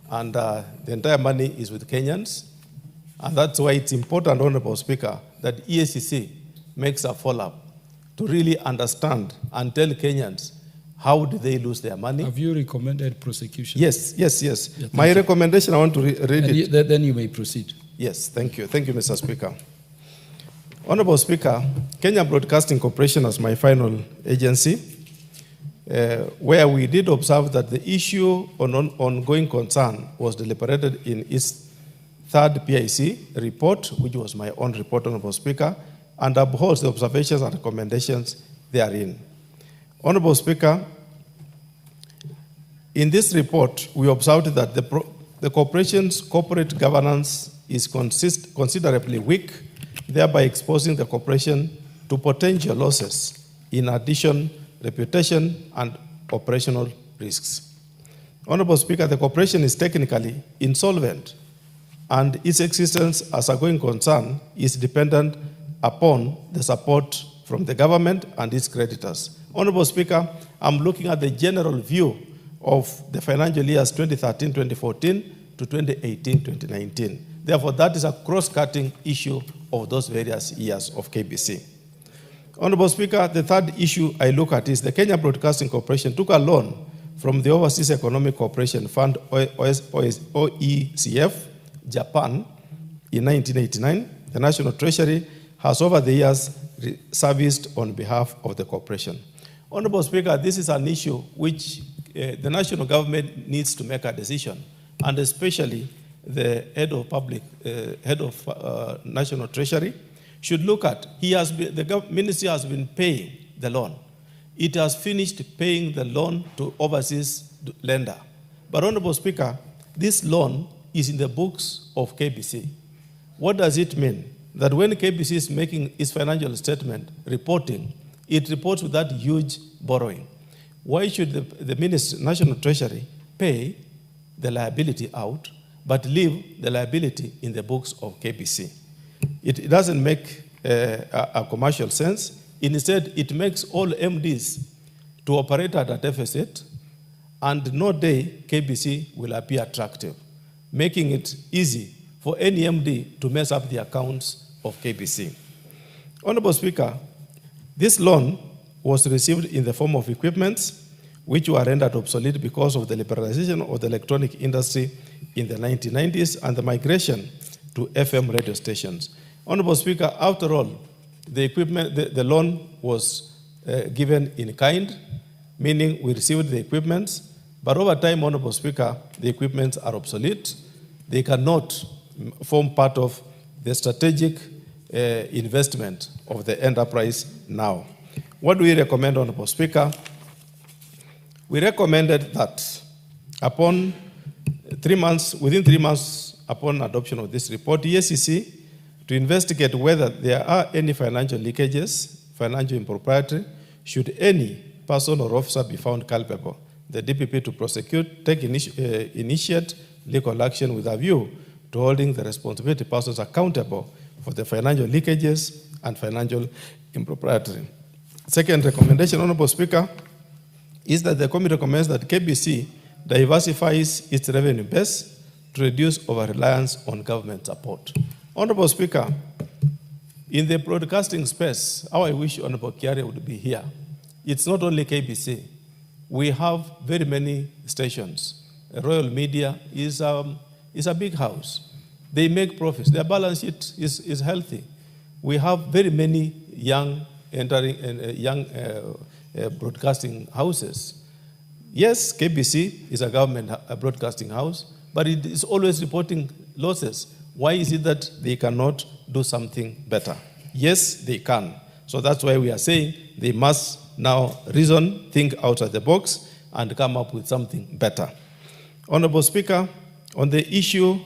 And the entire money is with Kenyans. And that's why it's important, Honorable Speaker, that EACC makes a follow-up to really understand and tell Kenyans how did they lose their money. Have you recommended prosecution? Yes. Yeah, My recommendation, I want to read it. Then you may proceed. Yes, thank you. Thank you, Mr. Speaker. Honorable Speaker, Kenya Broadcasting Corporation as my final agency, where we did observe that the issue on ongoing concern was deliberated in its third PIC report, which was my own report, Honorable Speaker, and upholds the observations and recommendations therein. Honorable Speaker, in this report, we observed that the corporation's corporate governance is considerably weak, thereby exposing the corporation to potential losses, in addition, reputation and operational risks. Honorable Speaker, the corporation is technically insolvent, and its existence as a going concern is dependent upon the support from the government and its creditors. Honorable Speaker, I'm looking at the general view of the financial years 2013-2014 to 2018-2019. Therefore, that is a cross-cutting issue of those various years of KBC. Honorable Speaker, the third issue I look at is the Kenya Broadcasting Corporation took a loan from the Overseas Economic Cooperation Fund, OECF, Japan, in 1989. The National Treasury has over the years serviced on behalf of the corporation. Honorable Speaker, this is an issue which the national government needs to make a decision, and especially the head of National Treasury should look at. The ministry has been paying the loan. It has finished paying the loan to overseas lender. But Honorable Speaker, this loan is in the books of KBC. What does it mean? That when KBC is making its financial statement reporting, it reports with that huge borrowing. Why should the Ministry, National Treasury pay the liability out, but leave the liability in the books of KBC? It doesn't make a commercial sense. Instead, it makes all MDs to operate at a deficit, and no day KBC will appear attractive, making it easy for any MD to mess up the accounts of KBC. Honorable Speaker, this loan was received in the form of equipments which were rendered obsolete because of the liberalization of the electronic industry in the 1990s and the migration to FM radio stations. Honorable Speaker, after all, the loan was given in kind, meaning we received the equipments, but over time, Honorable Speaker, the equipments are obsolete. They cannot form part of the strategic investment of the enterprise now. What do we recommend, Honorable Speaker? We recommended that within 3 months upon adoption of this report, the EACC to investigate whether there are any financial leakages, financial impropriety, should any person or officer be found culpable, the DPP to prosecute, initiate legal action with a view to holding the responsibility persons accountable for the financial leakages and financial impropriety. Second recommendation, Honorable Speaker, is that the committee recommends that KBC diversifies its revenue base to reduce over-reliance on government support. Honorable Speaker, in the broadcasting space, how I wish Honorable Kiari would be here. It's not only KBC. We have very many stations. Royal Media is a big house. They make profits. Their balance sheet is healthy. We have very many young broadcasting houses. Yes, KBC is a government broadcasting house, but it is always reporting losses. Why is it that they cannot do something better? Yes, they can. So that's why we are saying they must now reason, think outside the box, and come up with something better. Honorable Speaker, on the issue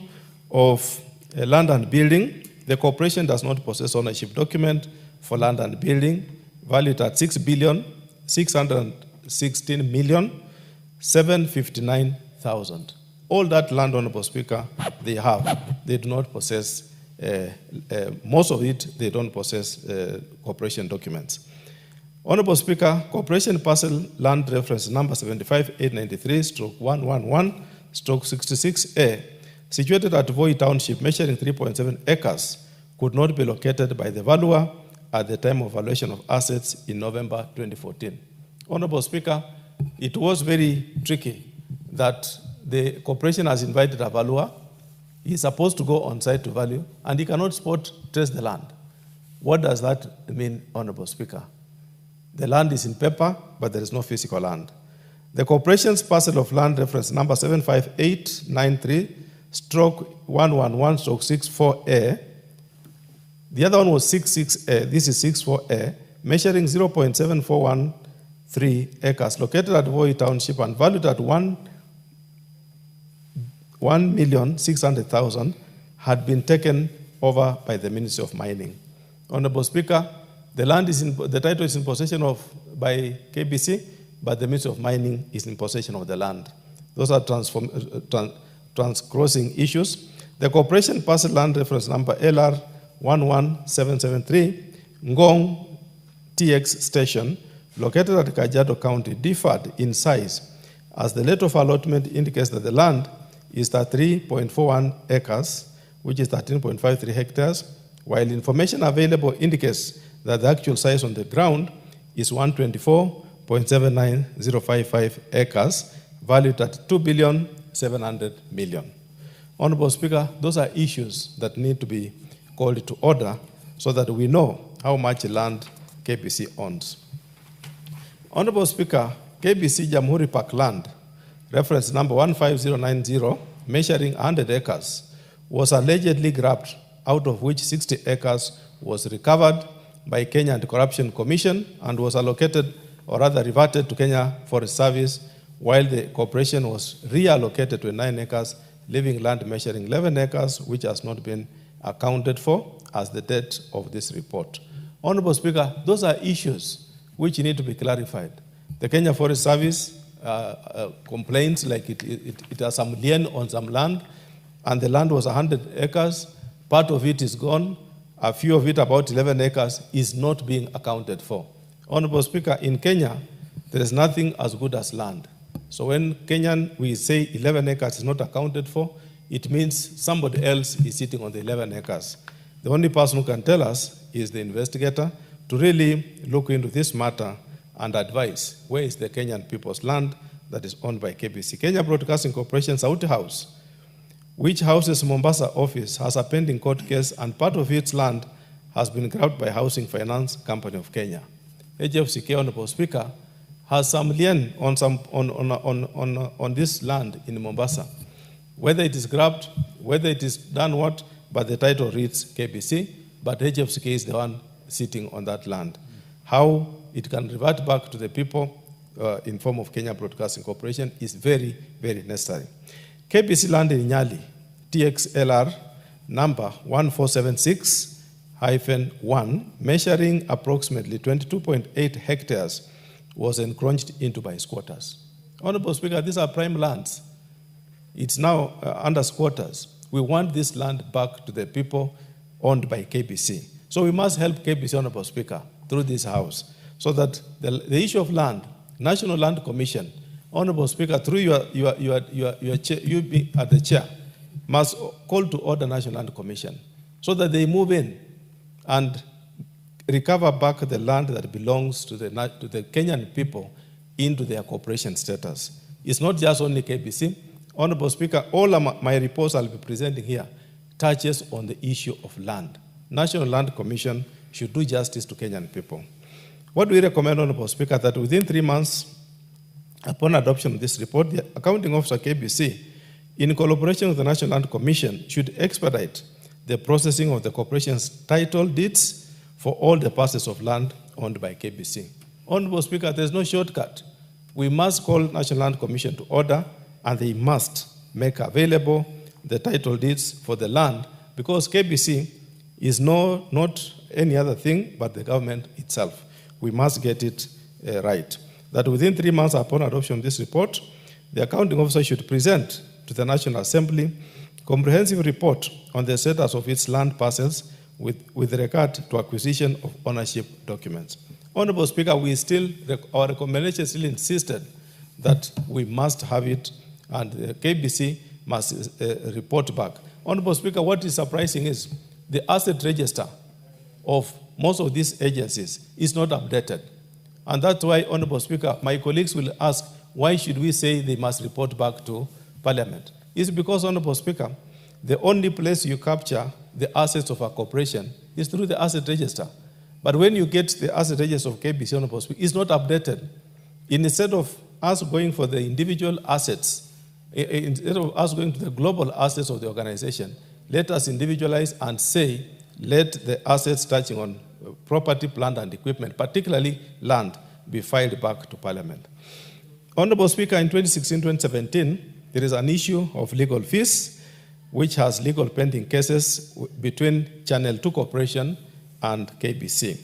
of land and building, the corporation does not possess ownership document for land and building valued at 6,616,759,000. All that land, Honorable Speaker, they have. They do not possess, most of it, they don't possess corporation documents. Honorable Speaker, corporation parcel land reference number 75893/111/66A, situated at Voi Township, measuring 3.7 acres, could not be located by the valuer at the time of valuation of assets in November 2014. Honorable Speaker, it was very tricky that the corporation has invited a valuer. He's supposed to go on site to value, and he cannot spot trace the land. What does that mean, Honorable Speaker? The land is in paper, but there is no physical land. The corporation's parcel of land reference number 111/64A. The other one was 66A. This is 64A, measuring 0.7413 acres, located at Voi Township and valued at 1,600,000, had been taken over by the Ministry of Mining. Honorable Speaker, the title is in possession of by KBC, but the Ministry of Mining is in possession of the land. Those are transcrossing issues. The corporation parcel land reference number LR 11773, Ngong TX station, located at Kajiado County, differed in size, as the letter of allotment indicates that the land is 3.41 acres, which is 13.53 hectares, while information available indicates that the actual size on the ground is 124.79055 acres, valued at 2,700,000,000. Honorable Speaker, those are issues that need to be called to order so that we know how much land KBC owns. Honorable Speaker, KBC Jamhuri Park land, reference number 15090, measuring 100 acres, was allegedly grabbed, out of which 60 acres was recovered by Kenya Anti-Corruption Commission and was allocated, or rather reverted to Kenya Forest Service, while the corporation was reallocated to 9 acres, leaving land measuring 11 acres, which has not been accounted for as the date of this report. Honorable Speaker, those are issues which need to be clarified. The Kenya Forest Service complains like it has some lien on some land, and the land was 100 acres. Part of it is gone. A few of it, about 11 acres, is not being accounted for. Honorable Speaker, in Kenya, there is nothing as good as land. So when Kenyan, we say 11 acres is not accounted for, it means somebody else is sitting on the 11 acres. The only person who can tell us is the investigator to really look into this matter and advise where is the Kenyan people's land that is owned by KBC. Kenya Broadcasting Corporation Sauti House, which houses Mombasa office, has a pending court case, and part of its land has been grabbed by Housing Finance Company of Kenya. HFCK, Honorable Speaker, has some lien on this land in Mombasa. Whether it is grabbed, whether it is done what, but the title reads KBC, but HFCK is the one sitting on that land. How it can revert back to the people in form of Kenya Broadcasting Corporation is very, very necessary. KBC land in Nyali, TXLR number 1476-1, measuring approximately 22.8 hectares, was encroached into by squatters. Honorable Speaker, these are prime lands. It's now under squatters. We want this land back to the people owned by KBC. So we must help KBC, Honorable Speaker, through this House, so that the issue of land, National Land Commission, Honorable Speaker, through you being at the chair, must call to order National Land Commission so that they move in and recover back the land that belongs to the Kenyan people into their corporation status. It's not just only KBC. Honorable Speaker, all my reports I'll be presenting here touches on the issue of land. National Land Commission should do justice to Kenyan people. What do we recommend, Honorable Speaker, that within 3 months upon adoption of this report, the accounting officer KBC, in collaboration with the National Land Commission, should expedite the processing of the corporation's title deeds for all the parcels of land owned by KBC. Honorable Speaker, there's no shortcut. We must call National Land Commission to order, and they must make available the title deeds for the land, because KBC is not any other thing but the government itself. We must get it right. That within 3 months upon adoption of this report, the accounting officer should present to the National Assembly comprehensive report on the status of its land parcels with regard to acquisition of ownership documents. Honorable Speaker, our recommendation still insisted that we must have it, and the KBC must report back. Honorable Speaker, what is surprising is the asset register of most of these agencies is not updated. And that's why, Honorable Speaker, my colleagues will ask, why should we say they must report back to Parliament? It's because, Honorable Speaker, the only place you capture the assets of a corporation is through the asset register. But when you get the asset register of KBC, Honorable Speaker, it's not updated. Instead of us going for the individual assets instead of us going to the global assets of the organization, let us individualize and say, let the assets touching on property, plant, and equipment, particularly land, be filed back to Parliament. Honorable Speaker, in 2016-2017, there is an issue of legal fees, which has legal pending cases between Channel 2 Corporation and KBC.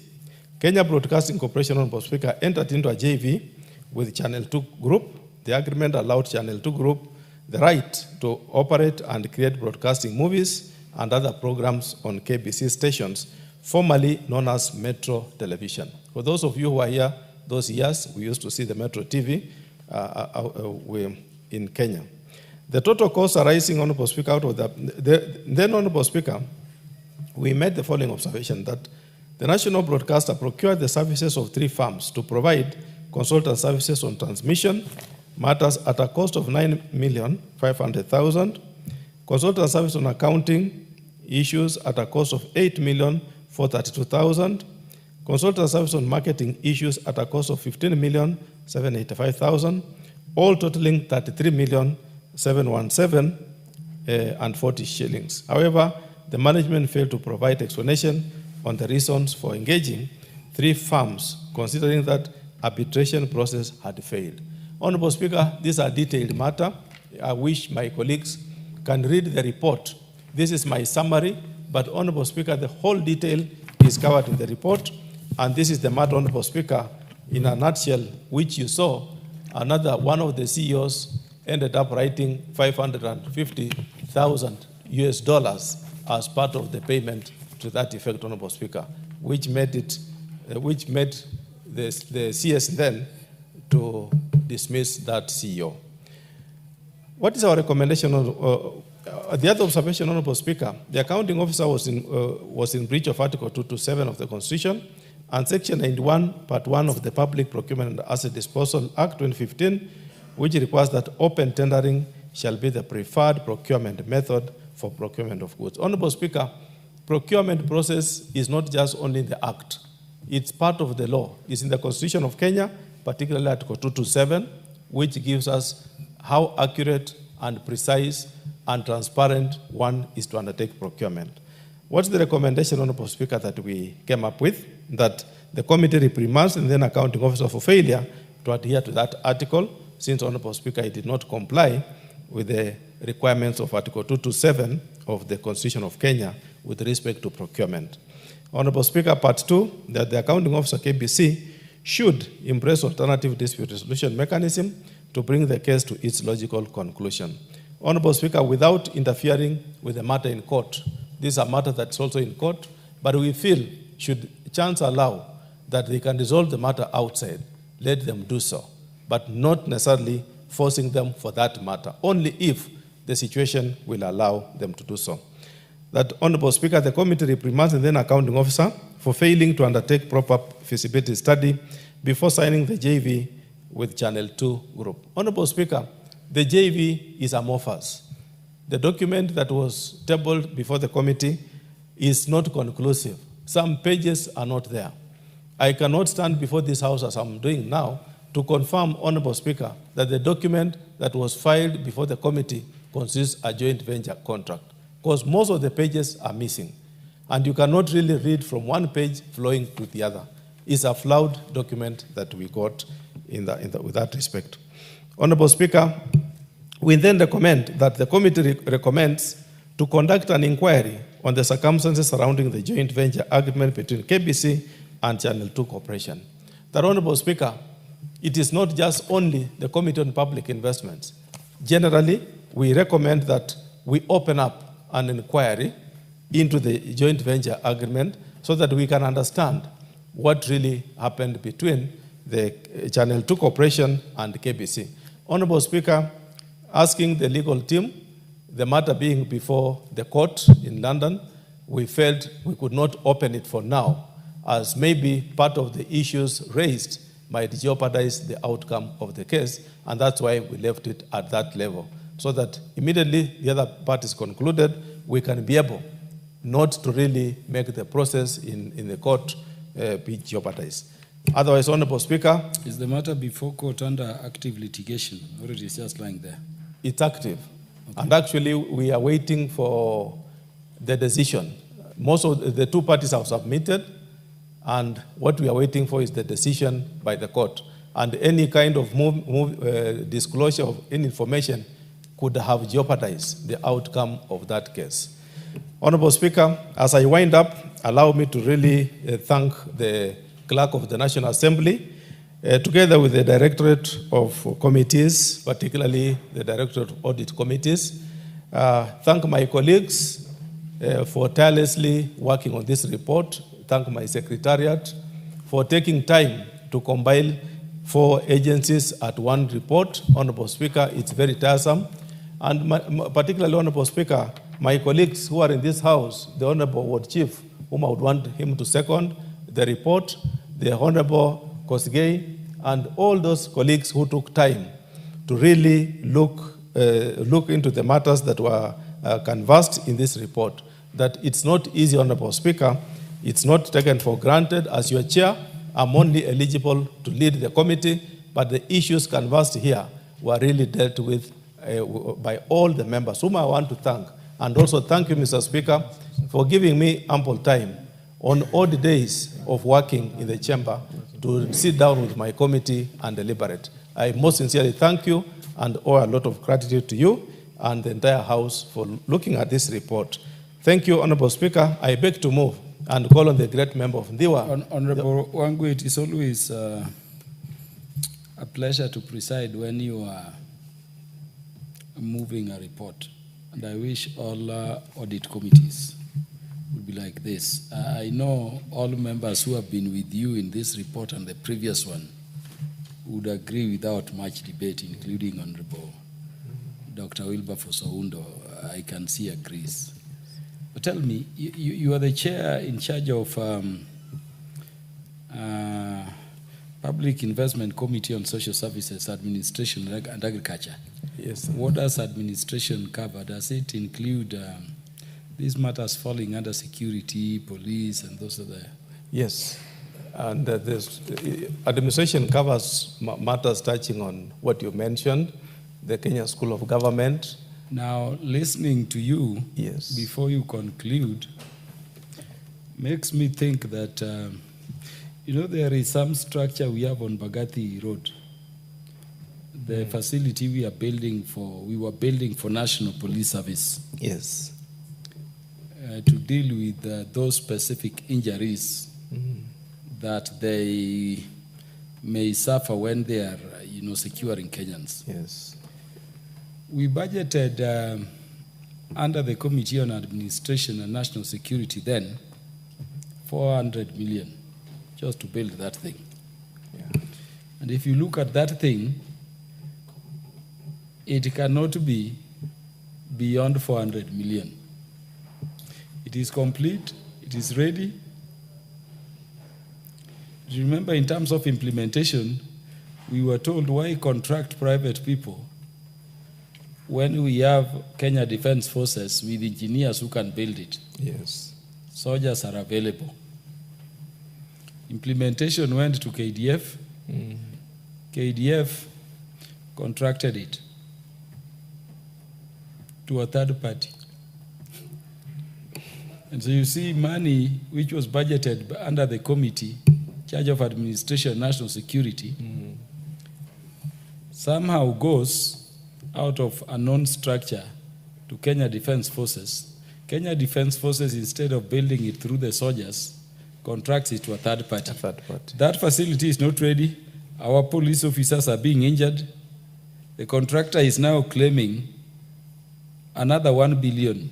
Kenya Broadcasting Corporation, Honorable Speaker, entered into a JV with Channel 2 Group. The agreement allowed Channel 2 Group the right to operate and create broadcasting movies and other programs on KBC stations, formerly known as Metro Television. For those of you who are here, those years, we used to see the Metro TV in Kenya. The total costs arising, Honorable Speaker, out of then, Honorable Speaker, we made the following observation, that the national broadcaster procured the services of 3 firms to provide consultant services on transmission matters at a cost of 9,500,000, consultant service on accounting issues at a cost of 8,432,000, consultant service on marketing issues at a cost of 15,785,000, all totaling 33,717,040 shillings. However, the management failed to provide explanation on the reasons for engaging 3 firms, considering that arbitration process had failed. Honorable Speaker, this is a detailed matter. I wish my colleagues can read the report. This is my summary, but Honorable Speaker, the whole detail is covered in the report, and this is the matter, Honorable Speaker, in a nutshell, which you saw. Another one of the CEOs ended up writing $550,000 US as part of the payment to that effect, Honorable Speaker, which made the CS then to dismiss that CEO. What is our recommendation? The other observation, Honorable Speaker, the accounting officer was in breach of Article 227 of the Constitution and Section 91, Part 1 of the Public Procurement and Asset Disposal Act 2015, which requires that open tendering shall be the preferred procurement method for procurement of goods. Honorable Speaker, procurement process is not just only in the Act. It's part of the law. It's in the Constitution of Kenya, particularly Article 227, which gives us how accurate and precise and transparent one is to undertake procurement. What's the recommendation, Honorable Speaker, that we came up with? That the committee reprimands and then accounting officer for failure to adhere to that article, since, Honorable Speaker, it did not comply with the requirements of Article 227 of the Constitution of Kenya with respect to procurement. Honorable Speaker, Part 2, that the accounting officer KBC should embrace alternative dispute resolution mechanism to bring the case to its logical conclusion. Honorable Speaker, without interfering with the matter in court, this is a matter that's also in court, but we feel should chance allow that they can resolve the matter outside, let them do so, but not necessarily forcing them for that matter, only if the situation will allow them to do so. That, Honorable Speaker, the committee reprimands and then accounting officer for failing to undertake proper feasibility study before signing the JV with Channel 2 Group. Honorable Speaker, the JV is amorphous. The document that was tabled before the committee is not conclusive. Some pages are not there. I cannot stand before this House, as I'm doing now, to confirm, Honorable Speaker, that the document that was filed before the committee consists a joint venture contract, because most of the pages are missing, and you cannot really read from one page flowing to the other. It's a flawed document that we got with that respect. Honorable Speaker, we then recommend that the committee recommends to conduct an inquiry on the circumstances surrounding the joint venture agreement between KBC and Channel 2 Corporation. That, Honorable Speaker, it is not just only the Committee on Public Investments. Generally, we recommend that we open up an inquiry into the joint venture agreement so that we can understand what really happened between the Channel 2 Corporation and KBC. Honorable Speaker, asking the legal team, the matter being before the court in London, we felt we could not open it for now, as maybe part of the issues raised might jeopardize the outcome of the case, and that's why we left it at that level, so that immediately the other part is concluded, we can be able not to really make the process in the court be jeopardized. Otherwise, Honorable Speaker. Is the matter before court under active litigation, or it is just lying there? It's active. And actually, we are waiting for the decision. Most of the two parties have submitted, and what we are waiting for is the decision by the court. And any kind of disclosure of any information could have jeopardized the outcome of that case. Honorable Speaker, as I wind up, allow me to really thank the Clerk of the National Assembly, together with the Directorate of Committees, particularly the Directorate of Audit Committees. Thank my colleagues for tirelessly working on this report. Thank my Secretariat for taking time to compile 4 agencies at one report. Honorable Speaker, it's very tiresome. And particularly, Honorable Speaker, my colleagues who are in this House, the Honorable Ward Chief, whom I would want him to second the report, the Honorable Kosgei, and all those colleagues who took time to really look into the matters that were canvassed in this report. That it's not easy, Honorable Speaker. It's not taken for granted. As your chair, I'm only eligible to lead the committee, but the issues canvassed here were really dealt with by all the members, whom I want to thank. And also thank you, Mr. Speaker, for giving me ample time on odd days of working in the chamber to sit down with my committee and deliberate. I most sincerely thank you and owe a lot of gratitude to you and the entire House for looking at this report. Thank you, Honorable Speaker. I beg to move and call on the great member of Ndiwa. Honorable Wangui, it is always a pleasure to preside when you are moving a report. And I wish all audit committees would be like this. I know all members who have been with you in this report and the previous one would agree without much debate, including Honorable Dr. Wilberforce Oundo. I can see agrees. But tell me, you are the chair in charge of Public Investment Committee on Social Services, Administration and Agriculture. Yes. What does administration cover? Does it include these matters falling under security, police, and those are the... Yes. And administration covers matters touching on what you mentioned, the Kenya School of Government. Now, listening to you, yes, before you conclude, makes me think that, there is some structure we have on Bagati Road. The facility we were building for National Police Service. Yes. To deal with those specific injuries that they may suffer when they are, securing Kenyans. Yes. We budgeted under the Committee on Administration and National Security then 400 million just to build that thing. Yeah. And if you look at that thing, it cannot be beyond 400 million. It is complete, it is ready. Remember, in terms of implementation, we were told, why contract private people when we have Kenya Defense Forces with engineers who can build it? Yes. Soldiers are available. Implementation went to KDF. KDF contracted it to a third party. And so you see money which was budgeted under the committee, charge of administration, national security, somehow goes out of a known structure to Kenya Defense Forces. Kenya Defense Forces, instead of building it through the soldiers, contracts it to a third party. That facility is not ready. Our police officers are being injured. The contractor is now claiming another 1 billion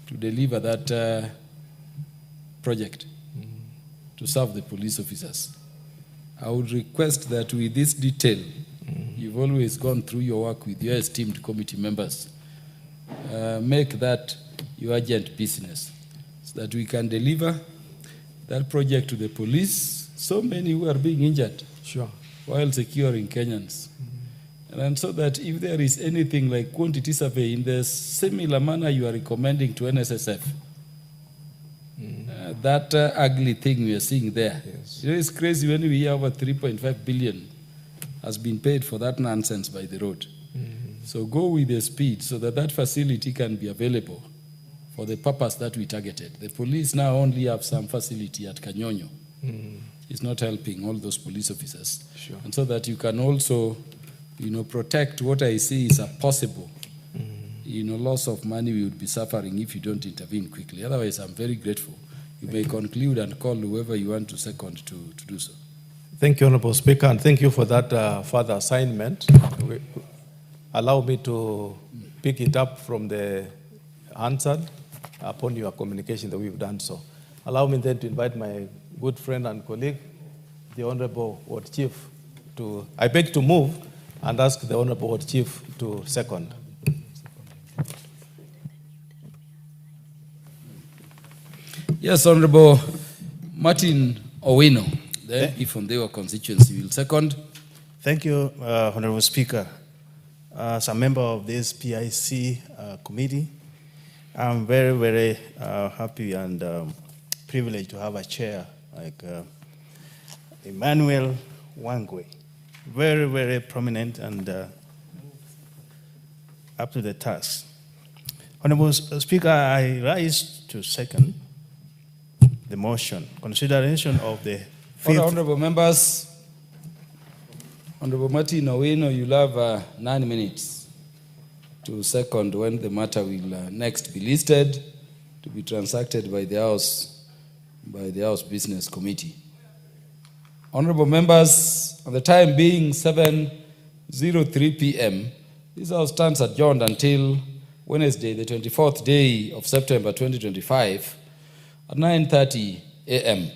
to deliver that project to serve the police officers. I would request that with this detail, you've always gone through your work with your esteemed committee members, make that your urgent business so that we can deliver that project to the police, so many who are being injured while securing Kenyans. And so that if there is anything like quantity survey in the similar manner you are recommending to NSSF, that ugly thing we are seeing there. Yes. It's crazy when we hear over 3.5 billion has been paid for that nonsense by the road. So go with the speed so that that facility can be available for the purpose that we targeted. The police now only have some facility at Kanyonyo. It's not helping all those police officers. Sure. And so that you can also, protect what I see is a possible, loss of money we would be suffering if you don't intervene quickly. Otherwise, I'm very grateful. You may conclude and call whoever you want to second to do so. Thank you, Honorable Speaker, and thank you for that further assignment. Allow me to pick it up from the answer upon your communication that we've done so. Allow me then to invite my good friend and colleague, the Honorable Ward Chief, I beg to move and ask the Honorable Ward Chief to second. Yes, Honorable Martin Owino, the MP from their constituency, will second. Thank you, Honorable Speaker. As a member of this PIC committee, I'm very, very happy and privileged to have a chair like Emmanuel Wangwe. Very, very prominent and up to the task. Honorable Speaker, I rise to second the motion. Consideration of the fifth. Honorable members, Honorable Martin Owino, you'll have 9 minutes to second when the matter will next be listed to be transacted by the House Business Committee. Honorable members, on the time being 7:03 p.m., this House stands adjourned until Wednesday, the 24th day of September 2025 at 9:30 a.m.